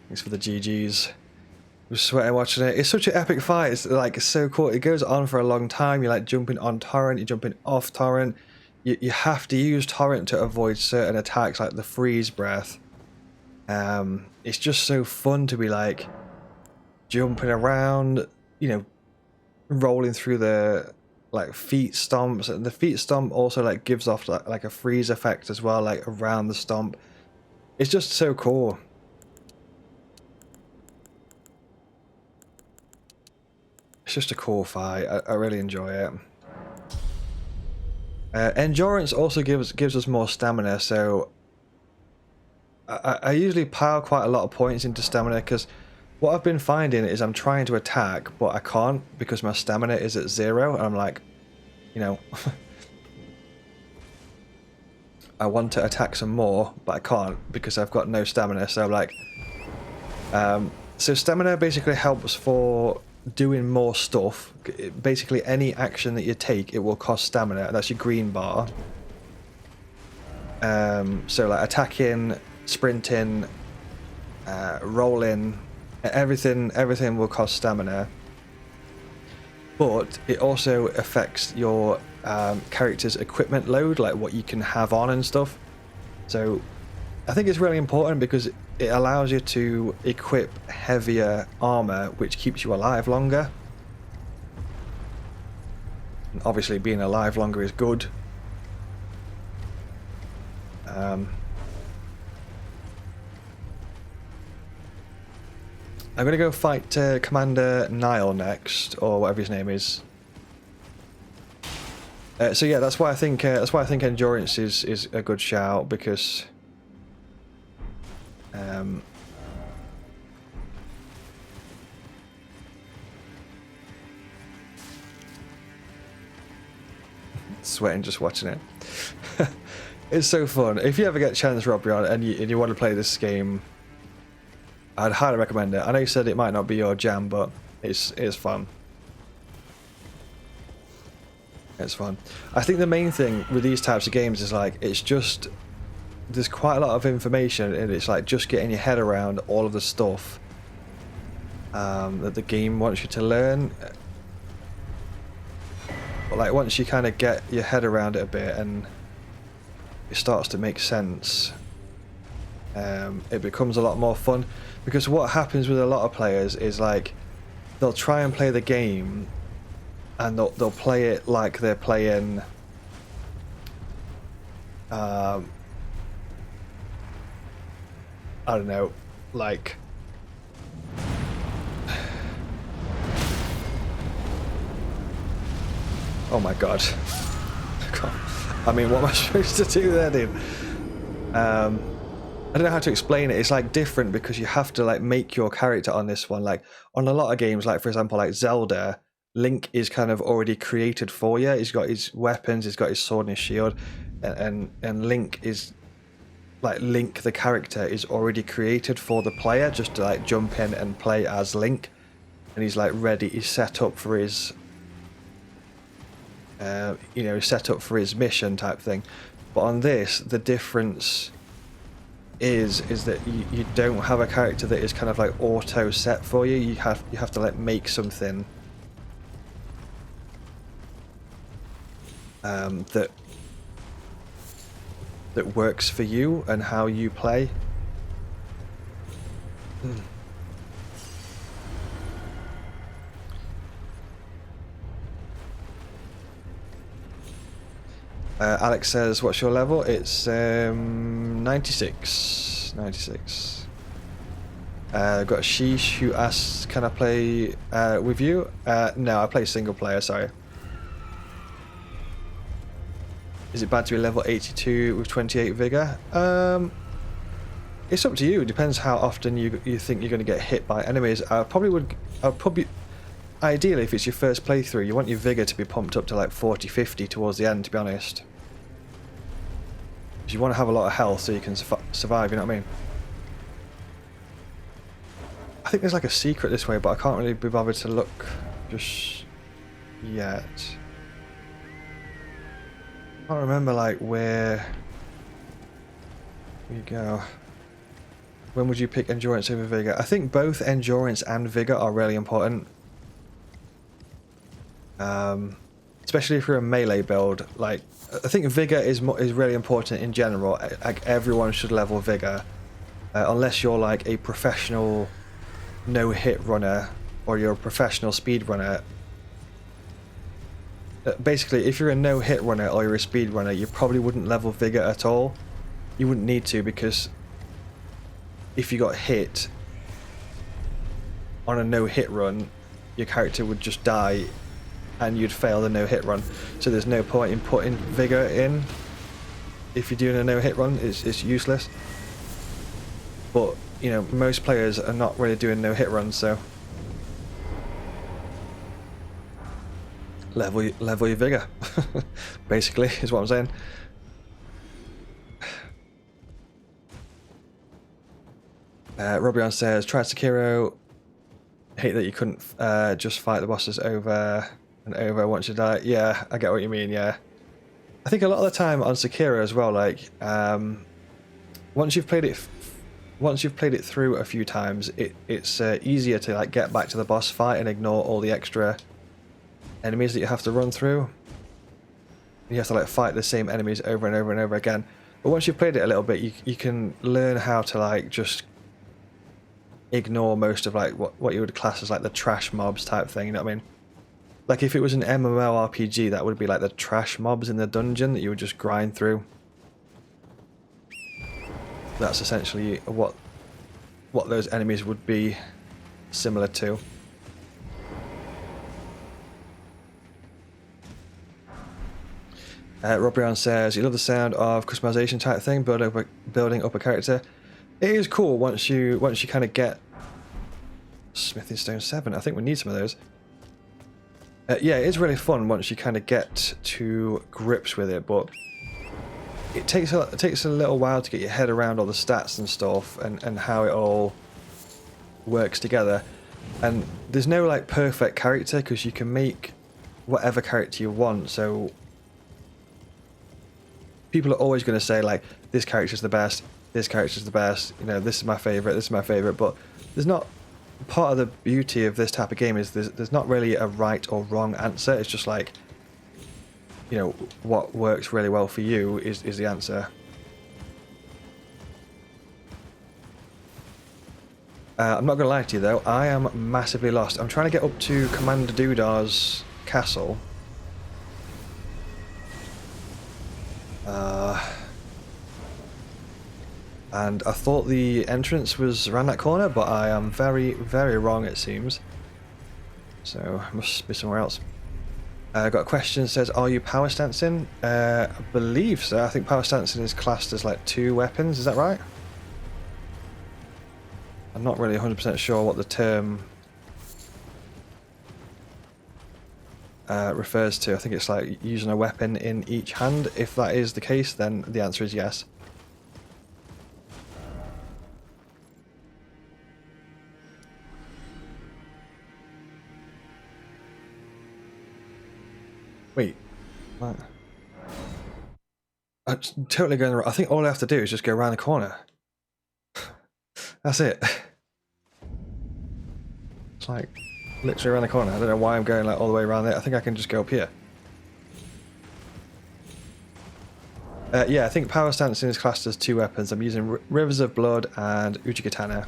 Thanks for the GGs. I'm sweating watching it. It's such an epic fight. It's like so cool. It goes on for a long time. You're like jumping on Torrent. You're jumping off Torrent. You have to use Torrent to avoid certain attacks like the freeze breath. It's just so fun to be like jumping around, you know, rolling through the like feet stomps, and the feet stomp also like gives off like a freeze effect as well, like around the stomp. It's just so cool. It's just a cool fight. I really enjoy it. Endurance also gives us more stamina, so I usually pile quite a lot of points into stamina, because what I've been finding is I'm trying to attack, but I can't because my stamina is at 0, and I'm like, you know, I want to attack some more, but I can't because I've got no stamina. So I'm like, so stamina basically helps for doing more stuff. Basically any action that you take, it will cost stamina. That's your green bar. So like attacking, sprinting, rolling, everything will cost stamina, but it also affects your character's equipment load, like what you can have on and stuff. So I think it's really important because it allows you to equip heavier armor, which keeps you alive longer. And obviously being alive longer is good. I'm going to go fight Commander Nile next, or whatever his name is. So yeah, that's why I think endurance is a good shout, because sweating just watching it. It's so fun. If you ever get a chance, Robrion, and you want to play this game, I'd highly recommend it. I know you said it might not be your jam, but it's fun. It's fun. I think the main thing with these types of games is like, it's just, there's quite a lot of information, and it's like just getting your head around all of the stuff that the game wants you to learn. But like once you kind of get your head around it a bit and it starts to make sense, it becomes a lot more fun. Because what happens with a lot of players is like they'll try and play the game, and they'll play it like they're playing I don't know, like oh my god. I mean, what am I supposed to do there, dude? I don't know how to explain it. It's like different because you have to like make your character on this one. Like on a lot of games, like for example, like Zelda, Link is kind of already created for you. He's got his weapons, he's got his sword and his shield, and Link is like Link the character is already created for the player just to like jump in and play as Link. and he's like ready, he's set up for his set up for his mission type thing. But on this, the difference is that you don't have a character that is kind of like auto set for you. You have to like make something that works for you and how you play. Alex says, what's your level? It's 96. 96. I've got Sheesh who asks, can I play with you? No, I play single player, sorry. Is it bad to be level 82 with 28 vigor? It's up to you. It depends how often you think you're going to get hit by enemies. I probably ideally, if it's your first playthrough, you want your vigor to be pumped up to like 40, 50 towards the end, to be honest. Because you want to have a lot of health so you can survive, you know what I mean? I think there's like a secret this way, but I can't really be bothered to look just yet. I can't remember like where we go. When would you pick endurance over vigor? I think both endurance and vigor are really important. Especially if you're a melee build. Like, I think vigor is really important in general. Like, everyone should level vigor, unless you're like a professional no-hit runner or you're a professional speed runner. Basically, if you're a no-hit runner or you're a speed runner, you probably wouldn't level vigor at all. You wouldn't need to, because if you got hit on a no-hit run, your character would just die and you'd fail the no-hit run. So there's no point in putting vigor in. If you're doing a no-hit run, it's useless. But, you know, most players are not really doing no-hit runs, so level your vigor, basically, is what I'm saying. Robion says, try Sekiro. Hate that you couldn't just fight the bosses over and over once you die. Yeah, I get what you mean, yeah. I think a lot of the time on Sekiro as well, like, once you've played it through a few times, it's easier to like get back to the boss fight and ignore all the extra enemies that you have to run through. You have to like fight the same enemies over and over and over again. But once you've played it a little bit, you can learn how to like just ignore most of like what you would class as like the trash mobs type thing, you know what I mean? Like if it was an MMORPG, that would be like the trash mobs in the dungeon that you would just grind through. That's essentially what those enemies would be similar to. Robrion says, you love the sound of customization type thing, building up a character. It is cool once you kind of get Smithing Stone 7. I think we need some of those. Yeah, it is really fun once you kind of get to grips with it, but it takes a little while to get your head around all the stats and stuff and how it all works together. And there's no like perfect character, because you can make whatever character you want. So people are always going to say like, this character's the best, this character's the best, you know, this is my favorite, this is my favorite. But there's not, part of the beauty of this type of game is there's not really a right or wrong answer. It's just like, you know, what works really well for you is the answer. I'm not going to lie to you though, I am massively lost. I'm trying to get up to Commander Doodar's castle. And I thought the entrance was around that corner, but I am very, very wrong, it seems. So, must be somewhere else. Got a question, says, are you power stancing? I believe so. I think power stancing is classed as like 2 weapons, is that right? I'm not really 100% sure what the term refers to. I think it's like using a weapon in each hand. If that is the case, then the answer is yes. Right. I'm totally going wrong. I think all I have to do is just go around the corner. That's it. It's like literally around the corner. I don't know why I'm going like all the way around there. I think I can just go up here. Yeah, I think power stancing is classed as 2 weapons. I'm using Rivers of Blood and Uchigatana.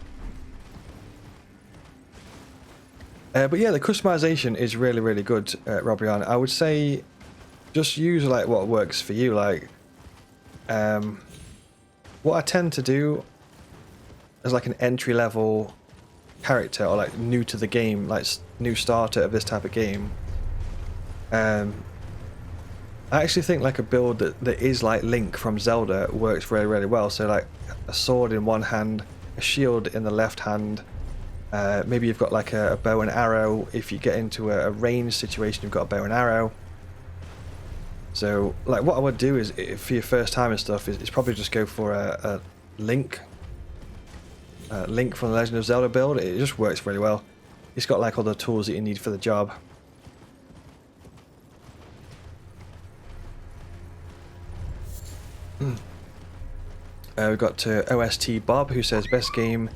But yeah, the customization is really, really good, Robion. I would say just use like what works for you. Like, what I tend to do as like an entry-level character or like new to the game, like new starter of this type of game, I actually think like a build that is like Link from Zelda works really, really well. So like a sword in one hand, a shield in the left hand. Maybe you've got like a bow and arrow. If you get into a range situation, you've got a bow and arrow. So like what I would do is, for your first time and stuff, is probably just go for a Link. Link from the Legend of Zelda build. It just works really well. It's got like all the tools that you need for the job. We've got OST Bob, who says best game.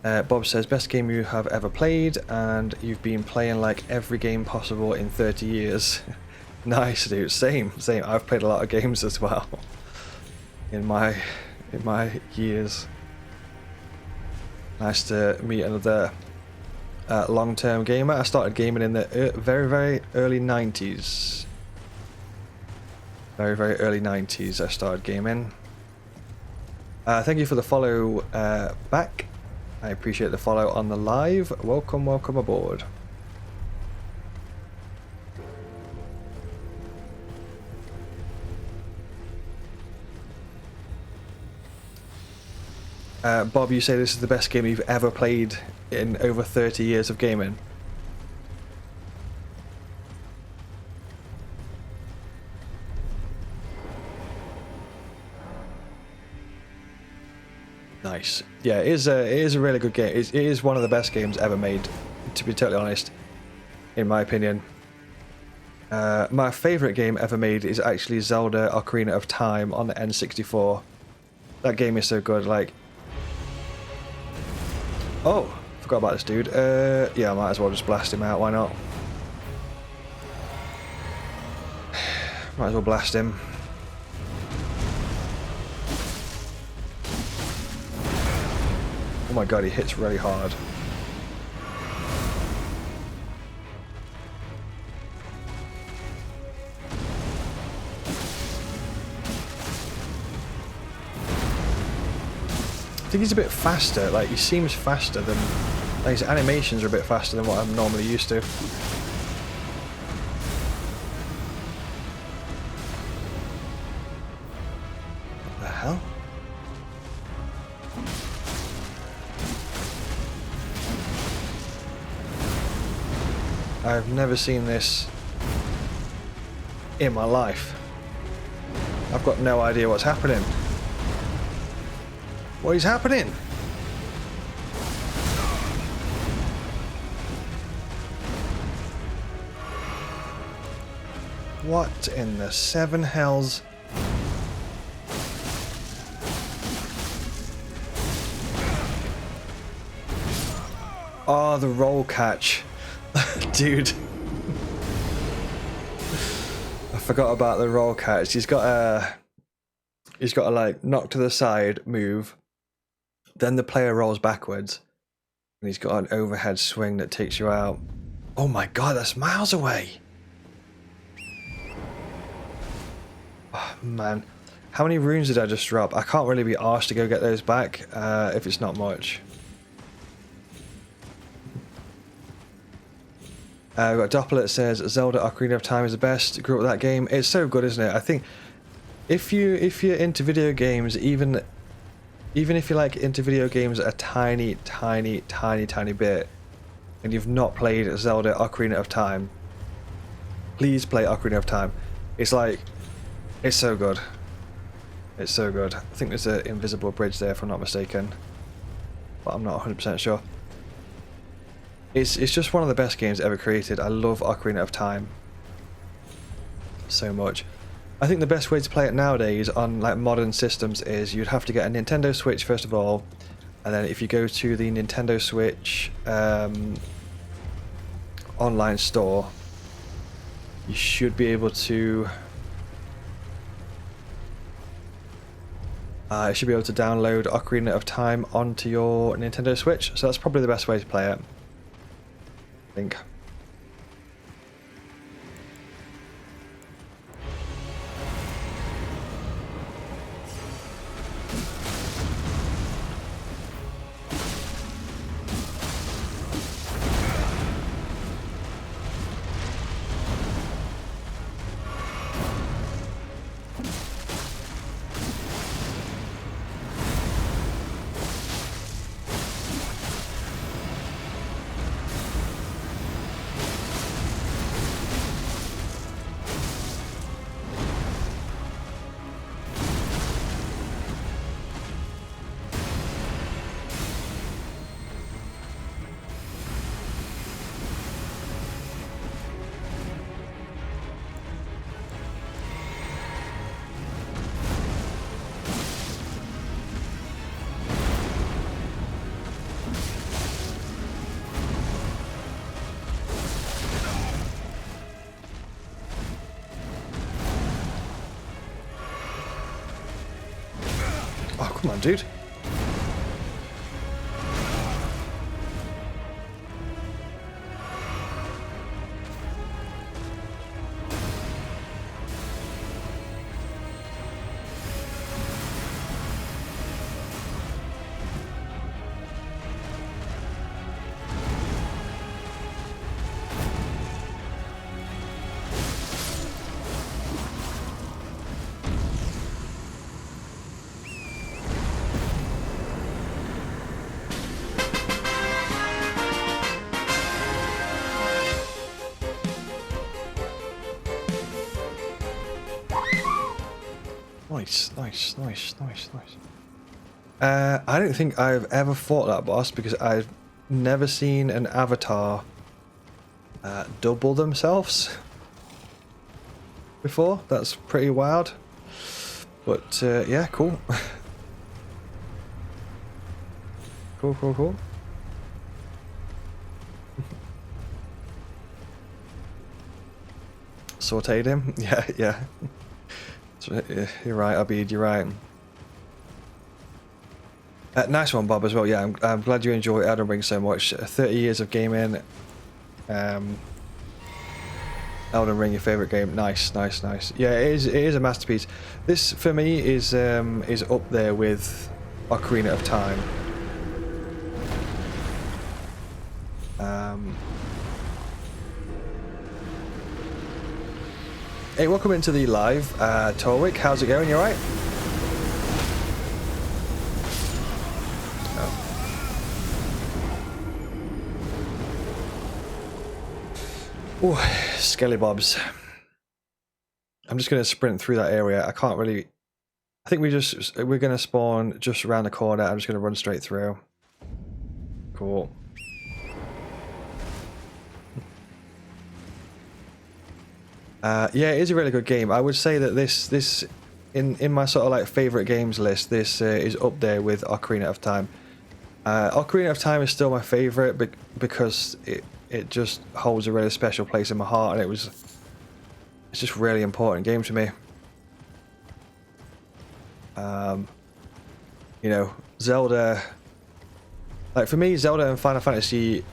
Bob says best game you have ever played, and you've been playing like every game possible in 30 years. Nice, dude. Same. I've played a lot of games as well in my years. Nice to meet another long-term gamer. I started gaming in the very, very early 90s. Very, very early 90s I started gaming. Thank you for the follow back. I appreciate the follow on the live. Welcome aboard. Bob, you say this is the best game you've ever played in over 30 years of gaming. Nice. Yeah, it is a really good game. It is one of the best games ever made, to be totally honest, in my opinion. My favourite game ever made is actually Zelda Ocarina of Time on the N64. That game is so good, like... Oh, forgot about this dude. Yeah, I might as well just blast him out, why not? Might as well blast him. Oh my god, he hits really hard. I think he's a bit faster, like he seems faster than... Like his animations are a bit faster than what I'm normally used to. What the hell? I've never seen this in my life. I've got no idea what's happening. What is happening? What in the seven hells? Oh, the roll catch. Dude. I forgot about the roll catch. He's got a like knock to the side move. Then the player rolls backwards. And he's got an overhead swing that takes you out. Oh my god, that's miles away. Oh man. How many runes did I just drop? I can't really be arsed to go get those back if it's not much. We've got Doppler that says Zelda Ocarina of Time is the best. Grew up with that game. It's so good, isn't it? I think if you're into video games, even if you're like into video games a tiny bit, and you've not played Zelda Ocarina of Time, please play Ocarina of Time. It's like, it's so good. It's so good. I think there's an invisible bridge there if I'm not mistaken, but I'm not 100% sure. It's just one of the best games ever created. I love Ocarina of Time. so much. I think the best way to play it nowadays on like modern systems is you'd have to get a Nintendo Switch first of all, and then if you go to the Nintendo Switch online store, you should be able to download Ocarina of Time onto your Nintendo Switch, so that's probably the best way to play it, I think. Oh, come on, dude. Nice. I don't think I've ever fought that boss because I've never seen an avatar double themselves before. That's pretty wild. But yeah, cool. Cool. Sauteed him? Yeah. You're right, Abid, you're right. Nice one, Bob, as well. Yeah, I'm glad you enjoy Elden Ring so much. 30 years of gaming. Elden Ring, your favourite game. Nice. Yeah, it is a masterpiece. This, for me, is up there with Ocarina of Time. Hey, welcome into the live, Torwick. How's it going? You alright? Oh, skelly bobs. I'm just going to sprint through that area. I can't really. I think we're going to spawn just around the corner. I'm just going to run straight through. Cool. Yeah, it is a really good game. I would say that this in my sort of like favorite games list, this is up there with Ocarina of Time. Ocarina of Time is still my favorite because it just holds a really special place in my heart, and it's just a really important game to me. You know, Zelda, like for me, Zelda and Final Fantasy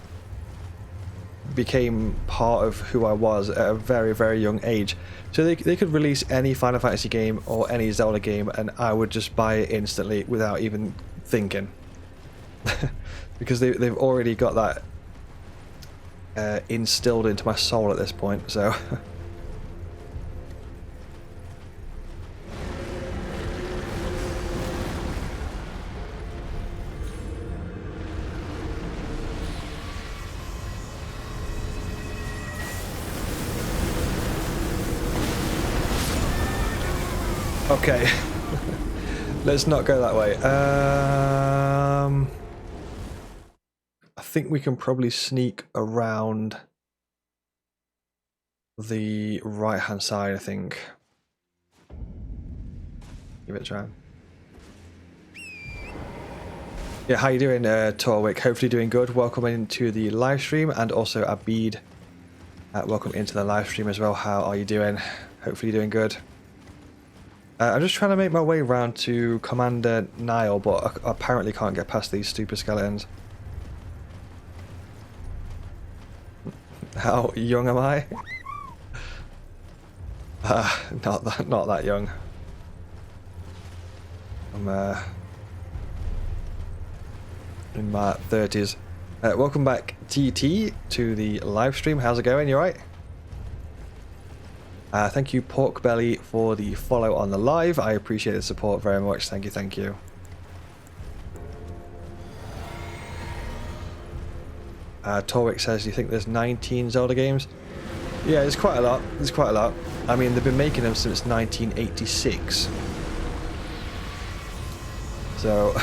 became part of who I was at a very, very young age. So they could release any Final Fantasy game or any Zelda game and I would just buy it instantly without even thinking. Because they've already got that instilled into my soul at this point, so... Okay, let's not go that way. I think we can probably sneak around the right hand side, I think. Give it a try. Yeah, how you doing, Torwick? Hopefully doing good. Welcome into the live stream, and also Abid. Welcome into the live stream as well. How are you doing? Hopefully you're doing good. I'm just trying to make my way around to Commander Nile, but I apparently can't get past these stupid skeletons. How young am I? Not that young. I'm in my 30s. Welcome back, TT, to the live stream. How's it going? You alright? Thank you, Pork Belly, for the follow on the live. I appreciate the support very much. Thank you, thank you. Torwick says, do you think there's 19 Zelda games? Yeah, there's quite a lot. There's quite a lot. I mean, they've been making them since 1986. So...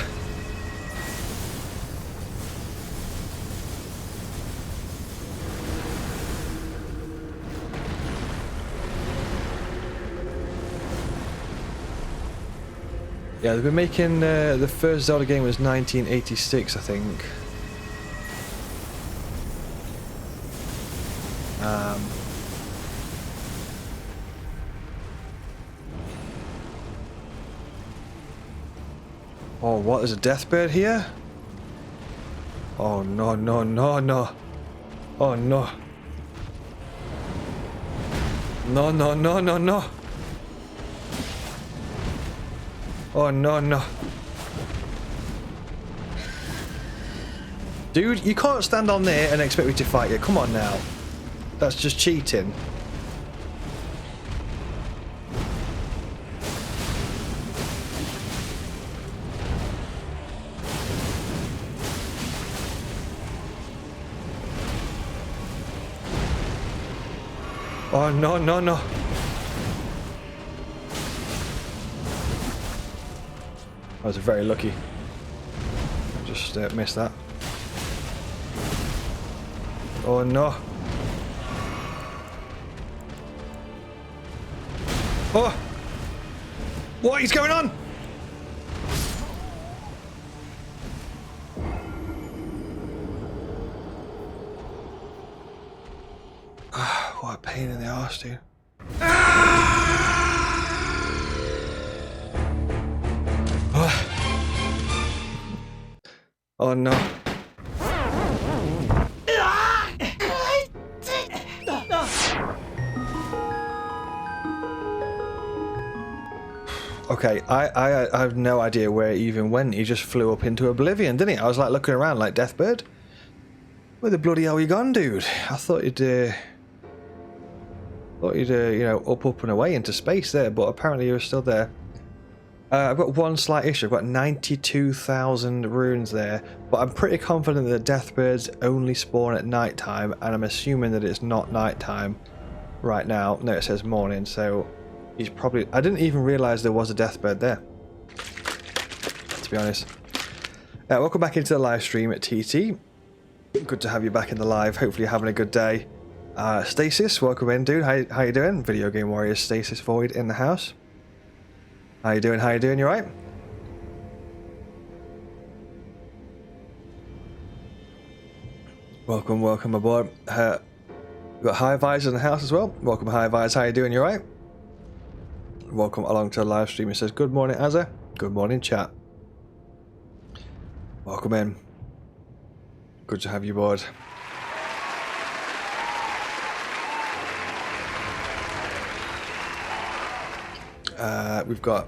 yeah, they've been making... the first Zelda game was 1986, I think. Oh, what? There's a deathbird here? Oh, no, no, no, no. Oh, no. No, no, no, no, no. Oh, no, no. Dude, you can't stand on there and expect me to fight you. Come on now. That's just cheating. Oh, no, no, no. I was very lucky. Just missed that. Oh, no. Oh! What is going on? What a pain in the arse, dude. Oh no. Okay, I have no idea where he even went. He just flew up into oblivion, didn't he? I was like looking around like Deathbird. Where the bloody hell you gone, dude? I thought you'd you know, up and away into space there, but apparently you were still there. I've got one slight issue. I've got 92,000 runes there, but I'm pretty confident that Deathbirds only spawn at night time, and I'm assuming that it's not night time right now. No, it says morning, so he's probably... I didn't even realise there was a Deathbird there, to be honest. Welcome back into the live stream at TT. Good to have you back in the live. Hopefully you're having a good day. Stasis, welcome in, dude. How you doing? Video Game Warriors Stasis Void in the house. How you doing? How you doing? You alright? Welcome, welcome aboard. We've got High Vibes in the house as well. Welcome, High Vibes. How you doing? You alright? Welcome along to the live stream. It says, good morning, Azza. Good morning, chat. Welcome in. Good to have you aboard. We've got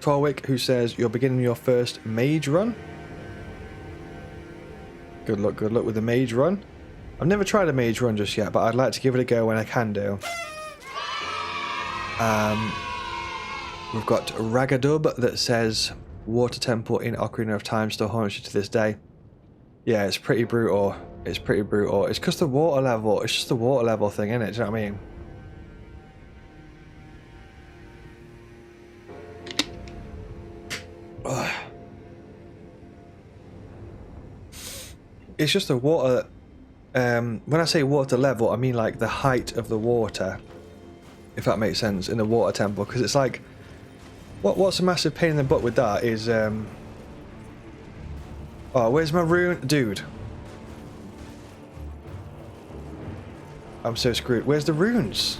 Torwick, who says you're beginning your first mage run. Good luck with the mage run. I've never tried a mage run just yet, but I'd like to give it a go when I can do. We've got Ragadub that says water temple in Ocarina of Time still haunts you to this day. Yeah, it's pretty brutal. It's pretty brutal. It's because the water level. It's just the water level thing, isn't it? Do you know what I mean? It's just the water. when I say water level, I mean like the height of the water, if that makes sense, in the water temple, because it's like, what's a massive pain in the butt with that is, oh, where's my rune? Dude. I'm so screwed. Where's the runes?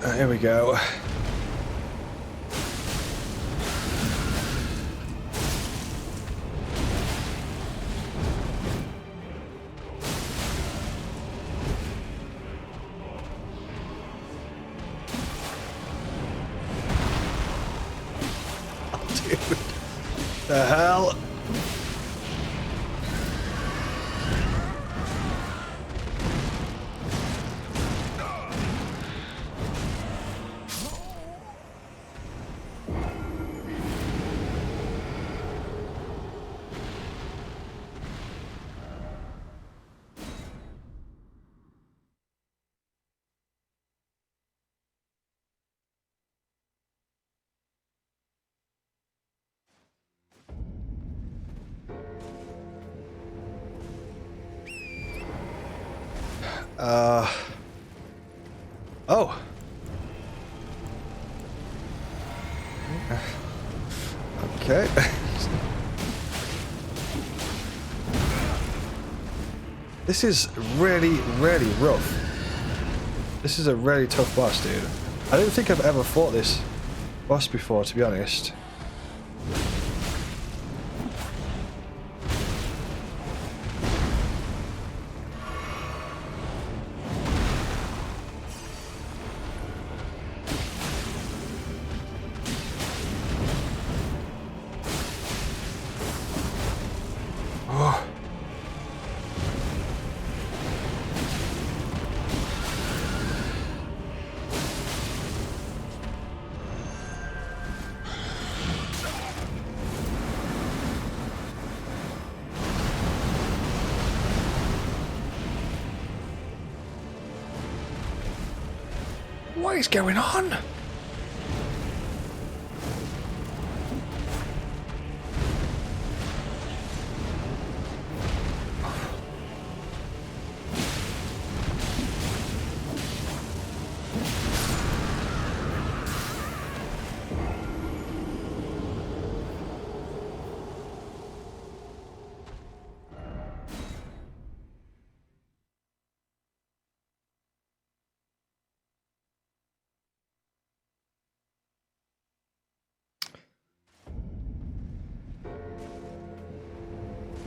Oh, here we go. Dude, the hell? Oh. Okay. This is really, really rough. This is a really tough boss, dude. I don't think I've ever fought this boss before, to be honest. What is going on?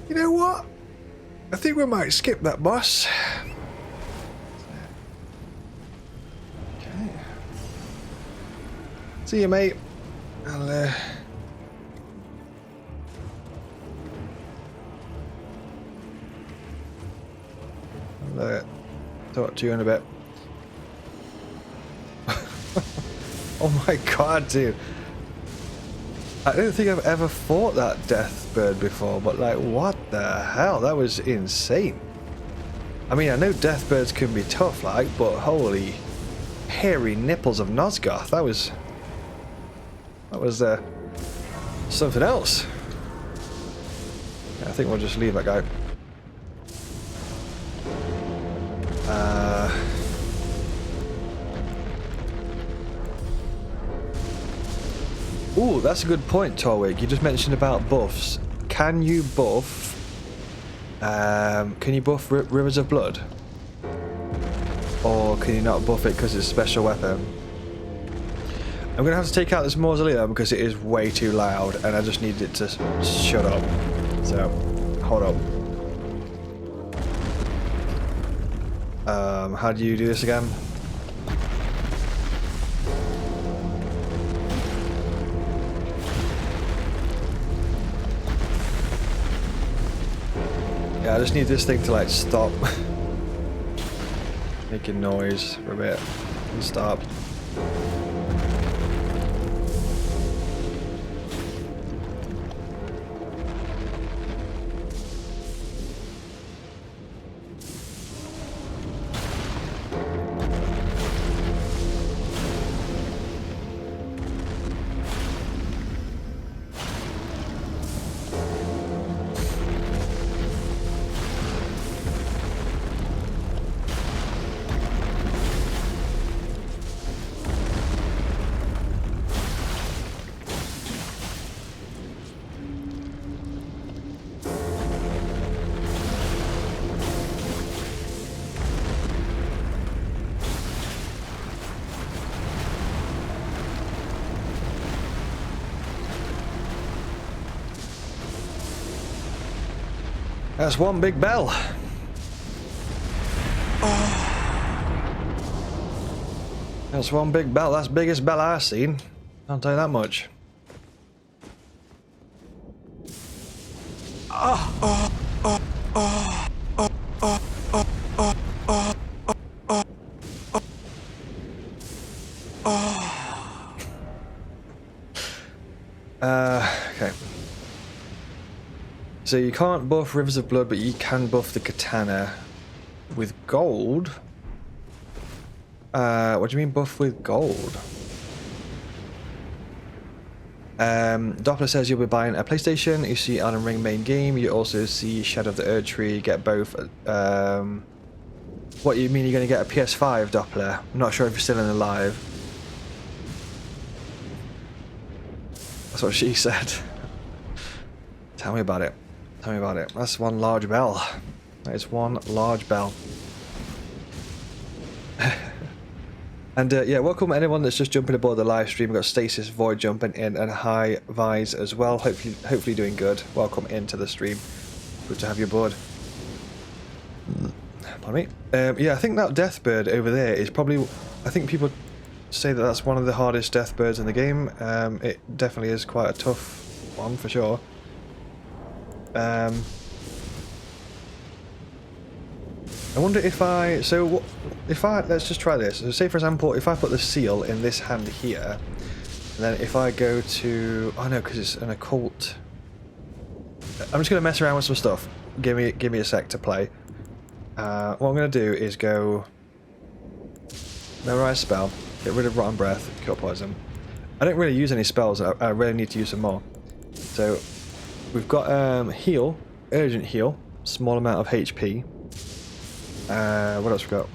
You know what? I think we might skip that boss. Okay. See you, mate. I'll talk to you in a bit. Oh my god, dude. I don't think I've ever fought that death bird before, but like, what the hell? That was insane. I mean, I know death birds can be tough, like, but holy hairy nipples of Nosgoth, that was something else. Yeah, I think we'll just leave that guy. Ooh, that's a good point, Torwig. You just mentioned about buffs. Can you buff? Can you buff Rivers of Blood? Or can you not buff it because it's a special weapon? I'm gonna have to take out this mausoleum because it is way too loud, and I just need it to shut up. So, hold up. How do you do this again? Yeah, I just need this thing to like stop making noise for a bit and stop. That's one big bell. That's one big bell. That's the biggest bell I've seen. I'll tell you that much. Okay. So you can't buff Rivers of Blood, but you can buff the katana with gold. What do you mean buff with gold? Doppler says you'll be buying a PlayStation. You see Elden Ring main game. You also see Shadow of the Erd Tree. You get both. What you mean you're going to get a PS5, Doppler? I'm not sure if you're still in the live. That's what she said. Tell me about it. Tell me about it. That's one large bell. That is one large bell. And yeah, welcome anyone that's just jumping aboard the live stream. We've got Stasis, Void jumping in, and Hi Vise as well. Hopefully doing good. Welcome into the stream. Good to have you aboard. Pardon me. Yeah, I think that Deathbird over there is probably... I think people say that that's one of the hardest Deathbirds in the game. It definitely is quite a tough one for sure. I wonder if I... So, if I... Let's just try this. So say, for example, if I put the seal in this hand here, and then if I go to... Oh, no, because it's an occult... I'm just going to mess around with some stuff. Give me a sec to play. What I'm going to do is go... Memorize spell. Get rid of Rotten Breath. Cure Poison. I don't really use any spells. I really need to use some more. So, we've got heal. Urgent heal. Small amount of HP. What else we got?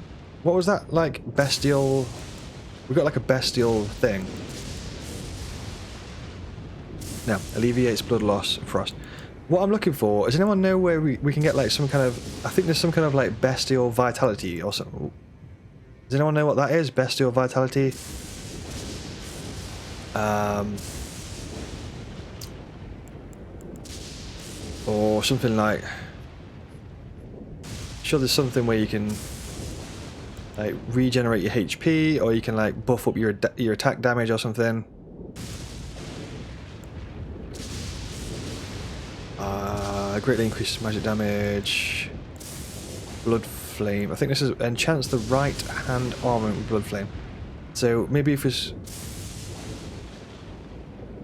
What was that, like, bestial... We got like a bestial thing. No, alleviates blood loss, frost. What I'm looking for, does anyone know where we can get like some kind of... I think there's some kind of like bestial vitality or something. Does anyone know what that is? Bestial vitality? Or something like... Sure, there's something where you can like regenerate your HP, or you can like buff up your attack damage or something. Greatly increases magic damage. Blood flame. I think this is enchants the right hand armor with blood flame. So maybe if it's...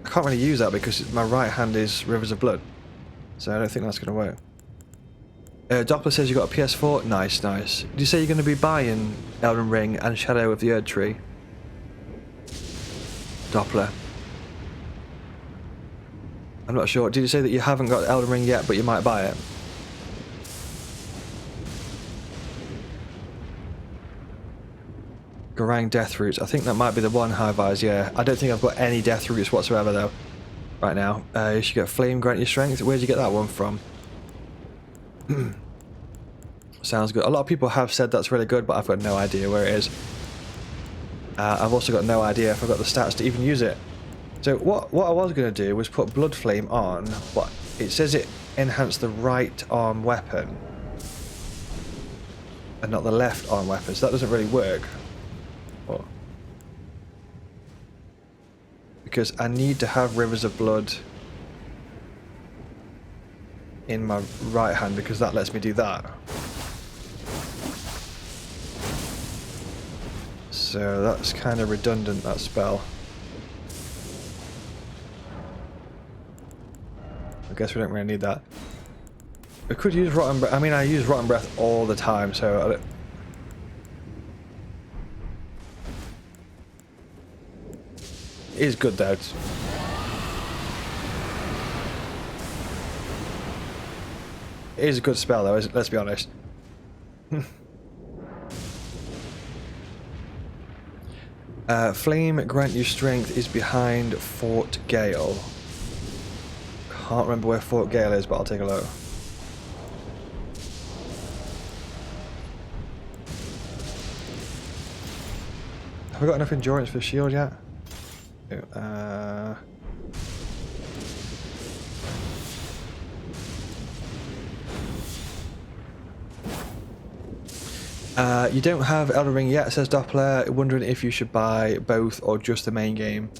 I can't really use that because my right hand is Rivers of Blood. So I don't think that's going to work. Doppler says you got a PS4. Nice, nice. Did you say you're going to be buying Elden Ring and Shadow of the Erd Tree? Doppler. I'm not sure. Did you say that you haven't got Elden Ring yet, but you might buy it? Garang Death Roots. I think that might be the one, High Vise, yeah. I don't think I've got any Death Roots whatsoever, though, right now. You should get Flame, grant your strength. Where'd you get that one from? Sounds good. A lot of people have said that's really good, but I've got no idea where it is. I've also got no idea if I've got the stats to even use it. So what I was going to do was put Blood Flame on, but it says it enhanced the right arm weapon and not the left arm weapon, so that doesn't really work. But because I need to have Rivers of Blood in my right hand because that lets me do that. So that's kind of redundant, that spell. I guess we don't really need that. We could use Rotten Breath. I mean, I use Rotten Breath all the time, so I don't... It is good though. It is a good spell though, let's be honest. Flame grant you strength is behind Fort Gale. Can't remember where Fort Gale is, but I'll take a look. Have I got enough endurance for shield yet? You don't have Elden Ring yet, says Doppler. Wondering if you should buy both or just the main game.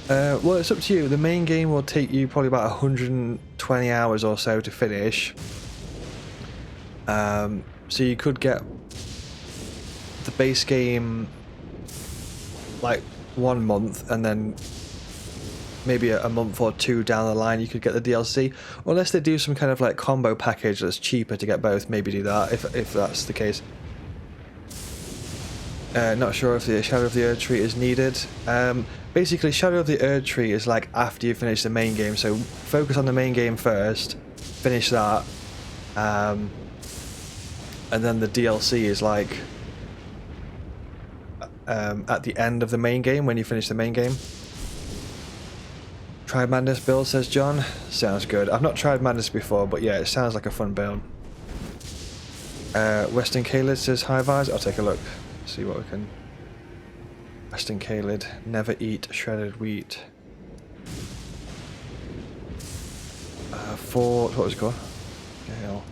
Well, it's up to you. The main game will take you probably about 120 hours or so to finish. So you could get the base game like 1 month, and then maybe a month or two down the line you could get the DLC, unless they do some kind of like combo package that's cheaper to get both. Maybe do that if that's the case. Not sure if the Shadow of the Erd Tree is needed. Basically, Shadow of the Erd Tree is like after you finish the main game, so focus on the main game first, finish that, and then the DLC is like at the end of the main game when you finish the main game. Tried Madness build, says John. Sounds good. I've not tried Madness before, but yeah, it sounds like a fun build. Western Kaled says hi Vise. I'll take a look. See what we can. Western Kaled. Never eat shredded wheat. What was it called? Gale.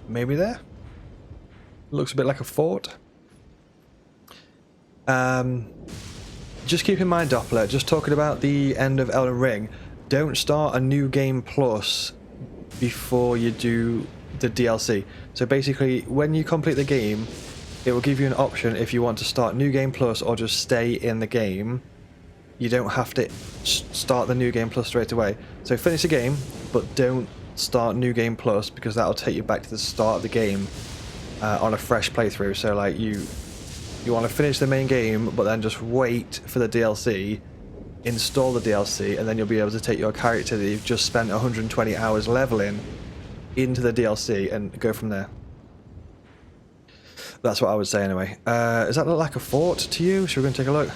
Maybe there. Looks a bit like a fort. Just keep in mind, Doppler, just talking about the end of Elden Ring, don't start a new game plus before you do the DLC. So basically, when you complete the game, it will give you an option if you want to start new game plus or just stay in the game. You don't have to start the new game plus straight away. So finish the game, but don't start new game plus, because that'll take you back to the start of the game on a fresh playthrough. So like you want to finish the main game, but then just wait for the DLC, install the DLC, and then you'll be able to take your character that you've just spent 120 hours leveling into the DLC and go from there. That's what I would say anyway. Does that look like a fort to you? Should we go and take a look?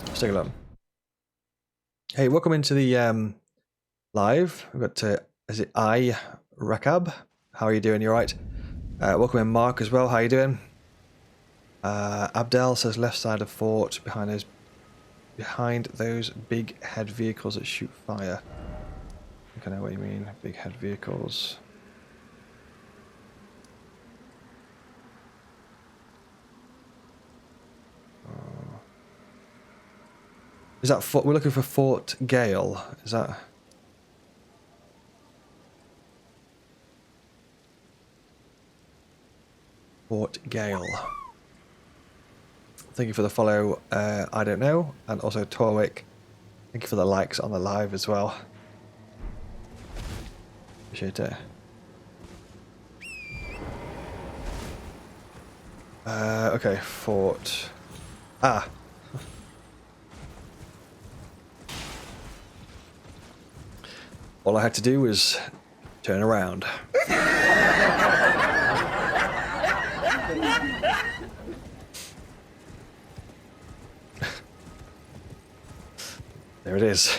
Let's take a look. Hey, welcome into the live. We've got is it Rakab? How are you doing? You alright? Welcome in Mark as well. How are you doing? Abdel says left side of fort behind those big head vehicles that shoot fire. I think I know what you mean. Big head vehicles. Is that Fort? We're looking for Fort Gale. Is that? Fort Gale. Thank you for the follow. I don't know, and also Torwick. Thank you for the likes on the live as well. Appreciate it. Okay, Fort. Ah. All I had to do was turn around. There it is.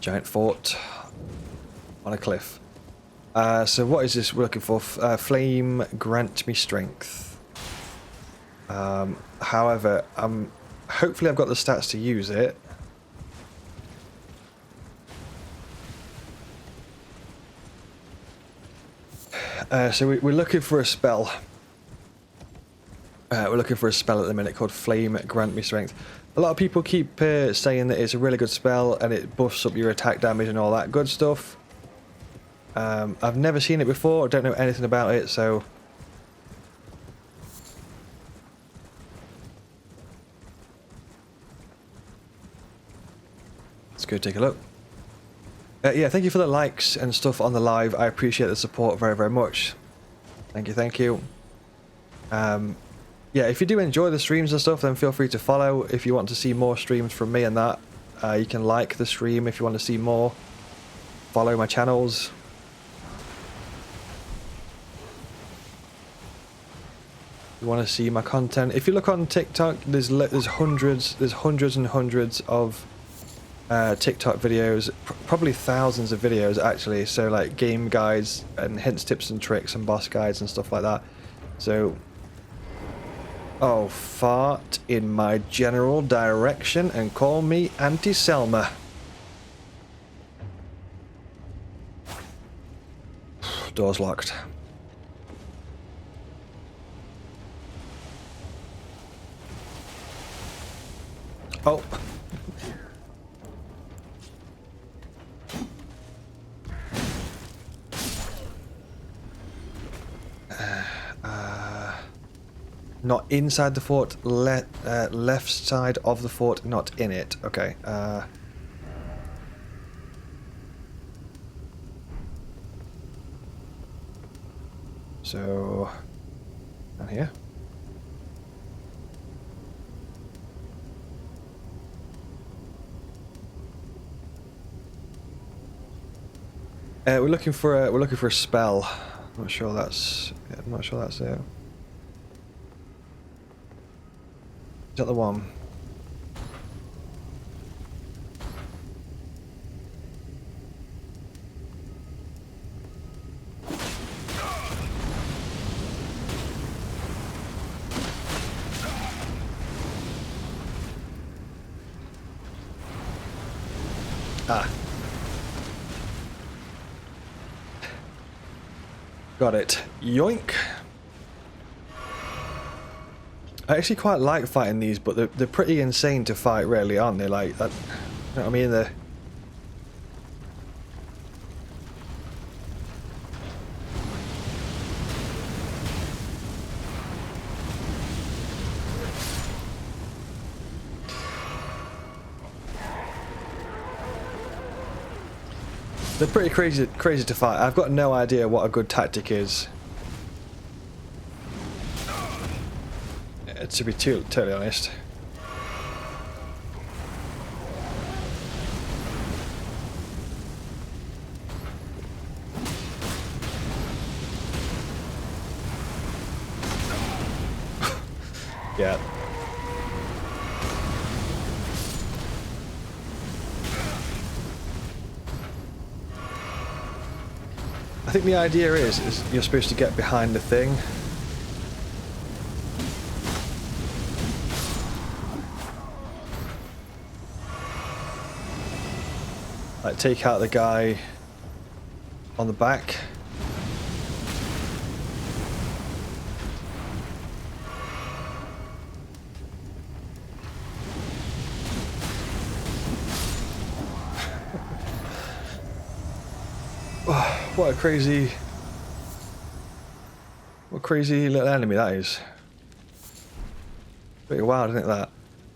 Giant fort on a cliff. So what is this we're looking for? Flame, grant me strength. However, hopefully I've got the stats to use it. So we're looking for a spell. We're looking for a spell at the minute called Flame, grant me strength. A lot of people keep saying that it's a really good spell and it buffs up your attack damage and all that good stuff. I've never seen it before, I don't know anything about it, so... Let's go take a look. Yeah, thank you for the likes and stuff on the live. I appreciate the support very, very much. Thank you, thank you. Yeah, if you do enjoy the streams and stuff, then feel free to follow if you want to see more streams from me and that. You can like the stream if you want to see more. Follow my channels. You want to see my content. If you look on TikTok, there's hundreds and hundreds of TikTok videos, probably thousands of videos actually. So like game guides and hints, tips and tricks and boss guides and stuff like that. So, oh, fart in my general direction and call me Auntie Selma. Door's locked. Oh. Not inside the fort, left side of the fort, not in it. Okay. So, down here. We're looking for a spell. I'm not sure that's it. Is that the one? Ah. Got it. Yoink. I actually quite like fighting these, but they're pretty insane to fight, really, aren't they? Like that. You know what I mean? They're pretty crazy to fight. I've got no idea what a good tactic is. To be totally honest. Yeah. I think the idea is you're supposed to get behind the thing. Like take out the guy on the back. What crazy little enemy that is. Pretty wild, isn't it,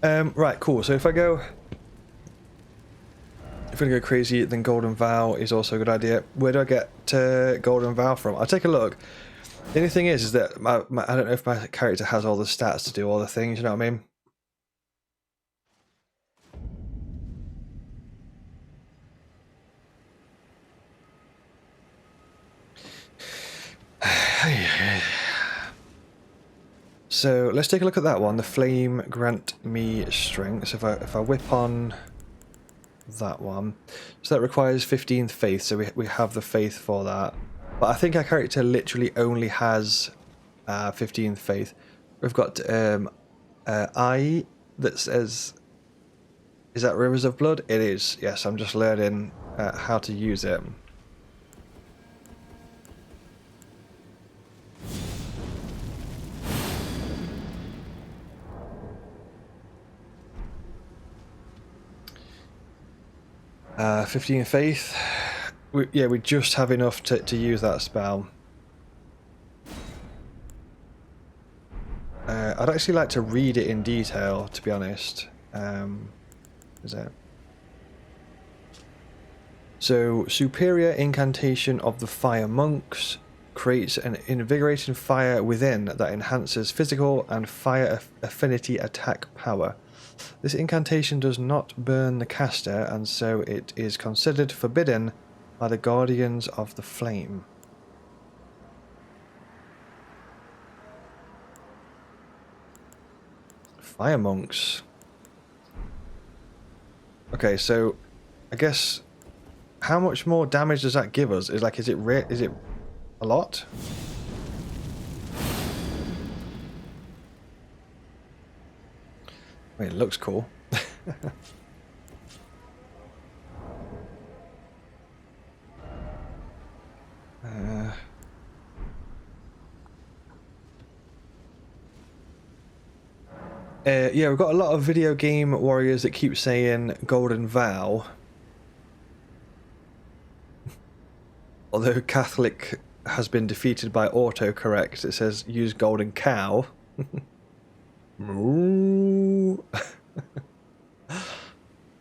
that? Right, cool. So if I go crazy, then Golden Vow is also a good idea. Where do I get Golden Vow from? I'll take a look. The only thing is that I don't know if my character has all the stats to do all the things, you know what I mean? So let's take a look at that one. The flame grant me strength. So if I whip on that one, so that requires 15 faith. So we have the faith for that. But I think our character literally only has 15 faith. We've got I that says, is that Rivers of Blood? It is. Yes, I'm just learning how to use it. 15 faith. We just have enough to use that spell. I'd actually like to read it in detail, to be honest. Is it? So, superior incantation of the fire monks. creates an invigorating fire within that enhances physical and fire affinity attack power. This incantation does not burn the caster, and so it is considered forbidden by the Guardians of the Flame. Fire monks. Okay, so I guess how much more damage does that give us? Is it a lot? I mean, it looks cool. Yeah, we've got a lot of video game warriors that keep saying Golden Vow. Although Catholic has been defeated by autocorrect, it says use Golden Cow. Ooh.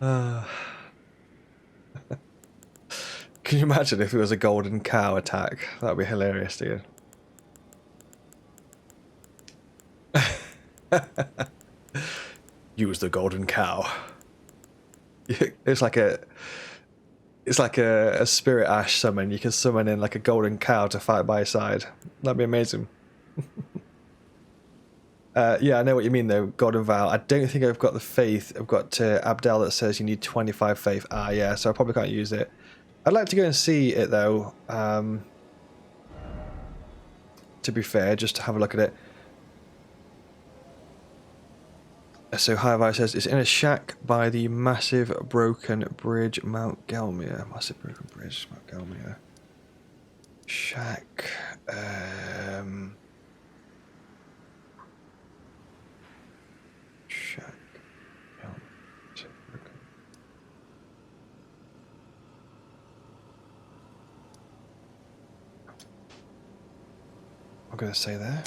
Can you imagine if it was a Golden Cow attack? That'd be hilarious, dude. Use the Golden Cow. It's like a spirit ash summon. You can summon in like a golden cow to fight by your side. That'd be amazing. Yeah, I know what you mean though, Golden Vow. I don't think I've got the faith. I've got Abdel that says you need 25 faith. Ah, yeah, so I probably can't use it. I'd like to go and see it though. To be fair, just to have a look at it. So Azzavhar says it's in a shack by the massive broken bridge, Mount Gelmir. Massive broken bridge, Mount Gelmir. Shack. Shack. I'm gonna say there.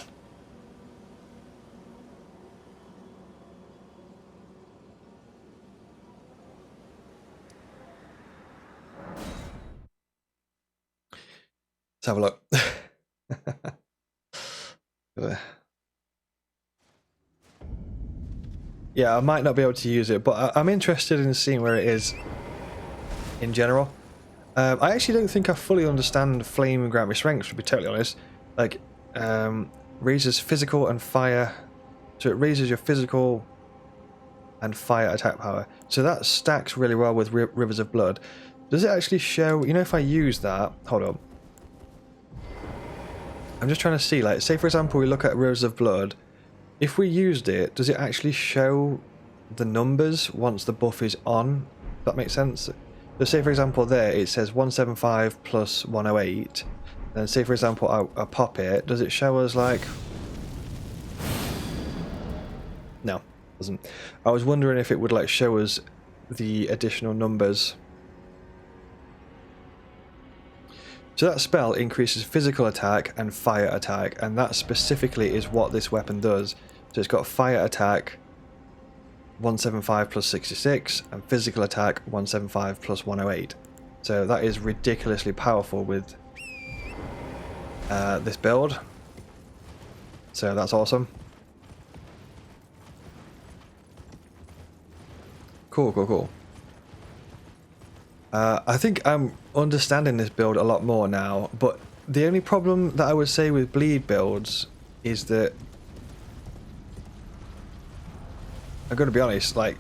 Let's have a look. Yeah, I might not be able to use it, but I'm interested in seeing where it is in general. I actually don't think I fully understand Flame and Grant Me Strength, to be totally honest. Like, raises physical and fire, so it raises your physical and fire attack power. So that stacks really well with Rivers of Blood. Does it actually show, you know, if I use that, hold on. I'm just trying to see, like, say for example we look at Rivers of Blood. If we used it, does it actually show the numbers once the buff is on? Does that make sense? So say for example there it says 175 plus 108. Then say for example I pop it, does it show us like... No, it doesn't. I was wondering if it would like show us the additional numbers. So that spell increases physical attack and fire attack, and that specifically is what this weapon does. So it's got fire attack 175 plus 66 and physical attack 175 plus 108. So that is ridiculously powerful with this build. So that's awesome. Cool, cool, cool. I think I'm understanding this build a lot more now, but the only problem that I would say with bleed builds is that I'm going to be honest, like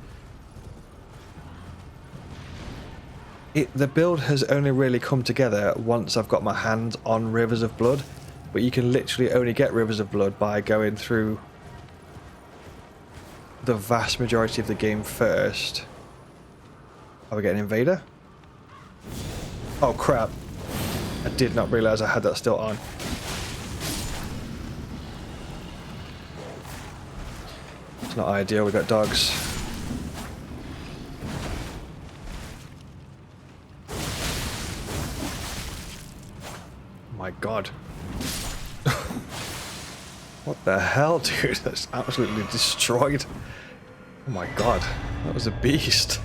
the build has only really come together once I've got my hands on Rivers of Blood, but you can literally only get Rivers of Blood by going through the vast majority of the game first. Are we getting invader? Oh crap, I did not realise I had that still on. It's not ideal, we got dogs. My god. What the hell, dude? That's absolutely destroyed. Oh my god, that was a beast.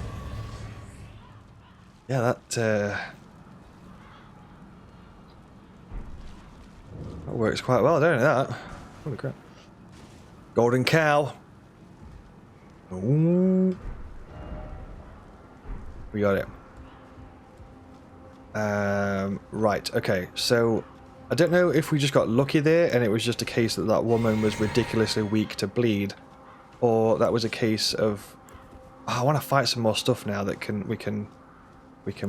Yeah, that That works quite well, don't it, that? Holy crap. Golden cow. Ooh. We got it. Right, okay, so I don't know if we just got lucky there and it was just a case that that woman was ridiculously weak to bleed, or that was a case of, oh, I want to fight some more stuff now that we can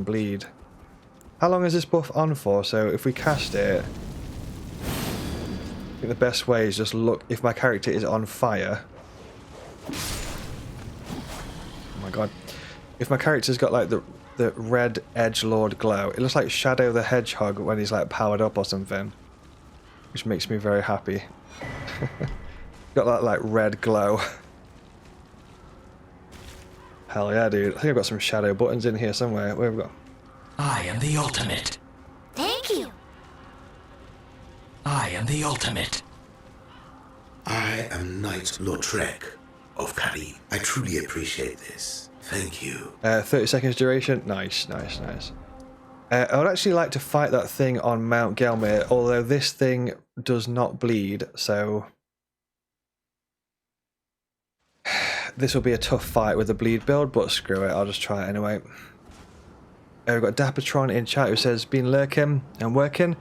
bleed. How long is this buff on for? So if we cast it, I think the best way is just look if my character is on fire. Oh my god. If my character's got like the red edgelord glow, it looks like Shadow the Hedgehog when he's like powered up or something, which makes me very happy. Got that like red glow. Hell yeah, dude. I think I've got some shadow buttons in here somewhere. Where have we got?
I am the ultimate.
Thank you.
I am the ultimate.
I am Knight Lautrec of Cali. I truly appreciate this. Thank you.
30 seconds duration. Nice, nice, nice. I would actually like to fight that thing on Mount Gelmir, although this thing does not bleed, so this will be a tough fight with the bleed build, but screw it, I'll just try it anyway. We've got Dapatron in chat who says, been lurking and working.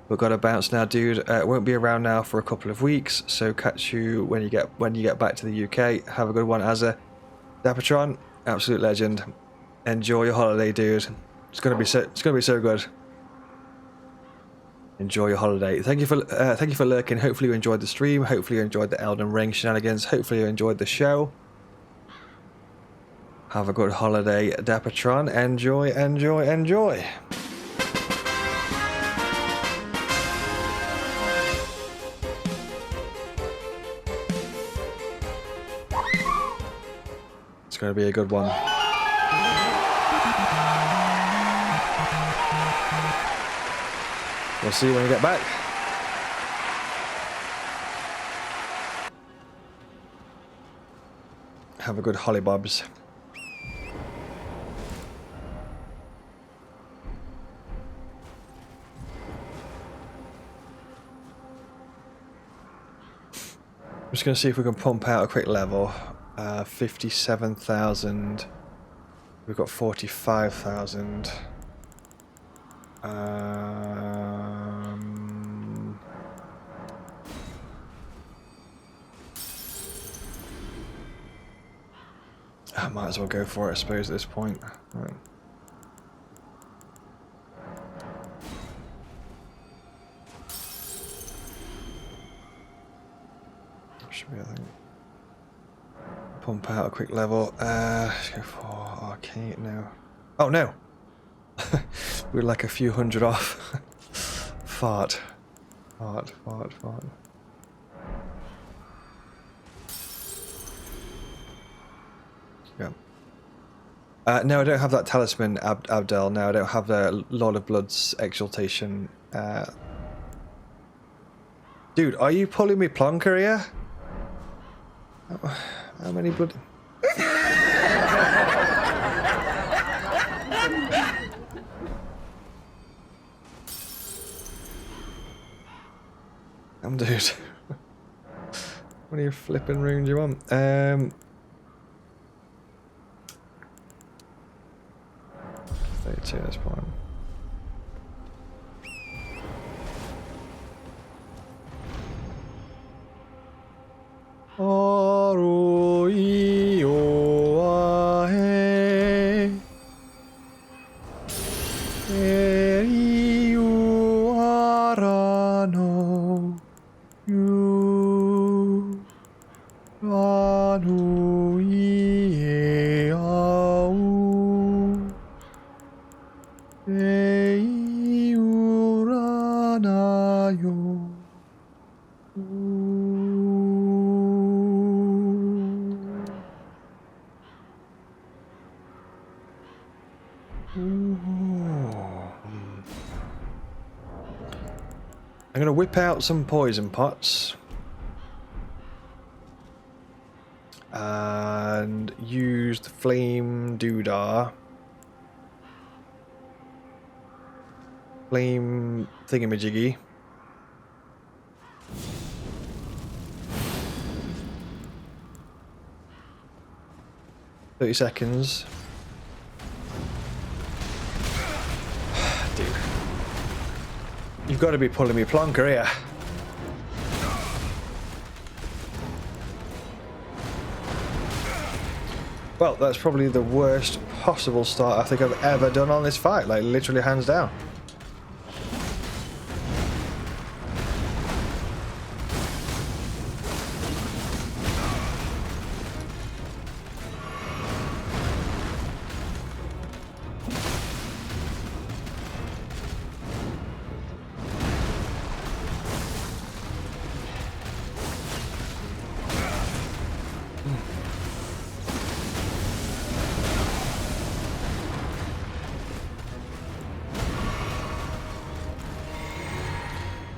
We've got to bounce now, dude. Won't be around now for a couple of weeks, so catch you when you get back to the UK. Have a good one, Azza. Dapatron, absolute legend. Enjoy your holiday, dude. It's gonna be so good. Enjoy your holiday. Thank you for lurking. Hopefully you enjoyed the stream. Hopefully you enjoyed the Elden Ring shenanigans. Hopefully you enjoyed the show. Have a good holiday, Dapatron. Enjoy, enjoy, enjoy. It's going to be a good one. We'll see you when we get back. Have a good hollybobs. I'm just going to see if we can pump out a quick level. 57,000. We've got 45,000. I might as well go for it, I suppose, at this point. Right. Should be, I think. Pump out a quick level. Let's go for arcade now. Oh no! We're like a few hundred off. Fart. Fart, fart, fart. Yeah. No, I don't have that talisman, Abdel. No, I don't have the Lord of Blood's exaltation. Dude, are you pulling me plonker here? How many blood? Dude. What are you flipping runes you want? 32 at this point. I'm going to whip out some poison pots and use the flame doodah, flame thingamajiggy, 30 seconds. Dude. You've got to be pulling me plonker here. Well, that's probably the worst possible start I think I've ever done on this fight. Like, literally hands down.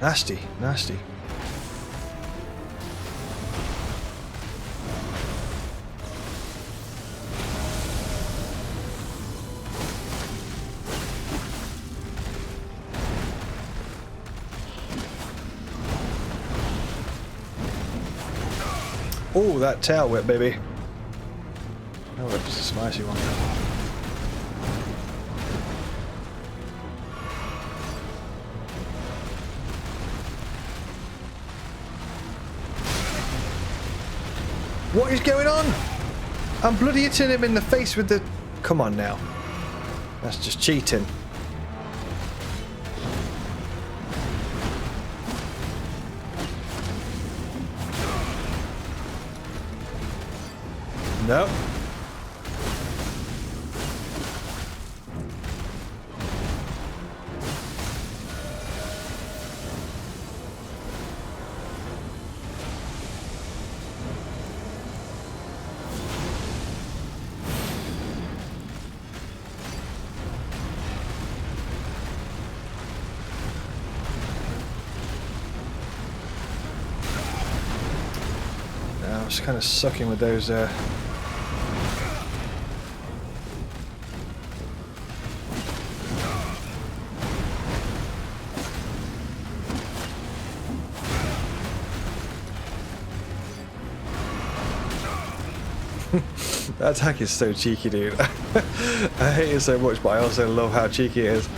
Nasty, nasty. Oh, that tail whip, baby. Oh, that's a spicy one. What is going on? I'm bloody hitting him in the face with the... Come on now. That's just cheating. No. I'm just kind of sucking with those that attack is so cheeky, dude. I hate it so much, but I also love how cheeky it is.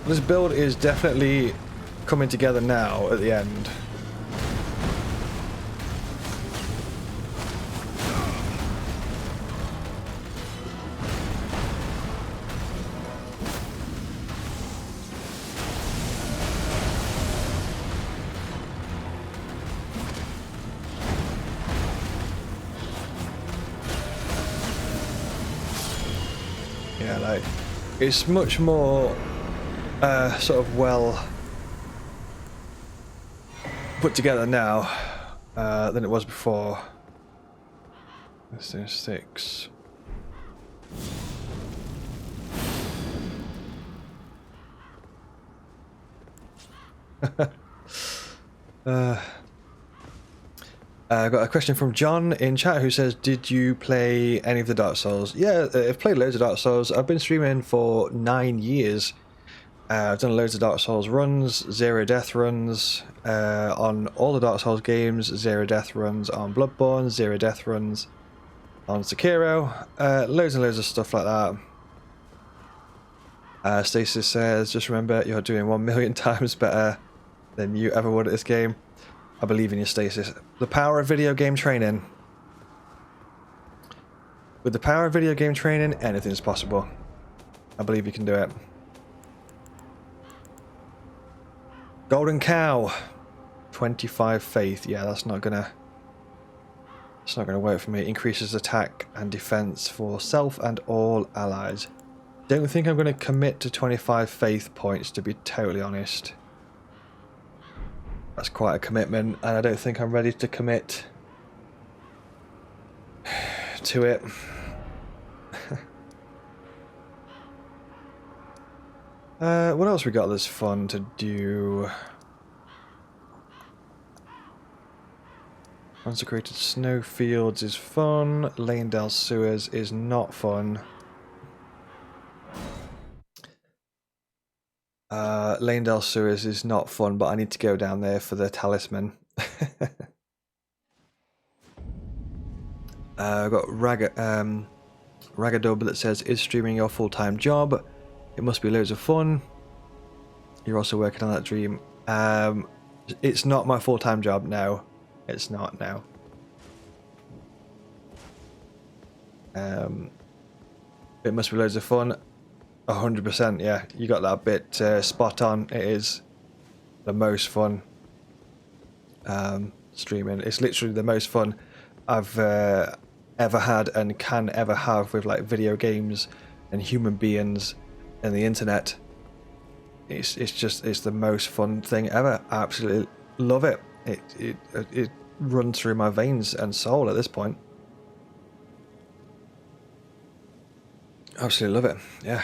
This build is definitely coming together now at the end. Yeah, like, it's much more sort of well put together now than it was before. This is 6. I got a question from John in chat who says, did you play any of the Dark Souls? Yeah, I've played loads of Dark Souls. I've been streaming for 9 years. I've done loads of Dark Souls runs, 0 death runs on all the Dark Souls games, 0 death runs on Bloodborne, 0 death runs on Sekiro, loads and loads of stuff like that. Stasis says, just remember you're doing 1,000,000 times better than you ever would at this game. I believe in you, Stasis. The power of video game training. With the power of video game training, anything's possible. I believe you can do it. Golden Cow, 25 faith. Yeah, that's not gonna work for me. Increases attack and defense for self and all allies. Don't think I'm gonna commit to 25 faith points, to be totally honest. That's quite a commitment, and I don't think I'm ready to commit to it. What else we got that's fun to do? Consecrated snowfields is fun. Lanedale sewers is not fun. Lanedale sewers is not fun, but I need to go down there for the talisman. I've got Ragadub that says, is streaming your full-time job? It must be loads of fun. You're also working on that dream. It's not my full-time job, no. It's not, no. It must be loads of fun. 100%, yeah. You got that bit spot on. It is the most fun streaming. It's literally the most fun I've ever had and can ever have with like video games and human beings and the internet. It's the most fun thing ever. I absolutely love it. It runs through my veins and soul at this point. Absolutely love it. Yeah.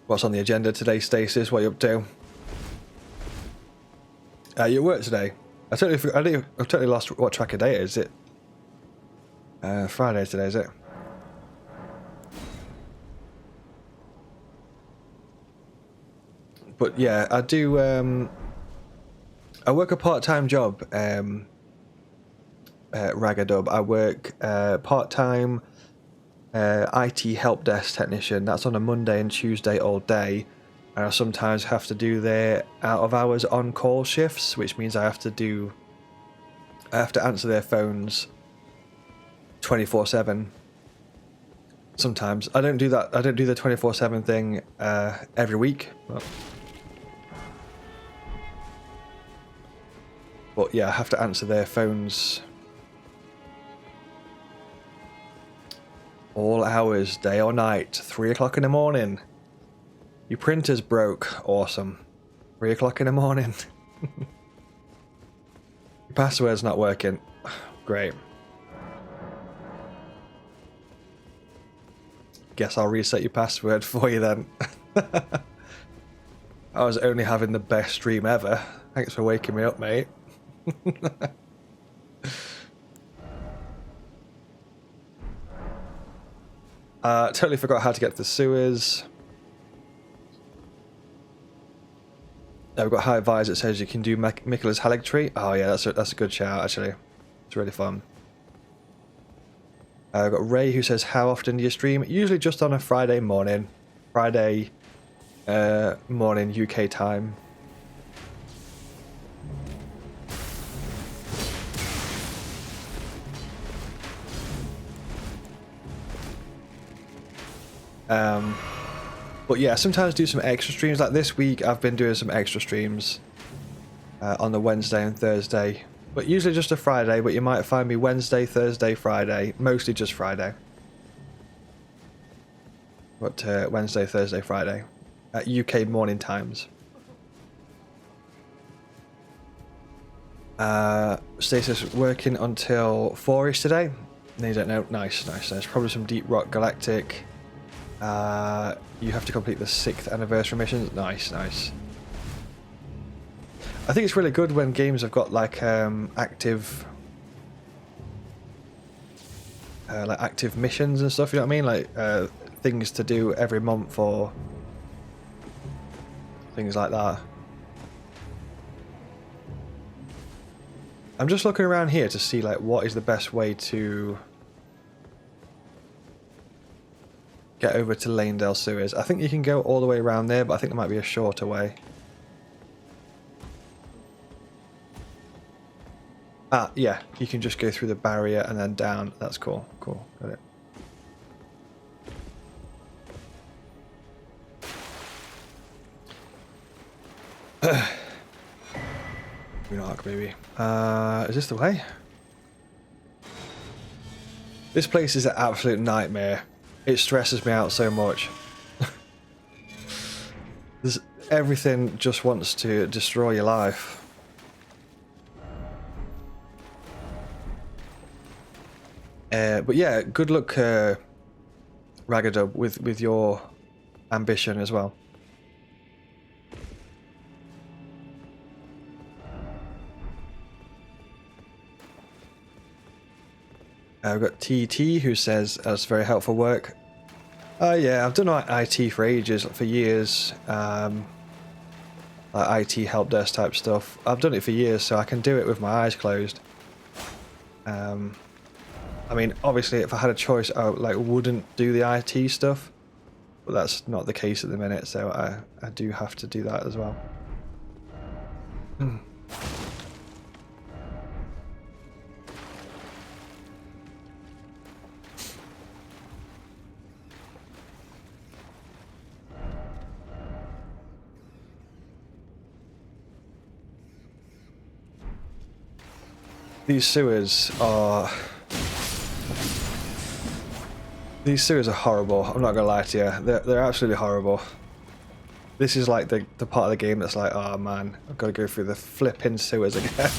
What's on the agenda today, Stasis? What are you up to? You at work today? I totally lost what track of day it is. Is it Friday today? Is it? But yeah, I do. I work a part-time job. Ragadub. I work part-time. IT help desk technician. That's on a Monday and Tuesday all day, and I sometimes have to do their out of hours on call shifts, which means I have to answer their phones 24/7. Sometimes I don't do that. I don't do the 24/7 thing every week, but yeah, I have to answer their phones all hours, day or night. 3 o'clock in the morning. Your printer's broke. Awesome. 3 o'clock in the morning. Your password's not working. Great. Guess I'll reset your password for you then. I was only having the best stream ever. Thanks for waking me up, mate. Totally forgot how to get to the sewers. We've got High Vise that says you can do Mikkela's Haligtree. Oh yeah, that's a good shout actually. It's really fun. I've got Ray who says, how often do you stream? Usually just on a Friday morning. Friday morning UK time. But yeah, sometimes do some extra streams. Like this week I've been doing some extra streams on the Wednesday and Thursday, but usually just a Friday. But you might find me Wednesday, Thursday, Friday, mostly just Friday. But Wednesday, Thursday, Friday at UK morning times. Status working until 4ish today. No, you don't know. Nice. There's probably some Deep Rock Galactic. You have to complete the 6th anniversary missions. Nice. I think it's really good when games have got like active missions and stuff. You know what I mean? Like things to do every month or things like that. I'm just looking around here to see like what is the best way to get over to Lanedale Sewers. I think you can go all the way around there, but I think there might be a shorter way. Ah, yeah, you can just go through the barrier and then down. That's cool. Cool, got it. Green arc, baby. Is this the way? This place is an absolute nightmare. It stresses me out so much. Everything just wants to destroy your life. But yeah, good luck, Ragadub, with your ambition as well. We've got TT who says that's very helpful work. Yeah, I've done IT for ages, for years. Like IT help desk type stuff. I've done it for years, so I can do it with my eyes closed. I mean, obviously, if I had a choice, I wouldn't do the IT stuff, but that's not the case at the minute. So I do have to do that as well. These sewers are horrible. I'm not gonna lie to you. They're absolutely horrible. This is like the part of the game that's like, oh man, I've got to go through the flipping sewers again.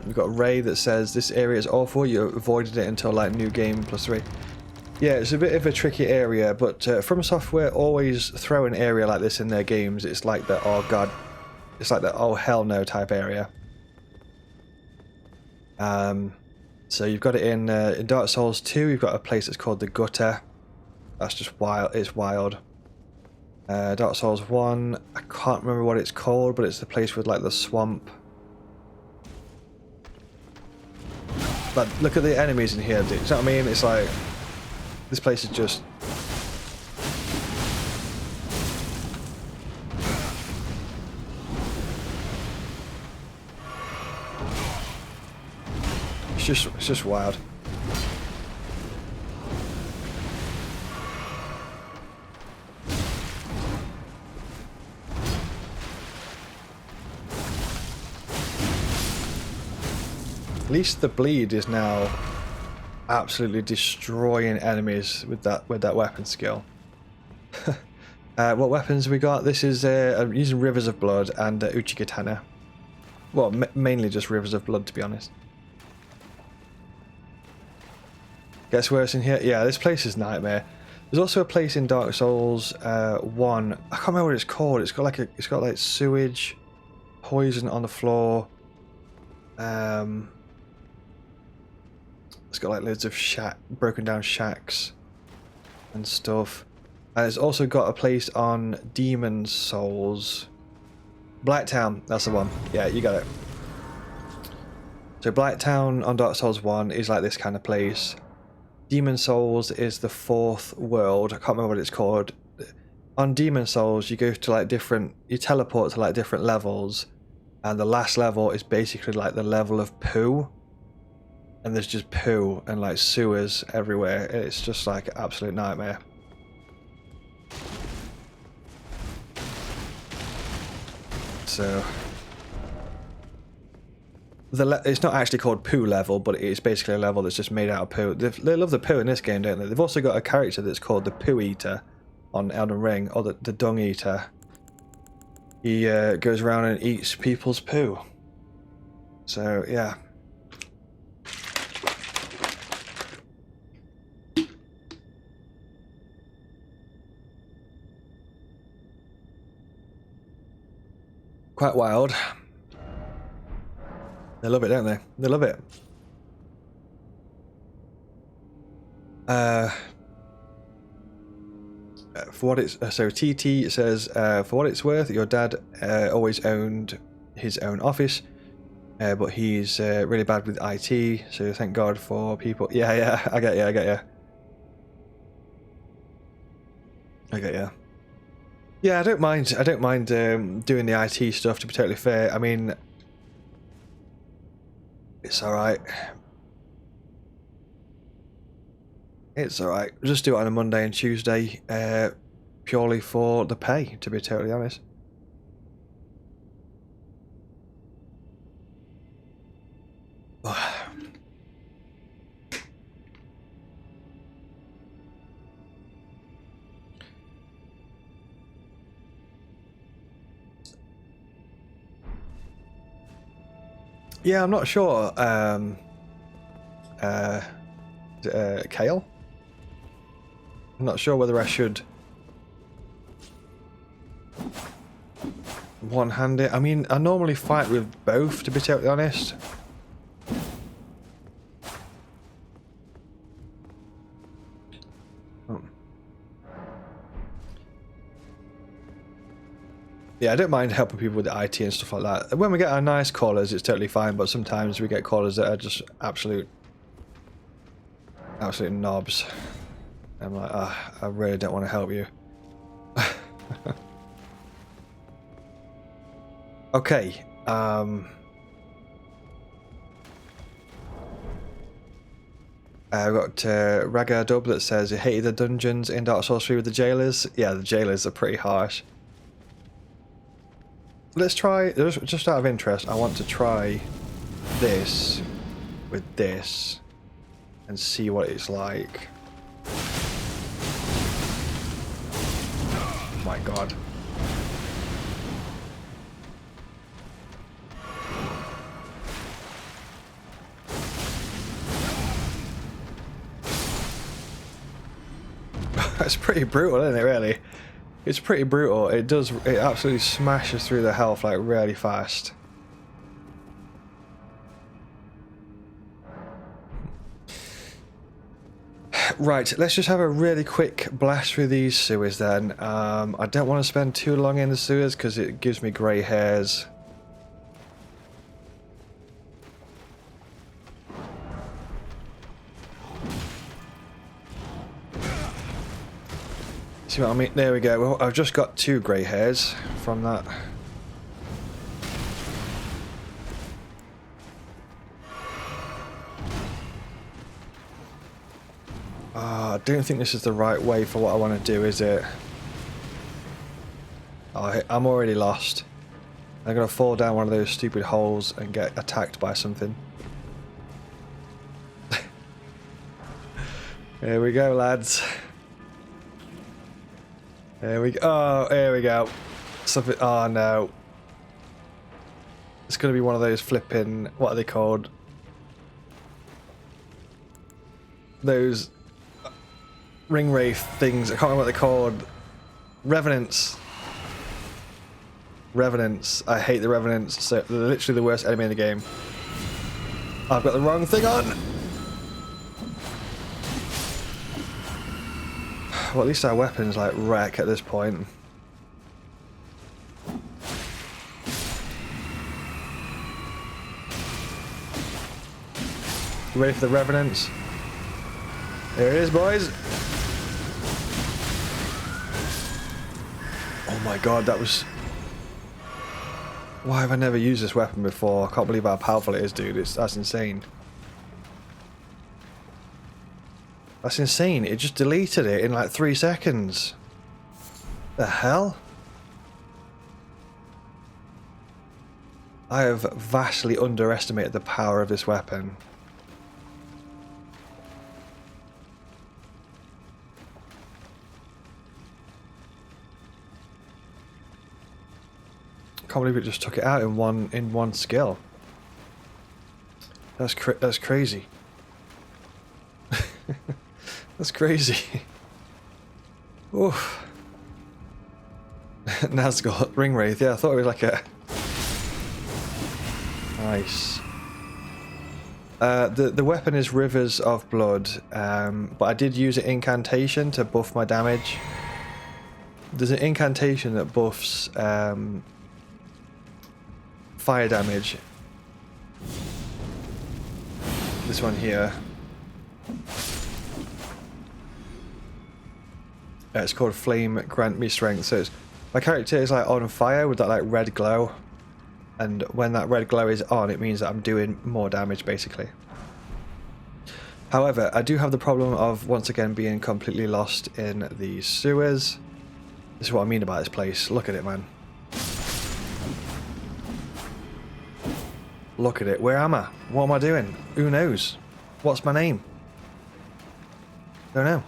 We've got Ray that says this area is awful. You avoided it until like new game +3. Yeah, it's a bit of a tricky area, but From Software always throw an area like this in their games. It's like the oh god, it's like the oh hell no type area. So you've got it in Dark Souls 2. You've got a place that's called the Gutter. That's just wild. It's wild. Dark Souls 1. I can't remember what it's called, but it's the place with like the swamp. But look at the enemies in here, dude. You know what I mean? It's like this place is just it's just wild. At least the bleed is now absolutely destroying enemies with that weapon skill. What weapons we got? This is I'm using Rivers of Blood and Uchigatana. Well, mainly just Rivers of Blood, to be honest. Gets worse in here. Yeah, this place is nightmare. There's also a place in Dark Souls 1. I can't remember what it's called. It's got like sewage, poison on the floor. It's got like loads of broken down shacks and stuff. And it's also got a place on Demon Souls. Blacktown, that's the one. Yeah, you got it. So Blacktown on Dark Souls 1 is like this kind of place. Demon Souls is the 4th world. I can't remember what it's called. On Demon Souls, you go to like you teleport to like different levels. And the last level is basically like the level of poo. And there's just poo and like sewers everywhere. It's just like an absolute nightmare. So it's not actually called poo level, but it's basically a level that's just made out of poo. They love the poo in this game, don't they? They've also got a character that's called the Poo Eater on Elden Ring, or the Dung Eater. He goes around and eats people's poo. So yeah. Quite wild. They love it, don't they? They love it. For what it's so TT says, for what it's worth, your dad always owned his own office, but he's really bad with IT. So thank God for people. Yeah, I get you. Yeah, I don't mind doing the IT stuff, to be totally fair. I mean, it's alright. It's alright. Just do it on a Monday and Tuesday, purely for the pay, to be totally honest. Yeah, I'm not sure. Kale? I'm not sure whether I should one-hand it. I mean, I normally fight with both, to be totally honest. Yeah, I don't mind helping people with the IT and stuff like that. When we get our nice callers, it's totally fine, but sometimes we get callers that are just absolute knobs. I'm like, I really don't want to help you. Okay, I've got Ragadub that says he hated the dungeons in Dark Souls 3 with the jailers. Yeah, the jailers are pretty harsh. Let's try, just out of interest, I want to try this with this and see what it's like. Oh my god. It's pretty brutal, isn't it, really? It's pretty brutal. It absolutely smashes through the health like really fast. Right, let's just have a really quick blast through these sewers then. I don't want to spend too long in the sewers because it gives me grey hairs. See what I mean? There we go. Well, I've just got 2 grey hairs from that. I don't think this is the right way for what I want to do, is it? Oh, I'm already lost. I'm going to fall down one of those stupid holes and get attacked by something. Here we go, lads. There we go. Oh, here we go. Something. Oh no. It's going to be one of those flipping. What are they called? Those ring wraith things. I can't remember what they're called. Revenants. Revenants. I hate the revenants. So they're literally the worst enemy in the game. I've got the wrong thing on. Well, at least our weapons like wreck at this point. You ready for the revenants? There it is, boys. Oh my god, that was... Why have I never used this weapon before? I can't believe how powerful it is, dude. That's insane. That's insane. It just deleted it in like 3 seconds. The hell? I have vastly underestimated the power of this weapon. I can't believe it just took it out in one skill. That's crazy. That's crazy. Oof. Nazgul, ring wraith. Yeah, I thought it was like a... Nice. The weapon is Rivers of Blood, but I did use an incantation to buff my damage. There's an incantation that buffs fire damage. This one here. It's called Flame Grant Me Strength. So my character is like on fire with that like red glow, and when that red glow is on, it means that I'm doing more damage basically. However, I do have the problem of once again being completely lost in the sewers. This is what I mean about this place. Look at it, man. Look at it. Where am I? What am I doing? Who knows? What's my name? Don't know.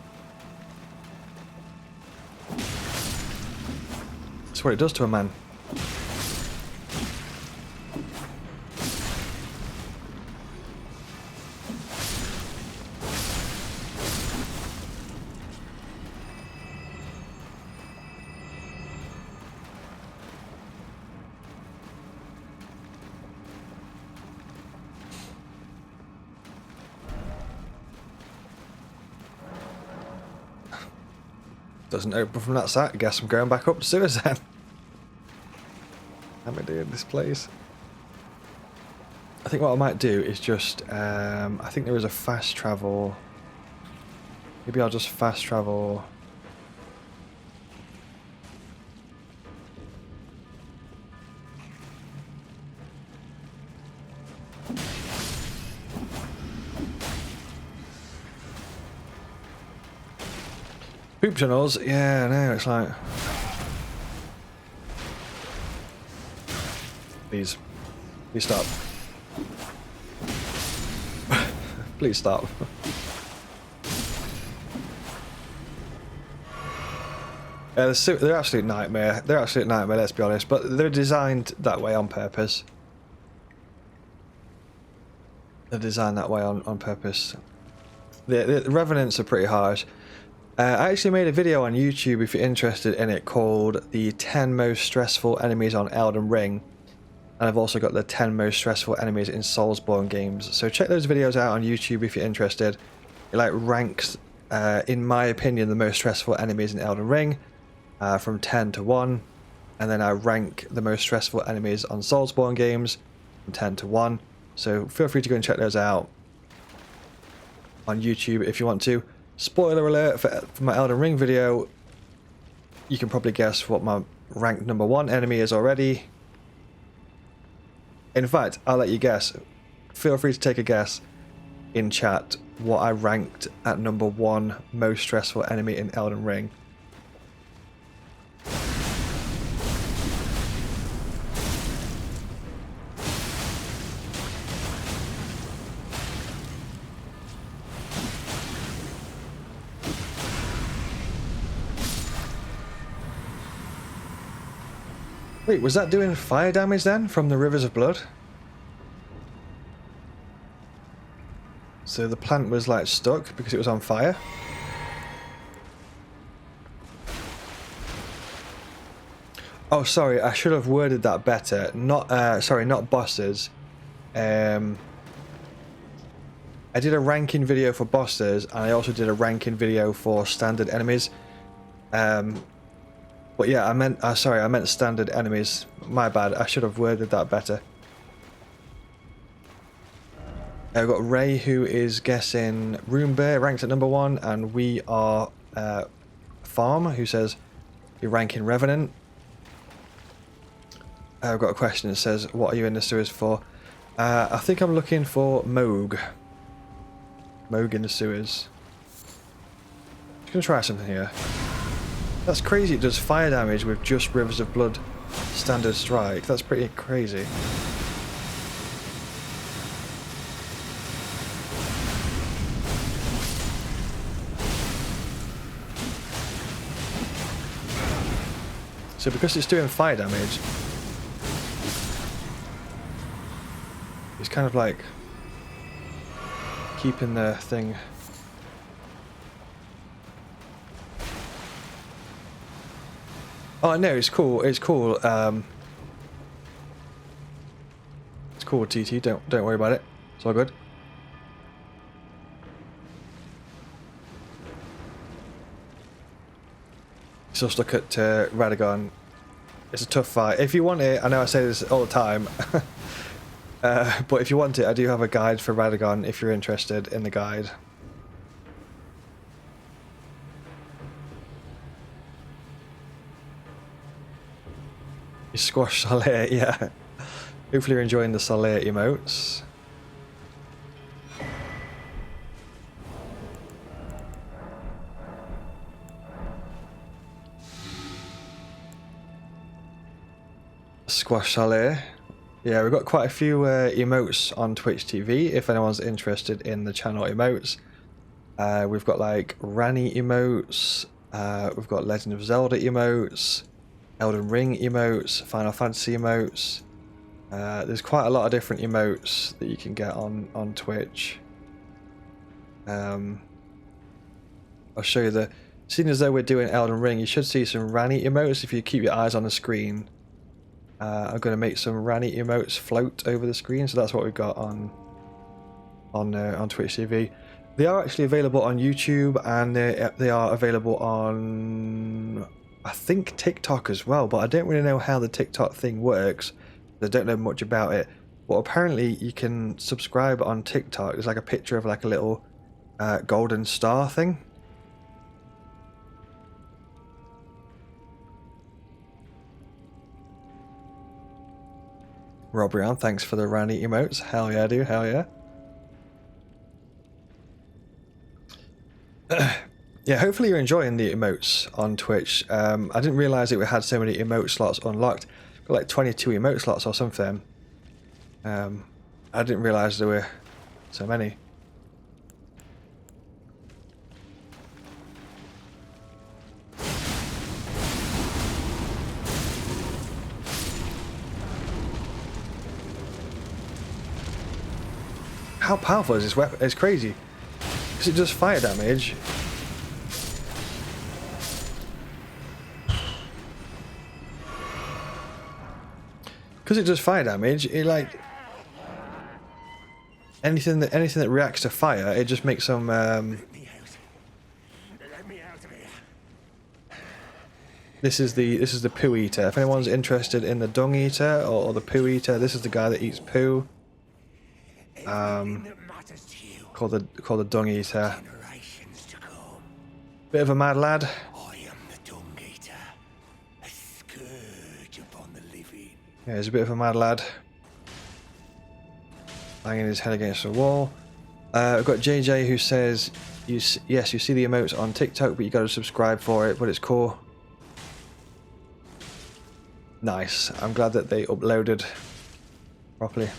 That's what it does to a man. Doesn't open from that side. I guess I'm going back up to sewers then. How am I doing this place? I think what I might do is just, I think there is a fast travel. Maybe I'll just fast travel. Poop tunnels? Yeah, no, it's like... Please. Please stop. Please stop. They're absolute nightmare. They're absolute nightmare, let's be honest. But they're designed that way on purpose. They're designed that way on purpose. The Revenants are pretty harsh. I actually made a video on YouTube, if you're interested in it, called the 10 most stressful enemies on Elden Ring. And I've also got the 10 most stressful enemies in Soulsborne games. So check those videos out on YouTube if you're interested. It like ranks, in my opinion, the most stressful enemies in Elden Ring from 10 to 1. And then I rank the most stressful enemies on Soulsborne games from 10 to 1. So feel free to go and check those out on YouTube if you want to. Spoiler alert for my Elden Ring video. You can probably guess what my ranked number 1 enemy is already. In fact, I'll let you guess. Feel free to take a guess in chat what I ranked at number 1 most stressful enemy in Elden Ring. Wait, was that doing fire damage then from the rivers of blood? So the plant was like stuck because it was on fire? Oh, sorry, I should have worded that better. Not, sorry, not bosses. I did a ranking video for bosses, and I also did a ranking video for standard enemies. But yeah, I meant, sorry, I meant standard enemies. My bad, I should have worded that better. I've got Ray, who is guessing Room Bear, ranked at number 1, and we are Farm, who says you're ranking Revenant. I've got a question that says, what are you in the sewers for? I think I'm looking for Moog. Moog in the sewers. Just gonna try something here. That's crazy, it does fire damage with just Rivers of Blood standard strike. That's pretty crazy. So because it's doing fire damage, it's kind of like keeping the thing. Oh no, it's cool. It's cool. It's cool, TT. Don't worry about it. It's all good. Still stuck at Radagon. It's a tough fight. If you want it, I know I say this all the time, but if you want it, I do have a guide for Radagon if you're interested in the guide. You squash Solaire, yeah. Hopefully you're enjoying the Solaire emotes. Squash Solaire. Yeah, we've got quite a few emotes on Twitch TV if anyone's interested in the channel emotes. We've got like Rani emotes, we've got Legend of Zelda emotes, Elden Ring emotes, Final Fantasy emotes. There's quite a lot of different emotes that you can get on Twitch. I'll show you the... Seeing as though we're doing Elden Ring, you should see some Rani emotes if you keep your eyes on the screen. I'm going to make some Rani emotes float over the screen, so that's what we've got on Twitch TV. They are actually available on YouTube, and they are available on, I think, TikTok as well, but I don't really know how the TikTok thing works. I don't know much about it. But apparently you can subscribe on TikTok. There's like a picture of like a little golden star thing. Robrian, thanks for the Randy emotes. Hell yeah, dude. Hell yeah. Yeah, hopefully you're enjoying the emotes on Twitch. I didn't realise that we had so many emote slots unlocked. Got like 22 emote slots or something. I didn't realise there were so many. How powerful is this weapon? It's crazy. Because it does fire damage. Because it does fire damage, it like anything that reacts to fire, it just makes some This is the poo eater. If anyone's interested in the dung eater or the poo eater, this is the guy that eats poo. Called the dung eater. Bit of a mad lad.
I am the dung eater, a scourge upon the living.
Yeah, he's a bit of a mad lad. Banging his head against the wall. I've got JJ who says, yes, you see the emotes on TikTok, but you got to subscribe for it, but it's cool. Nice. I'm glad that they uploaded properly.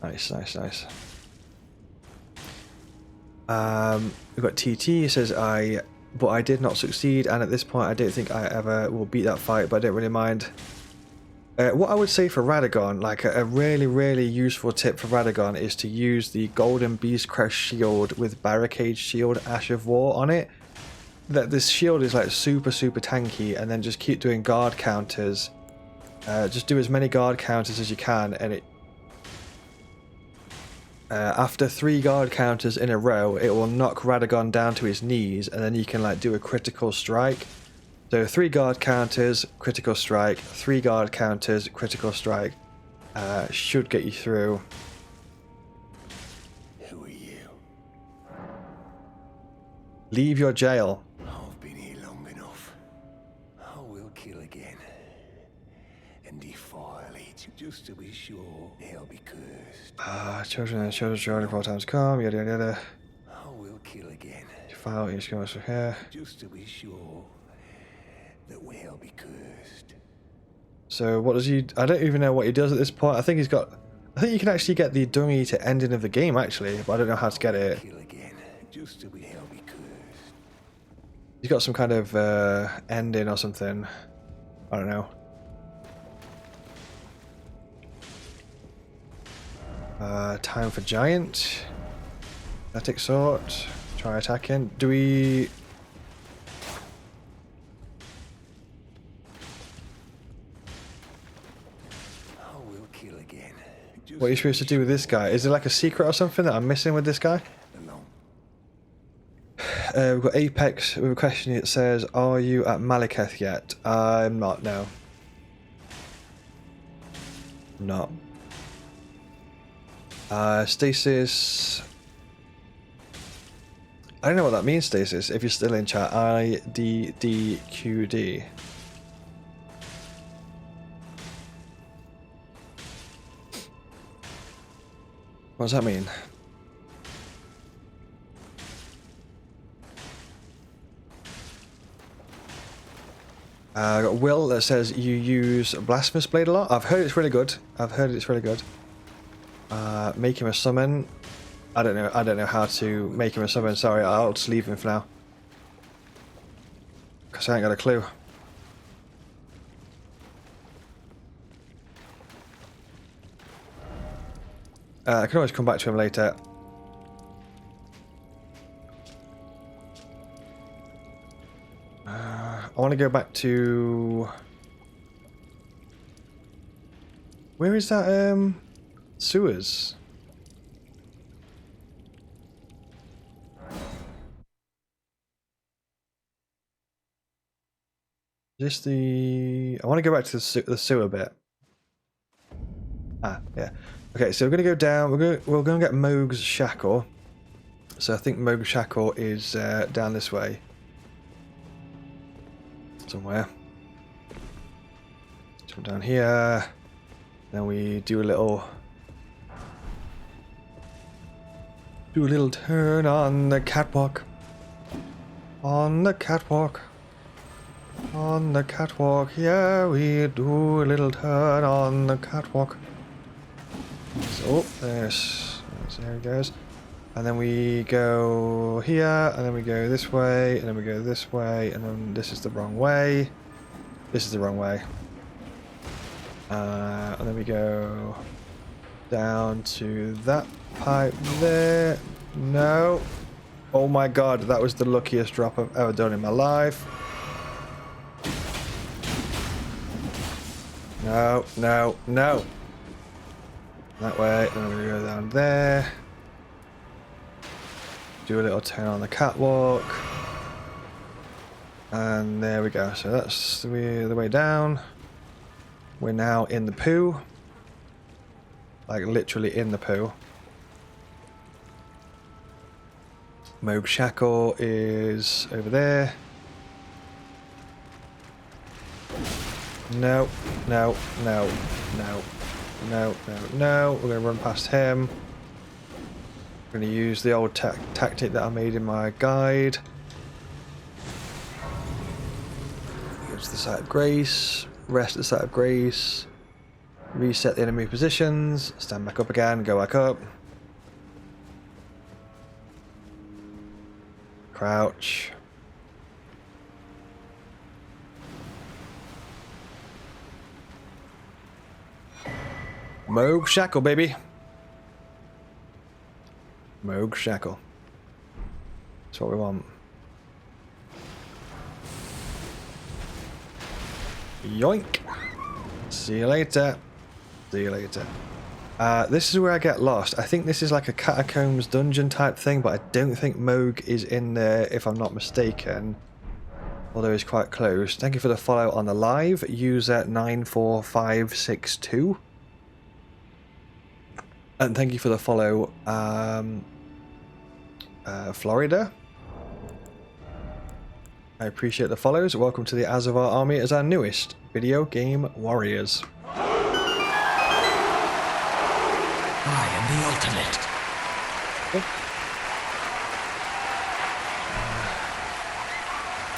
Nice. We've got TT, he says, but I did not succeed, and at this point I don't think I ever will beat that fight, but I don't really mind. What I would say for Radagon, like a really useful tip for Radagon, is to use the Golden Beast Crest shield with Barricade Shield Azzavhar on it. That this shield is like super tanky, and then just keep doing guard counters. Just do as many guard counters as you can, and it after 3 guard counters in a row, it will knock Radagon down to his knees, and then you can like do a critical strike. So 3 guard counters, critical strike, 3 guard counters, critical strike. Should get you through.
Who are you?
Leave your jail.
I've been here long enough. I will kill again. And defile it, just to be sure they'll be cursed.
Children 4 times come, yada yada.
I will kill again.
Defile each goes for here.
Just to be sure that we'll be cursed.
So what does he? I don't even know what he does at this point. I think he's got. I think you can actually get the dung eater ending of the game actually, but I don't know how to get it.
Kill again, just to be cursed.
He's got some kind of ending or something. I don't know. Time for giant. Athletic sort. Try attacking. Do we? What are you supposed to do with this guy? Is there like a secret or something that I'm missing with this guy? We've got Apex with a question. It says, are you at Malekith yet? I'm not, no. Not. Stasis. I don't know what that means, Stasis, if you're still in chat. IDDQD. What does that mean? I got Will that says you use Blasphemous Blade a lot. I've heard it's really good. Make him a summon. I don't know how to make him a summon. Sorry, I'll just leave him for now. Because I ain't got a clue. I can always come back to him later. I want to go back to... Where is that, sewers? this the... I want to go back to the sewer bit. Ah, yeah. Okay, so we're going to go down. We're going to get Moog's Shackle. So I think Moog's Shackle is down this way. Somewhere. Jump down here. Then we do a little turn on the catwalk. On the catwalk. On the catwalk. Yeah, we do a little turn on the catwalk. So, there he goes. And then we go here, and then we go this way, and then we go this way, and then this is the wrong way. This is the wrong way. And then we go down to that pipe there. No. Oh my god, that was the luckiest drop I've ever done in my life. No, no, no. That way, and then we're going to go down there. Do a little turn on the catwalk. And there we go. So that's the way down. We're now in the poo. Like literally in the poo. Moog Shackle is over there. No, no, no, no, no, no, no. We're going to run past him. I'm going to use the old tactic that I made in my guide. Go to the site of grace. Rest at the site of grace. Reset the enemy positions. Stand back up again. Go back up. Crouch. Moog Shackle, baby. Moog Shackle. That's what we want. Yoink. See you later. See you later. This is where I get lost. I think this is like a catacombs dungeon type thing, but I don't think Moog is in there if I'm not mistaken. Although he's quite close. Thank you for the follow on the live. User 94562. And thank you for the follow, Florida. I appreciate the follows. Welcome to the Azzavhar army as our newest video game warriors.
I am the ultimate.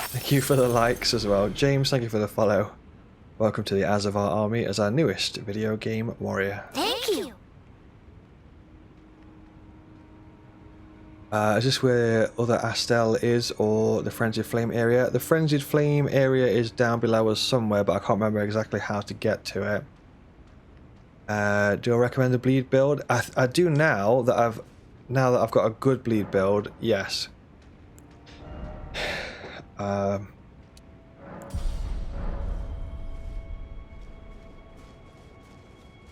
Thank you for the likes as well. James, thank you for the follow. Welcome to the Azzavhar army as our newest video game warrior.
Thank you.
Is this where other Astel is, or the Frenzied Flame area? The Frenzied Flame area is down below us somewhere, but I can't remember exactly how to get to it. Do I recommend the bleed build? I do now that I've got a good bleed build. Yes.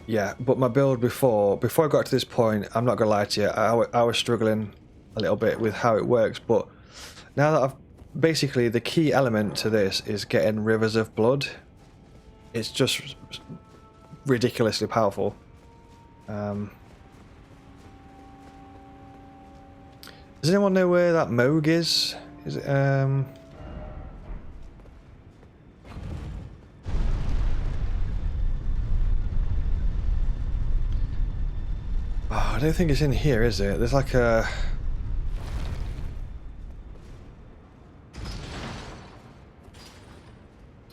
Yeah, but my build before I got to this point, I'm not gonna lie to you, I was struggling a little bit with how it works, but now that I've basically, the key element to this is getting rivers of blood. It's just ridiculously powerful. Does anyone know where that Moog is? Is it oh, I don't think it's in here, is it? There's like a...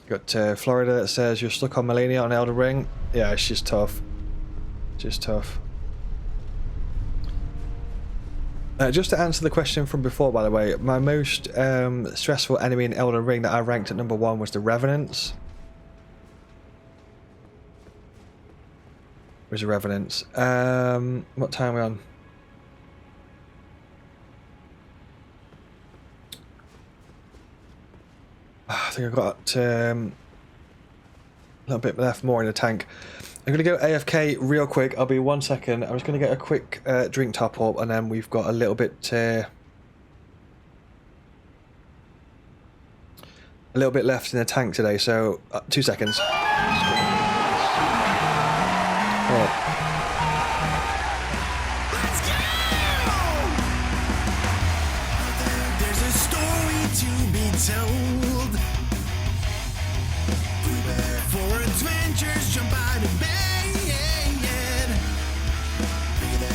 Got Florida that says you're stuck on Melania on Elden Ring. Yeah, she's tough. She's tough. Just to answer the question from before, by the way, my most stressful enemy in Elden Ring that I ranked at #1 was the Revenants. Where's the Revenants? What time are we on? I think I've got a little bit left more in the tank. I'm going to go AFK real quick. I'll be 1 second. I'm just going to get a quick drink top up, and then we've got a little bit a little bit left in the tank today, so 2 seconds. Oh.
There's a story to be told. For adventures, jump out of bed.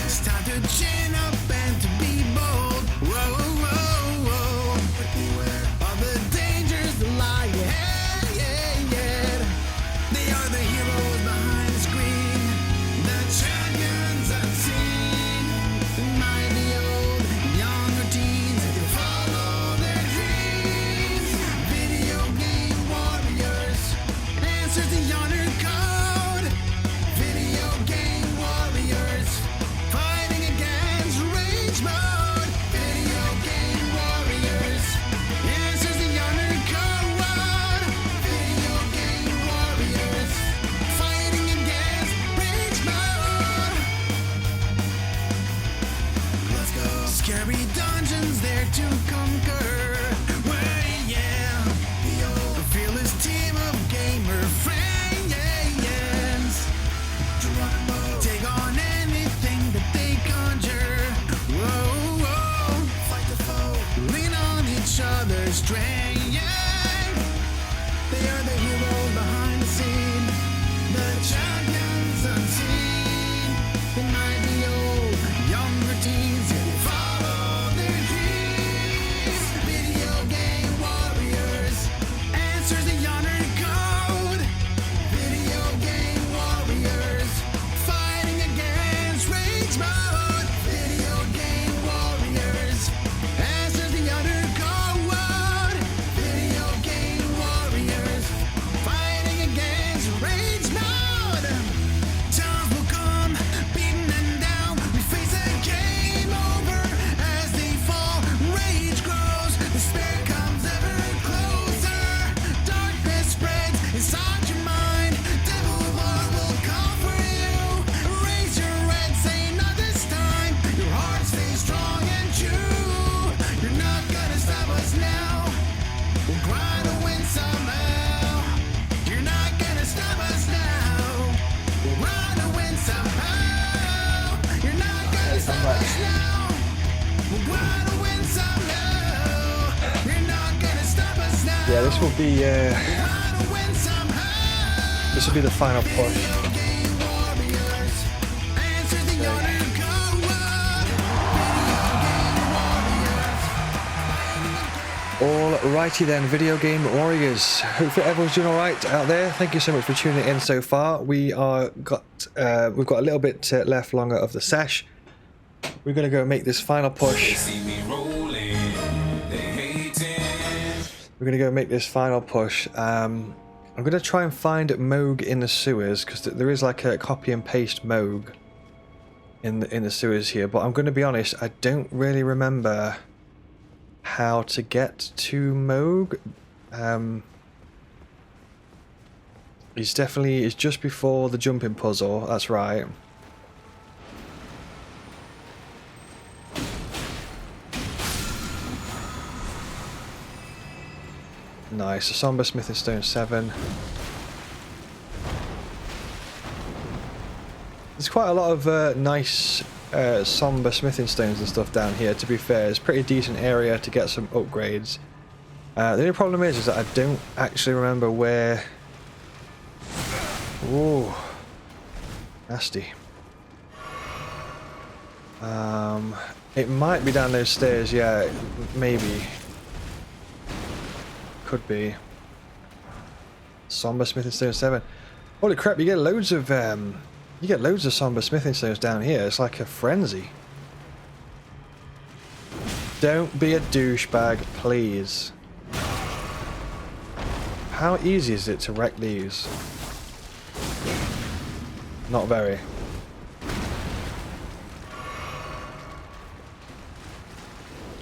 It's time to chin up and to be bold. Whoa, whoa, whoa. Beware of the dangers that lie ahead. They are the heroes behind the screen, the champions unseen. Might be old, young or teens, they follow their dreams. Video game warriors, answers the honor code. Video game warriors, fighting against rage mode. Video game warriors, answers the honor code. Video game warriors, fighting against rage mode. Let's go. Scary dungeons there to conquer. Well, yeah. A fearless team of gamer friends. Take on anything that they conjure. Whoa, whoa. Fight the foe. Lean on each other's strength. They are the heroes behind the scene, the champions unseen. They might be old, young or teens, yet they follow their dreams. Video game warriors, answers the honor code. Video game warriors, fighting against rage mode. Video game warriors, answers the honor code. Video game warriors, fighting against rage mode. Times will come, beaten and down. We face a game over as they fall. Rage grows, despair comes ever closer. Darkness spreads inside your mind. Devil Lord will call for you. Raise your head, say not this time. Your heart stays strong and true. You're not gonna stop us now. We'll grind to win somehow. You're not gonna stop us now. We'll grind to win somehow. You're not gonna stop us now. We'll grind to win somehow. You're not gonna stop us now.
Yeah, this will be
Grind to win somehow.
the final push.
Game warriors, answer the honor code.
Alrighty then, video game warriors. Hopefully everyone's doing alright out there. Thank you so much for tuning in so far. We've got a little bit left longer of the sesh. We're gonna go make this final push. We're gonna go make this final push. I'm gonna try and find Moog in the sewers because there is like a copy and paste Moog in the sewers here. But I'm gonna be honest, I don't really remember how to get to Moog. It's just before the jumping puzzle. That's right. Nice. Somber Smithing Stone 7. There's quite a lot of nice somber smithing stones and stuff down here, to be fair. It's a pretty decent area to get some upgrades. The only problem is that I don't actually remember where... Ooh. Nasty. It might be down those stairs, yeah, maybe. Could be. Somber Smithing Stone 7. Holy crap, you get loads of somber smithing stones down here. It's like a frenzy. Don't be a douchebag, please. How easy is it to wreck these? Not very.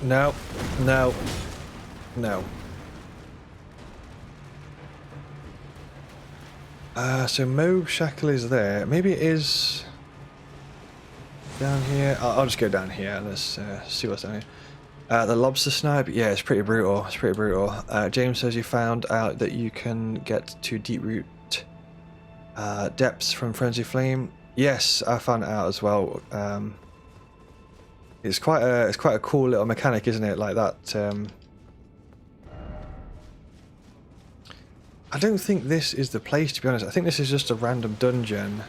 No, no, no. So Moog Shackle is there. Maybe it is down here. I'll just go down here. Let's see what's down here. The lobster snipe, yeah, it's pretty brutal. It's pretty brutal. James says you found out that you can get to deep root depths from Frenzy Flame. Yes, I found it out as well. It's quite a cool little mechanic, isn't it? Like that. I don't think this is the place, to be honest. I think this is just a random dungeon,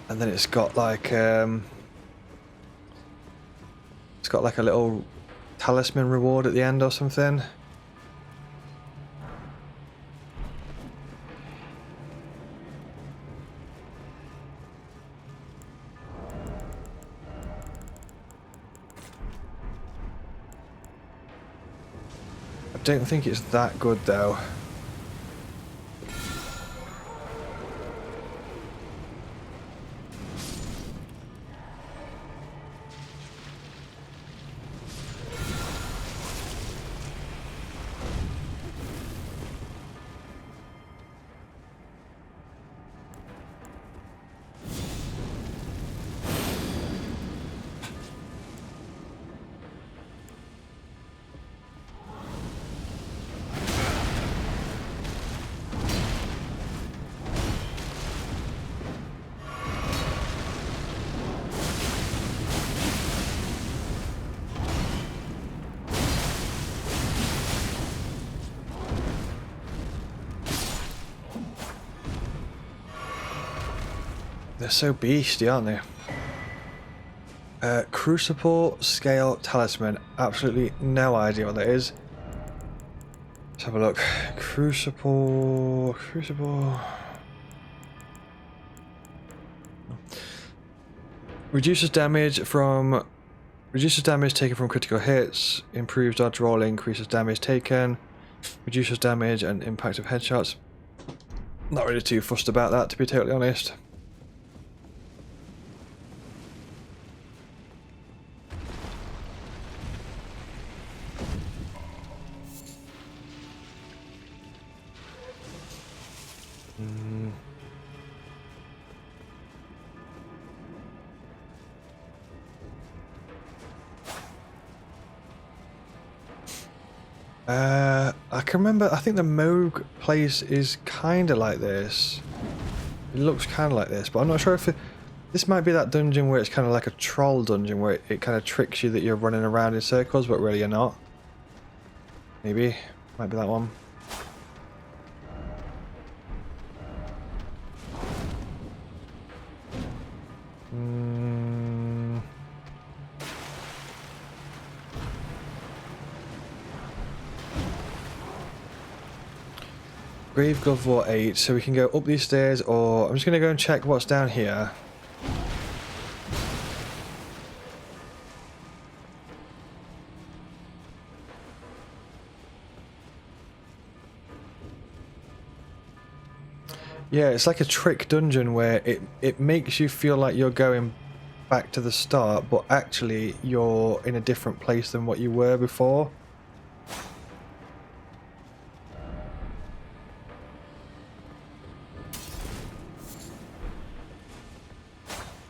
and then it's got like a little talisman reward at the end or something. I don't think it's that good though. They're so beasty, aren't they? Crucible Scale Talisman. Absolutely no idea what that is. Let's have a look. Crucible. Reduces damage taken from critical hits. Improves dodge roll. Increases damage taken. Reduces damage and impact of headshots. Not really too fussed about that, to be totally honest. I can remember, I think the Moog place is kind of like this. It looks kind of like this, but I'm not sure if this might be that dungeon where it's kind of like a troll dungeon where it kind of tricks you that you're running around in circles, but really you're not. Maybe. Might be that one. Grave Glove War 8, so we can go up these stairs, or I'm just going to go and check what's down here. Yeah, it's like a trick dungeon where it makes you feel like you're going back to the start, but actually you're in a different place than what you were before.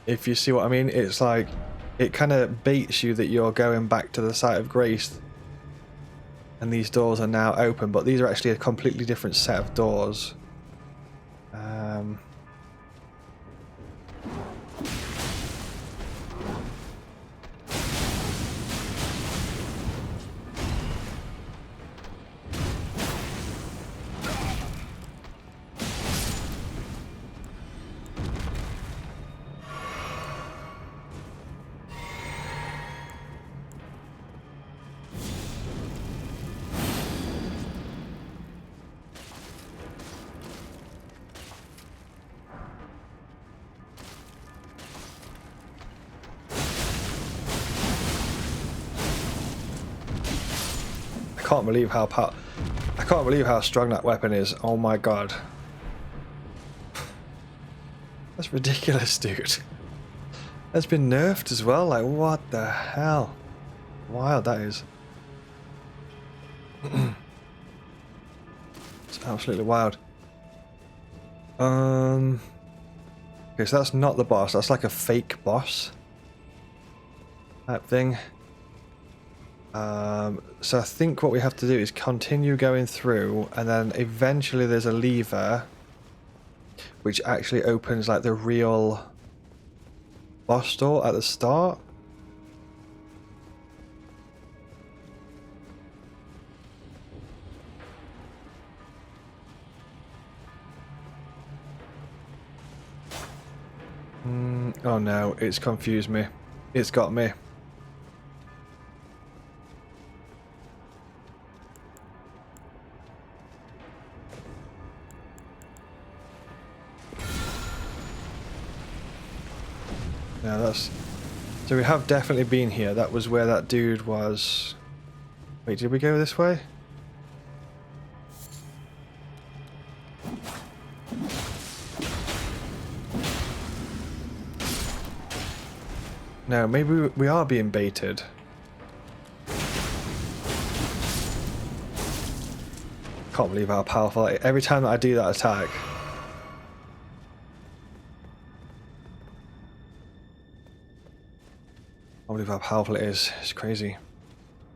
If you see what I mean, it's like it kind of baits you that you're going back to the site of grace, and these doors are now open, but these are actually a completely different set of doors. I can't believe how strong that weapon is. Oh my god. That's ridiculous, dude. That's been nerfed as well. Like, what the hell? Wild that is. It's absolutely wild. Okay, so that's not the boss. That's like a fake boss. type thing. So I think what we have to do is continue going through, and then eventually there's a lever which actually opens like the real boss door at the start. Oh no, it's confused me. It's got me. Yeah, that's... So we have definitely been here. That was where that dude was. Wait, did we go this way? No, maybe we are being baited. Can't believe how powerful. Every time that I do that attack. Can't believe how powerful it is. It's crazy.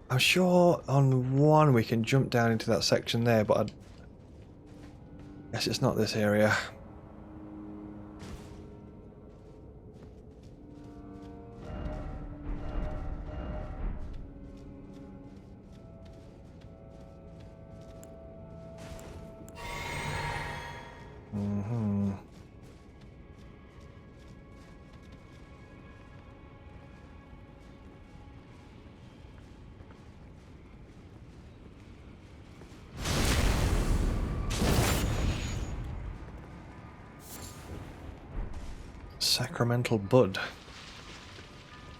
I'm sure on one we can jump down into that section there, but I guess it's not this area. Sacramental bud.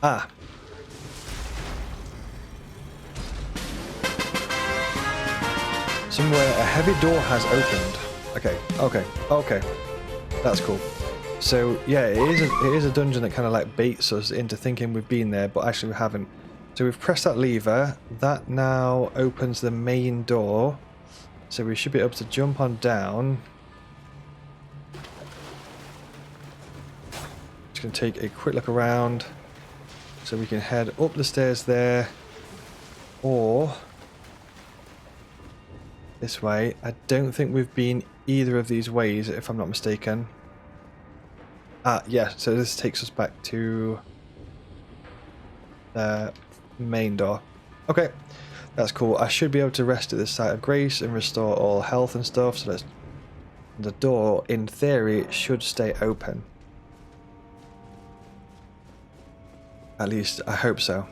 Ah. Somewhere a heavy door has opened. Okay. That's cool. So yeah, it is a dungeon that kind of like baits us into thinking we've been there, but actually we haven't. So we've pressed that lever. That now opens the main door. So we should be able to jump on down. Just going to take a quick look around so we can head up the stairs there, or this way. I don't think we've been either of these ways, if I'm not mistaken. Ah, yeah, so this takes us back to the main door. Okay, that's cool. I should be able to rest at this site of grace and restore all health and stuff, so the door, in theory, should stay open. At least, I hope so.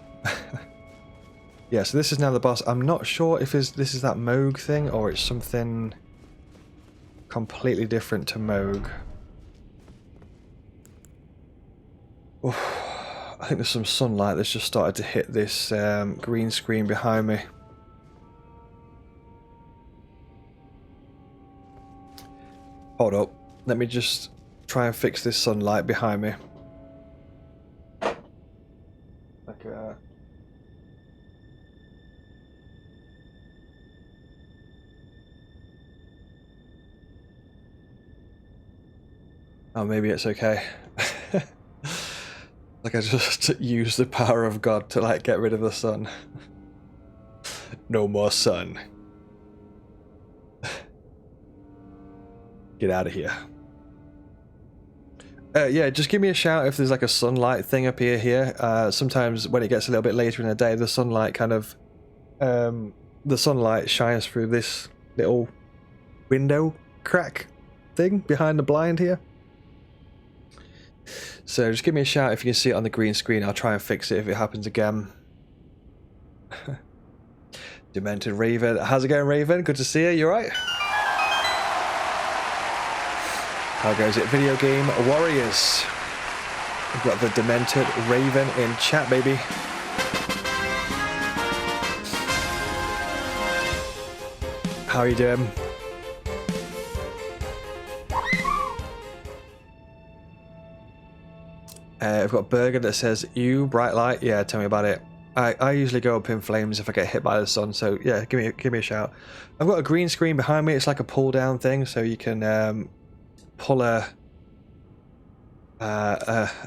Yeah, so this is now the boss. I'm not sure if this is that Moog thing, or it's something completely different to Moog. Oof. I think there's some sunlight that's just started to hit this green screen behind me. Hold up. Let me just try and fix this sunlight behind me. Oh, maybe it's okay. Like I just used the power of God to like get rid of the sun. No more sun. Get out of here. Yeah, just give me a shout if there's like a sunlight thing up here. Sometimes when it gets a little bit later in the day, the sunlight kind of the sunlight shines through this little window crack thing behind the blind here. So just give me a shout if you can see it on the green screen. I'll try and fix it if it happens again. Demented Raven. How's it going, Raven? Good to see you. You alright? How goes it? Video Game Warriors. We've got the Demented Raven in chat, baby. How are you doing? I've got Burger that says, "You bright light." Yeah, tell me about it. I usually go up in flames if I get hit by the sun. So yeah, give me a shout. I've got a green screen behind me. It's like a pull down thing, so you can pull a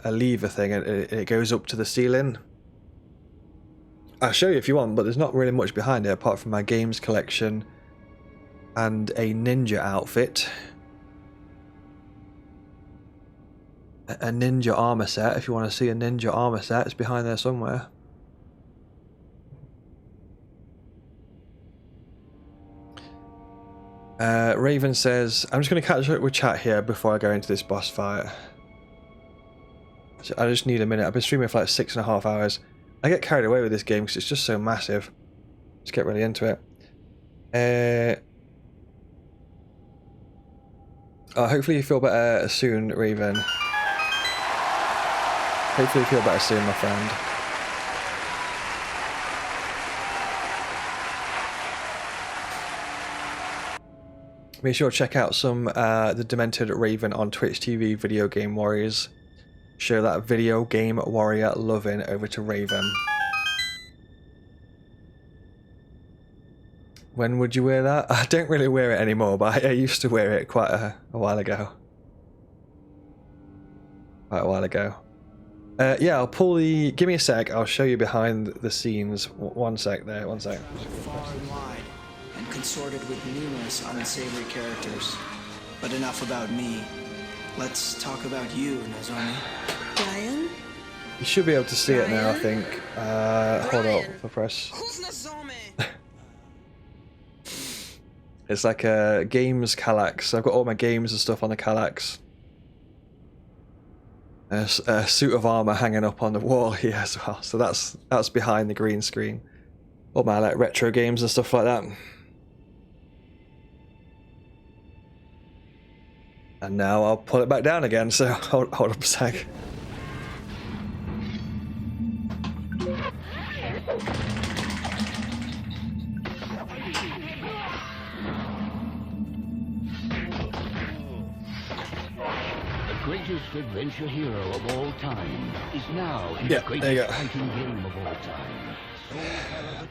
lever thing, and it goes up to the ceiling. I'll show you if you want, but there's not really much behind it apart from my games collection and a ninja outfit. A ninja armor set, if you want to see a ninja armor set, it's behind there somewhere. Raven says, I'm just going to catch up with chat here before I go into this boss fight. So I just need a minute. I've been streaming for like 6.5 hours. I get carried away with this game because it's just so massive. Let's get really into it. Hopefully you feel better soon, Raven. Hopefully you feel better soon, my friend. Make sure to check out some the Demented Raven on Twitch TV Video Game Warriors. Show that video game warrior loving over to Raven. When would you wear that? I don't really wear it anymore, but I used to wear it quite a while ago. Quite a while ago. Yeah, I'll pull the... Give me a sec, I'll show you behind the scenes. One sec there, one sec.
Far and wide, and consorted with numerous unsavory characters. But enough about me. Let's talk about you, Nozomi.
Brian?
You should be able to see it now, I think. Hold up, for press.
Who's Nozomi?
It's like a games Kallax. I've got all my games and stuff on the Kallax. A suit of armor hanging up on the wall here as well. So that's behind the green screen. All my like retro games and stuff like that. And now I'll pull it back down again. So hold up a sec.
Greatest adventure hero of all time is now in the greatest fighting game of all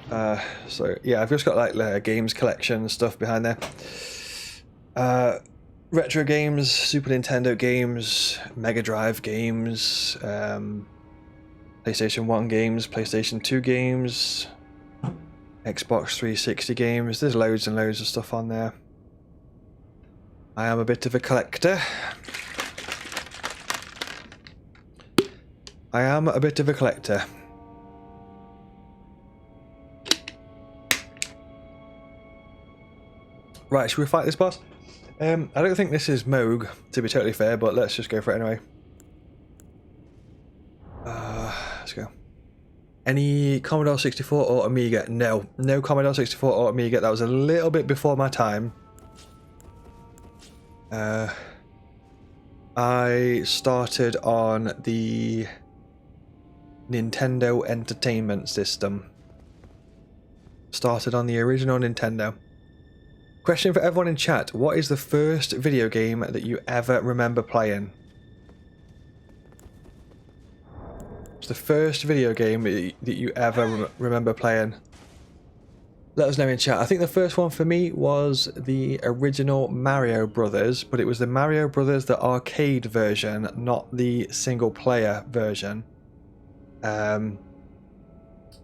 time.
So yeah, I've just got like games collection stuff behind there. Retro games, Super Nintendo games, Mega Drive games, PlayStation 1 games, PlayStation 2 games, Xbox 360 games. There's loads and loads of stuff on there. I am a bit of a collector. I am a bit of a collector. Right, should we fight this boss? I don't think this is Moog, to be totally fair, but let's just go for it anyway. Let's go. Any Commodore 64 or Amiga? No. No Commodore 64 or Amiga. That was a little bit before my time. I started on the Nintendo Entertainment System. Started on the original Nintendo. Question for everyone in chat. What is the first video game that you ever remember playing? It's the first video game that you ever remember playing. Let us know in chat. I think the first one for me was the original Mario Brothers, but it was the Mario Brothers, the arcade version, not the single player version.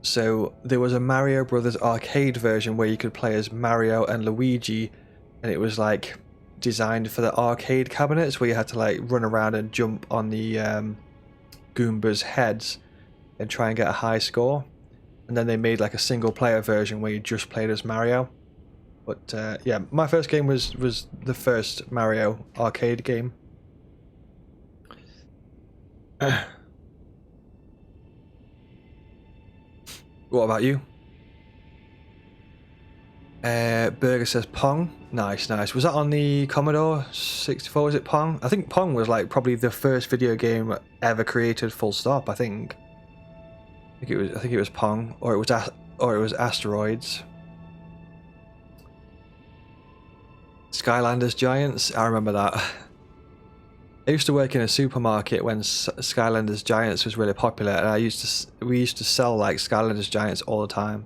So there was a Mario Brothers arcade version where you could play as Mario and Luigi, and it was like designed for the arcade cabinets where you had to like run around and jump on the Goombas' heads and try and get a high score. And then they made like a single player version where you just played as Mario. But yeah, my first game was the first Mario arcade game. What about you? Burger says Pong. Nice, nice. Was that on the Commodore 64? Was it Pong? I think Pong was like probably the first video game ever created. Full stop. I think it was Pong, or it was Asteroids. Skylanders Giants. I remember that. I used to work in a supermarket when Skylanders Giants was really popular, and we used to sell like Skylanders Giants all the time.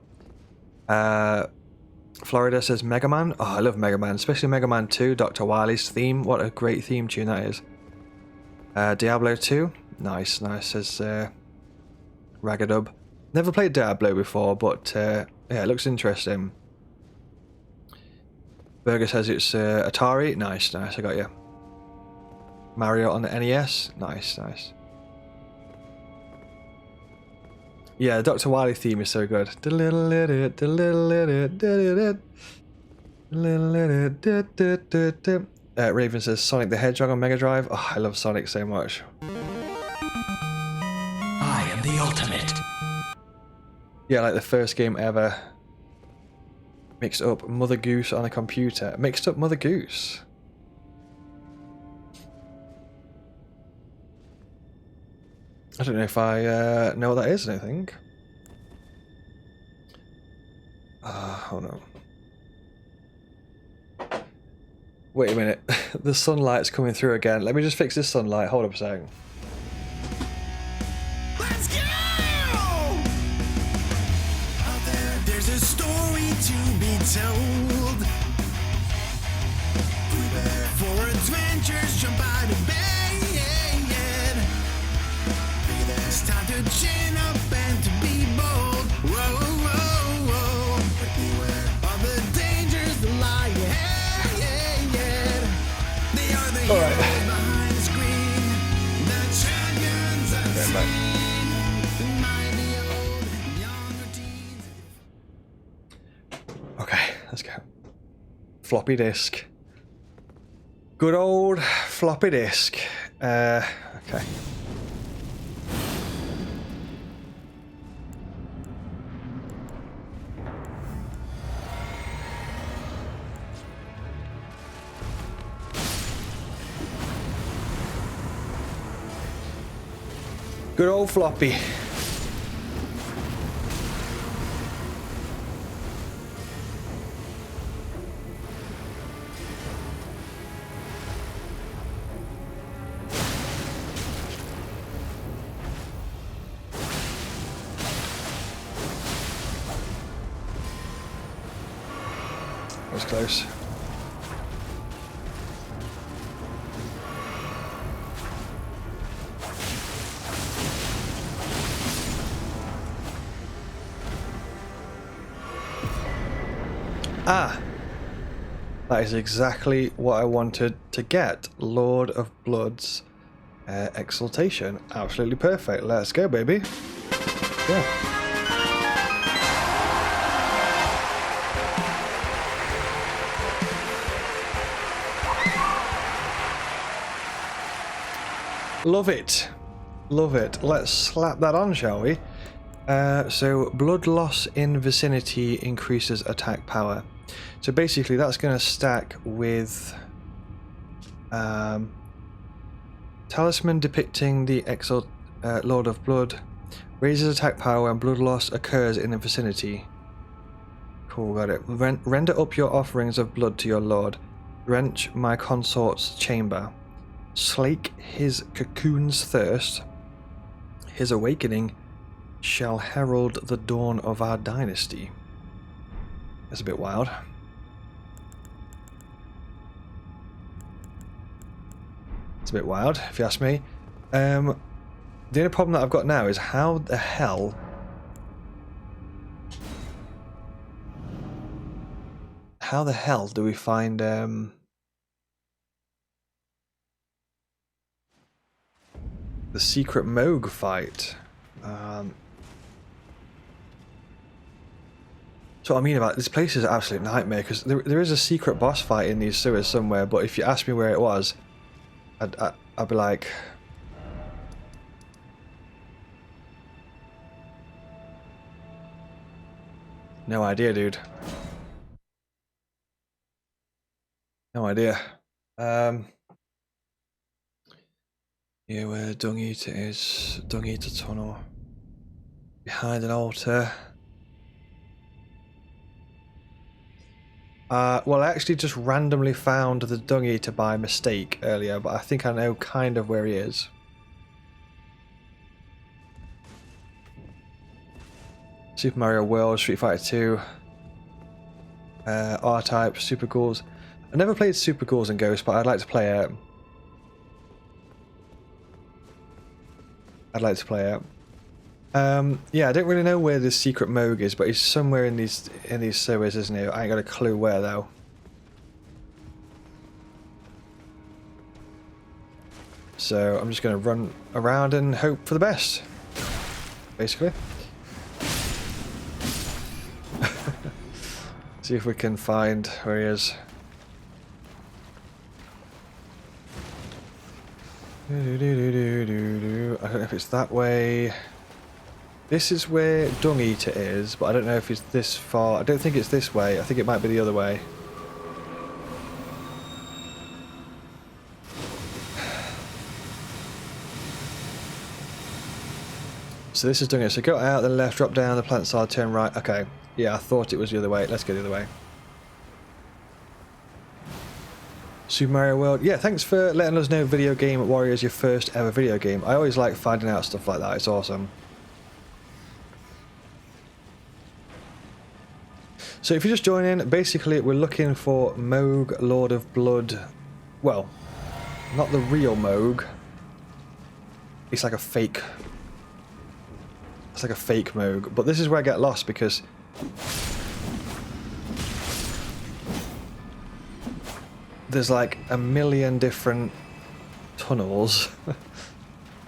Florida says Mega Man. Oh, I love Mega Man, especially Mega Man 2, Dr. Wily's theme. What a great theme tune that is. Diablo 2. Nice, nice, says Ragadub. Never played Diablo before, but yeah, it looks interesting. Burger says it's Atari. Nice, nice. I got you. Mario on the NES. Nice, nice. Yeah, the Dr. Wily theme is so good. Raven says Sonic the Hedgehog on Mega Drive. Oh, I love Sonic so much.
I am the ultimate.
Yeah, like the first game ever. Mixed up Mother Goose on a computer. Mixed up Mother Goose. I don't know if I know what that is, I don't think. Hold on. Wait a minute. The sunlight's coming through again. Let me just fix this sunlight. Hold up a second.
Let's go! Out there's a story to be told. For adventures, jump out of bed. It's time to chin up and to be bold. Whoa, whoa, whoa. But beware of the dangers that lie ahead. They are the heroes behind the screen. The champions unseen. Mighty old and younger teens.
Okay, let's go. Floppy disk. Good old floppy disk. Okay. Good old floppy. That was close. Ah, that is exactly what I wanted to get. Lord of Blood's exaltation. Absolutely perfect. Let's go, baby. Yeah. Love it. Love it. Let's slap that on, shall we? So blood loss in vicinity increases attack power. So basically that's going to stack with talisman depicting the Lord of Blood. Raises attack power when blood loss occurs in the vicinity. Cool, got it. Render up your offerings of blood to your lord. Drench my consort's chamber. Slake his cocoon's thirst. His awakening shall herald the dawn of our dynasty. That's a bit wild. It's a bit wild, if you ask me. The only problem that I've got now is how the hell... How the hell do we find... the secret Moog fight? So what I mean about this place is an absolute nightmare, because there is a secret boss fight in these sewers somewhere, but if you ask me where it was, I'd be like... No idea, dude. No idea. Yeah, where Dung Eater is. Dung Eater Tunnel. Behind an altar. Well, I actually just randomly found the Dung Eater by mistake earlier, but I think I know kind of where he is. Super Mario World, Street Fighter 2, R-Type, Super Ghouls. I never played Super Ghouls and Ghosts, but I'd like to play it. I'd like to play it. Yeah, I don't really know where the secret Moog is, but he's somewhere in these sewers, isn't he? I ain't got a clue where though. So I'm just going to run around and hope for the best, basically. See if we can find where he is. I don't know if it's that way. This is where Dung Eater is, but I don't know if it's this far. I don't think it's this way. I think it might be the other way. So this is Dung Eater. So go out, then left, drop down the plant side, turn right. Okay. Yeah, I thought it was the other way. Let's go the other way. Super Mario World. Yeah, thanks for letting us know Video Game Warrior is your first ever video game. I always like finding out stuff like that. It's awesome. So if you're just joining, basically we're looking for Moog, Lord of Blood. Well, not the real Moog. It's like a fake. It's like a fake Moog. But this is where I get lost because there's like a million different tunnels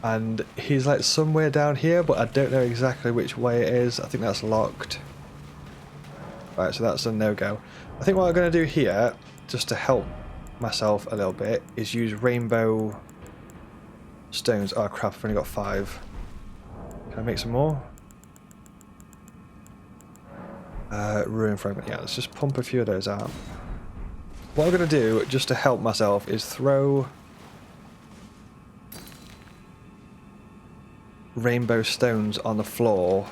and he's like somewhere down here, but I don't know exactly which way it is. I think that's locked. Right, so that's a no-go. I think what I'm going to do here, just to help myself a little bit, is use rainbow stones. Oh crap, I've only got 5. Can I make some more? Ruin fragment. Yeah, let's just pump a few of those out. What I'm going to do, just to help myself, is throw rainbow stones on the floor.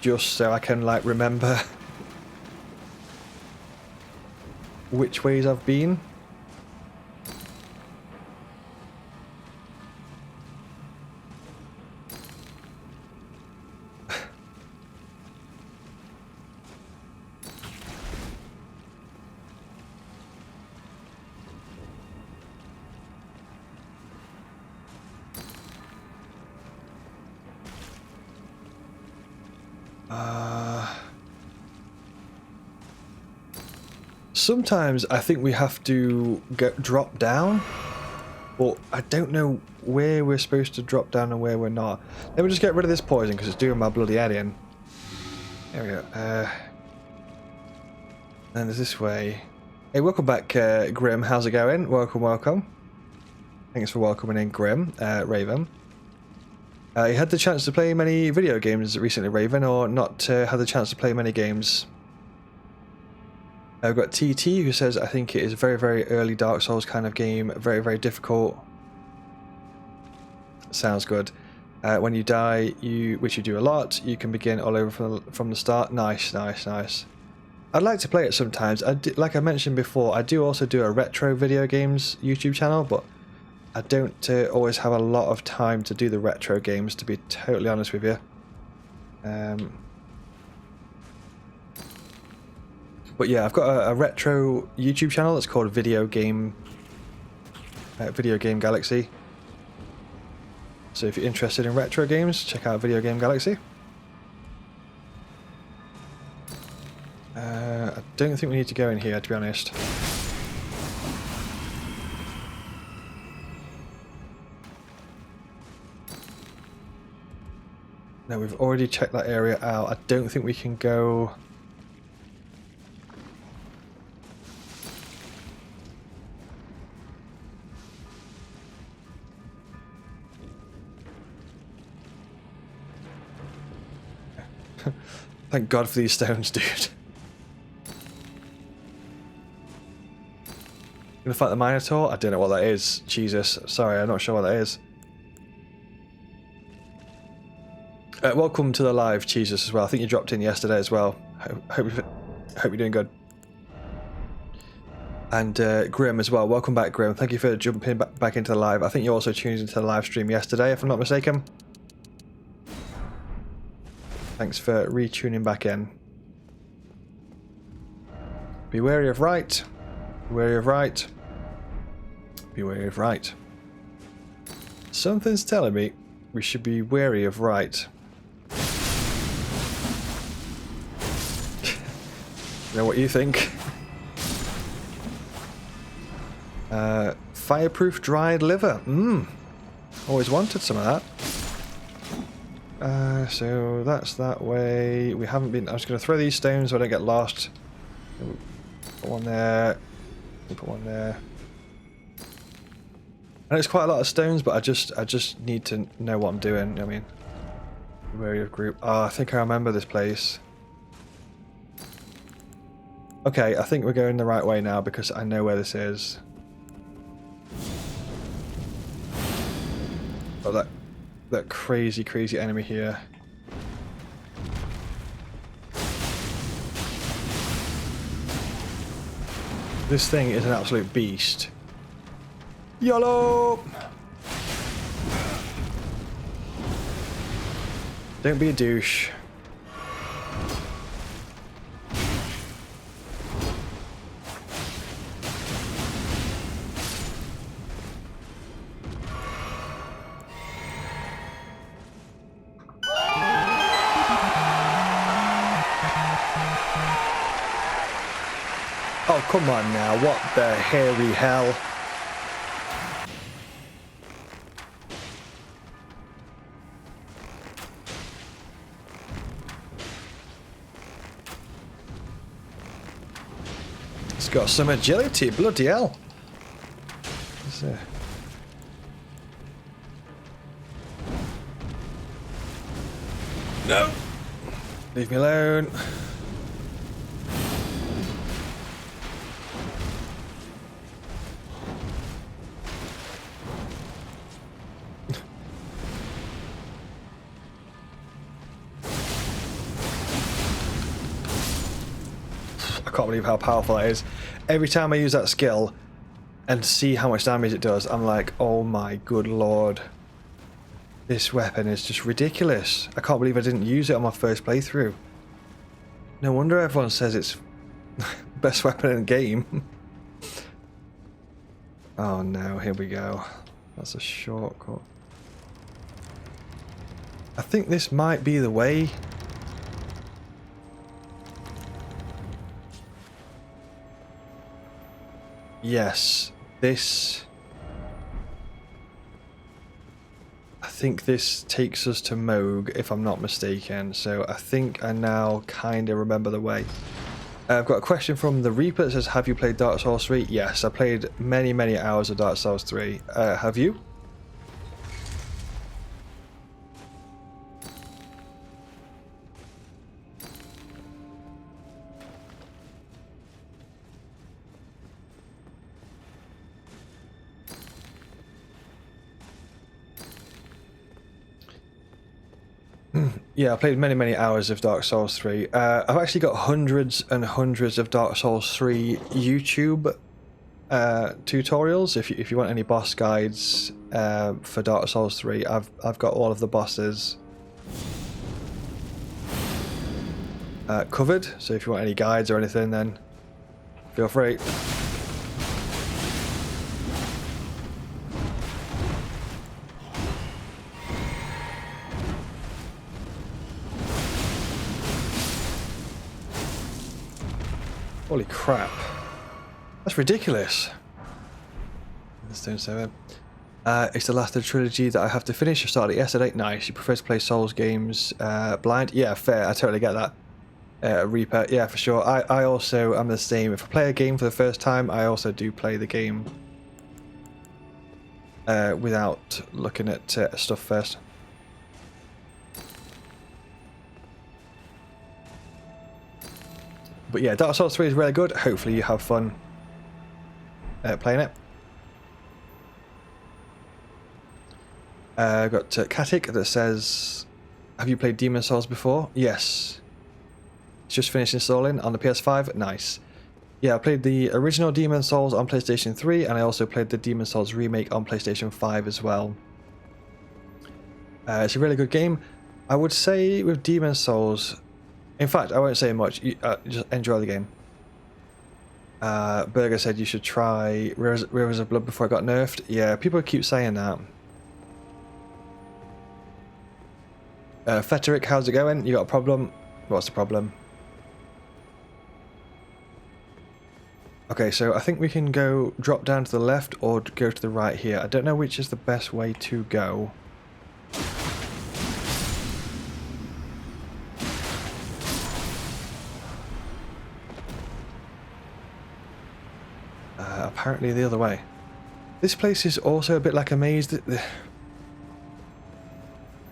Just so I can, like, remember which ways I've been. Sometimes I think we have to drop down, but I don't know where we're supposed to drop down and where we're not. Let me just get rid of this poison because it's doing my bloody head in. There we go. And there's this way. Hey, welcome back, Grim. How's it going? Welcome, welcome. Thanks for welcoming in, Grim. Raven. You had the chance to play many video games recently, Raven, or not had the chance to play many games? I've got TT who says, I think it is very, very early Dark Souls kind of game. Very, very difficult. Sounds good. When you die, which you do a lot, you can begin all over from the start. Nice, nice, nice. I'd like to play it sometimes. Like I mentioned before, I do also do a retro video games YouTube channel, but I don't always have a lot of time to do the retro games, to be totally honest with you. But yeah, I've got a retro YouTube channel that's called Video Game Galaxy. So if you're interested in retro games, check out Video Game Galaxy. I don't think we need to go in here, to be honest. No, we've already checked that area out. I don't think we can go... Thank God for these stones, dude. Gonna fight the Minotaur? I don't know what that is. Jesus. Sorry, I'm not sure what that is. Welcome to the live, Jesus, as well. I think you dropped in yesterday as well. Hope you're doing good. And Grim as well. Welcome back, Grim. Thank you for jumping back into the live. I think you also tuned into the live stream yesterday, if I'm not mistaken. Thanks for retuning back in. Be wary of right. Be wary of right. be wary of right. Something's telling me we should be wary of right. You know what you think? Fireproof dried liver. Always wanted some of that. So that's that way. We haven't been. I was going to throw these stones so I don't get lost. Put one there. Put one there. And it's quite a lot of stones, but I just need to know what I'm doing. I mean, wary of group. Oh, I think I remember this place. Okay, I think we're going the right way now because I know where this is. Oh, that crazy enemy here. This thing is an absolute beast. YOLO! Don't be a douche. Oh, come on now, what the hairy hell? It's got some agility, bloody hell. No! Leave me alone. I can't believe how powerful that is. Every time I use that skill and see how much damage it does, I'm like, oh my good lord. This weapon is just ridiculous. I can't believe I didn't use it on my first playthrough. No wonder everyone says it's best weapon in the game. Oh no, here we go. That's a shortcut. I think this might be the way. Yes, this... I think this takes us to Moog, if I'm not mistaken. So I think I now kind of remember the way. I've got a question from the Reaper that says, have you played Dark Souls 3? Yes, I played many hours of Dark Souls 3. Have you? Yeah, I played many hours of Dark Souls 3. I've actually got hundreds and hundreds of Dark Souls 3 YouTube tutorials. If you want any boss guides for Dark Souls 3, I've got all of the bosses covered. So if you want any guides or anything, then feel free. Holy crap. That's ridiculous. Stone 7. It's the last of the trilogy that I have to finish. I started it yesterday. Nice. You prefer to play Souls games blind? Yeah, fair. I totally get that. Reaper. Yeah, for sure. I also am the same. If I play a game for the first time, I also do play the game without looking at stuff first. But yeah, Dark Souls 3 is really good. Hopefully you have fun playing it. I've got Katik that says, have you played Demon Souls before? Yes. It's just finished installing on the PS5. Nice. Yeah, I played the original Demon Souls on PlayStation 3, and I also played the Demon Souls remake on PlayStation 5 as well. It's a really good game. I would say with Demon Souls... In fact, I won't say much. Just enjoy the game. Berger said you should try Rivers of Blood before it got nerfed. Yeah, people keep saying that. Feteric, how's it going? You got a problem? What's the problem? Okay, so I think we can go drop down to the left or go to the right here. I don't know which is the best way to go. Apparently the other way. This place is also a bit like a maze. This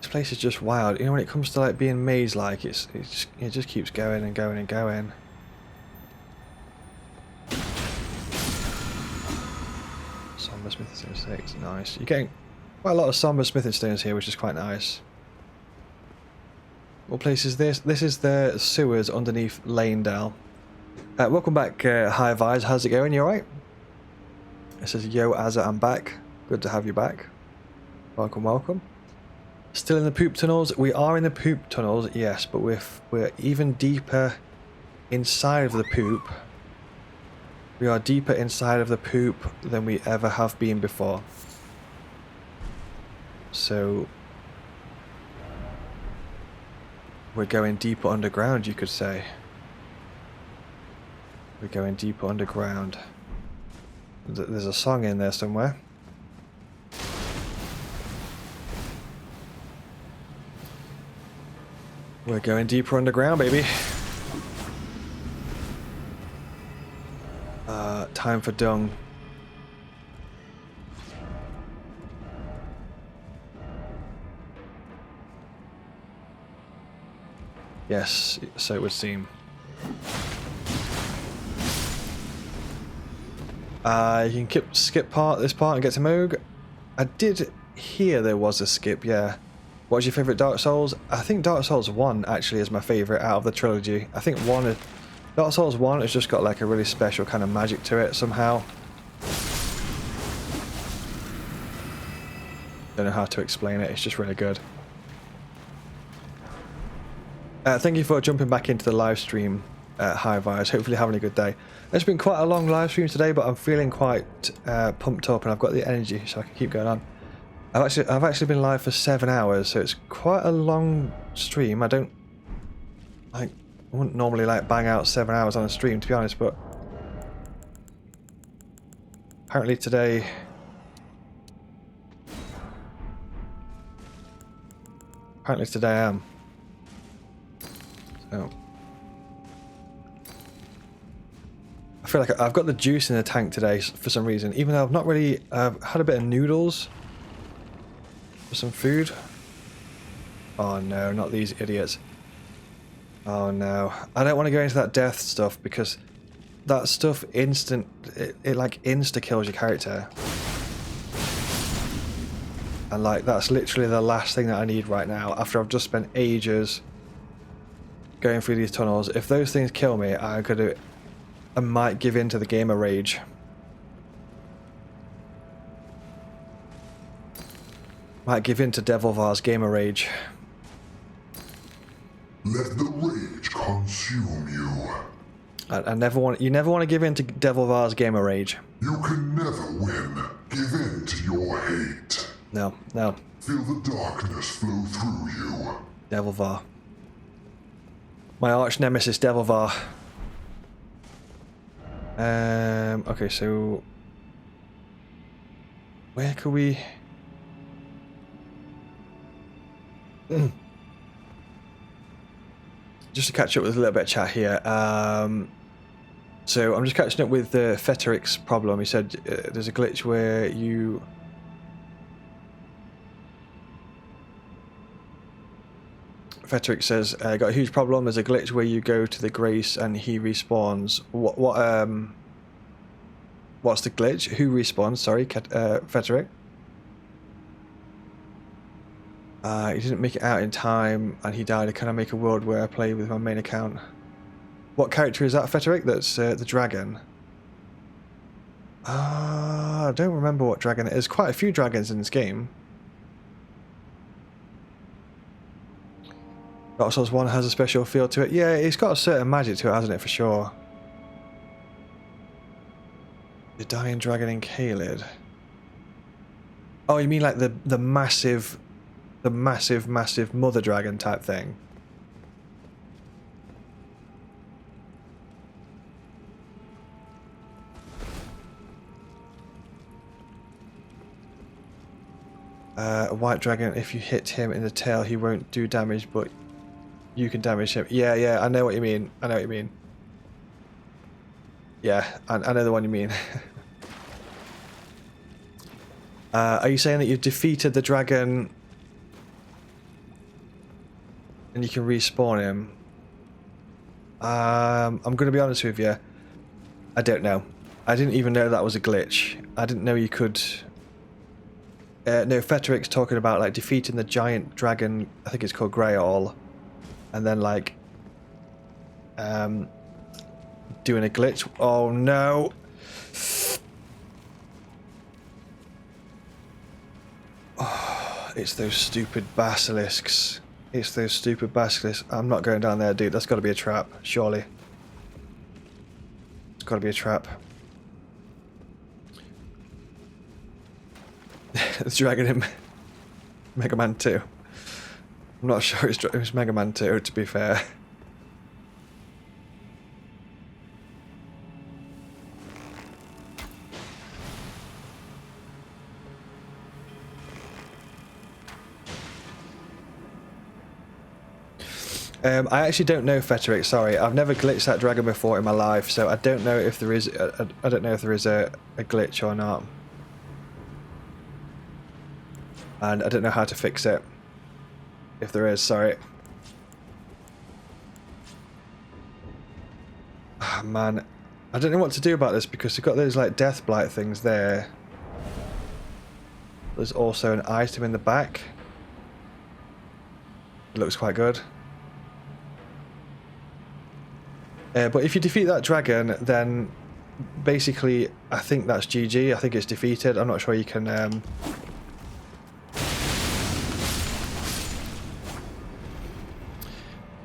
place is just wild. You know, when it comes to like being maze-like, it just keeps going and going and going. Somber Smithing Stone 6, nice. You're getting quite a lot of Somber Smithing Stones here, which is quite nice. What place is this? This is the sewers underneath Lanedale. Welcome back, High Vibes. How's it going? You alright? It says, yo, Azza, I'm back. Good to have you back. Welcome, welcome. Still in the poop tunnels? We are in the poop tunnels, yes, but we're even deeper inside of the poop. We are deeper inside of the poop than we ever have been before. So we're going deeper underground, you could say. We're going deeper underground. There's a song in there somewhere. We're going deeper underground, baby. Time for dung. Yes, so it would seem. You can skip this part and get to Moog. I did hear there was a skip, yeah. What's your favourite Dark Souls? I think Dark Souls 1 actually is my favourite out of the trilogy. I think Dark Souls 1 has just got like a really special kind of magic to it somehow. Don't know how to explain it, it's just really good. Thank you for jumping back into the live stream, High Vibes. Hopefully having a good day. It's been quite a long live stream today, but I'm feeling quite pumped up and I've got the energy so I can keep going on. I've actually been live for 7 hours, so it's quite a long stream. I wouldn't normally like bang out 7 hours on a stream, to be honest, but apparently today I am. So I feel like I've got the juice in the tank today for some reason, even though I've not really had a bit of noodles for some food. Oh no, not these idiots. Oh no, I don't want to go into that death stuff because that stuff it like insta kills your character. And like that's literally the last thing that I need right now after I've just spent ages going through these tunnels. If those things kill me, I might give in to the gamer rage. Might give in to Devilvar's gamer rage.
Let the rage consume you.
You never want to give in to Devilvar's gamer rage.
You can never win. Give in to your hate.
No, no.
Feel the darkness flow through you.
Devilvar. My arch nemesis, Devilvar. Okay, so where could we? Just to catch up with a little bit of chat here. So I'm just catching up with Feteric's problem. He said there's a glitch where you. Feteric says, got a huge problem. There's a glitch where you go to the Grace and he respawns. What's the glitch? Who respawns? Sorry, Feteric. He didn't make it out in time and he died. Can I make a world where I play with my main account? What character is that, Feteric? That's the dragon. I don't remember what dragon it is. There's quite a few dragons in this game. Dark Souls 1 has a special feel to it. Yeah, it's got a certain magic to it, hasn't it, for sure. The dying dragon in Kaled. Oh, you mean like the massive mother dragon type thing? A white dragon, if you hit him in the tail, he won't do damage, but you can damage him. Yeah, yeah, I know what you mean. I know what you mean. Yeah, I know the one you mean. Are you saying that you've defeated the dragon and you can respawn him? I'm going to be honest with you. I don't know. I didn't even know that was a glitch. I didn't know you could... no, Fetric's talking about like defeating the giant dragon, I think it's called Greyall, and then like doing a glitch. Oh no! Oh, it's those stupid basilisks. It's those stupid basilisks. I'm not going down there, dude. That's got to be a trap, surely. It's got to be a trap. The dragon in Mega Man 2. I'm not sure it's Mega Man 2, to be fair. I actually don't know, Fetric, sorry. I've never glitched that dragon before in my life, so I don't know if there is I don't know if there is a glitch or not. And I don't know how to fix it. If there is, sorry. Oh, man. I don't know what to do about this because you've got those like death blight things there. There's also an item in the back. It looks quite good. But if you defeat that dragon, then basically I think that's GG. I think it's defeated. I'm not sure you can...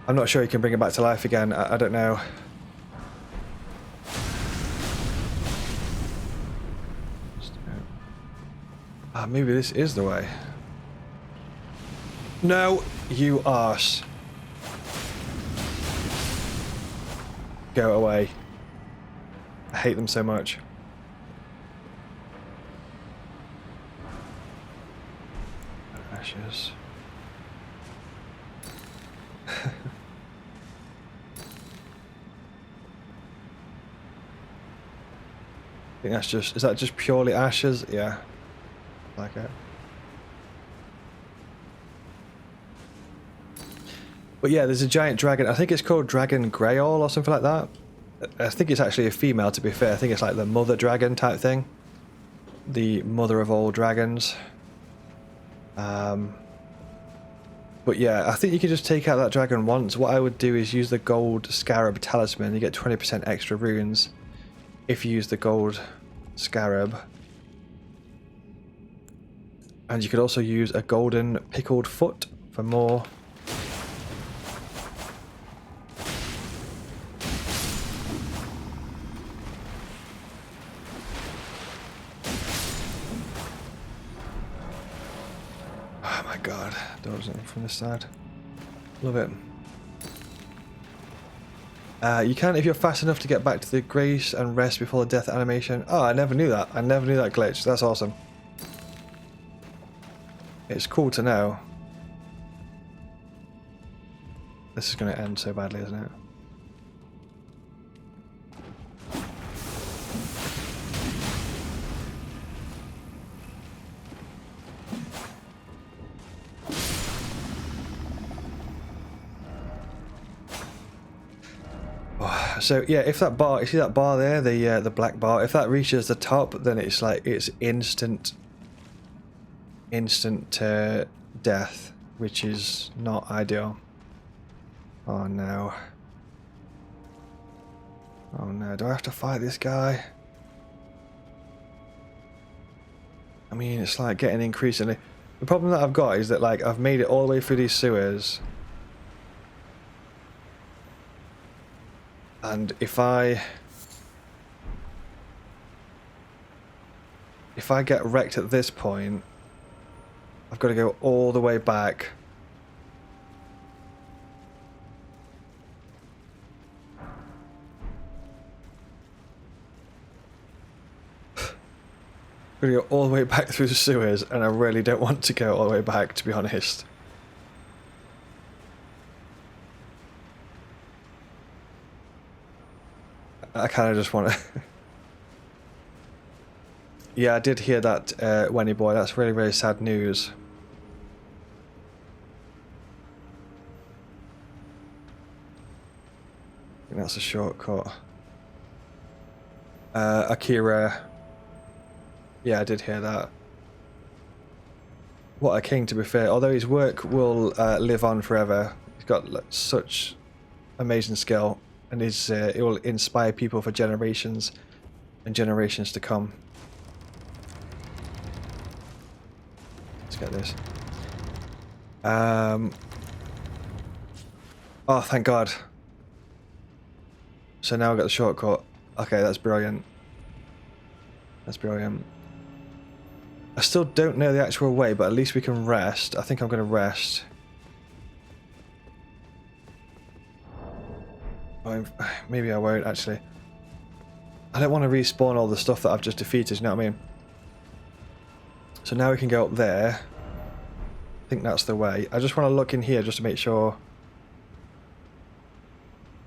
I'm not sure you can bring it back to life again. I don't know. Ah, maybe this is the way. No, you arse. Go away. I hate them so much. Ashes. I think that's just, is that just purely ashes? Yeah. Like it. But yeah, there's a giant dragon. I think it's called Dragon Greyall or something like that. I think it's actually a female, to be fair. I think it's like the mother dragon type thing. The mother of all dragons. But yeah, I think you can just take out that dragon once. What I would do is use the gold scarab talisman. You get 20% extra runes if you use the gold scarab. And you could also use a golden pickled foot for more. Oh my god, doors from this side. Love it. You can if you're fast enough to get back to the grace and rest before the death animation. Oh, I never knew that. I never knew that glitch. That's awesome. It's cool to know. This is going to end so badly, isn't it? So yeah, if that bar, you see that bar there, the black bar, if that reaches the top, then it's like it's instant death, which is not ideal. Oh no. Oh no, do I have to fight this guy? I mean, it's like getting increasingly... The problem that I've got is that like I've made it all the way through these sewers. And if I if I get wrecked at this point, I've got to go all the way back. I'm going to go all the way back through the sewers, and I really don't want to go all the way back, to be honest. I kind of just want to... Yeah, I did hear that, Wenny boy. That's really, really sad news. I think that's a shortcut. Akira. Yeah, I did hear that. What a king, to be fair. Although his work will live on forever. He's got such amazing skill, and it will inspire people for generations and generations to come. Let's get this. Oh, thank God. So now I've got the shortcut. Okay, that's brilliant. That's brilliant. I still don't know the actual way, but at least we can rest. I think I'm going to rest. Maybe I won't, actually. I don't want to respawn all the stuff that I've just defeated, you know what I mean? So now we can go up there. I think that's the way. I just want to look in here just to make sure.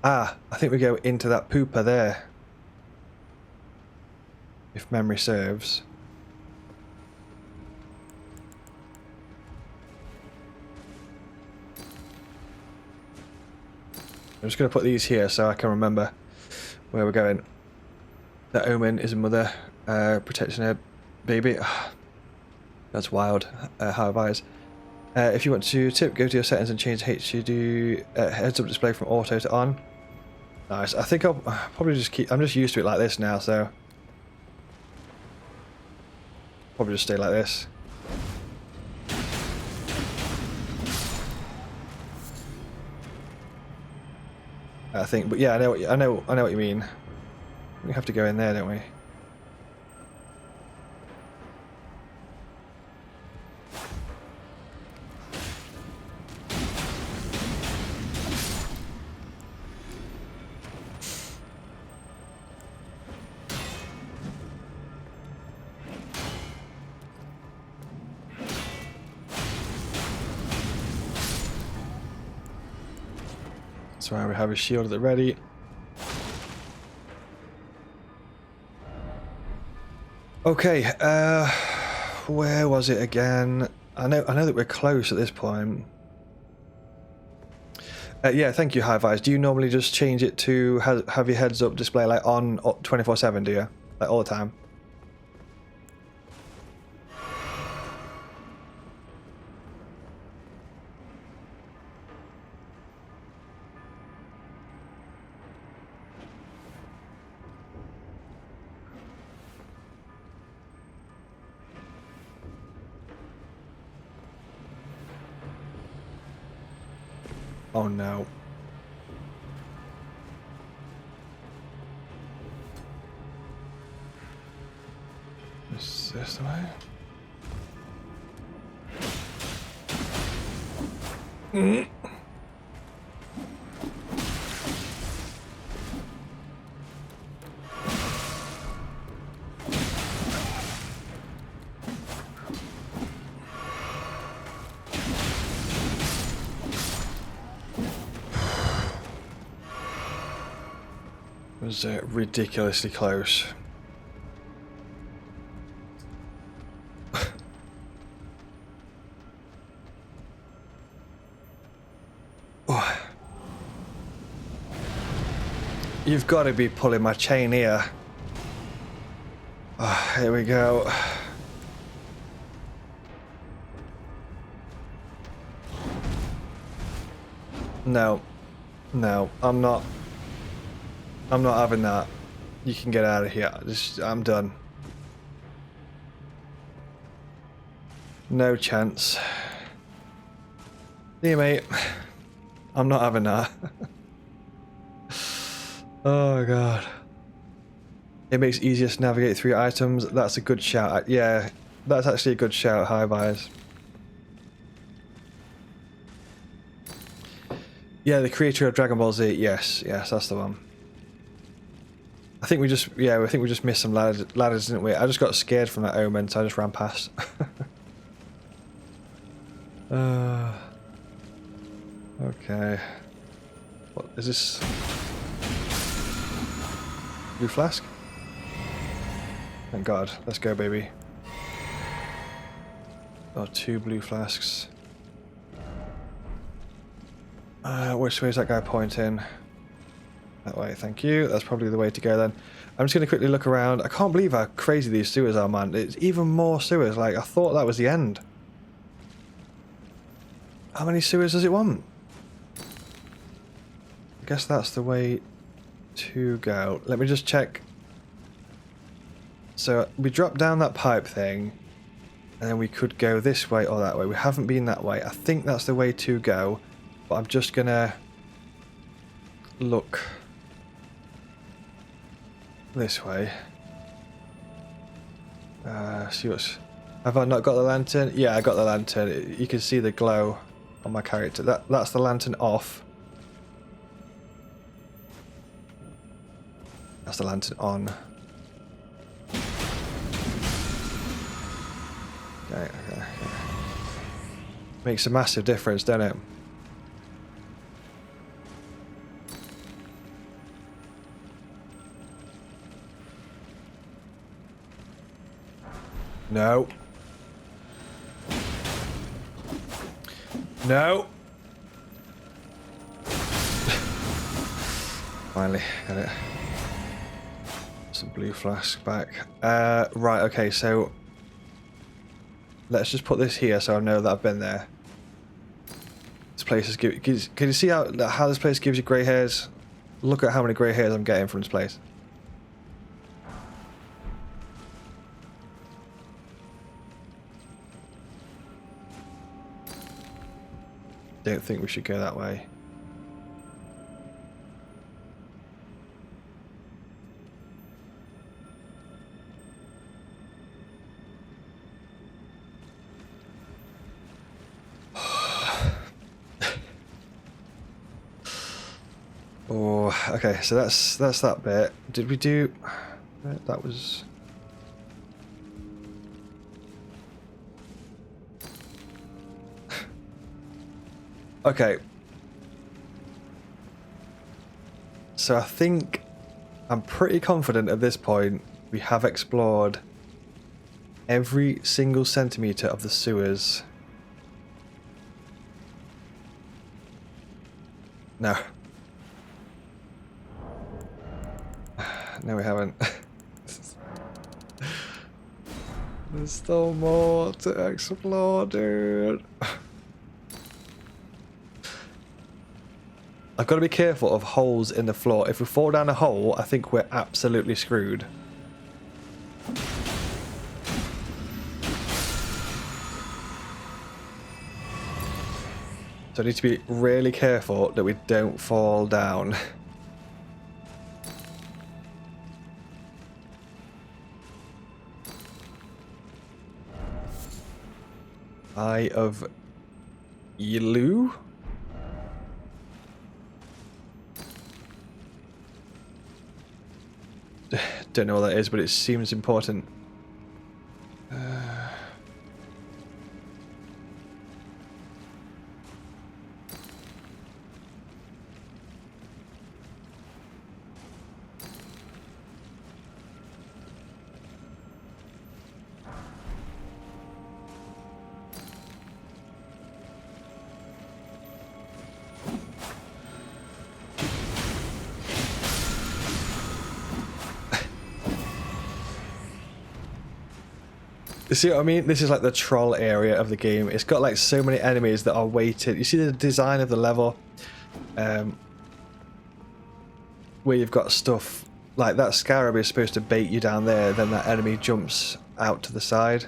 Ah, I think we go into that pooper there. If memory serves. I'm just going to put these here so I can remember where we're going. That Omen is a mother protecting her baby. That's wild. High eyes. If you want to tip, go to your settings and change HUD heads up display from auto to on. Nice. I think I'll probably just keep. I'm just used to it like this now, so probably just stay like this. I think, but yeah, I know what you mean. We have to go in there, don't we? That's why we have a shield at the ready. Okay, where was it again? I know that we're close at this point. Yeah, thank you, High Vibes. Do you normally just change it to have your heads up display like on 24/7? Do you, like all the time? Oh no. Is this the way? Was ridiculously close. You've got to be pulling my chain here. Oh, here we go. No. No, I'm not having that. You can get out of here. I'm done. No chance. See you, mate. I'm not having that. Oh god. It makes it easier to navigate through items. That's a good shout. Yeah, that's actually a good shout. Hi, buyers. Yeah, the creator of Dragon Ball Z. Yes, yes, that's the one. I think we just, yeah, I think we just missed some ladders, didn't we? I just got scared from that omen, so I just ran past. Okay. What is this? Blue flask? Thank God. Let's go, baby. Oh, 2 blue flasks. Which way is that guy pointing? That way, thank you. That's probably the way to go then. I'm just going to quickly look around. I can't believe how crazy these sewers are, man. It's even more sewers. Like, I thought that was the end. How many sewers does it want? I guess that's the way to go. Let me just check. So we drop down that pipe thing, and then we could go this way or that way. We haven't been that way. I think that's the way to go, but I'm just gonna look this way. See what's... Have I not got the lantern? Yeah, I got the lantern. You can see the glow on my character. That's the lantern off. That's the lantern on. Okay. Makes a massive difference, doesn't it? No. No. Finally, got it. Some blue flask back. Right, okay, so let's just put this here so I know that I've been there. This place is can you see how this place gives you grey hairs? Look at how many grey hairs I'm getting from this place. Don't think we should go that way. Oh, okay, so that's that bit. Did we do... That was... Okay. So I think I'm pretty confident at this point we have explored every single centimetre of the sewers. No. No, we haven't. There's still more to explore, dude. I've got to be careful of holes in the floor. If we fall down a hole, I think we're absolutely screwed. So I need to be really careful that we don't fall down. Eye of Yilu? Don't know what that is, but it seems important. See what I mean? This is like the troll area of the game. It's got like so many enemies that are weighted. You see the design of the level? Where you've got stuff like that scarab is supposed to bait you down there, then that enemy jumps out to the side.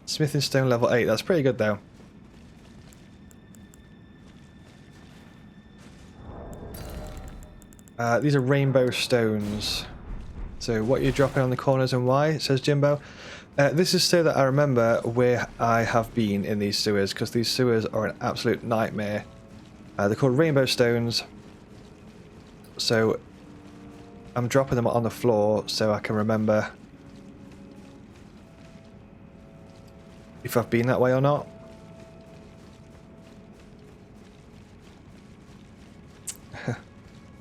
Smithing stone level 8. That's pretty good though. These are rainbow stones. So what you're dropping on the corners and why, says Jimbo. This is so that I remember where I have been in these sewers, because these sewers are an absolute nightmare. They're called rainbow stones. So I'm dropping them on the floor so I can remember if I've been that way or not.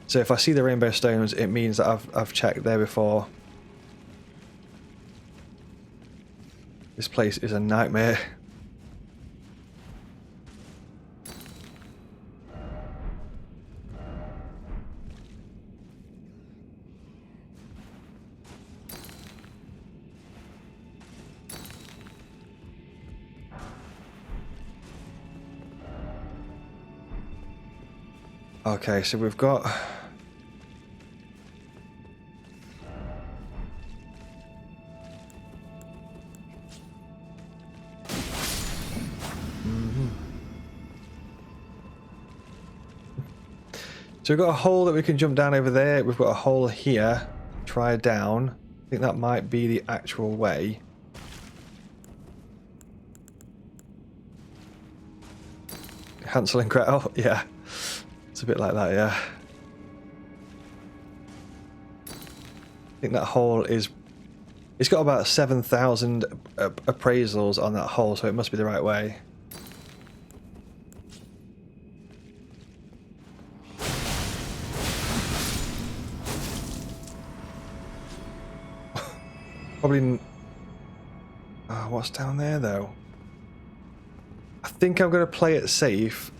So if I see the rainbow stones, it means that I've checked there before. This place is a nightmare. Okay, so we've got... So we've got a hole that we can jump down over there. We've got a hole here. Try down. I think that might be the actual way. Hansel and Gretel, yeah. It's a bit like that, yeah. I think that hole is... It's got about 7,000 appraisals on that hole, so it must be the right way. Probably... what's down there, though? I think I'm going to play it safe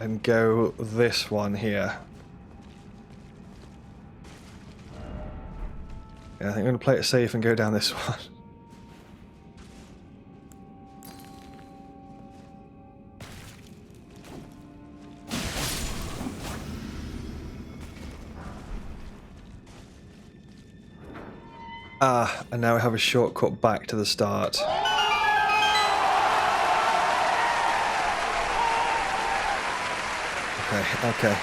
and go this one here. Yeah, I think I'm going to play it safe and go down this one. Ah, and now we have a shortcut back to the start. Okay.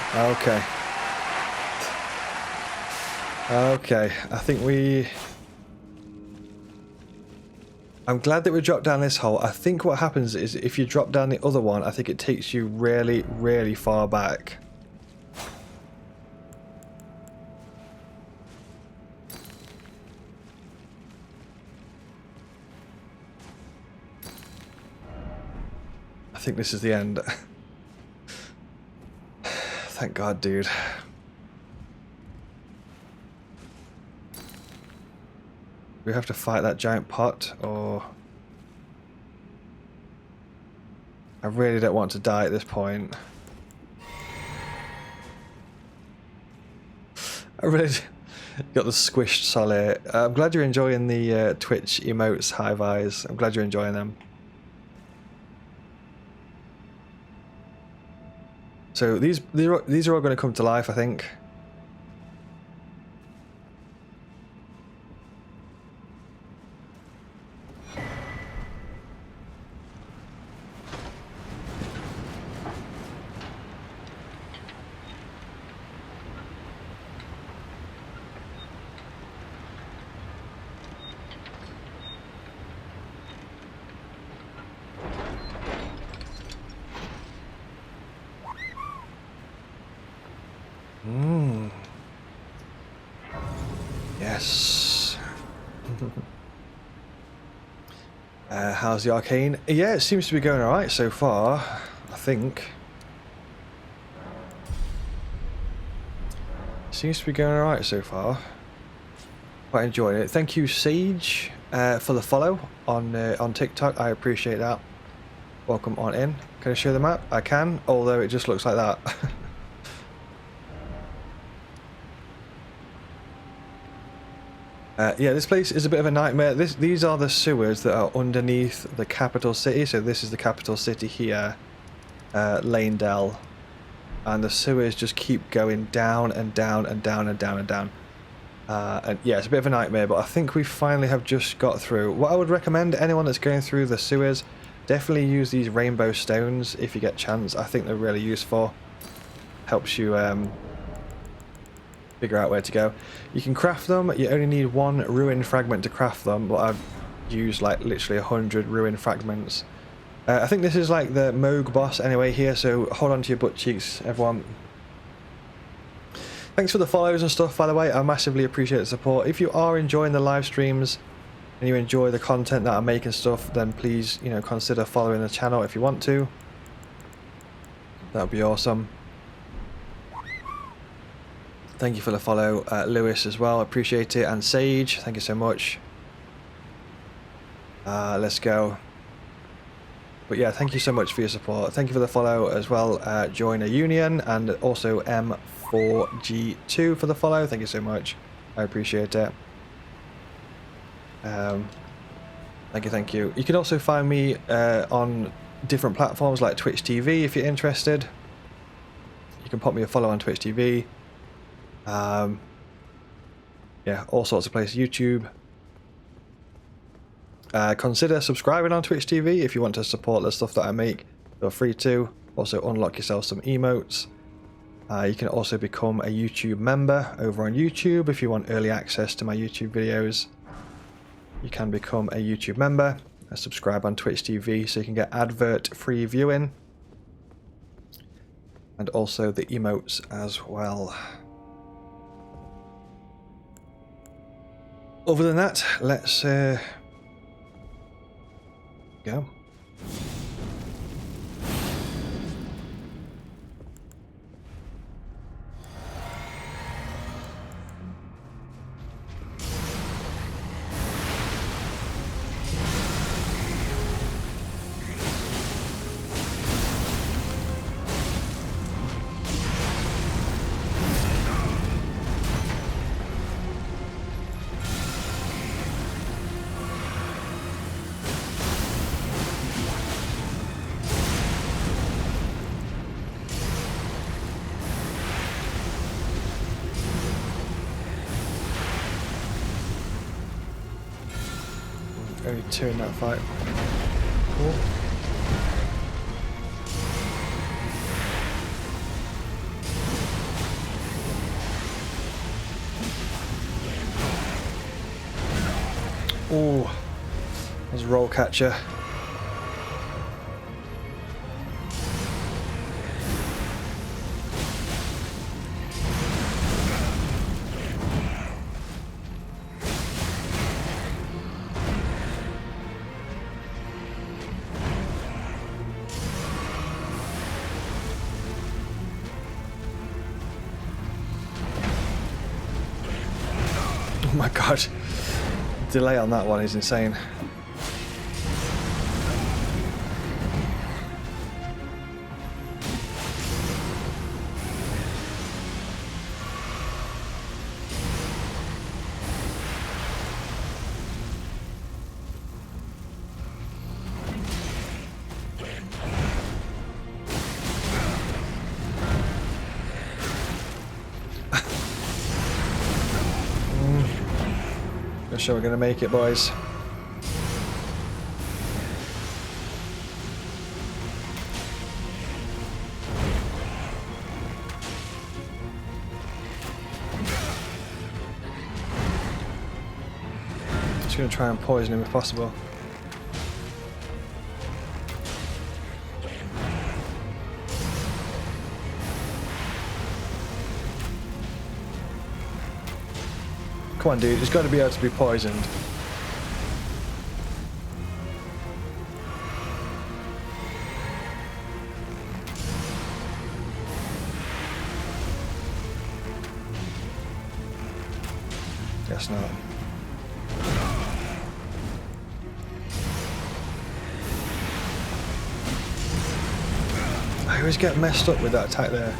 Okay, I think we... I'm glad that we dropped down this hole. I think what happens is if you drop down the other one, I think it takes you really, really far back. I think this is the end. Thank God, dude. We have to fight that giant pot, or... I really don't want to die at this point. I really... Got the squished solid. I'm glad you're enjoying the Twitch emotes, Hive Eyes. I'm glad you're enjoying them. So these are all going to come to life, I think. Yes. How's the arcane? Yeah, it seems to be going alright so far, I think. Seems to be going alright so far. Quite enjoying it. Thank you, Sage, for the follow on TikTok. I appreciate that. Welcome on in. Can I show the map? I can, although it just looks like that. Yeah, this place is a bit of a nightmare. These are the sewers that are underneath the capital city. So this is the capital city here, Lanedell, and the sewers just keep going down and down and down and down and down. And yeah, it's a bit of a nightmare, but I think we finally have just got through. What I would recommend anyone that's going through the sewers, definitely use these rainbow stones if you get a chance. I think they're really useful. helps you figure out where to go. You can craft them. You only need 1 ruin fragment to craft them, but I've used like literally 100 ruin fragments. I think this is like the Moog boss anyway here, so hold on to your butt cheeks, everyone. Thanks for the follows and stuff, by the way. I massively appreciate the support. If you are enjoying the live streams and you enjoy the content that I make and stuff, then please, you know, consider following the channel if you want to. That would be awesome. Thank you for the follow, Lewis, as well. Appreciate it. And Sage, thank you so much. Let's go. But yeah, thank you so much for your support. Thank you for the follow as well, Joiner Union, and also M4G2 for the follow. Thank you so much. I appreciate it. Thank you. You can also find me on different platforms like Twitch TV if you're interested. You can pop me a follow on Twitch TV. Yeah, all sorts of places. YouTube. Consider subscribing on Twitch TV if you want to support the stuff that I make. Feel free to. Also unlock yourself some emotes. You can also become a YouTube member over on YouTube if you want early access to my YouTube videos. You can become a YouTube member and subscribe on Twitch TV so you can get advert-free viewing. And also the emotes as well. Other than that, let's go. Only 2 in that fight. Cool. Oh, there's a roll catcher. Oh my god, delay on that one is insane. Not sure we're gonna make it, boys. Just gonna try and poison him if possible. Come on, dude, he's got to be able to be poisoned. Guess not. I always get messed up with that attack there.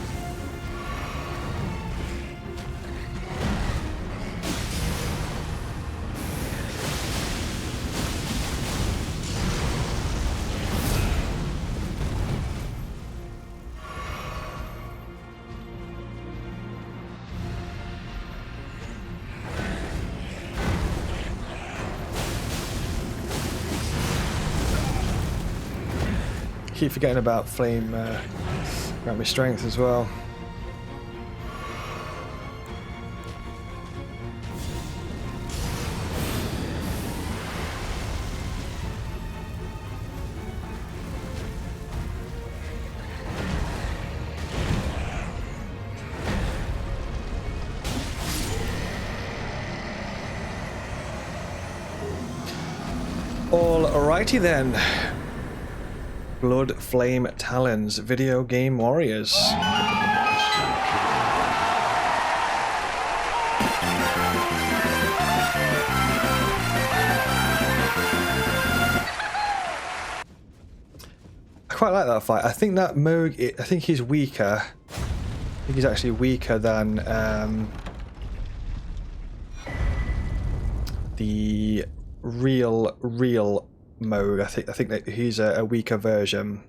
Keep forgetting about flame, grant me strength as well. Alrighty then. Blood Flame Talons, Video Game Warriors. I quite like that fight. I think that Moog, I think he's weaker. I think he's actually weaker than the real Moog. I think that he's a weaker version.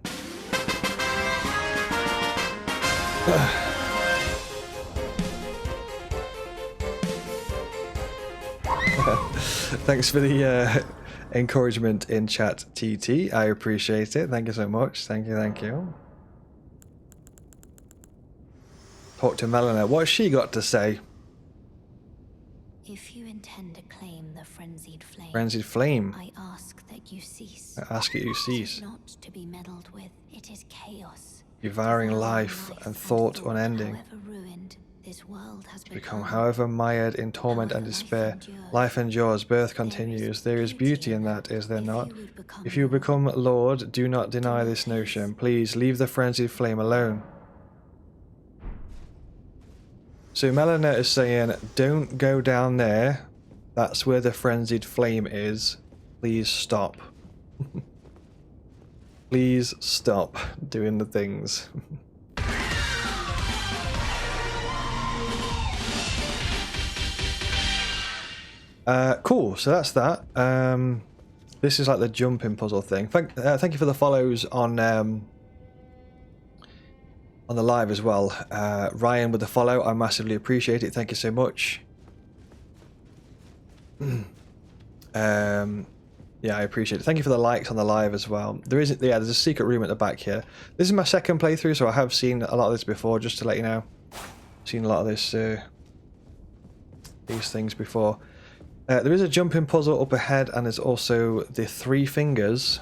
Thanks for the encouragement in chat, TT. I appreciate it. Thank you so much. Thank you, thank you. Talk to Melina. What's she got to say?
If you intend to claim the frenzied flame,
I
ask that you cease.
I ask that you cease.
It is not to be meddled with. It is chaos.
Devouring life and thought unending.
However ruined, this world has
become however mired in torment and despair. Life endures, birth continues. There is beauty in that, is there not? If you become Lord, do not deny this notion. Please leave the frenzied flame alone. So Melina is saying, don't go down there. That's where the frenzied flame is. Please stop. Please stop doing the things. Cool, so that's that. This is like the jumping puzzle thing. Thank you for the follows on the live as well. Ryan with the follow, I massively appreciate it. Thank you so much. Yeah, I appreciate it. Thank you for the likes on the live as well. There's a secret room at the back here. This is my second playthrough, so I have seen a lot of this before, just to let you know. Seen a lot of this these things before. There is a jumping puzzle up ahead, and there's also the 3 fingers.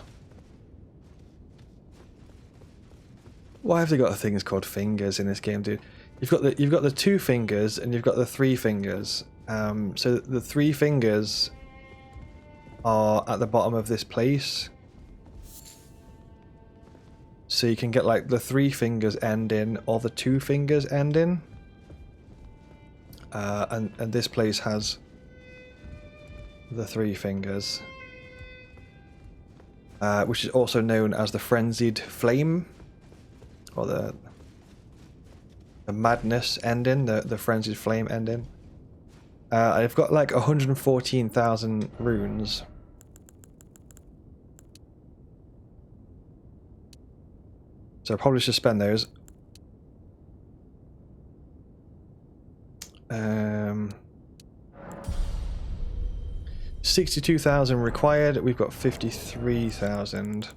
Why have they got things called fingers in this game, dude? You've got the 2 fingers and you've got the 3 fingers. So the 3 fingers are at the bottom of this place. So you can get like the 3 fingers ending or the 2 fingers ending. And this place has the 3 fingers, which is also known as the frenzied flame, or the madness ending, the frenzied flame ending. I've got like 114,000 runes. So I probably should spend those. 62,000 required. We've got 53,000.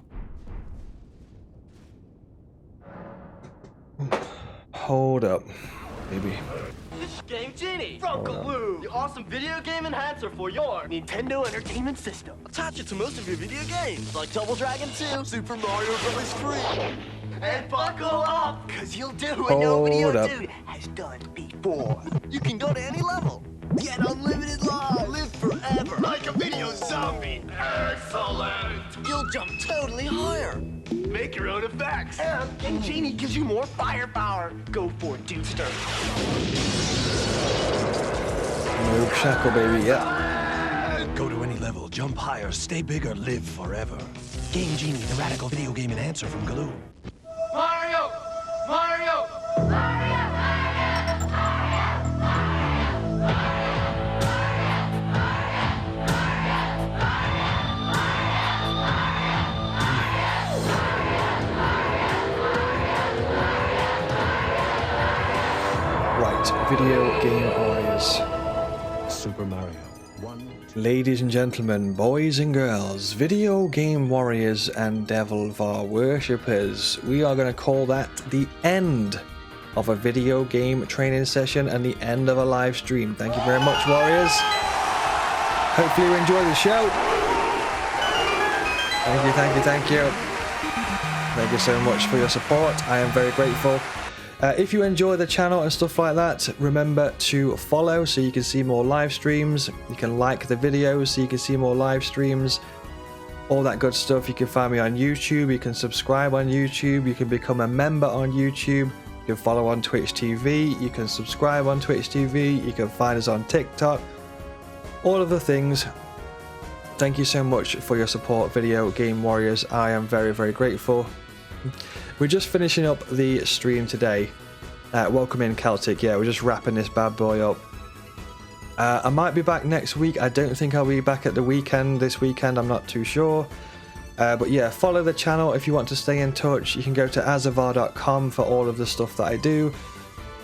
Hold up, maybe.
This is Game Genie from Galoo, the awesome video game enhancer for your Nintendo Entertainment System. Attach it to most of your video games, like Double Dragon 2, Super Mario Bros. 3. And buckle up, cause you'll do what no video dude has done before. You can go to any level, get unlimited lives, live forever, like a video zombie. Excellent! You'll jump totally higher. Make your own effects. And Game Genie gives you more firepower. Go for it, Dudester.
No shackle, baby, yeah.
Go to any level, jump higher, stay bigger, live forever. Game Genie, the radical video game enhancer from Galoo.
Mario! Mario! Mario!
Right, video game warriors.
Super Mario. 1.
Ladies and gentlemen, boys and girls, video game warriors and Azzavhar worshippers, we are going to call that the end of a video game training session and the end of a live stream. Thank you very much, warriors. Hopefully you enjoy the show. Thank you, thank you, thank you. Thank you so much for your support. I am very grateful. If you enjoy the channel and stuff like that, remember to follow so you can see more live streams. You can like the videos so you can see more live streams. all that good stuff. You can find me on YouTube, you can subscribe on YouTube, you can become a member on YouTube, you can follow on Twitch TV, you can subscribe on Twitch TV, you can find us on TikTok, all of the things. Thank you so much for your support, Video Game Warriors. I am very, very grateful. We're just finishing up the stream today. Welcome in, Celtic. Yeah, we're just wrapping this bad boy up. I might be back next week. I don't think I'll be back at the weekend. This weekend, I'm not too sure. But yeah, follow the channel if you want to stay in touch. You can go to Azzavhar.com for all of the stuff that I do.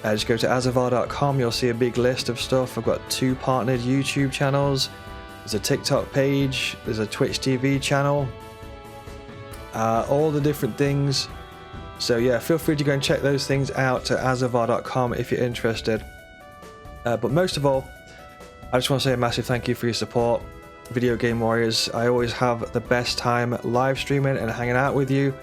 Just go to Azzavhar.com. You'll see a big list of stuff. I've got 2 partnered YouTube channels. There's a TikTok page. There's a Twitch TV channel. All the different things. So yeah, feel free to go and check those things out at Azzavhar.com if you're interested. But most of all, I just want to say a massive thank you for your support, Video Game Warriors. I always have the best time live streaming and hanging out with you.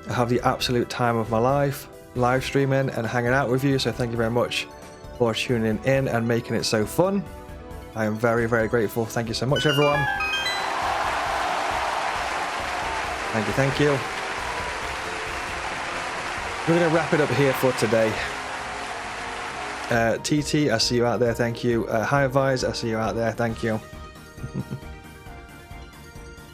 I have the absolute time of my life live streaming and hanging out with you, so thank you very much for tuning in and making it so fun. I am very, very grateful. Thank you so much, everyone. Thank you, thank you. We're going to wrap it up here for today. TT, I see you out there, thank you. Hi Vise, I see you out there, thank you.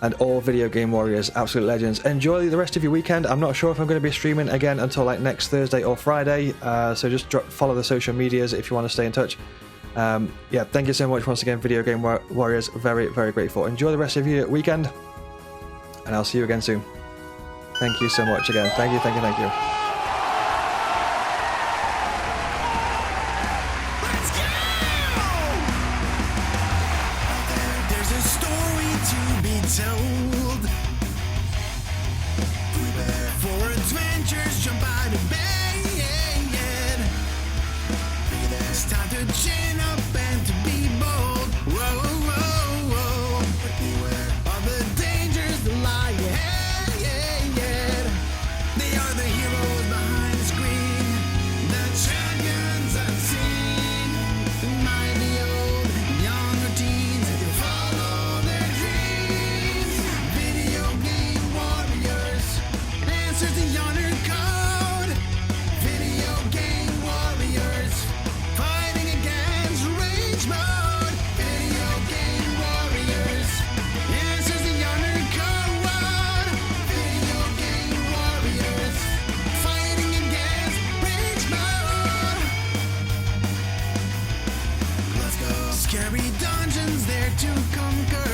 And all Video Game Warriors, absolute legends. Enjoy the rest of your weekend. I'm not sure if I'm going to be streaming again until like next Thursday or Friday, so just follow the social medias if you want to stay in touch. Yeah, thank you so much once again, Video Game Warriors. Very, very grateful. Enjoy the rest of your weekend, and I'll see you again soon. Thank you so much again. Thank you, thank you, thank you.
Scary dungeons there to conquer.